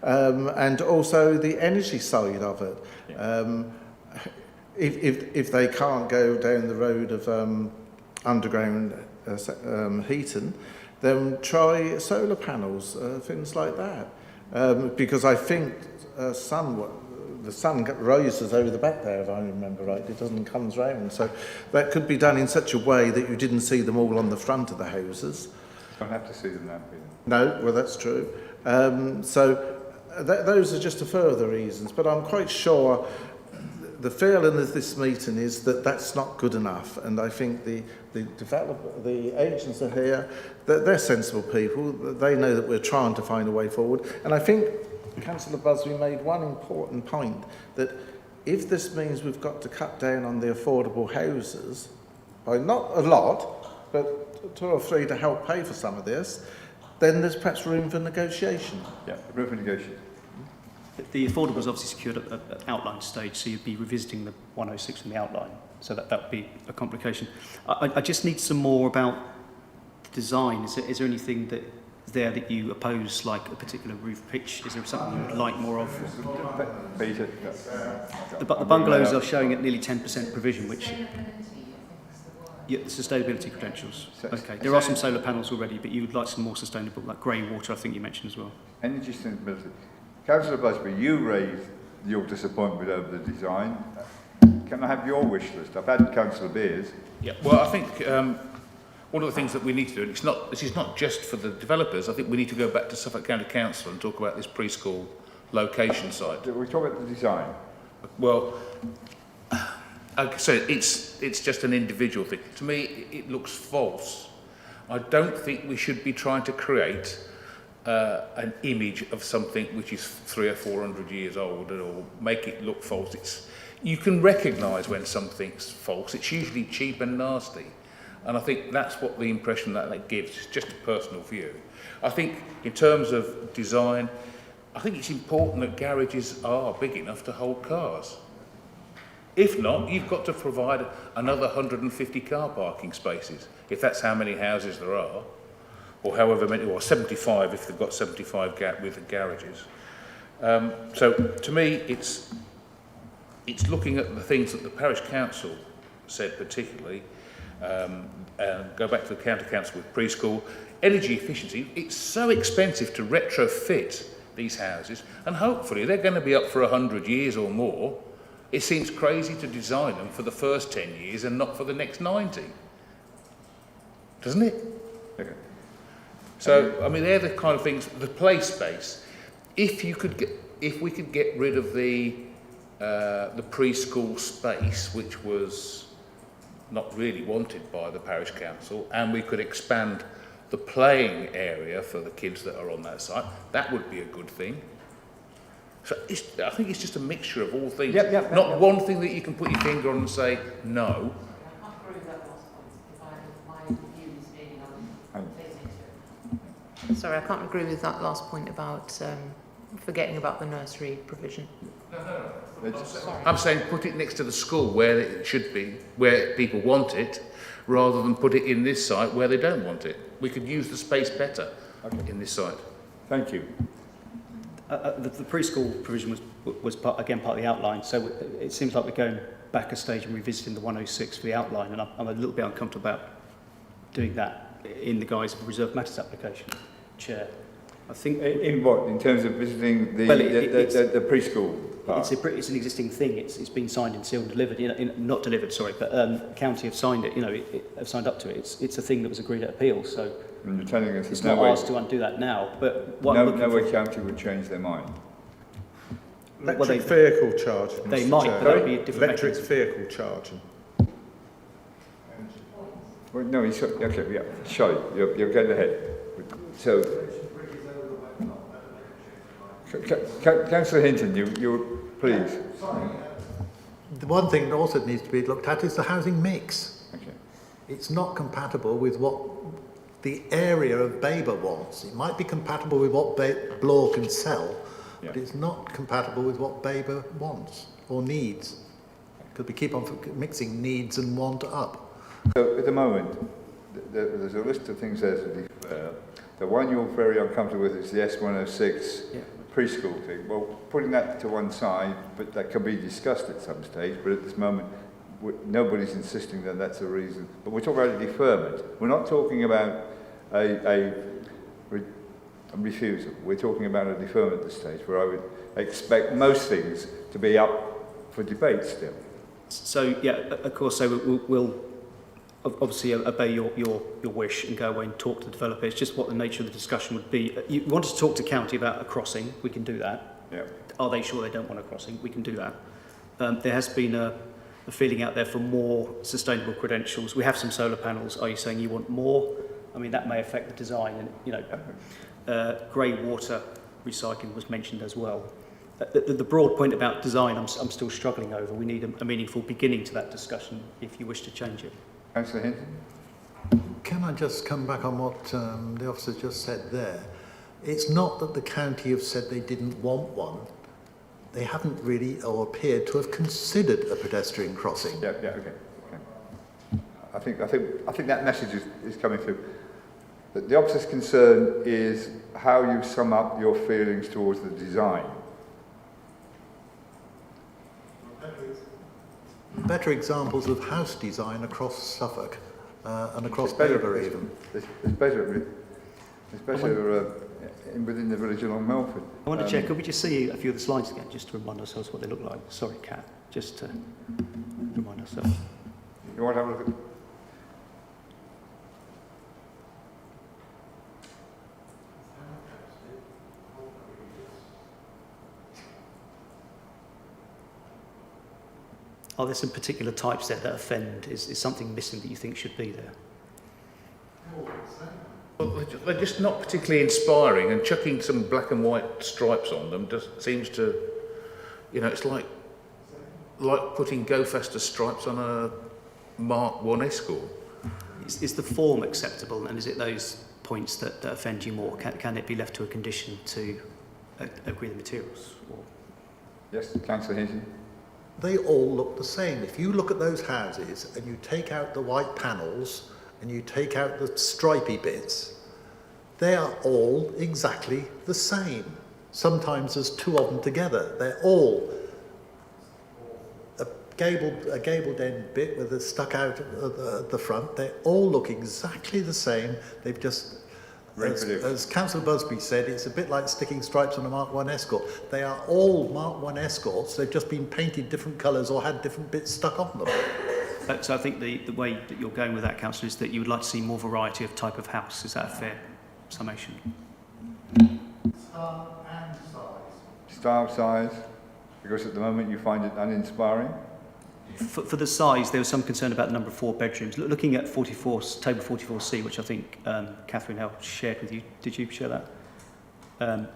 Speaker 6: And also the energy side of it. If they can't go down the road of underground heating, then try solar panels, things like that. Because I think the sun rises over the back there, if I remember right. It doesn't come round. So that could be done in such a way that you didn't see them all on the front of the houses.
Speaker 1: You don't have to see them now, Peter.
Speaker 6: No, well, that's true. Those are just a further reasons, but I'm quite sure the feeling of this meeting is that that's not good enough, and I think the developer, the agents are here, they're sensible people, they know that we're trying to find a way forward, and I think Councillor Busby made one important point, that if this means we've got to cut down on the affordable houses, by not a lot, but 2 or 3 to help pay for some of this, then there's perhaps room for negotiation.
Speaker 1: Yeah, room for negotiation.
Speaker 21: The affordable is obviously secured at outline stage, so you'd be revisiting the 106 from the outline, so that would be a complication. I just need some more about the design. Is there anything that there that you oppose, like a particular roof pitch? Is there something you would like more of?
Speaker 1: Peter,
Speaker 21: the bungalows are showing at nearly 10% provision, which... Yeah, the sustainability credentials. Okay, there are some solar panels already, but you would like some more sustainable, like grey water, I think you mentioned as well.
Speaker 1: Energy sustainability. Councillor Busby, you raised your disappointment over the design. Can I have your wish list? I've had Councillor Bures.
Speaker 12: Yeah, well, I think one of the things that we need to do, and this is not just for the developers, I think we need to go back to Suffolk County Council and talk about this preschool location site.
Speaker 1: We talk about the design.
Speaker 12: Well, like I said, it's just an individual thing. To me, it looks false. I don't think we should be trying to create an image of something which is 300 or 400 years old or make it look false. You can recognise when something's false. It's usually cheap and nasty. And I think that's what the impression that gives. It's just a personal view. I think in terms of design, I think it's important that garages are big enough to hold cars. If not, you've got to provide another 150 car parking spaces, if that's how many houses there are, or however many, or 75 if they've got 75 with garages. So to me, it's looking at the things that the parish council said particularly, go back to the county council with preschool, energy efficiency. It's so expensive to retrofit these houses, and hopefully they're going to be up for 100 years or more. It seems crazy to design them for the first 10 years and not for the next 90. Doesn't it?
Speaker 1: Okay.
Speaker 12: So, I mean, they're the kind of things, the play space. If we could get rid of the preschool space, which was not really wanted by the parish council, and we could expand the playing area for the kids that are on that site, that would be a good thing. So I think it's just a mixture of all things. Not one thing that you can put your finger on and say, no.
Speaker 14: I can't agree with that last point, if my view is being Sorry, I can't agree with that last point about forgetting about the nursery provision.
Speaker 12: I'm saying put it next to the school where it should be, where people want it, rather than put it in this site where they don't want it. We could use the space better in this site.
Speaker 1: Thank you.
Speaker 21: The preschool provision was part of the outline, so it seems like we're going back a stage and revisiting the 106 for the outline, and I'm a little bit uncomfortable about doing that.
Speaker 8: in the guise of a reserved matters application, Chair. I think
Speaker 1: In what? In terms of visiting the,
Speaker 8: Well,
Speaker 1: the preschool part?
Speaker 8: it's an existing thing. It's been signed and sealed and delivered. Not delivered, sorry, but county have signed it. Have signed up to it. It's a thing that was agreed at appeal. So
Speaker 1: and you're telling us
Speaker 8: it's
Speaker 1: no
Speaker 8: not
Speaker 1: way,
Speaker 8: ours to undo that now. But what
Speaker 1: no way county would change their mind.
Speaker 6: Electric vehicle charge.
Speaker 8: They
Speaker 6: Mr.
Speaker 8: might,
Speaker 6: Chair.
Speaker 8: but that would be a different
Speaker 6: Electric
Speaker 8: mechanism.
Speaker 6: vehicle charging.
Speaker 1: Well, no, he's okay. Yeah, sorry, you're going ahead. So, Councillor Hinton, you please.
Speaker 11: The one thing that also needs to be looked at is the housing mix.
Speaker 1: Okay.
Speaker 11: It's not compatible with what the area of Babergh wants. It might be compatible with what Blore can sell, but it's not compatible with what Babergh wants or needs. Because we keep on mixing needs and want up.
Speaker 1: So at the moment, there's a list of things there to defer. The one you're very uncomfortable with is the S106 preschool thing. Well, putting that to one side, but that can be discussed at some stage. But at this moment, nobody's insisting that that's a reason. But we're talking about a deferment. We're not talking about a refusal. We're talking about a deferment at this stage, where I would expect most things to be up for debate still.
Speaker 8: So yeah, of course. So we'll obviously obey your wish and go away and talk to the developer. It's just what the nature of the discussion would be. You wanted to talk to county about a crossing, we can do that.
Speaker 1: Yeah.
Speaker 8: Are they sure they don't want a crossing? We can do that. There has been a feeling out there for more sustainable credentials. We have some solar panels. Are you saying you want more? I mean, that may affect the design. And grey water recycling was mentioned as well. The broad point about design, I'm still struggling over. We need a meaningful beginning to that discussion if you wish to change it.
Speaker 1: Councillor Hinton?
Speaker 11: Can I just come back on what the officer just said there? It's not that the county have said they didn't want one. They haven't really or appeared to have considered a pedestrian crossing.
Speaker 1: Yeah, okay. I think that message is coming through. The officer's concern is how you sum up your feelings towards the design.
Speaker 11: Better examples of house design across Suffolk and across Babergh even.
Speaker 1: It's better within the village along Melford.
Speaker 8: I want to check, could we just see a few of the slides again, just to remind ourselves what they look like? Sorry, Kat, just to remind ourselves.
Speaker 1: You want to have a look at...
Speaker 8: Are there some particular types there that offend? Is something missing that you think should be there?
Speaker 12: Well, they're just not particularly inspiring, and chucking some black and white stripes on them just seems to, it's like putting go faster stripes on a Mark 1 Escort.
Speaker 8: Is the form acceptable, and is it those points that offend you more? Can it be left to a condition to agree the materials? Or?
Speaker 1: Yes, Councillor Hinton.
Speaker 11: They all look the same. If you look at those houses and you take out the white panels and you take out the stripy bits, they are all exactly the same. Sometimes there's two of them together. They're all a gabled end bit with it stuck out at the front. They all look exactly the same. They've just, as Councillor Busby said, it's a bit like sticking stripes on a Mark 1 Escort. They are all Mark 1 Escorts. They've just been painted different colours or had different bits stuck on them.
Speaker 8: So I think the way that you're going with that, Councillor, is that you would like to see more variety of type of house. Is that a fair summation?
Speaker 11: Style and size.
Speaker 1: Style, size, because at the moment you find it uninspiring?
Speaker 8: For the size, there was some concern about the number of 4 bedrooms. Looking at table 44C, which I think Catherine Hell shared with you. Did you share that?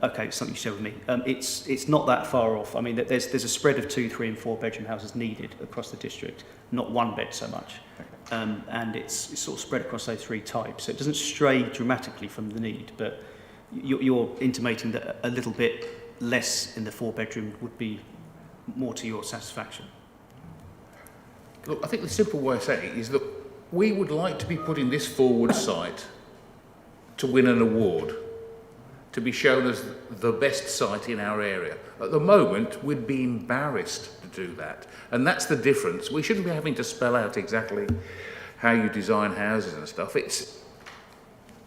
Speaker 8: Okay, it's something you shared with me. It's not that far off. I mean, there's a spread of 2, 3 and 4 bedroom houses needed across the district, not one bed so much. And it's sort of spread across those 3 types. So it doesn't stray dramatically from the need, but you're intimating that a little bit less in the 4 bedroom would be more to your satisfaction.
Speaker 12: Look, I think the simple way of saying it is that we would like to be putting this forward site to win an award, to be shown as the best site in our area. At the moment, we'd be embarrassed to do that. And that's the difference. We shouldn't be having to spell out exactly how you design houses and stuff.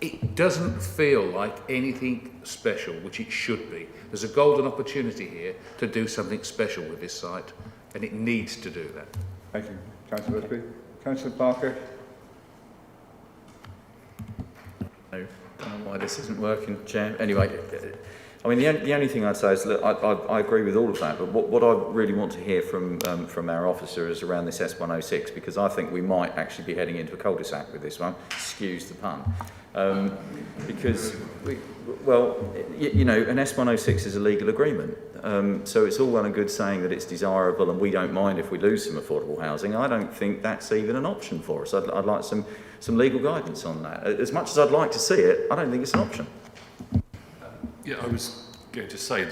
Speaker 12: it doesn't feel like anything special, which it should be. There's a golden opportunity here to do something special with this site, and it needs to do that.
Speaker 1: Thank you, Councillor Westby. Councillor Parker.
Speaker 4: I don't know why this isn't working, Chair. Anyway, I mean, the only thing I'd say is that I agree with all of that, but what I really want to hear from our officer is around this S106, because I think we might actually be heading into a cul-de-sac with this one. Excuse the pun. Because, you know, an S106 is a legal agreement. So it's all well and good saying that it's desirable and we don't mind if we lose some affordable housing. I don't think that's even an option for us. I'd like some legal guidance on that. As much as I'd like to see it, I don't think it's an option.
Speaker 3: Yeah, I was going to say,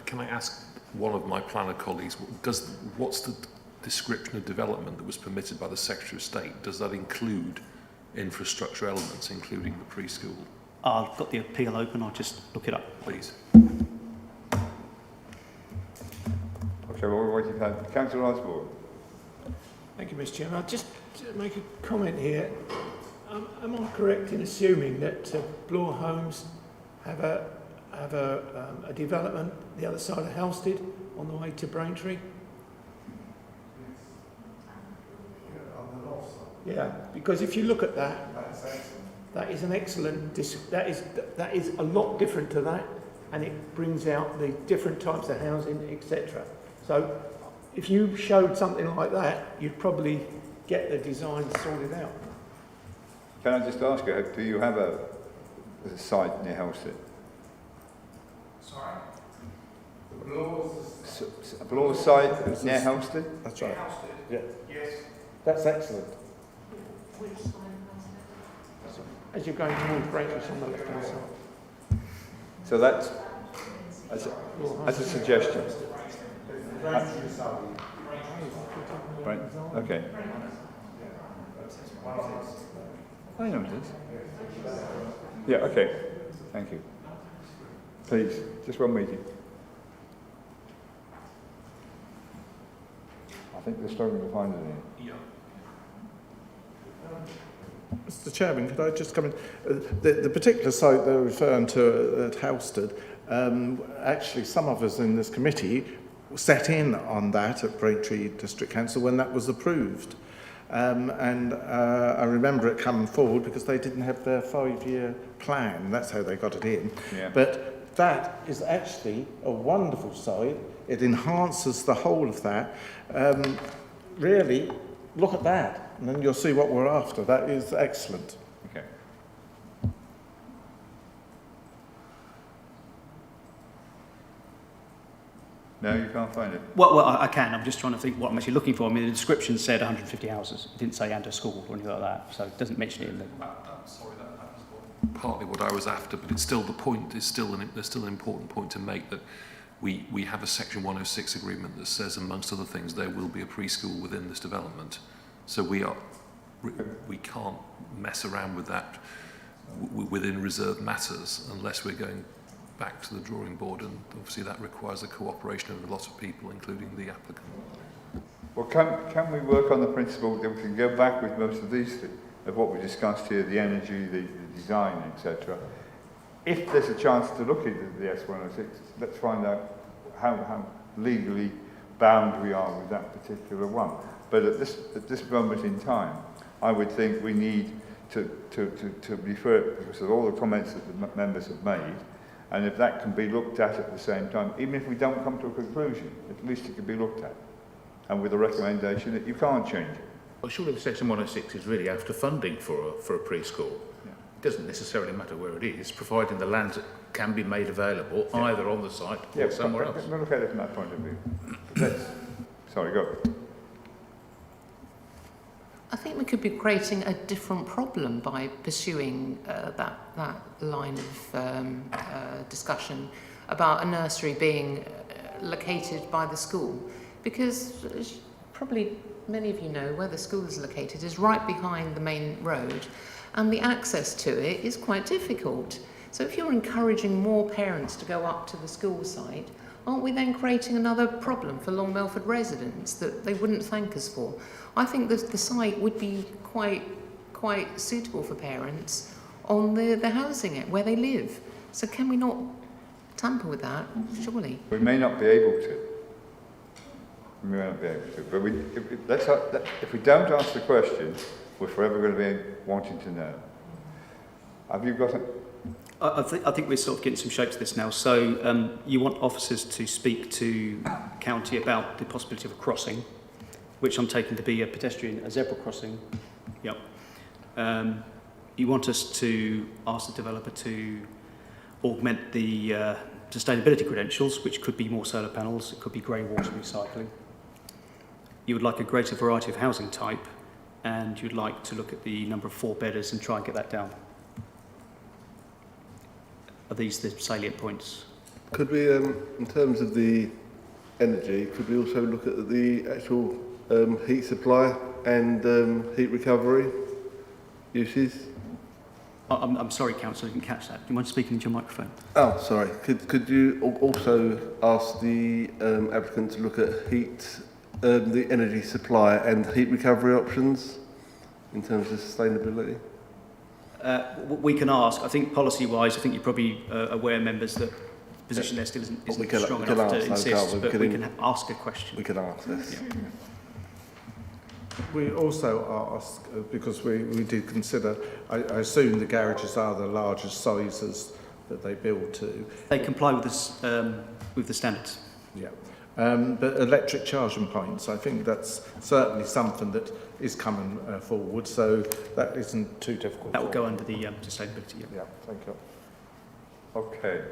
Speaker 3: can I ask one of my planner colleagues, what's the description of development that was permitted by the Secretary of State? Does that include infrastructure elements, including the preschool?
Speaker 8: I've got the appeal open, I'll just look it up.
Speaker 3: Please.
Speaker 1: Okay, well, we're waiting for Councillor Osborne.
Speaker 16: Thank you, Mr. Chairman. I'll just make a comment here. Am I correct in assuming that Bloor Homes have a development the other side of Halstead on the way to Braintree? Yeah, because if you look at that, that is an excellent. That is a lot different to that, and it brings out the different types of housing, etc. So, if you showed something like that, you'd probably get the design sorted out.
Speaker 1: Can I just ask you, do you have a site near Halstead?
Speaker 6: Sorry?
Speaker 1: A Bloor site near Halstead?
Speaker 6: That's right. Yeah. Yes. That's excellent.
Speaker 16: As you're going towards Braintree on the left-hand side.
Speaker 1: So that's as a suggestion. Right. Okay. I know it is. Yeah, okay. Thank you. Please, just one meeting. I think they're struggling to find it here.
Speaker 6: Mr. Chairman, could I just come in? The particular site they're referring to at Halstead, actually some of us in this committee set in on that at Braintree District Council when that was approved. I remember it coming forward because they didn't have their 5-year plan. That's how they got it in.
Speaker 1: Yeah.
Speaker 6: But that is actually a wonderful site. It enhances the whole of that. Really, look at that, and then you'll see what we're after. That is excellent.
Speaker 1: Okay. No, you can't find it.
Speaker 8: Well, I can. I'm just trying to think what I'm actually looking for. I mean, the description said 150 houses. It didn't say and a school or anything like that, so it doesn't mention it in the.
Speaker 3: Sorry, that was partly what I was after, but it's still the point. There's still an important point to make that we have a Section 106 agreement that says, amongst other things, there will be a preschool within this development. So we can't mess around with that within reserved matters unless we're going back to the drawing board, and obviously that requires the cooperation of a lot of people, including the applicant.
Speaker 1: Well, can we work on the principle that we can go back with most of these things, of what we discussed here, the energy, the design, etc. If there's a chance to look into the S106, let's find out how legally bound we are with that particular one. But at this moment in time, I would think we need to refer it because of all the comments that the members have made, and if that can be looked at the same time, even if we don't come to a conclusion, at least it can be looked at, and with a recommendation that you can't change it.
Speaker 12: Well, surely the Section 106 is really after funding for a preschool. Yeah. It doesn't necessarily matter where it is, providing the land can be made available either on the site or somewhere else.
Speaker 1: We'll look at it from that point of view. Sorry, go.
Speaker 14: I think we could be creating a different problem by pursuing that line of discussion about a nursery being located by the school, because probably many of you know where the school is located is right behind the main road, and the access to it is quite difficult. So if you're encouraging more parents to go up to the school site, aren't we then creating another problem for Long Melford residents that they wouldn't thank us for? I think that the site would be quite quite suitable for parents on the housing where they live. So can we not tamper with that, surely?
Speaker 1: We may not be able to. We may not be able to. But if we don't ask the question, we're forever going to be wanting to know. Have you got it?
Speaker 21: I think we're sort of getting some shape to this now. So you want officers to speak to county about the possibility of a crossing, which I'm taking to be a zebra crossing. Yep. You want us to ask the developer to augment the sustainability credentials, which could be more solar panels, it could be grey water recycling. You would like a greater variety of housing type, and you'd like to look at the number of 4-bedders and try and get that down. Are these the salient points?
Speaker 9: Could we, in terms of the energy, could we also look at the actual heat supply and heat recovery uses?
Speaker 21: I'm sorry, Councillor, I didn't catch that. Do you mind speaking into your microphone?
Speaker 9: Oh, sorry. Could you also ask the applicant to look at the energy supply and heat recovery options in terms of sustainability?
Speaker 21: We can ask. I think policy-wise, I think you're probably aware, members, that the position there still isn't strong enough to insist, but we can ask a question.
Speaker 9: We can ask this.
Speaker 21: Yeah.
Speaker 6: We also ask, because we did consider, I assume the garages are the largest sizes that they build to.
Speaker 21: They comply with the standards.
Speaker 6: Yeah. But electric charging points, I think that's certainly something that is coming forward, so that isn't too difficult.
Speaker 21: That will go under the sustainability.
Speaker 6: Yeah, thank you.
Speaker 1: Okay.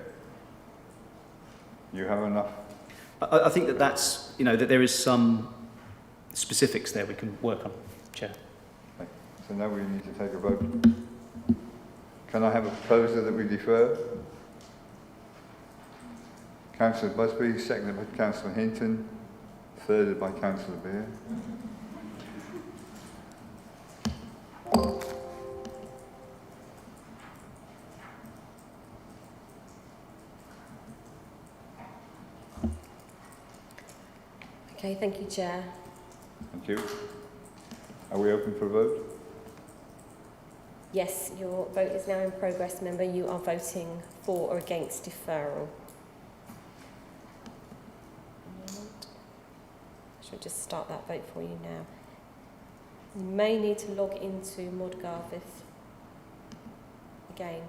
Speaker 1: You have enough?
Speaker 21: I think that's, that there is some specifics there we can work on, Chair.
Speaker 1: So now we need to take a vote. Can I have a proposal that we defer? Councillor Busby, seconded by Councillor Hinton, thirded by Councillor Beer.
Speaker 2: Okay, thank you, Chair.
Speaker 1: Thank you. Are we open for a vote?
Speaker 2: Yes, your vote is now in progress, member. You are voting for or against deferral. I should just start that vote for you now. You may need to log into Modgarvith again.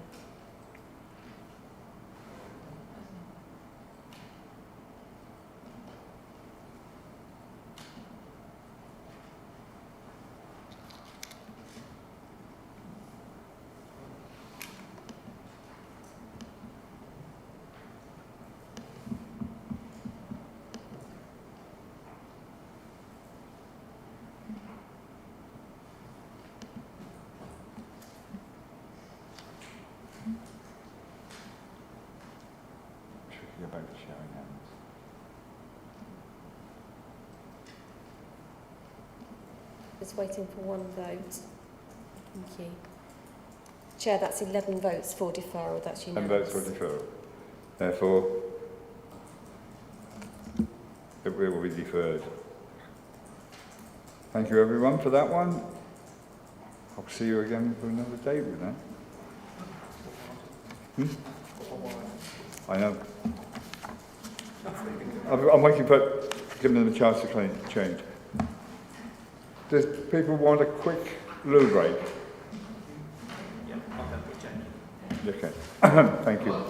Speaker 1: About showing hands.
Speaker 2: Just waiting for one vote. Thank you. Chair, that's 11 votes for deferral. That's unanimous.
Speaker 1: 10 votes for deferral. Therefore, it will be deferred. Thank you everyone for that one. I'll see you again for another day with that. I know. I'm waiting for giving them a chance to change. Does people want a quick loo break?
Speaker 21: Yeah, I'll have a change.
Speaker 1: Okay. Thank you.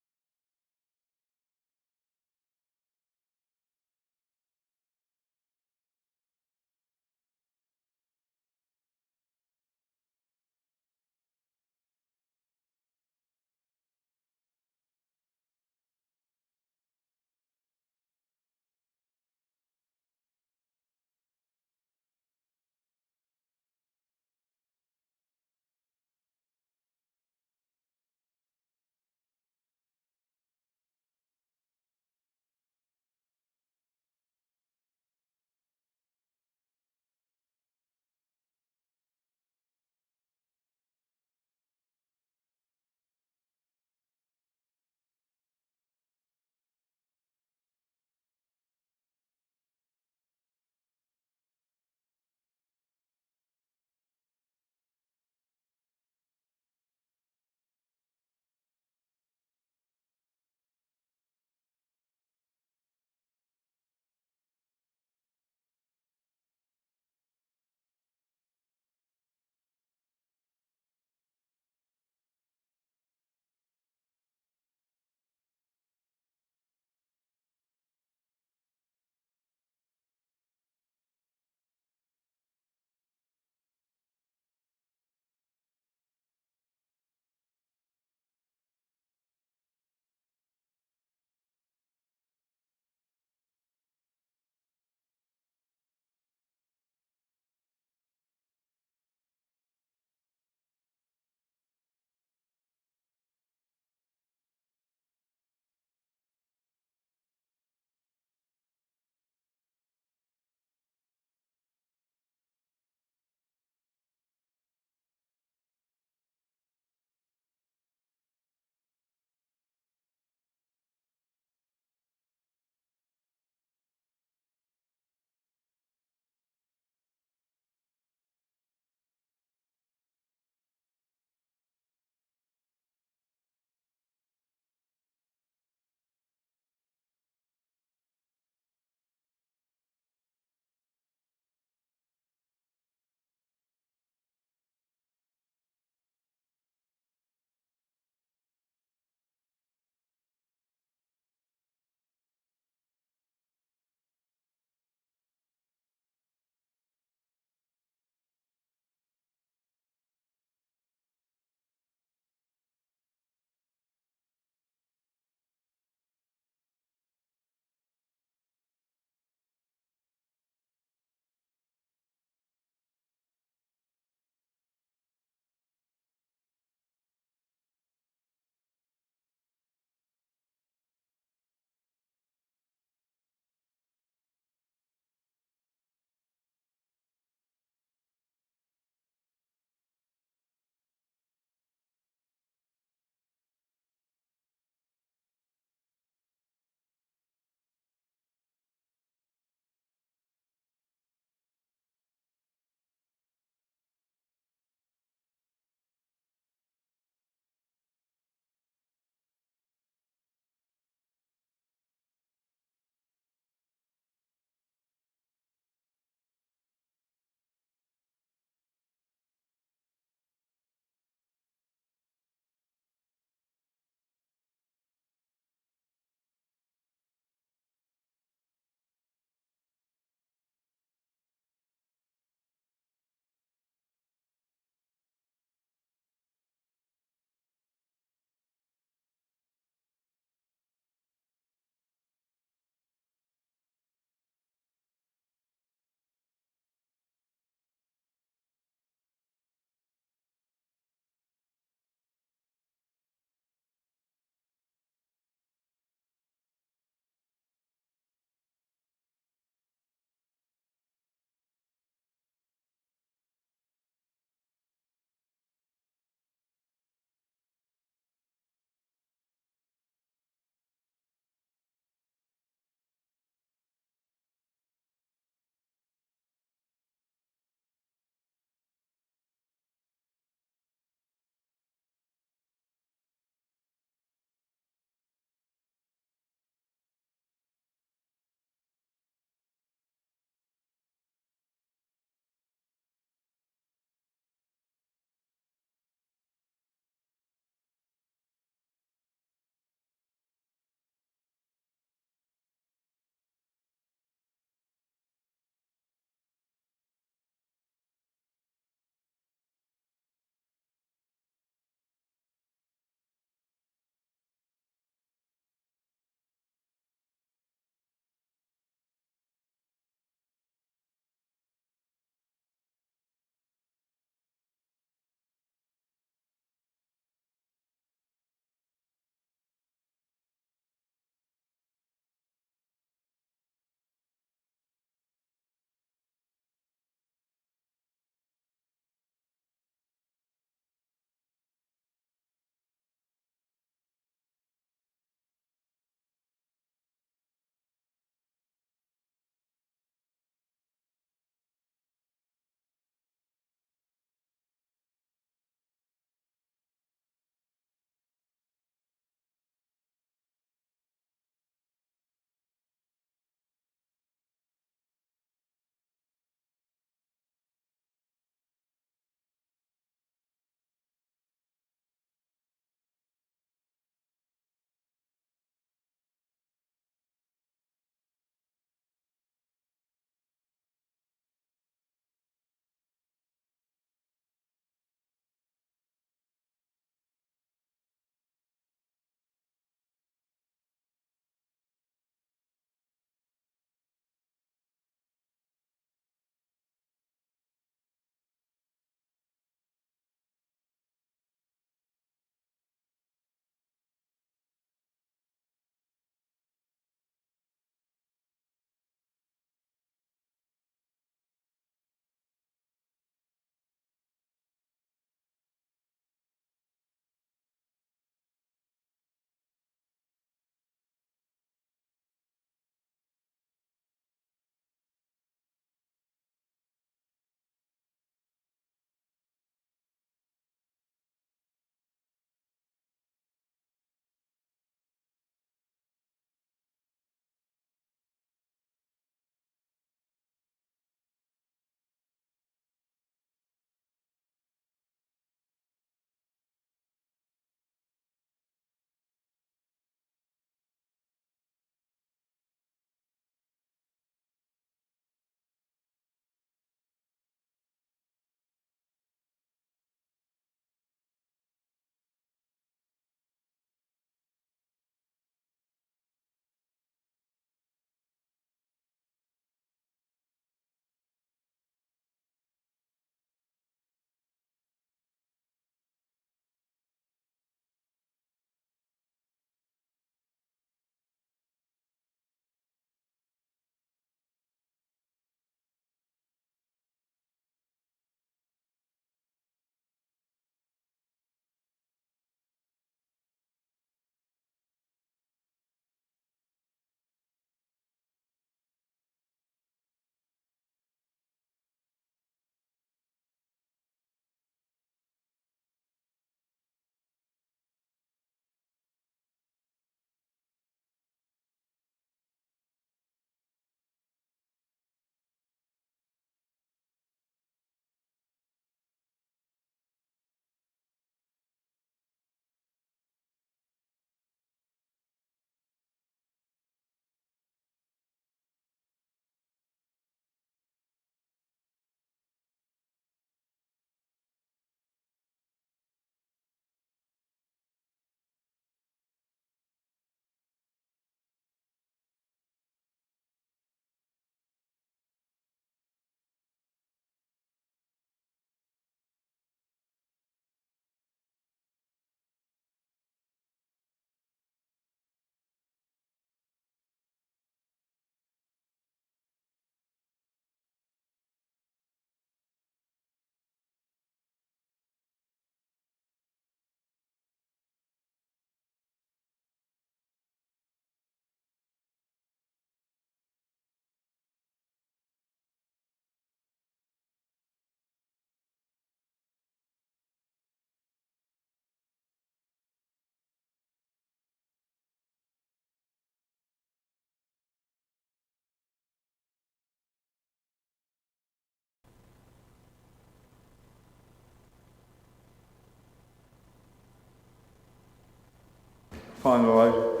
Speaker 1: finalised.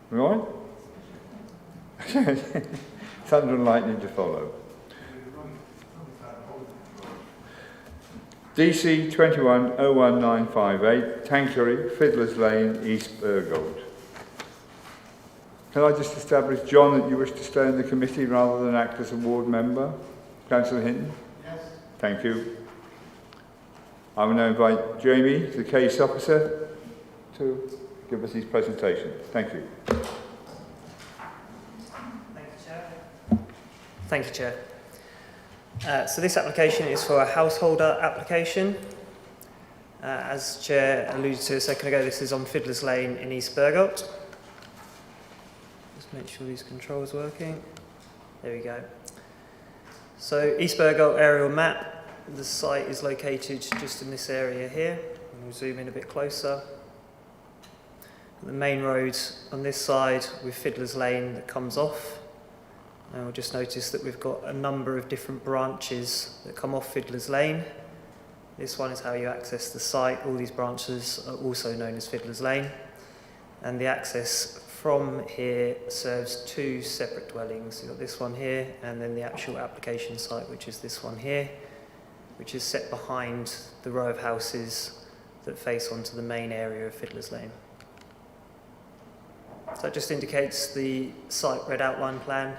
Speaker 1: Right? Thunder and lightning to follow. DC 2101958, Tankery, Fiddler's Lane, East Bergholt. Can I just establish, John, that you wish to stay in the committee rather than act as a ward member? Councillor Hinton?
Speaker 16: Yes.
Speaker 1: Thank you. I will now invite Jamie, the case officer, to give us his presentation. Thank you.
Speaker 7: Thank you, Chair. Thank you, Chair. So this application is for a householder application. As Chair alluded to a second ago, this is on Fiddler's Lane in East Bergholt. Just make sure these controls are working. There we go. So East Bergholt aerial map. The site is located just in this area here. We'll zoom in a bit closer. The main road on this side with Fiddler's Lane that comes off. And we'll just notice that we've got a number of different branches that come off Fiddler's Lane. This one is how you access the site. All these branches are also known as Fiddler's Lane. And the access from here serves two separate dwellings. You've got this one here and then the actual application site, which is this one here, which is set behind the row of houses that face onto the main area of Fiddler's Lane. So that just indicates the site red outline plan.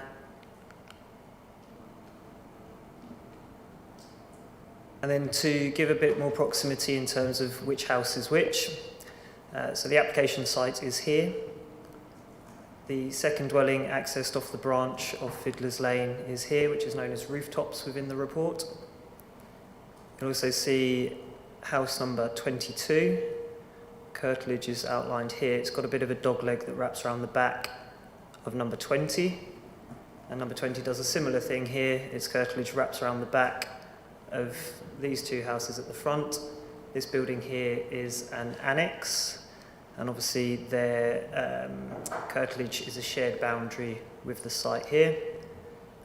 Speaker 7: And then to give a bit more proximity in terms of which house is which. So the application site is here. The second dwelling accessed off the branch of Fiddler's Lane is here, which is known as rooftops within the report. You can also see house number 22. Curtilage is outlined here. It's got a bit of a dogleg that wraps around the back of number 20. And number 20 does a similar thing here. Its curtilage wraps around the back of these two houses at the front. This building here is an annex, and obviously their curtilage is a shared boundary with the site here.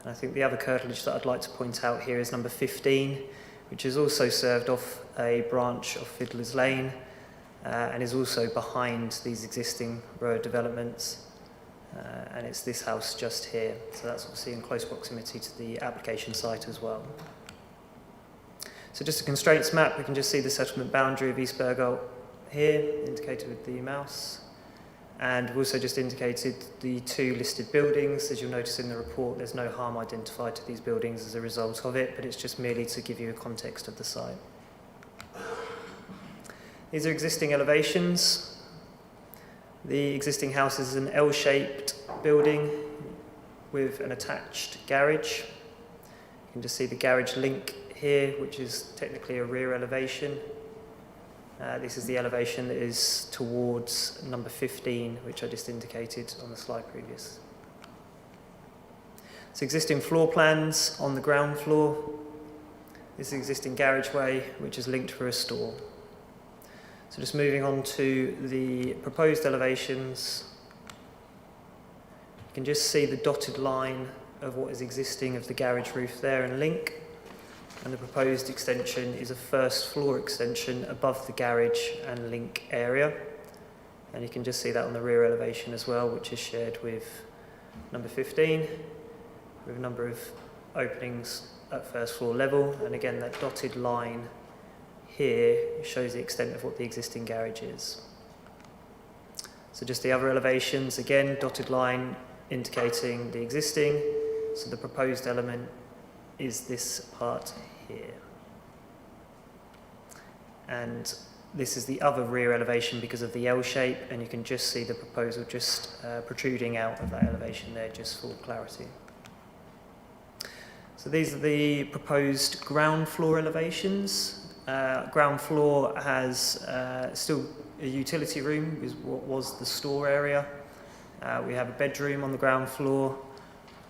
Speaker 7: And I think the other curtilage that I'd like to point out here is number 15, which is also served off a branch of Fiddler's Lane and is also behind these existing road developments. And it's this house just here. So that's obviously in close proximity to the application site as well. So just a constraints map, we can just see the settlement boundary of East Bergholt here, indicated with the mouse. And we've also just indicated the two listed buildings. As you'll notice in the report, there's no harm identified to these buildings as a result of it, but it's just merely to give you a context of the site. These are existing elevations. The existing house is an L-shaped building with an attached garage. You can just see the garage link here, which is technically a rear elevation. This is the elevation that is towards number 15, which I just indicated on the slide previous. So existing floor plans on the ground floor. This is existing garageway, which is linked for a store. So just moving on to the proposed elevations. You can just see the dotted line of what is existing of the garage roof there and link. And the proposed extension is a first floor extension above the garage and link area. And you can just see that on the rear elevation as well, which is shared with number 15, with a number of openings at first floor level. And again, that dotted line here shows the extent of what the existing garage is. So just the other elevations, again, dotted line indicating the existing. So the proposed element is this part here. And this is the other rear elevation because of the L shape, and you can just see the proposal just protruding out of that elevation there, just for clarity. So these are the proposed ground floor elevations. Ground floor has still a utility room, is what was the store area. We have a bedroom on the ground floor,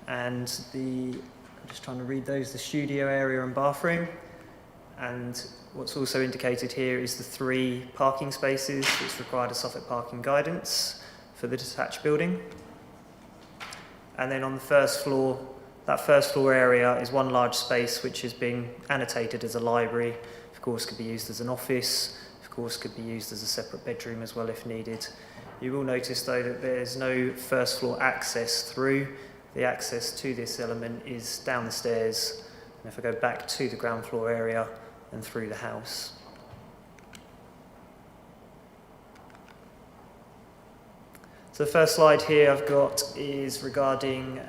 Speaker 7: and I'm just trying to read those, the studio area and bathroom. And what's also indicated here is the 3 parking spaces which required a Suffolk parking guidance for the detached building. And then on the first floor, that first floor area is one large space which is being annotated as a library of course could be used as an office, of course could be used as a separate bedroom as well if needed. You will notice though that there's no first floor access through. The access to this element is down the stairs, and if I go back to the ground floor area and through the house. So the first slide here I've got is regarding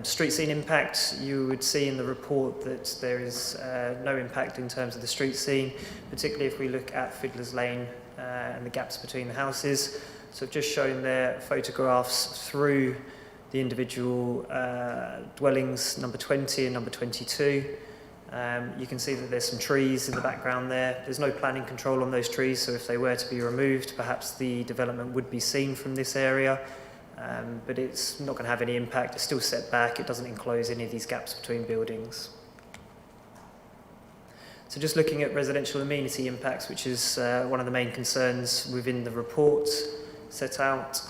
Speaker 7: street scene impact. You would see in the report that there is no impact in terms of the street scene, particularly if we look at Fiddler's Lane and the gaps between the houses. So I've just shown there photographs through the individual dwellings, number 20 and number 22. You can see that there's some trees in the background there. There's no planning control on those trees, so if they were to be removed, perhaps the development would be seen from this area, but it's not going to have any impact. It's still set back. It doesn't enclose any of these gaps between buildings. So just looking at residential amenity impacts, which is one of the main concerns within the report set out.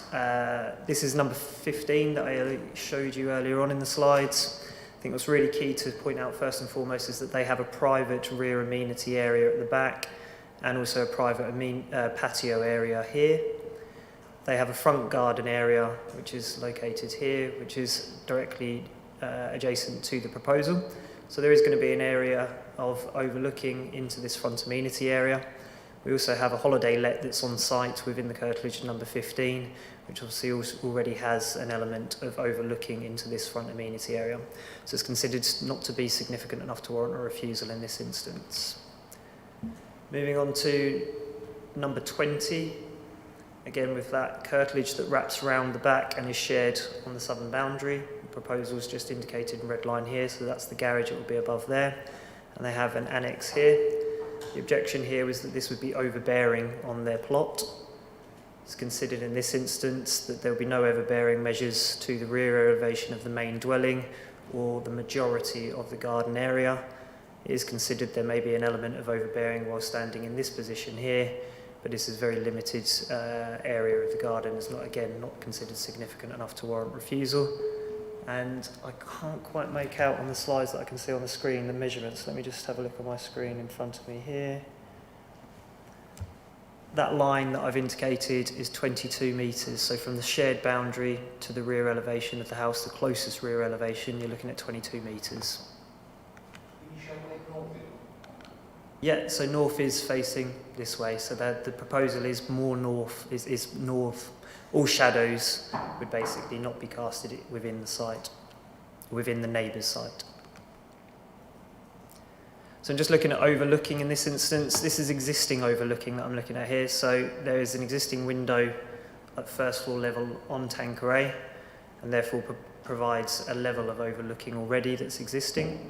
Speaker 7: This is number 15 that I showed you earlier on in the slides. I think what's really key to point out first and foremost is that they have a private rear amenity area at the back and also a private patio area here. They have a front garden area which is located here, which is directly adjacent to the proposal. So there is going to be an area of overlooking into this front amenity area. We also have a holiday let that's on site within the curtilage number 15, which obviously already has an element of overlooking into this front amenity area. So it's considered not to be significant enough to warrant a refusal in this instance. Moving on to number 20, again with that curtilage that wraps around the back and is shared on the southern boundary. The proposal is just indicated in red line here, so that's the garage, it will be above there. And they have an annex here. The objection here was that this would be overbearing on their plot. It's considered in this instance that there will be no overbearing measures to the rear elevation of the main dwelling or the majority of the garden area. It is considered there may be an element of overbearing while standing in this position here, but this is very limited area of the garden. It's not, again, not considered significant enough to warrant refusal. And I can't quite make out on the slides that I can see on the screen the measurements. Let me just have a look on my screen in front of me here. That line that I've indicated is 22 metres, so from the shared boundary to the rear elevation of the house, the closest rear elevation, you're looking at 22 metres. Yeah, so north is facing this way, so the proposal is more north, is north. All shadows would basically not be casted within the site, within the neighbour's site. So I'm just looking at overlooking in this instance. This is existing overlooking that I'm looking at here. So there is an existing window at first floor level on Tanqueray, and therefore provides a level of overlooking already that's existing,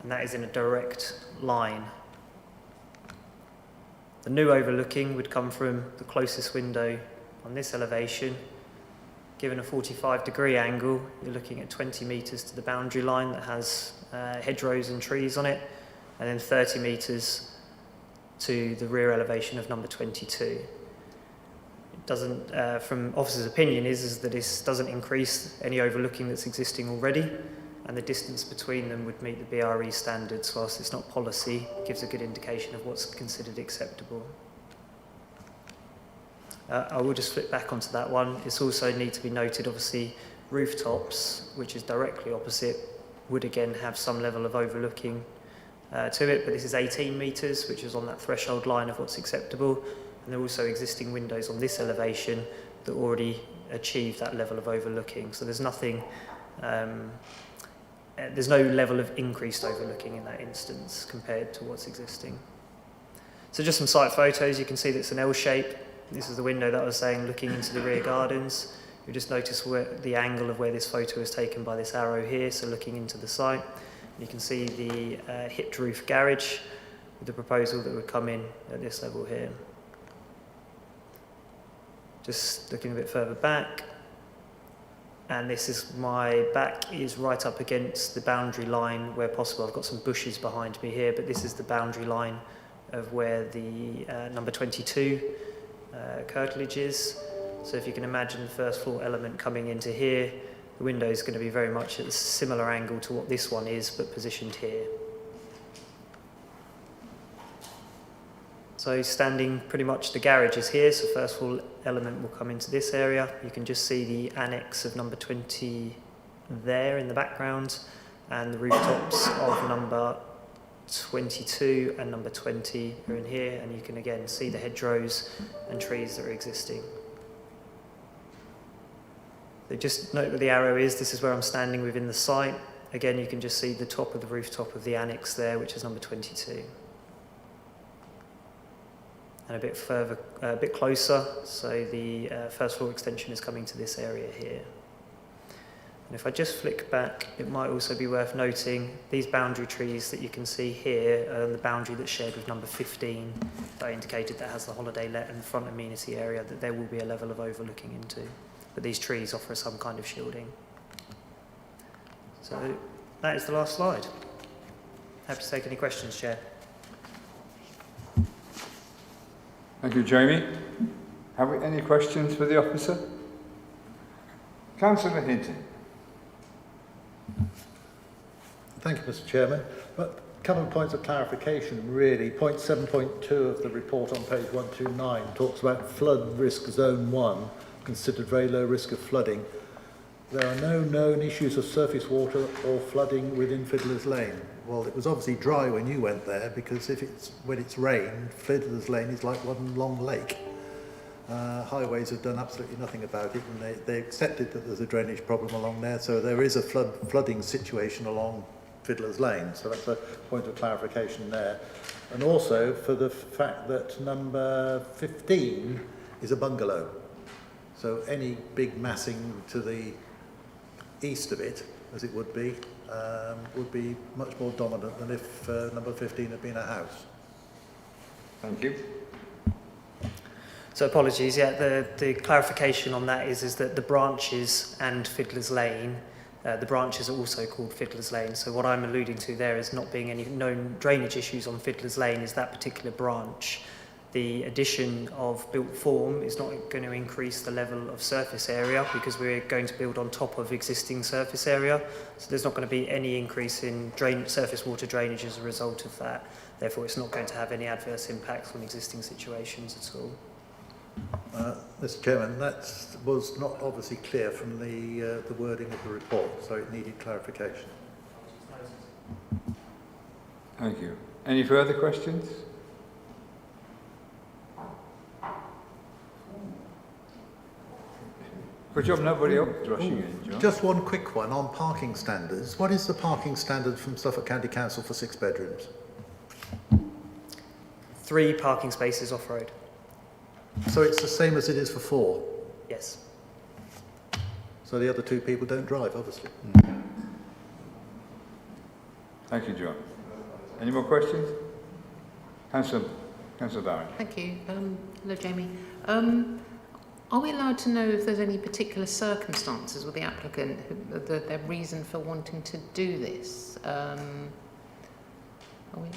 Speaker 7: and that is in a direct line. The new overlooking would come from the closest window on this elevation. Given a 45-degree angle, you're looking at 20 metres to the boundary line that has hedgerows and trees on it, and then 30 metres to the rear elevation of number 22. It doesn't, from officer's opinion, is that this doesn't increase any overlooking that's existing already, and the distance between them would meet the BRE standards. Whilst it's not policy, it gives a good indication of what's considered acceptable. I will just flip back onto that one. It's also need to be noted, obviously, rooftops, which is directly opposite, would again have some level of overlooking to it, but this is 18 metres, which is on that threshold line of what's acceptable, and there are also existing windows on this elevation that already achieve that level of overlooking. So there's nothing, there's no level of increased overlooking in that instance compared to what's existing. So just some site photos, you can see that it's an L shape. This is the window that I was saying, looking into the rear gardens. You just notice where the angle of where this photo is taken by this arrow here, so looking into the site. You can see the hipped roof garage with the proposal that would come in at this level here. Just looking a bit further back, and this is my back is right up against the boundary line where possible. I've got some bushes behind me here, but this is the boundary line of where the number 22 curtilage is. So if you can imagine the first floor element coming into here, the window is going to be very much at a similar angle to what this one is, but positioned here. So standing pretty much, the garage is here, so first floor element will come into this area. You can just see the annex of number 20 there in the background, and the rooftops of number 22 and number 20 are in here, and you can again see the hedgerows and trees that are existing. So just note where the arrow is, this is where I'm standing within the site. Again, you can just see the top of the rooftop of the annex there, which is number 22. And a bit further, a bit closer, so the first floor extension is coming to this area here. And if I just flick back, it might also be worth noting these boundary trees that you can see here are the boundary that's shared with number 15 that I indicated that has the holiday let and front amenity area that there will be a level of overlooking into. But these trees offer some kind of shielding. So that is the last slide. Happy to take any questions, Chair.
Speaker 1: Thank you, Jamie. Have we any questions for the officer? Councillor Hinton.
Speaker 11: Thank you, Mr. Chairman. But a couple of points of clarification, really. Point 7.2 of the report on page 129 talks about flood risk zone 1, considered very low risk of flooding. There are no known issues of surface water or flooding within Fiddler's Lane. Well, it was obviously dry when you went there, because when it's rained, Fiddler's Lane is like one long lake. Highways have done absolutely nothing about it, and they accepted that there's a drainage problem along there, so there is a flooding situation along Fiddler's Lane. So that's a point of clarification there. And also for the fact that number 15 is a bungalow. So any big massing to the east of it, as it would be much more dominant than if number 15 had been a house.
Speaker 1: Thank you.
Speaker 7: So apologies, yeah, the clarification on that is that the branches and Fiddler's Lane, the branches are also called Fiddler's Lane. So what I'm alluding to there is not being any known drainage issues on Fiddler's Lane is that particular branch. The addition of built form is not going to increase the level of surface area because we're going to build on top of existing surface area. So there's not going to be any increase in surface water drainage as a result of that. Therefore, it's not going to have any adverse impacts on existing situations at all.
Speaker 11: Mr. Chairman, that was not obviously clear from the wording of the report, so it needed clarification.
Speaker 1: Thank you. Any further questions? Good job, nobody else rushing in, John.
Speaker 11: Just one quick one on parking standards. What is the parking standard from Suffolk County Council for 6 bedrooms?
Speaker 7: 3 parking spaces off-road.
Speaker 11: So it's the same as it is for 4?
Speaker 7: Yes.
Speaker 11: So the other 2 people don't drive, obviously.
Speaker 1: Thank you, John. Any more questions? Councillor Barron.
Speaker 14: Thank you. Hello, Jamie. Are we allowed to know if there's any particular circumstances with the applicant, their reason for wanting to do this? Are we?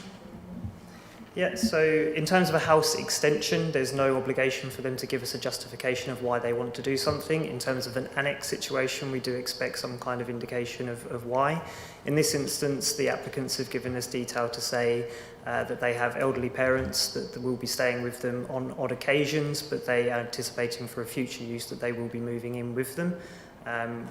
Speaker 7: Yeah, so in terms of a house extension, there's no obligation for them to give us a justification of why they want to do something. In terms of an annex situation, we do expect some kind of indication of why. In this instance, the applicants have given us detail to say that they have elderly parents that will be staying with them on odd occasions, but they are anticipating for a future use that they will be moving in with them.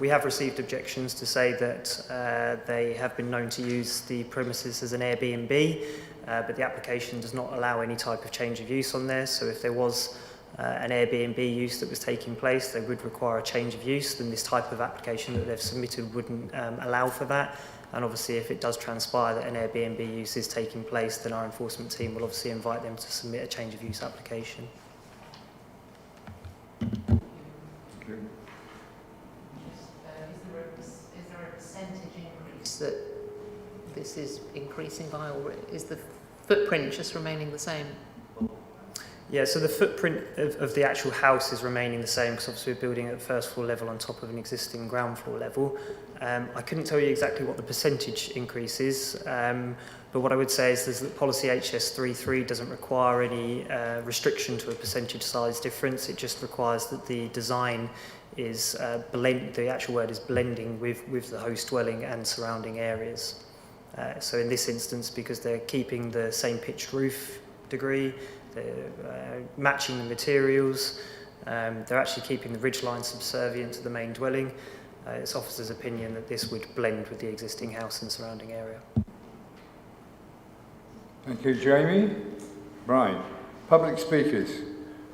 Speaker 7: We have received objections to say that they have been known to use the premises as an Airbnb, but the application does not allow any type of change of use on there. So if there was an Airbnb use that was taking place, they would require a change of use, then this type of application that they've submitted wouldn't allow for that. And obviously if it does transpire that an Airbnb use is taking place, then our enforcement team will obviously invite them to submit a change of use application.
Speaker 14: Is there a percentage increase that this is increasing by, or is the footprint just remaining the same?
Speaker 7: Yeah, so the footprint of the actual house is remaining the same because obviously we're building at the first floor level on top of an existing ground floor level. I couldn't tell you exactly what the percentage increase is, but what I would say is that policy HS33 doesn't require any restriction to a percentage size difference. It just requires that the design is the actual word is blending with the host dwelling and surrounding areas. So in this instance, because they're keeping the same pitched roof degree, they're matching the materials, they're actually keeping the ridgeline subservient to the main dwelling. It's officer's opinion that this would blend with the existing house and surrounding area.
Speaker 1: Thank you, Jamie. Brian, public speakers.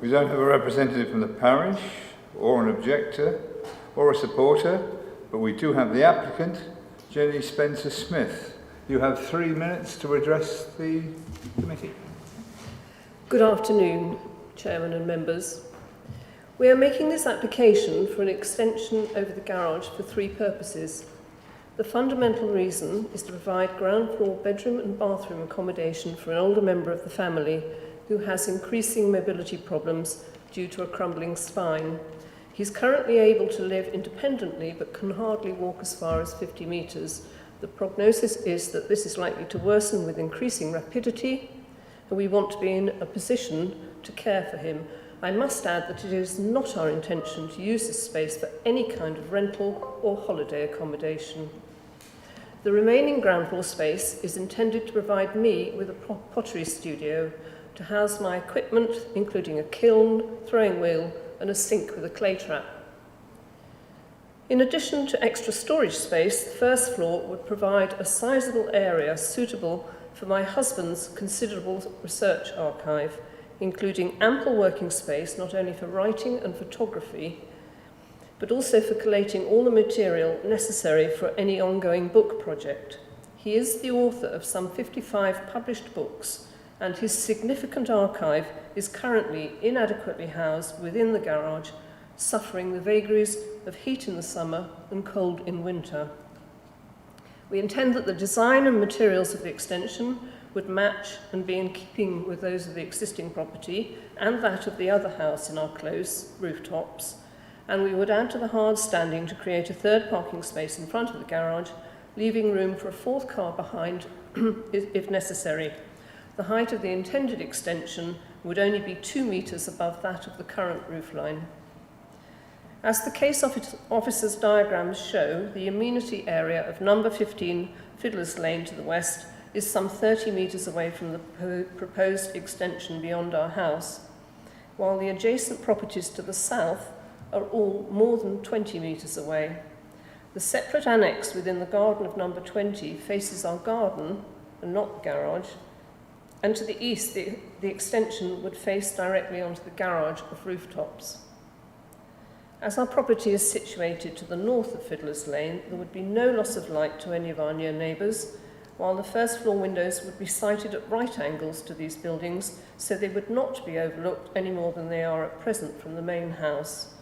Speaker 1: We don't have a representative from the parish, or an objector, or a supporter, but we do have the applicant, Jenny Spencer-Smith. You have 3 minutes to address the committee.
Speaker 15: Good afternoon, Chairman and members. We are making this application for an extension over the garage for 3 purposes. The fundamental reason is to provide ground floor bedroom and bathroom accommodation for an older member of the family who has increasing mobility problems due to a crumbling spine. He's currently able to live independently but can hardly walk as far as 50 metres. The prognosis is that this is likely to worsen with increasing rapidity, and we want to be in a position to care for him. I must add that it is not our intention to use this space for any kind of rental or holiday accommodation. The remaining ground floor space is intended to provide me with a pottery studio to house my equipment, including a kiln, throwing wheel, and a sink with a clay trap. In addition to extra storage space, the first floor would provide a sizable area suitable for my husband's considerable research archive, including ample working space not only for writing and photography, but also for collating all the material necessary for any ongoing book project. He is the author of some 55 published books, and his significant archive is currently inadequately housed within the garage, suffering the vagaries of heat in the summer and cold in winter. We intend that the design and materials of the extension would match and be in keeping with those of the existing property and that of the other house in our close, rooftops, and we would add to the hard standing to create a 3rd parking space in front of the garage, leaving room for a 4th car behind if necessary. The height of the intended extension would only be 2 metres above that of the current roofline. As the case officer's diagrams show, the amenity area of number 15 Fiddler's Lane to the west is some 30 metres away from the proposed extension beyond our house, while the adjacent properties to the south are all more than 20 metres away. The separate annex within the garden of number 20 faces our garden and not the garage, and to the east the extension would face directly onto the garage of rooftops. As our property is situated to the north of Fiddler's Lane, there would be no loss of light to any of our near neighbours, while the first floor windows would be sited at right angles to these buildings, so they would not be overlooked any more than they are at present from the main house.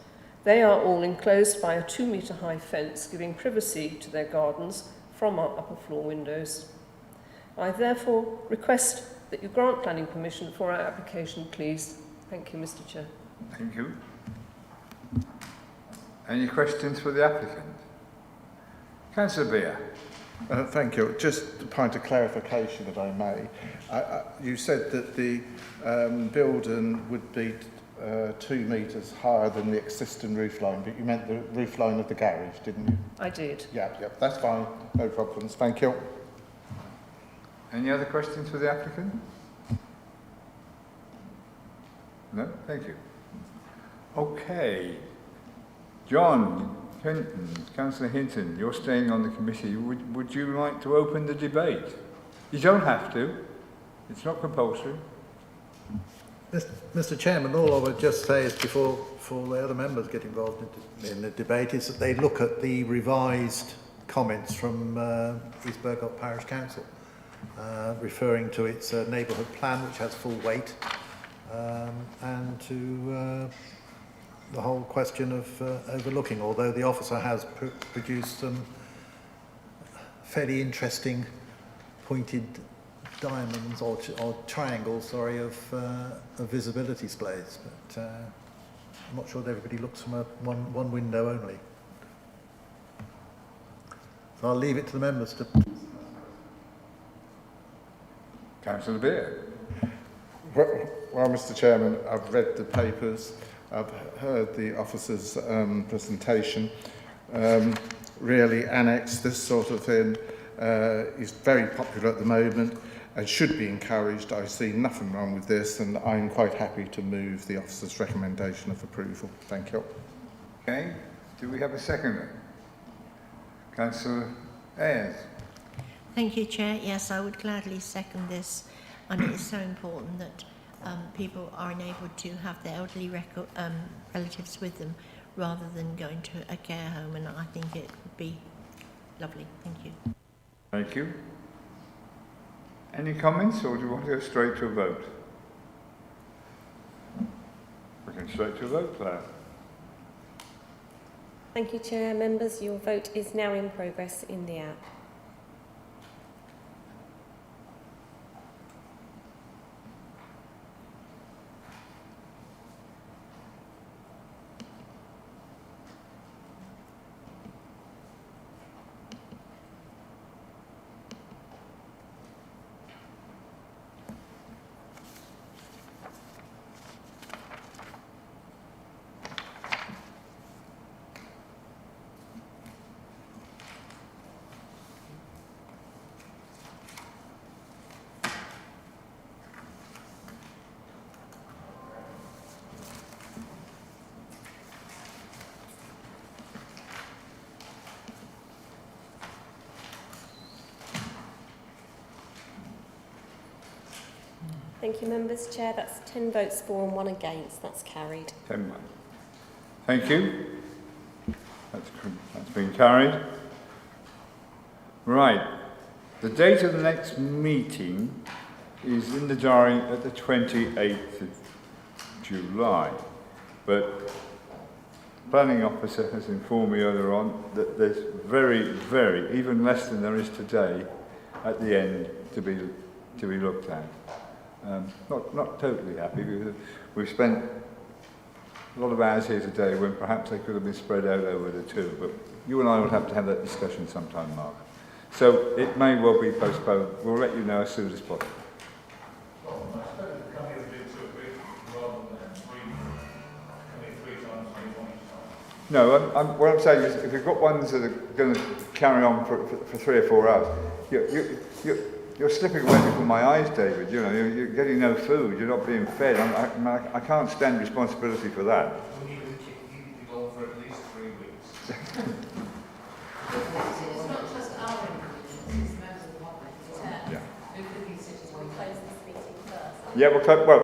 Speaker 15: They are all enclosed by a 2-metre high fence, giving privacy to their gardens from our upper floor windows. I therefore request that you grant planning permission for our application, please. Thank you, Mr. Chair.
Speaker 1: Thank you. Any questions for the applicant? Councillor Beer.
Speaker 6: Thank you. Just a point of clarification, if I may. You said that the building would be 2 metres higher than the existing roof line, but you meant the roof line of the garage, didn't you?
Speaker 15: I did.
Speaker 6: Yeah, that's fine. No problems. Thank you.
Speaker 1: Any other questions for the applicant? No? Thank you. Okay. John Hinton, Councillor Hinton, you're staying on the committee. Would you like to open the debate? You don't have to. It's not compulsory.
Speaker 11: Mr. Chairman, all I would just say is before the other members get involved in the debate is that they look at the revised comments from East Bergholt Parish Council, referring to its neighbourhood plan, which has full weight, and to the whole question of overlooking, although the officer has produced some fairly interesting pointed diamonds or triangles, sorry, of visibility displays, but I'm not sure that everybody looks from one window only. So I'll leave it to the members to...
Speaker 1: Councillor Beer.
Speaker 6: Well, Mr. Chairman, I've read the papers, I've heard the officer's presentation. Really, annex, this sort of thing, is very popular at the moment. and should be encouraged. I see nothing wrong with this, and I'm quite happy to move the officer's recommendation of approval. Thank you.
Speaker 1: Okay, do we have a seconder? Councillor Ayres.
Speaker 19: Thank you, Chair. Yes, I would gladly second this. And it is so important that people are enabled to have their elderly relatives with them rather than going to a care home, and I think it would be lovely. Thank you.
Speaker 1: Thank you. Any comments, or do you want to go straight to a vote? We can straight to a vote, Claire.
Speaker 2: Thank you, Chair. Members, your vote is now in progress in the app. Thank you, members. Chair, that's 10 votes for and 1 against. That's carried.
Speaker 1: 10-1. Thank you. That's been carried. Right. The date of the next meeting is in the diary at the 28th of July. But the planning officer has informed me earlier on that there's very, even less than there is today at the end to be looked at. Not totally happy, because we've spent a lot of hours here today when perhaps they could have been spread out over the two, but you and I will have to have that discussion sometime, Mark. So it may well be postponed. We'll let you know as soon as possible. No, what I'm saying is if we've got ones that are going to carry on for 3 or 4 hours, you're slipping away from my eyes, David. You know, you're getting no food. You're not being fed. I can't stand responsibility for that.
Speaker 12: We need to go for at least 3 weeks.
Speaker 14: It's not just our inconvenience, it's members of the public.
Speaker 1: Yeah.
Speaker 14: Who could be sitting on
Speaker 2: Close this meeting first.
Speaker 1: Yeah, well,